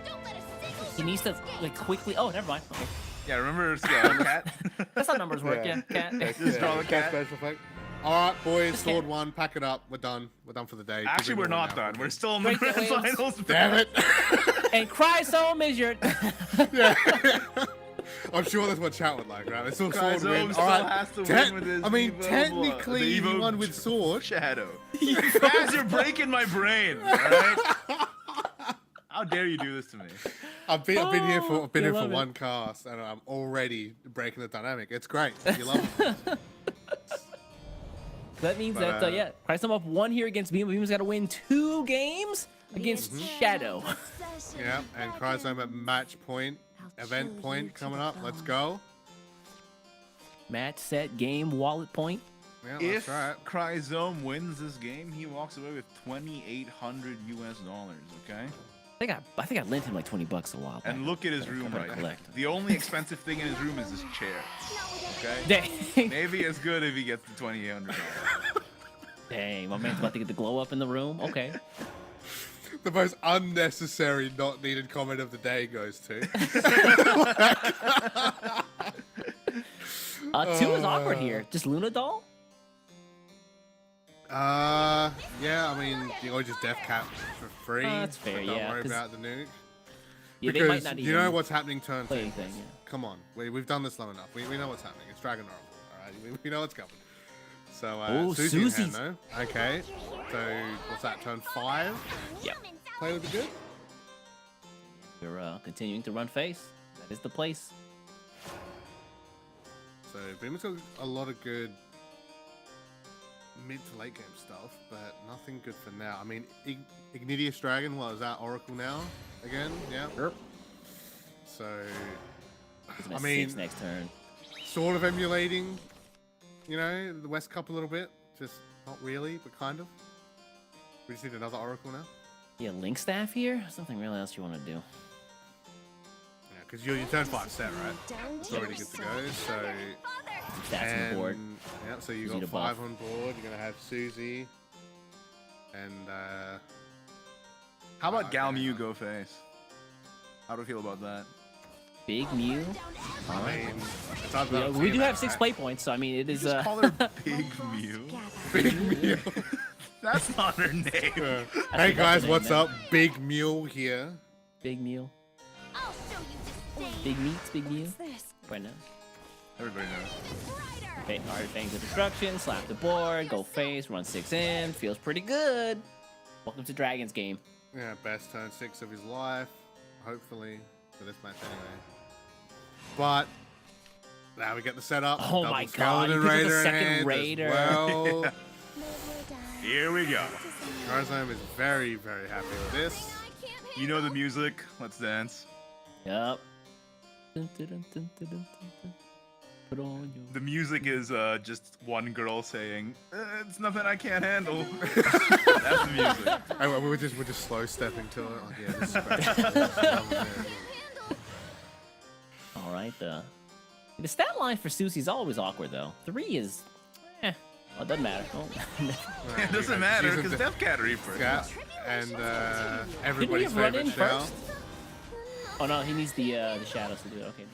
so- Don't let a single He needs to shot like quickly. Oh, never mind. Okay. Yeah, remember Cat? That's how numbers work. Yeah. Yeah, cat. Just draw the cat. Special effect. All right, boys. Just Sword can't- 1. Pack it up. We're done. We're done for the day. Actually, we're Give me one not now. done. We're still in the Break the grand waves. finals. Damn it! And Chrysone is your. I'm sure that's what chat would like, right? It's all sword Chrysone win. still All right. has to win with his I mean, Evo technically, the he Evo won with sword. Shadow. Guys, you're breaking my brain. All right? How dare you do this to me? I've been here for I love it. one cast, and I'm already breaking the dynamic. It's great. You love it. That means But, that yeah, Chrysone up 1 here against Bema. Bema's got to win 2 games against Shadow. Yeah, and Chrysome at match point, event point coming up. Let's go. Match, set, game, wallet point. Yeah, If that's right. Chrysome wins this game, he walks away with $2,800 US. Okay. I think I lent him like $20 a while back. And look at his room better right now. collect. The only expensive thing in his room is his chair. Okay. Dang, Maybe it's good if he gets the $2,800. dang, my man's about to get the glow up in the room. Okay. The most unnecessary, not needed comment of the day goes to. 2 is awkward here. Just Luna doll. Yeah, I mean, you always just death cap for free. That's fair, but don't yeah, worry 'cause- about the nuke. Yeah, they Because might not even you know what's happening turn play 2. anything. Yeah. Come on, we've done this long enough. We know what's happening. It's Dragon Oracle, alright? We know what's coming. So, Oh, Susie in hand, Susie's. though. Okay, so what's that, turn 5? Yep. Play would be good? We're continuing to run face. That is the place. So, Bema's got a lot of good mid to late game stuff, but nothing good for now. I mean, Ignidius Dragon, what is that, Oracle now? Again? Yeah? Yep. So, He's I gonna mean, 6 next turn. sort of emulating, you know, the West Cup a little bit. Just not really, but kind of. We just need another Oracle now. Yeah, Link Staff here. Something really else you want to do? Yeah, because you turn 5 set, right? It's already good to go. So, Some stats on the board. yeah, so you Susie got to 5 buff. on board. You're gonna have Susie, and How about okay. Gal Mew go face? How do you feel about that? Big Mew. I mean, it's either Yeah, that or we do Tiamat, have 6 right? play points, so I mean, it is. Just call her Big Mew. Big Mew. That's not her name. Hey that's guys, the name, what's man. up? Big Mule here. Big Mew. I'll show you disdain. Big Meats, Big Mew. This Right now. Everybody knows. brighter. Hard Fangs of Destruction, slap the board, go face, run 6 in. Feels pretty good. Welcome to Dragon's game. Yeah, best turn 6 of his life, hopefully, for this match anyway. But now we get the setup. Oh Double my God, Skeleton you picked up the Raider in second hand as Raider. Well, Here we go. Chrysome is very, very happy with this. You know the music. Let's dance. Yup. Dun, dun, dun, dun, dun, dun, dun. Put on your... The music is just one girl saying, "It's nothing I can't handle." That's the music. And we're just slow stepping to it. Oh, yeah, this is great. All right, the stat line for Susie's always awkward though. 3 is, well, it doesn't matter. It doesn't matter because She's Death Cat Reaper. Yeah, and Didn't we everybody's have run favorite in shell. first? Oh no, he needs the shadows to do it. Okay.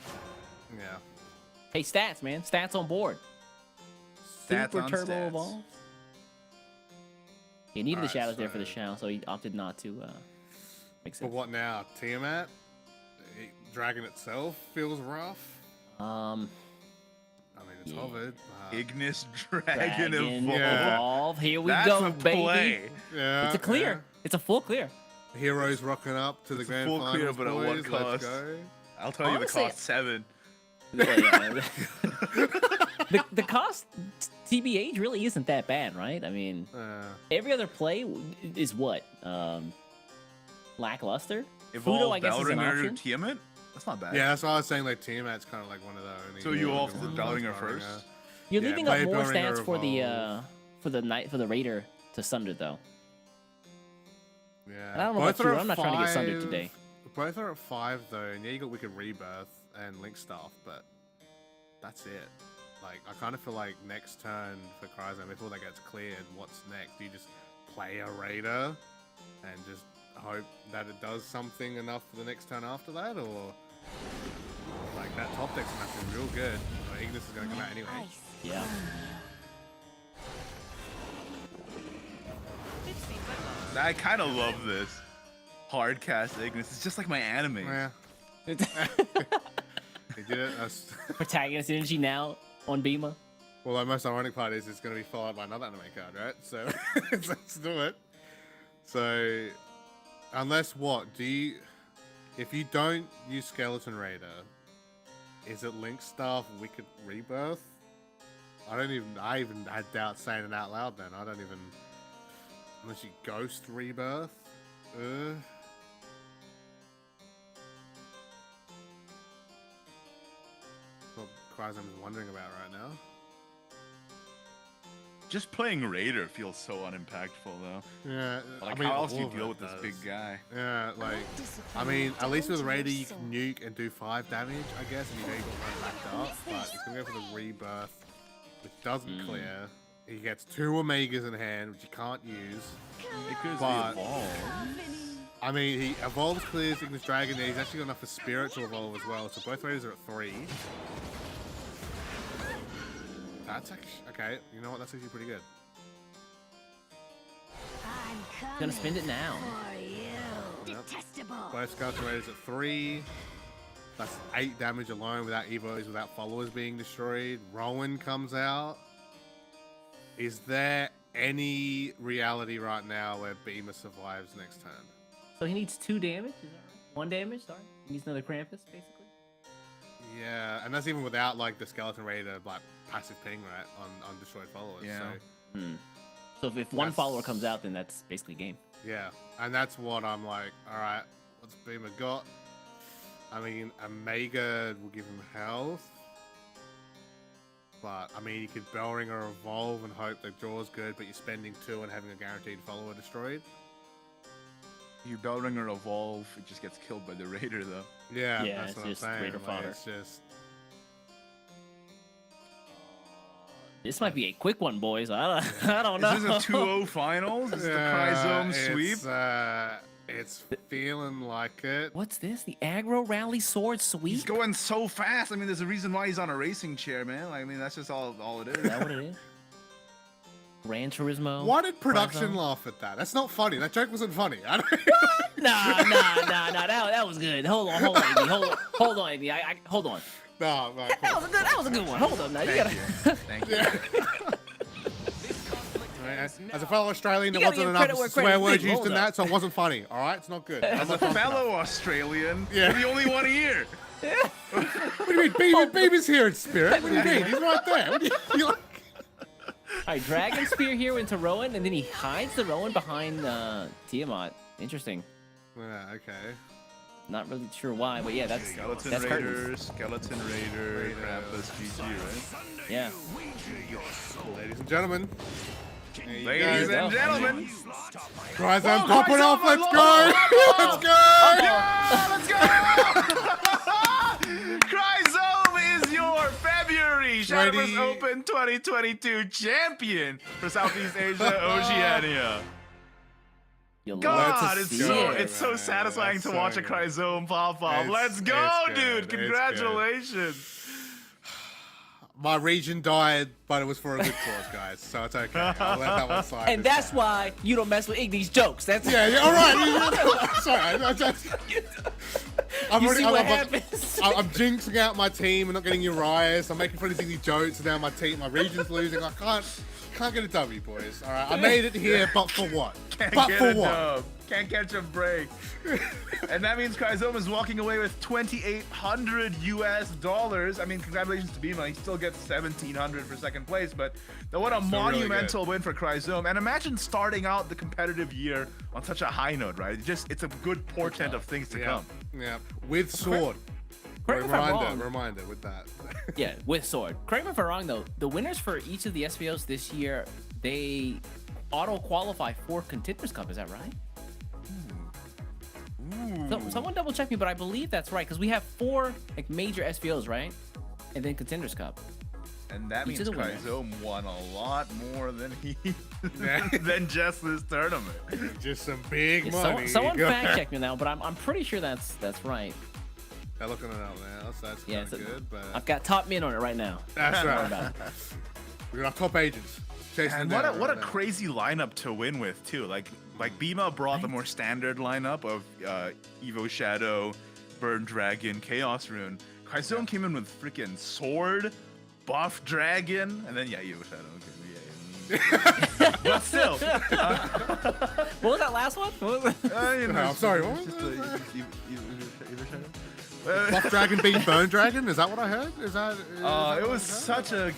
Yeah. Hey, stats, man, stats on board. Stats Super on Turbo stats. Evolve. He needed the Alright, shadows there for the so- shell, so he opted not to. Makes But sense. what now? Tiamat? Dragon itself feels rough. Um, I mean, it's Yeah. hovered. Ignis Dragon Dragon Evolve. Yeah. Evolve. Here we That's go, a baby. play. Yeah. It's a clear. It's a full clear. Heroes rocking up to the It's a grand full finals, clear, but at what boys. Let's cost? go. I'll tell you the Honestly- cost 7. The cost TBH really isn't that bad, right? I mean, every other play is what? Lackluster? Fudo, Evolve I guess, is an Bellringer option. Tiamat? That's not bad. Yeah, that's what I was saying. Like Tiamat's kind of like one of the only. So you evolve the ones. Bellringer first? You're Yeah, leaving up play more Bellringer stats for the Raider to Sunder though. Yeah. And I don't know Both about you, are but at I'm not trying to get sundered 5. today. Both are at 5 though, and yeah, you got Wicked Rebirth and Link Staff, but that's it. Like, I kind of feel like next turn for Chrysone, before that gets cleared, what's next? Do you just play a Raider and just hope that it does something enough for the next turn after that, or like that top deck's gonna have to be real good. Or Ignis is gonna come out anyway. Yeah. I kind of love this. Hard cast Ignis. It's just like my anime. Yeah, he did it. That's Protagonist energy now on Bema. well, the most ironic part is it's going to be followed by another anime card, right? So let's do it. So, unless what? If you don't use Skeleton Raider, is it Link Staff Wicked Rebirth? I even had doubt saying it out loud then. I don't even, unless you Ghost Rebirth. What Chrysone's wondering about right now. Just playing Raider feels so unimpactful, though. Yeah, Like, I mean, how else do you all of deal it with this does. big guy? Yeah, like, I mean, at least with Raider you can nuke and do 5 damage, I guess, and you know you got one backed up, but he's gonna go for the Rebirth, which doesn't clear. He gets 2 Omegas in hand, which you can't use. It could But- evolve. I mean, he evolves, clears Ignis Dragon, and he's actually got enough for Spirit to evolve as well, so both Raiders are at 3. That's actually, okay, you know what, that's actually pretty good. Gonna spend it now. Detestable. Both Skeleton Raiders at 3. That's 8 damage alone without Evos, without followers being destroyed. Rowan comes out. Is there any reality right now where Bema survives next turn? So he needs 2 damage. Is that right? 1 damage. Sorry. He needs another Krampus, basically. Yeah, and that's even without like the Skeleton Raider like passive ping right on destroyed followers. Yeah. So, So if one That's- follower comes out, then that's basically game. yeah, and that's what I'm like. All right, what's Bema got? I mean, Omega will give him health, but I mean, you could Bellringer evolve and hope that draw's good, but you're spending 2 and having a guaranteed follower destroyed. You Bellringer evolve, it just gets killed by the Raider, though. Yeah, Yeah, that's it's what I'm just saying. Raider Like, fodder. it's just This might be a quick one, boys. I don't know. Is this a 2-0 finals? Is this the Chrysone sweep? It's feeling like it. What's this? The aggro rally sword sweep? He's going so fast. I mean, there's a reason why he's on a racing chair, man. I mean, that's just all it is. Is that what it is? Gran Turismo. Why did production Chrysone? laugh at that? That's not funny. That joke wasn't funny. I don't Nah. That was good. Hold on, Amy. Hold on, Amy. Hold on. No, no. That was a good one. Hold on, now. You gotta. Thank you. As a fellow Australian, there You gotta wasn't give credit enough where swear credit's words due. used Hold in up. that, so it wasn't funny. All right, it's not good. As a fellow Australian, Yeah. you're the only one here. What do you mean? Baby's here in spirit. What do you mean? He's right there. What do you like? Alright, Dragon Spear here into Rowan, and then he hides the Rowan behind Tiamat. Interesting. Yeah, okay. Not really sure why, but yeah, that's Skeleton curtains. Raider, Skeleton Raider, Krampus, GG, right? Yeah. Ladies and gentlemen. there you Ladies go. and gentlemen, Guys, I'm Oh, popping Chrysone, off. my Let's lord. go. let's go! Chrysone is your February Shadowverse Ready. Open 2022 champion for Southeast Asia, Oceania. You God, love to it's see so it. it's so man. satisfying That's to so watch a good. Chrysone pop off. It's- Let's go, it's dude! good. It's Congratulations. My region died, but it was for a good cause, guys. So it's okay. I'll let that one slide. And this that's time. why you don't mess with Iggy's jokes. That's Yeah, all right. Sorry, I just. You see what happens? I'm jinxing out my team and not getting Urias. I'm making fun of these jokes, and now my region's losing. I can't get a W, boys. All right, I made it here, but for what? Can't But get for a what? dub. Can't catch a break. And that means Chrysone is walking away with $2,800 US. I mean, congratulations to Bema. He still gets $1,700 for second place, but what a monumental win for Chrysone. And imagine starting out the competitive year on such a high note, right? It's a good portent of things to come. Yeah, with sword. Correct me if I'm wrong. Reminder with that. Yeah, with sword. Correct me if I'm wrong, though. The winners for each of the SVOs this year, they auto-qualify for Contenders Cup. Is that right? So, someone double check me, but I believe that's right because we have 4 like major SVOs, right? And then Contenders Cup. And that means Each of the winners. Chrysone won a lot more than than just this tournament. Just some big Yeah, money. someone fact check me now, but I'm pretty sure that's right. They're looking it up now, so that's Yeah, kind of good. But I've got top min on it right now. that's Don't worry right. about it. We got our top agents. Chasing And them what a down what a right now. crazy lineup to win with too. Like Bema brought the more standard lineup of Evo Shadow, Burn Dragon, Chaos Rune. Chrysone came in with freaking Sword, Buff Dragon, and then Evo Shadow. Okay, yeah. But still, What was that last one? What was it? I'm sorry, what was Just that? Evo Shadow. Buff Dragon beat Burn Dragon? Is that what I heard? Is that It what was I heard? such a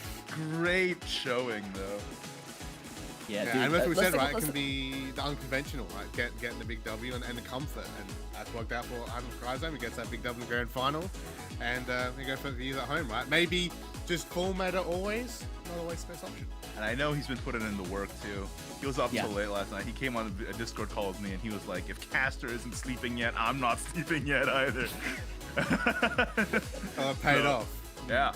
great showing, though. Yeah, Yeah, dude, and as we let's said, take a- right, it let's- can be the unconventional, right? Getting the big W and the comfort, and that's worked out for Adam Chrysone. He gets that big W grand final, and we go for the years at home, right? Maybe just full meta always, not always the best option. And I know he's been putting in the work too. He was up Yeah. till late last night. He came on a Discord call with me and he was like, if Caster isn't sleeping yet, I'm not sleeping yet either. Paid off. Yeah.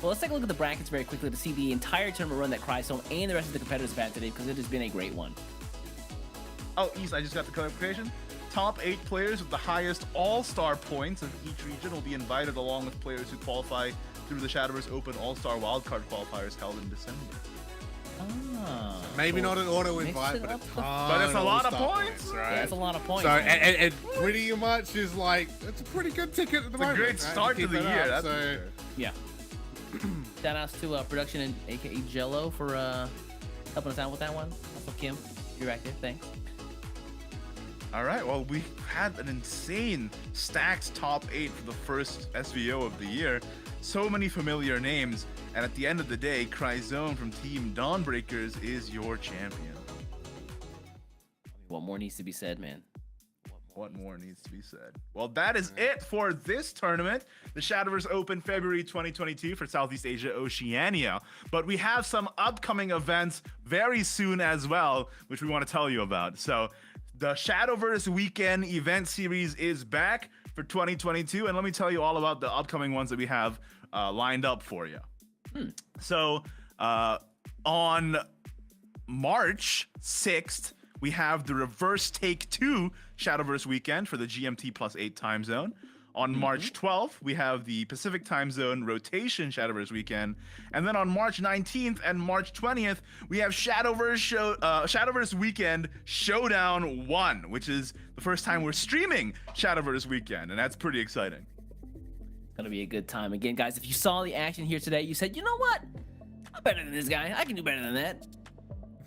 Well, let's take a look at the brackets very quickly to see the entire tournament run that Chrysone and the rest of the competitors have had today because it has been a great one. Oh, East, I just got the clarification. Top 8 players with the highest all-star points of each region will be invited along with players who qualify through the Shadowverse Open All-Star Wildcard qualifiers held in December. Ah. Maybe not an auto Mix invite, it but a up. ton But it's a of lot of all-star points. right? Yeah, that's a lot of points. So, man. and pretty much is like, it's a pretty good ticket at the It's a moment. great right? start to Keep the it year. up, That's so, for sure. Yeah. Shout outs to production and aka Jello for helping us out with that one. Also Kim, you're active. Thanks. All right, well, we had an insane stacked top 8 for the first SVO of the year. So many familiar names, and at the end of the day, Chrysone from Team Dawnbreakers is your champion. What more needs to be said, man? What more needs to be said? Well, that is it for this tournament, the Shadowverse Open February 2022 for Southeast Asia Oceania. But we have some upcoming events very soon as well, which we want to tell you about. So the Shadowverse Weekend event series is back for 2022, and let me tell you all about the upcoming ones that we have lined up for you. So on March 6th, we have the Reverse Take 2 Shadowverse Weekend for the GMT +8 time zone. On March 12th, we have the Pacific time zone rotation Shadowverse Weekend. And then on March 19th and March 20th, we have Shadowverse Weekend Showdown 1, which is the first time we're streaming Shadowverse Weekend, and that's pretty exciting. Gonna be a good time. Again, guys, if you saw the action here today, you said, you know what? I'm better than this guy. I can do better than that.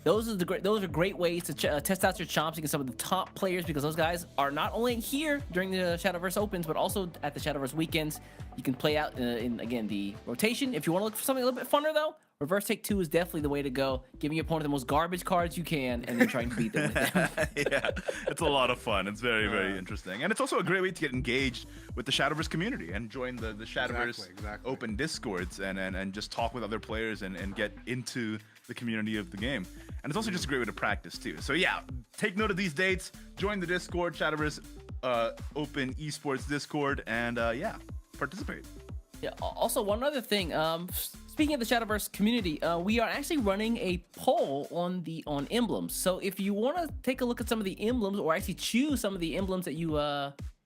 Those are great ways to test out your chops against some of the top players because those guys are not only here during the Shadowverse Opens, but also at the Shadowverse Weekends. You can play out in again the rotation. If you want to look for something a little bit funner though, Reverse Take 2 is definitely the way to go. Giving your opponent the most garbage cards you can and then trying to beat them with them. Yeah, it's a lot of fun. It's very, very interesting. And it's also a great way to get engaged with the Shadowverse community and join the Shadowverse Exactly. Open Discords and just talk with other players and get into the community of the game. And it's also just a great way to practice too. So yeah, take note of these dates, join the Discord, Shadowverse Open Esports Discord, and yeah, participate. Yeah. Also, one other thing. Speaking of the Shadowverse community, we are actually running a poll on emblems. So if you want to take a look at some of the emblems, or actually choose some of the emblems that you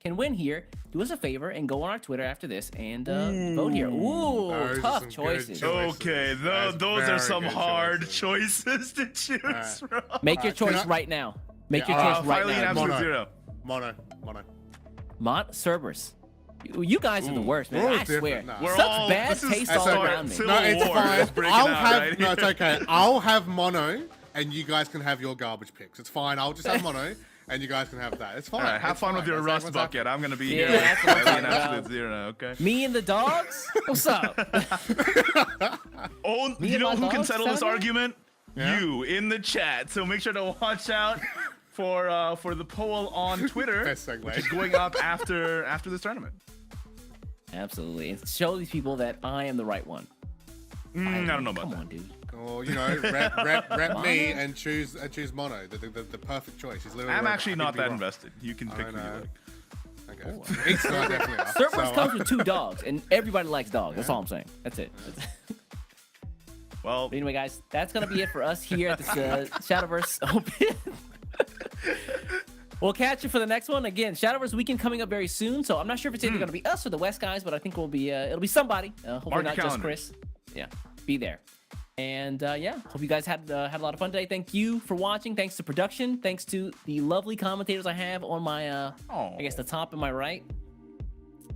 can win here, do us a favor and go on our Twitter after this and vote here. Ooh, Those are tough some good choices. choices. Okay, That's those are very some good hard choices to choose Alright. from. Make your choice can I- right now. Make Yeah, your choice right Finally, an now. absolute Mono. zero. Mono. Mont Cerberus. You guys are the worst, man. We're all I swear. different now. We're Such this bad is taste That's all okay. around me. Civil No, it's War fine. is breaking I'll out have right no, here. it's okay. I'll have Mono, and you guys can have your garbage picks. It's fine. I'll just have mono, and you guys can have that. It's fine. All right, have It's fun fine. with your That's rust everyone's bucket. I'm gonna be Yeah, here. that's what I'm I'll be an talking about. absolute zero. Okay. Me and the dogs? What's up? Oh, Me you and know my who can dogs, settle this Saturday? argument? Yeah? You in the chat. So make sure to watch out for the poll on Twitter, Best segue. which is going up after this tournament. Absolutely. And show these people that I am the right one. I don't know about Come that. on, dude. Or you know, rep me and choose mono. The perfect choice. He's literally. I'm right. actually I not could be that wrong. invested. You can pick who you know. like. Okay. It's not definitely us. Cerberus So, comes with 2 dogs, and everybody likes dogs. That's all I'm saying. That's it. Well, But anyway, guys, that's going to be it for us here at this Shadowverse Open. We'll catch you for the next one. Again, Shadowverse Weekend coming up very soon, so I'm not sure if it's either going to be us or the West guys, but I think it'll be somebody. Hopefully Mark not your just calendars. Chris. Yeah, be there. And yeah, hope you guys had a lot of fun today. Thank you for watching. Thanks to production. Thanks to the lovely commentators I have on my, I guess the top and my right.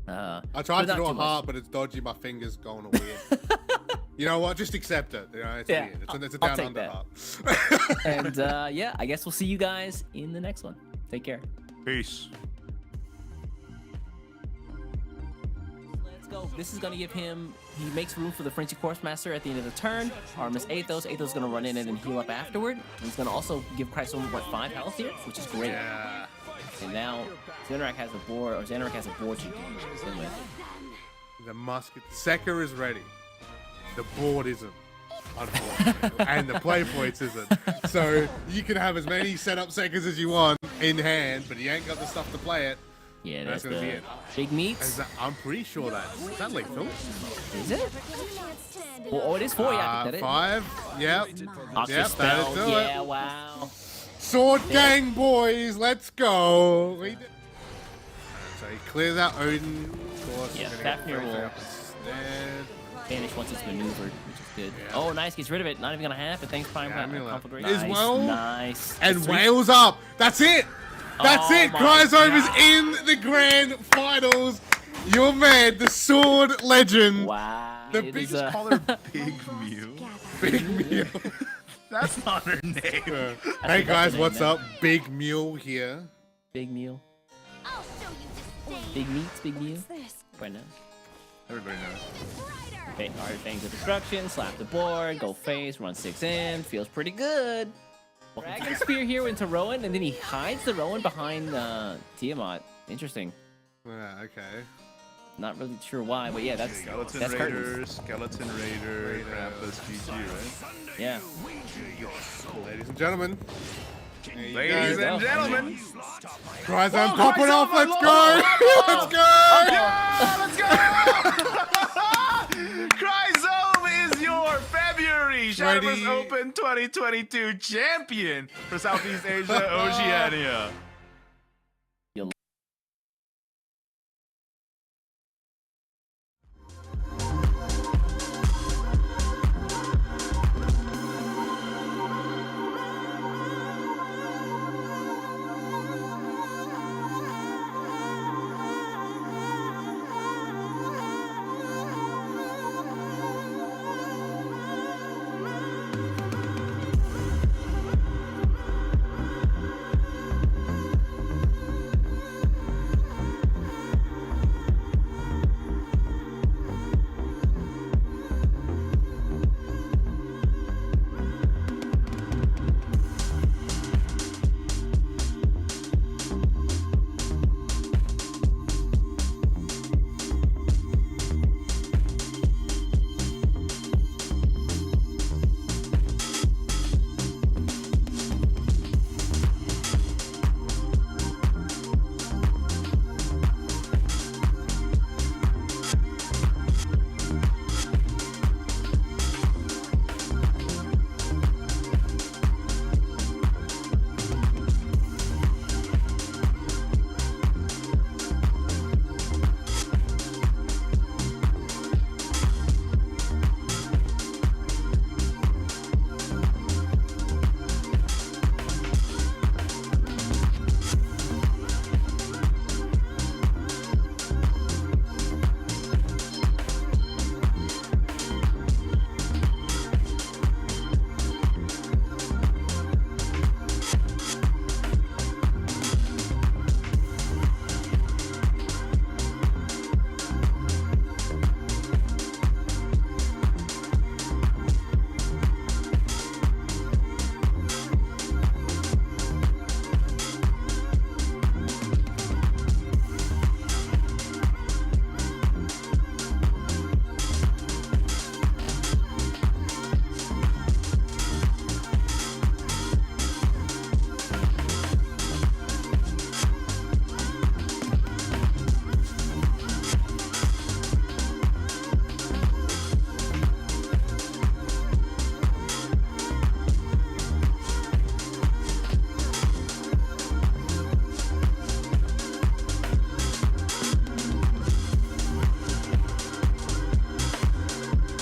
I but tried to not do too a much. heart, but it's dodgy. My fingers going weird. You know what? Just accept it. You know, it's Yeah, weird. It's a I'll down take under that. heart. And yeah, I guess we'll see you guys in the next one. Take care. peace. Let's go. This is going to give him... He makes room for the Frenzy Course Master at the end of the turn. Artemis Athos. Athos is going to run in and then heal up afterward. And he's going to also give Chrysone, 5 health here, which is great. Yeah. And now Zanrik has a board, or Zanrik has a board to deal with. The musket. Sekka is ready. The board isn't. Unfortunately. And the play points isn't. So you can have as many setup Sekkas as you want in hand, but you ain't got the stuff to play it. Yeah, That's that's gonna be the it. big meats. Is that, I'm pretty sure is that lethal? Is it? Well, oh, it is 4. Yeah, I think that is. 5. Yep. Oxygen Yep, spell. that'll do Yeah, it. wow. Sword gang, boys. Let's go. So he clears out Odin. Of course. Yeah, We're gonna Fafnir get will- Fraser up instead. Vanish once it's maneuvered, which is good. Yeah. Oh, nice. Gets rid of it. Not even going to happen. Thanks, Prime. Yeah, Amulet. Conflagration. As well. Nice. And That's 3. Wales up. That's it. That's Oh it. my Chrysone is God. in the grand finals. Your man, the sword legend. Wow. The It is, biggest Call her Big Mew. Big Meal. That's not her name. Hey that's guys, the what's name, up? Big Mule here. Big meal. I'll show you disdain. Big meats, big meal. This Right now. Everybody knows. Alright, Fangs of Destruction, slap the board, go phase, run 6 in, feels pretty good. Dragon Spear here into Rowan, and then he hides the Rowan behind Tiamat. Interesting. Yeah, okay. Not really sure why, but yeah, that's Skeleton curtains. Raider, Skeleton Raider, Krampus, GG, right? Yeah. Ladies and gentlemen. There you Ladies go. and gentlemen, Chrysone popping Chrysone, off. my Let's go. Let's go. Chrysome is your February Shadowverse Ready. Open 2022 champion for Southeast Asia, Oceania.